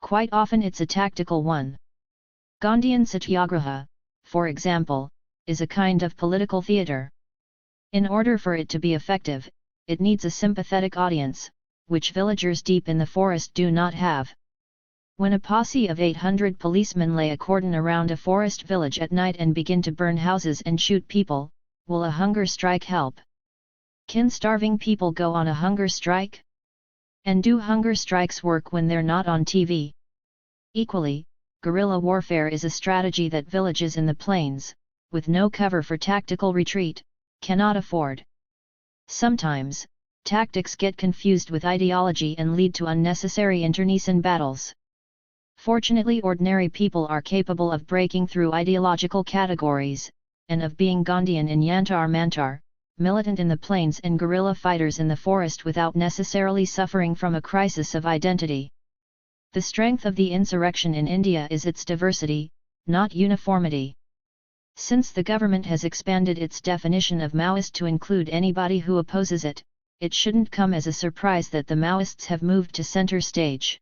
Quite often it's a tactical one. Gandhian satyagraha, for example, is a kind of political theatre. In order for it to be effective, it needs a sympathetic audience, which villagers deep in the forest do not have. When a posse of 800 policemen lay a cordon around a forest village at night and begin to burn houses and shoot people, will a hunger strike help? Can starving people go on a hunger strike? And do hunger strikes work when they're not on TV? Equally, guerrilla warfare is a strategy that villages in the plains, with no cover for tactical retreat, cannot afford. Sometimes, tactics get confused with ideology and lead to unnecessary internecine battles. Fortunately, ordinary people are capable of breaking through ideological categories, and of being Gandhian in Yantar Mantar, militant in the plains and guerrilla fighters in the forest without necessarily suffering from a crisis of identity. The strength of the insurrection in India is its diversity, not uniformity. Since the government has expanded its definition of Maoist to include anybody who opposes it, it shouldn't come as a surprise that the Maoists have moved to center stage.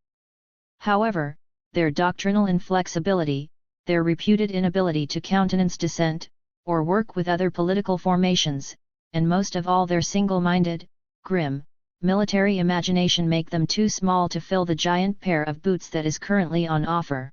However, their doctrinal inflexibility, their reputed inability to countenance dissent, or work with other political formations, and most of all their single-minded, grim, military imagination make them too small to fill the giant pair of boots that is currently on offer.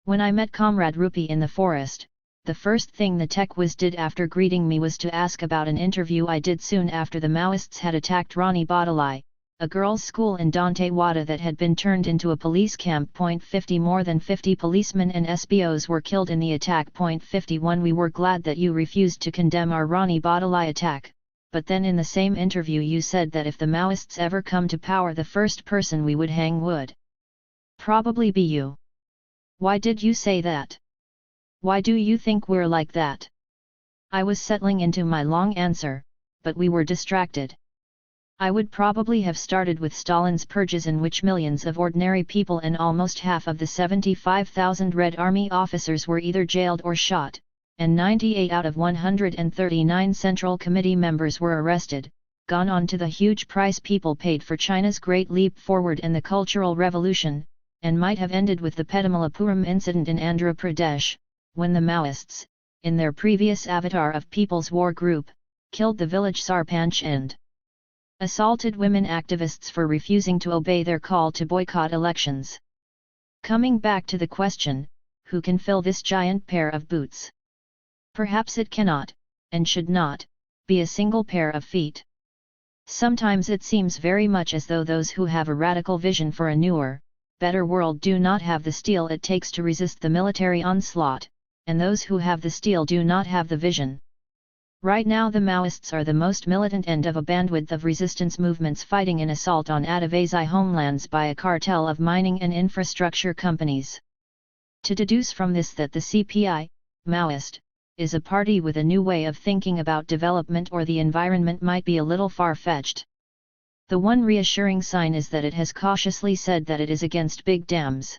When I met Comrade Rupi in the forest, the first thing the tech whiz did after greeting me was to ask about an interview I did soon after the Maoists had attacked Rani Badalai, a girls' school in Dantewada that had been turned into a police camp. 50 More than 50 policemen and SBOs were killed in the attack. 51 We were glad that you refused to condemn our Rani Badalai attack, but then in the same interview you said that if the Maoists ever come to power, the first person we would hang would probably be you. Why did you say that? Why do you think we're like that? I was settling into my long answer, but we were distracted. I would probably have started with Stalin's purges, in which millions of ordinary people and almost half of the 75,000 Red Army officers were either jailed or shot, and 98 out of 139 Central Committee members were arrested, gone on to the huge price people paid for China's Great Leap Forward and the Cultural Revolution, and might have ended with the Petamalapuram incident in Andhra Pradesh, when the Maoists, in their previous avatar of People's War Group, killed the village sarpanch and assaulted women activists for refusing to obey their call to boycott elections. Coming back to the question, who can fill this giant pair of boots? Perhaps it cannot, and should not, be a single pair of feet. Sometimes it seems very much as though those who have a radical vision for a newer, better world do not have the steel it takes to resist the military onslaught, and those who have the steel do not have the vision. Right now the Maoists are the most militant end of a bandwidth of resistance movements fighting an assault on Adivasi homelands by a cartel of mining and infrastructure companies. To deduce from this that the CPI, Maoist, is a party with a new way of thinking about development or the environment might be a little far-fetched. The one reassuring sign is that it has cautiously said that it is against big dams.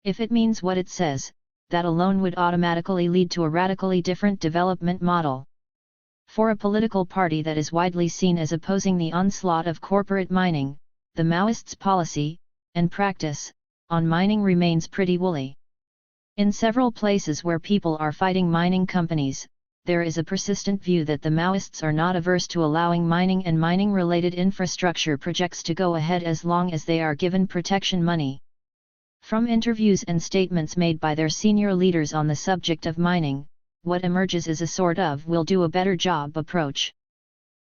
If it means what it says, that alone would automatically lead to a radically different development model. For a political party that is widely seen as opposing the onslaught of corporate mining, the Maoists' policy, and practice, on mining remains pretty woolly. In several places where people are fighting mining companies, there is a persistent view that the Maoists are not averse to allowing mining and mining-related infrastructure projects to go ahead as long as they are given protection money. From interviews and statements made by their senior leaders on the subject of mining, what emerges is a sort of "we'll do a better job" approach.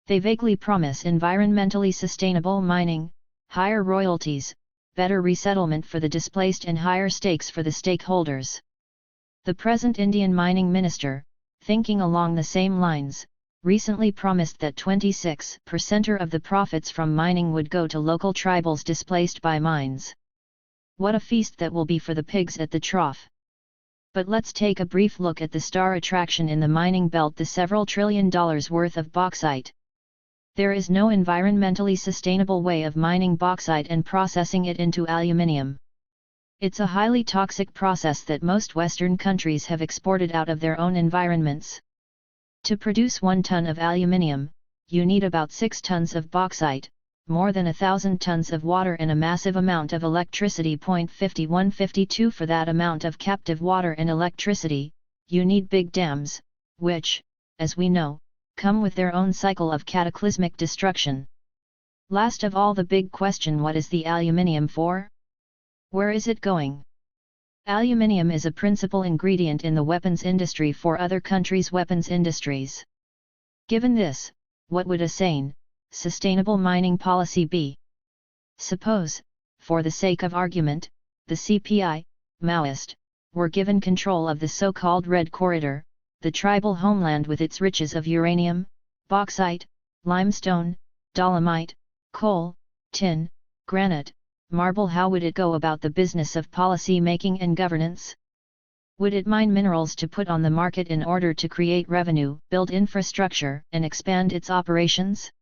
They vaguely promise environmentally sustainable mining, higher royalties, better resettlement for the displaced and higher stakes for the stakeholders. The present Indian mining minister, thinking along the same lines, recently promised that 26% of the profits from mining would go to local tribals displaced by mines. What a feast that will be for the pigs at the trough! But let's take a brief look at the star attraction in the mining belt, the several $1 trillion worth of bauxite. There is no environmentally sustainable way of mining bauxite and processing it into aluminium. It's a highly toxic process that most Western countries have exported out of their own environments. To produce 1 ton of aluminium, you need about 6 tons of bauxite, more than 1,000 tons of water and a massive amount of electricity. 5152 For that amount of captive water and electricity, you need big dams, which, as we know, come with their own cycle of cataclysmic destruction. Last of all, the big question: what is the aluminium for? Where is it going? Aluminium is a principal ingredient in the weapons industry for other countries' weapons industries. Given this, what would a sane, sustainable mining policy be? Suppose, for the sake of argument, the CPI, Maoist, were given control of the so-called Red Corridor, the tribal homeland with its riches of uranium, bauxite, limestone, dolomite, coal, tin, granite, marble. How would it go about the business of policy making and governance? Would it mine minerals to put on the market in order to create revenue, build infrastructure, and expand its operations?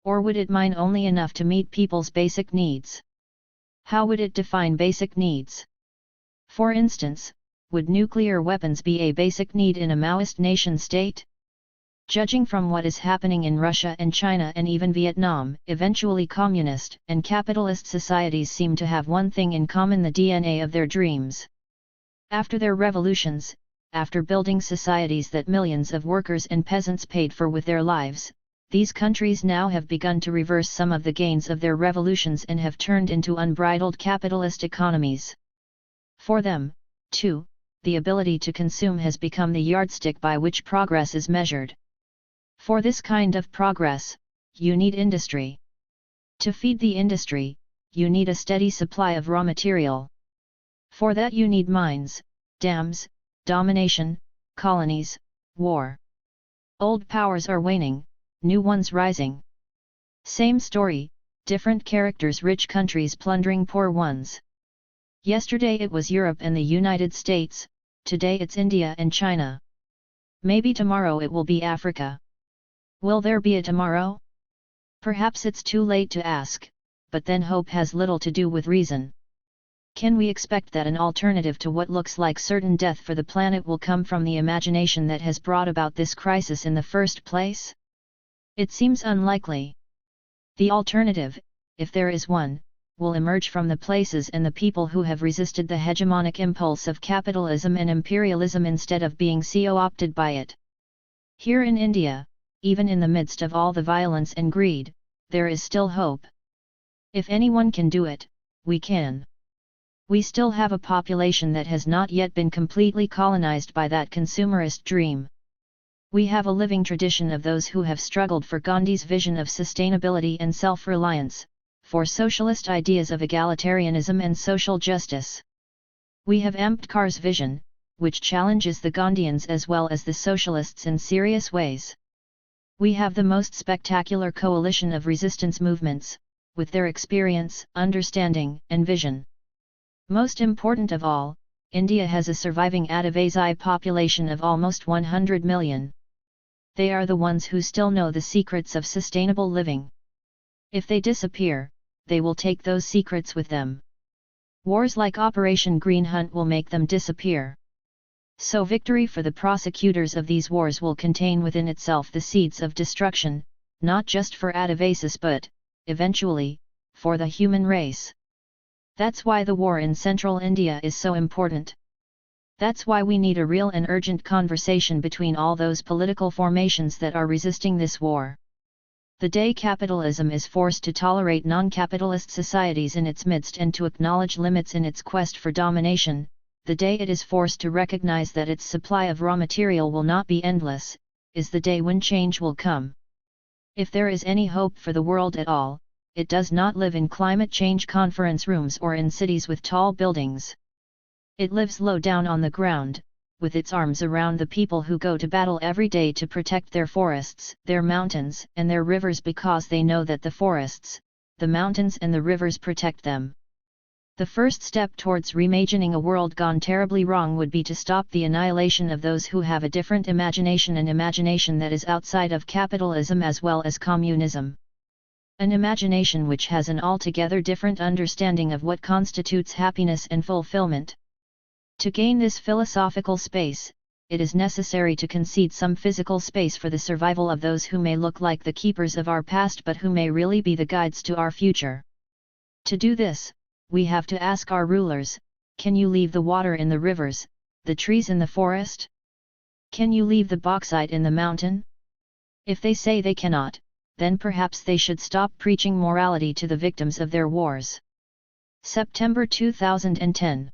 Or would it mine only enough to meet people's basic needs? How would it define basic needs? For instance, would nuclear weapons be a basic need in a Maoist nation-state? Judging from what is happening in Russia and China and even Vietnam, eventually communist and capitalist societies seem to have one thing in common: the DNA of their dreams. After their revolutions, after building societies that millions of workers and peasants paid for with their lives, these countries now have begun to reverse some of the gains of their revolutions and have turned into unbridled capitalist economies. For them, too, the ability to consume has become the yardstick by which progress is measured. For this kind of progress, you need industry. To feed the industry, you need a steady supply of raw material. For that you need mines, dams, domination, colonies, war. Old powers are waning, new ones rising. Same story, different characters: rich countries plundering poor ones. Yesterday it was Europe and the United States, today it's India and China. Maybe tomorrow it will be Africa. Will there be a tomorrow? Perhaps it's too late to ask, but then hope has little to do with reason. Can we expect that an alternative to what looks like certain death for the planet will come from the imagination that has brought about this crisis in the first place? It seems unlikely. The alternative, if there is one, will emerge from the places and the people who have resisted the hegemonic impulse of capitalism and imperialism instead of being co-opted by it. Here in India, even in the midst of all the violence and greed, there is still hope. If anyone can do it, we can. We still have a population that has not yet been completely colonized by that consumerist dream. We have a living tradition of those who have struggled for Gandhi's vision of sustainability and self-reliance, for socialist ideas of egalitarianism and social justice. We have Ambedkar's vision, which challenges the Gandhians as well as the socialists in serious ways. We have the most spectacular coalition of resistance movements, with their experience, understanding, and vision. Most important of all, India has a surviving Adivasi population of almost 100 million. They are the ones who still know the secrets of sustainable living. If they disappear, they will take those secrets with them. Wars like Operation Green Hunt will make them disappear. So victory for the prosecutors of these wars will contain within itself the seeds of destruction, not just for Adivasis but, eventually, for the human race. That's why the war in central India is so important. That's why we need a real and urgent conversation between all those political formations that are resisting this war. The day capitalism is forced to tolerate non-capitalist societies in its midst and to acknowledge limits in its quest for domination, the day it is forced to recognize that its supply of raw material will not be endless, is the day when change will come. If there is any hope for the world at all, it does not live in climate change conference rooms or in cities with tall buildings. It lives low down on the ground, with its arms around the people who go to battle every day to protect their forests, their mountains, and their rivers because they know that the forests, the mountains and the rivers protect them. The first step towards reimagining a world gone terribly wrong would be to stop the annihilation of those who have a different imagination, an imagination that is outside of capitalism as well as communism. An imagination which has an altogether different understanding of what constitutes happiness and fulfillment. To gain this philosophical space, it is necessary to concede some physical space for the survival of those who may look like the keepers of our past but who may really be the guides to our future. To do this, we have to ask our rulers, can you leave the water in the rivers, the trees in the forest? Can you leave the bauxite in the mountain? If they say they cannot, then perhaps they should stop preaching morality to the victims of their wars. September 2010